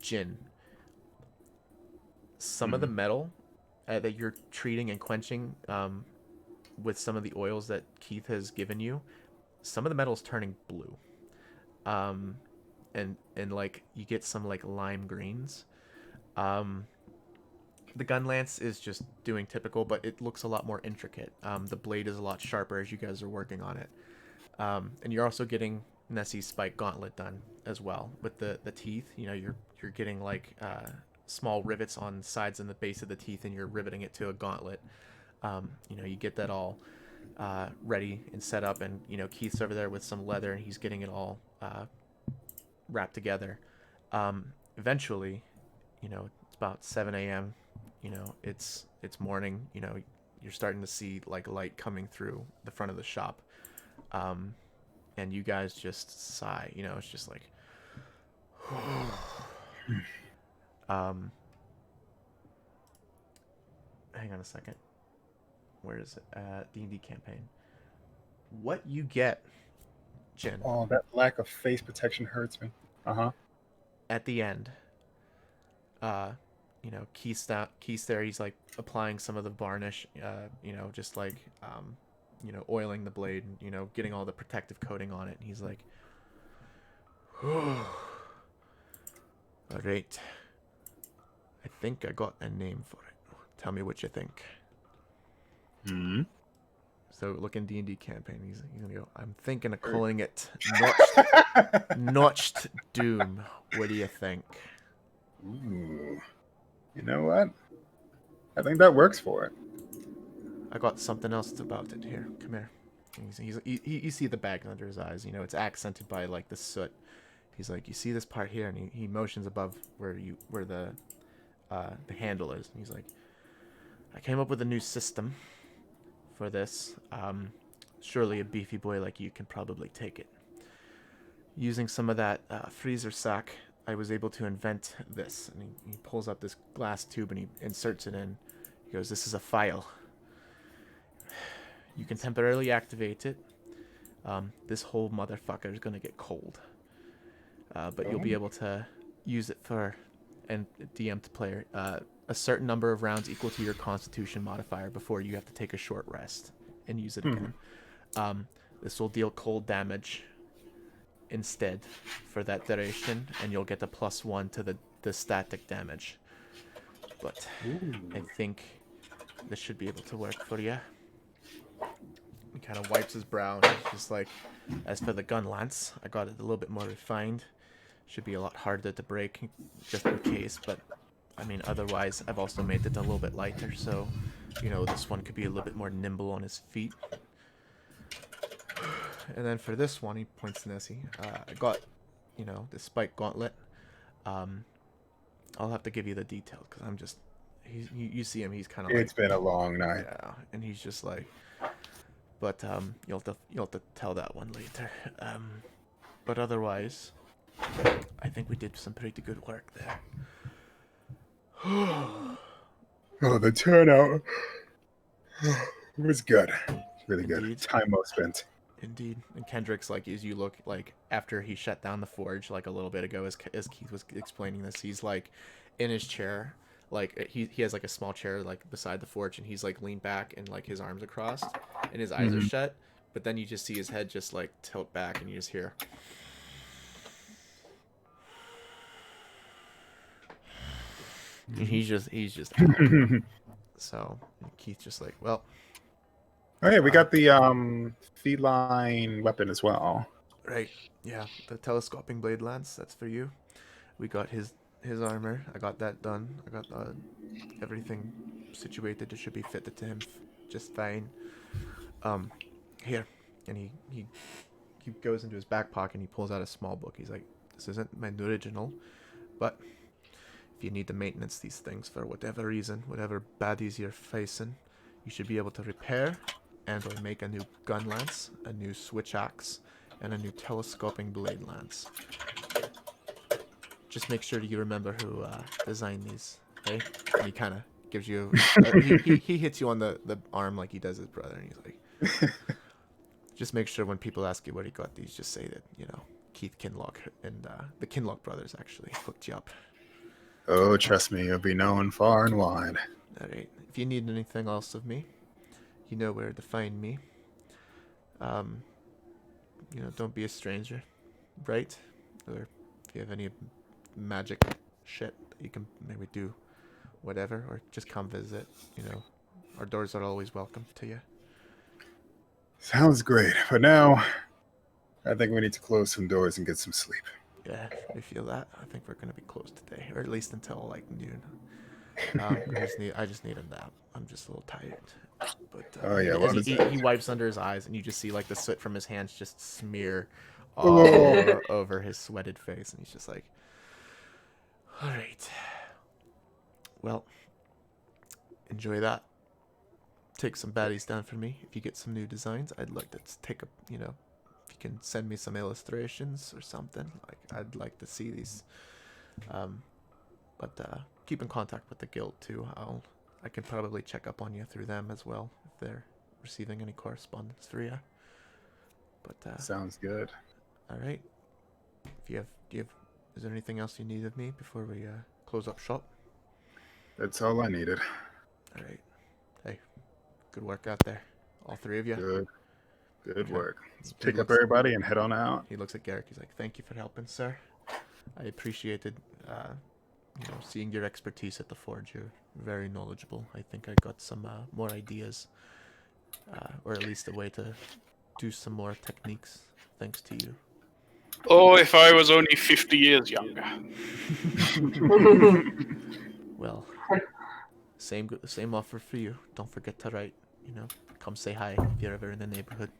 Jin, some of the metal that you're treating and quenching with some of the oils that Keith has given you, some of the metal's turning blue. And like you get some like lime greens. The gun lance is just doing typical, but it looks a lot more intricate. The blade is a lot sharper as you guys are working on it. And you're also getting Nessie's spike gauntlet done as well with the teeth. You know, you're getting like small rivets on sides and the base of the teeth, and you're riveting it to a gauntlet. You know, you get that all ready and set up, and you know, Keith's over there with some leather, and he's getting it all wrapped together. Eventually, you know, it's about 7 a.m. You know, it's morning. You know, you're starting to see like light coming through the front of the shop, and you guys just sigh. You know, it's just like, hang on a second. Where is it? D&D campaign. What you get, Jin? Oh, that lack of face protection hurts me. At the end, you know, Keith's there. He's like applying some of the varnish. You know, just like you know, oiling the blade. And, you know, getting all the protective coating on it. And he's like, all right. I think I got a name for it. Tell me what you think. So look in D&D campaign. He's gonna go, I'm thinking of calling it Notched Doom. What do you think? Ooh. You know what? I think that works for it. I got something else about it here. Come here. You see the bag under his eyes. You know, it's accented by like the soot. He's like, you see this part here, and he motions above where the handle is. And he's like, I came up with a new system for this. Surely a beefy boy like you can probably take it. Using some of that freezer sack, I was able to invent this. And he pulls up this glass tube and he inserts it in. He goes, this is a file. You can temporarily activate it. This whole motherfucker is going to get cold. But you'll be able to use it for, and DM to player, a certain number of rounds equal to your constitution modifier before you have to take a short rest and use it again. This will deal cold damage instead for that duration, and you'll get the +1 to the static damage. But I think this should be able to work for you. He kind of wipes his brow and he's just like, as for the gun lance, I got it a little bit more refined. Should be a lot harder to break just in case, but I mean, otherwise I've also made it a little bit lighter, so you know, this one could be a little bit more nimble on his feet. And then for this one, he points to Nessie. I got, you know, the spike gauntlet. I'll have to give you the details because I'm just, you see him, he's kind of like, It's been a long night. yeah, and he's just like, but you'll have to tell that one later. But otherwise, I think we did some pretty good work there. Oh, the turnout was good. Really good. Indeed. Time well spent. Indeed. And Kendrick's like, as you look, like, after he shut down the forge, like, a little bit ago, as Keith was explaining this, he's, like, in his chair. Like, he has, like, a small chair, like, beside the forge, and he's, like, leaned back and, like, his arms are crossed, and his eyes are shut. But then you just see his head just, like, tilt back, and you just hear... And he's just out. So Keith's just like, well... Oh yeah, we got the feline weapon as well. Right, yeah, the telescoping blade lance, that's for you. We got his armor, I got that done. I got everything situated, it should be fitted to him just fine. Here. And he goes into his back pocket and he pulls out a small book. He's like, this isn't my original, but if you need to maintenance these things for whatever reason, whatever baddies you're facing, you should be able to repair and or make a new gun lance, a new switch axe, and a new telescoping blade lance. Just make sure you remember who designed these, okay? And he kind of gives you... he hits you on the arm like he does his brother, and he's like... Just make sure when people ask you where he got these, just say that, you know, Keith Kinlock and the Kinlock brothers actually hooked you up. Oh, trust me, you'll be known far and wide. Alright, if you need anything else of me, you know where to find me. You know, don't be a stranger, right? Or if you have any magic shit that you can maybe do whatever, or just come visit, you know. Our doors are always welcome to you. Sounds great. But now, I think we need to close some doors and get some sleep. Yeah, we feel that. I think we're gonna be closed today, or at least until like noon. I just need a nap. I'm just a little tired. But Oh, yeah, well, he wipes under his eyes, and you just see like the soot from his hands just smear all over his sweated face, and he's just like, "All right, well, enjoy that. Take some baddies down for me. If you get some new designs, I'd like to take a, you know, if you can send me some illustrations or something, like I'd like to see these. But keep in contact with the guild too. I can probably check up on you through them as well if they're receiving any correspondence through you. But sounds good. All right. If is there anything else you need of me before we close up shop? That's all I needed. All right. Hey, good work out there, all three of you. Good Okay. work. Let's pick up everybody and head on out. He looks at Garrick. He's like, "Thank you for helping, sir. I appreciated, you know, seeing your expertise at the forge. You're very knowledgeable. I think I got some more ideas, or at least a way to do some more techniques, thanks to you." Oh, if I was only 50 years younger. Well, same offer for you. Don't forget to write. You know, come say hi if you're ever in the neighborhood.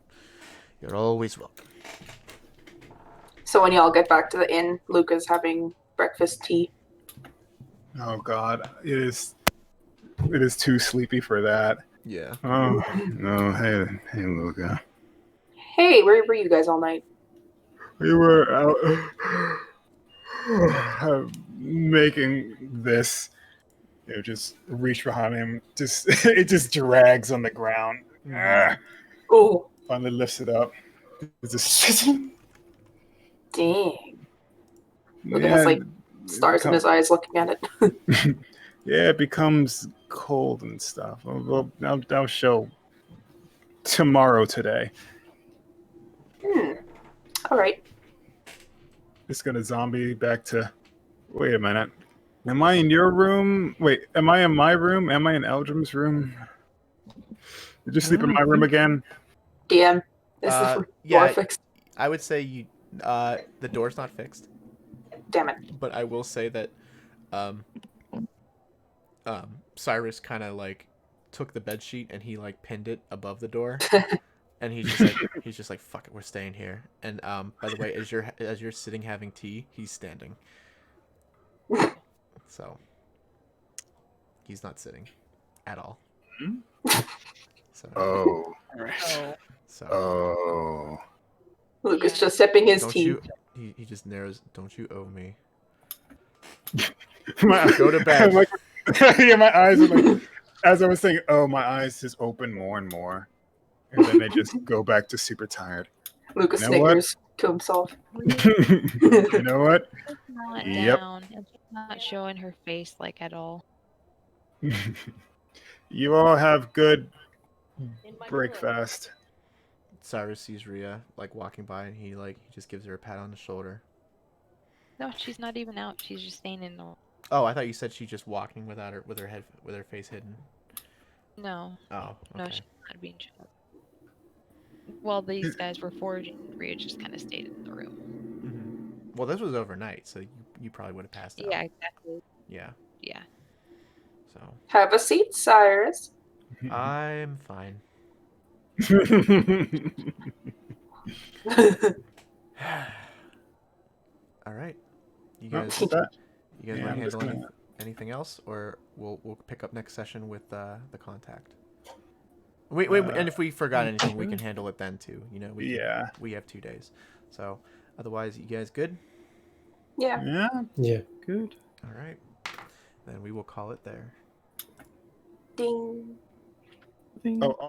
You're always welcome. So when y'all get back to the inn, Luca's having breakfast tea. Oh God, it is too sleepy for that. Yeah. Oh no, hey Luca. Hey, where were you guys all night? We were out making this. You know, just reach behind him. It just drags on the ground. Oh, Finally lifts it up. It's a sizzle. dang. Luca has like stars in his eyes looking at it. Yeah, it becomes cold and stuff. Well, I'll show tomorrow today. All right. Just gonna zombie back to. Wait a minute. Am I in your room? Wait, am I in my room? Am I in Eldrim's room? Did you sleep in my room again? DM, is the door fixed? I would say you. The door's not fixed. Damn it. But I will say that, Cyrus kind of like took the bed sheet and he like pinned it above the door, and he's just like fuck it, we're staying here. And by the way, as you're sitting having tea, he's standing. So he's not sitting at all. So. Oh. So. Oh. Luca's just sipping his Don't tea. you? He just narrows. Don't you owe me? Go to bed. Yeah, my eyes are like, as I was saying, oh, my eyes just open more and more. And then they just go back to super tired. Lucas You know what? snickers to himself. You know what? She's not Yep. down, and she's not showing her face like at all. You all have good breakfast. Cyrus sees Rhea like walking by, and he just gives her a pat on the shoulder. No, she's not even out. She's just staying in the. Oh, I thought you said she's just walking with her face hidden. No. Oh, No, okay. she's not being shown. While these guys were foraging, Rhea just kind of stayed in the room. Mm-hmm. Well, this was overnight, so you probably would have passed out. Yeah, exactly. Yeah. Yeah. So. Have a seat, Cyrus. I'm fine. All right. You guys. What's that? You guys Yeah, want I'm to just handle gonna- anything else, or we'll pick up next session with the contact. And if we forgot anything, we can handle it then too. You know, we have 2 days. So, otherwise, you guys good? Yeah. Yeah. Yeah. Good. All right. Then we will call it there. Ding. Thing. Oh,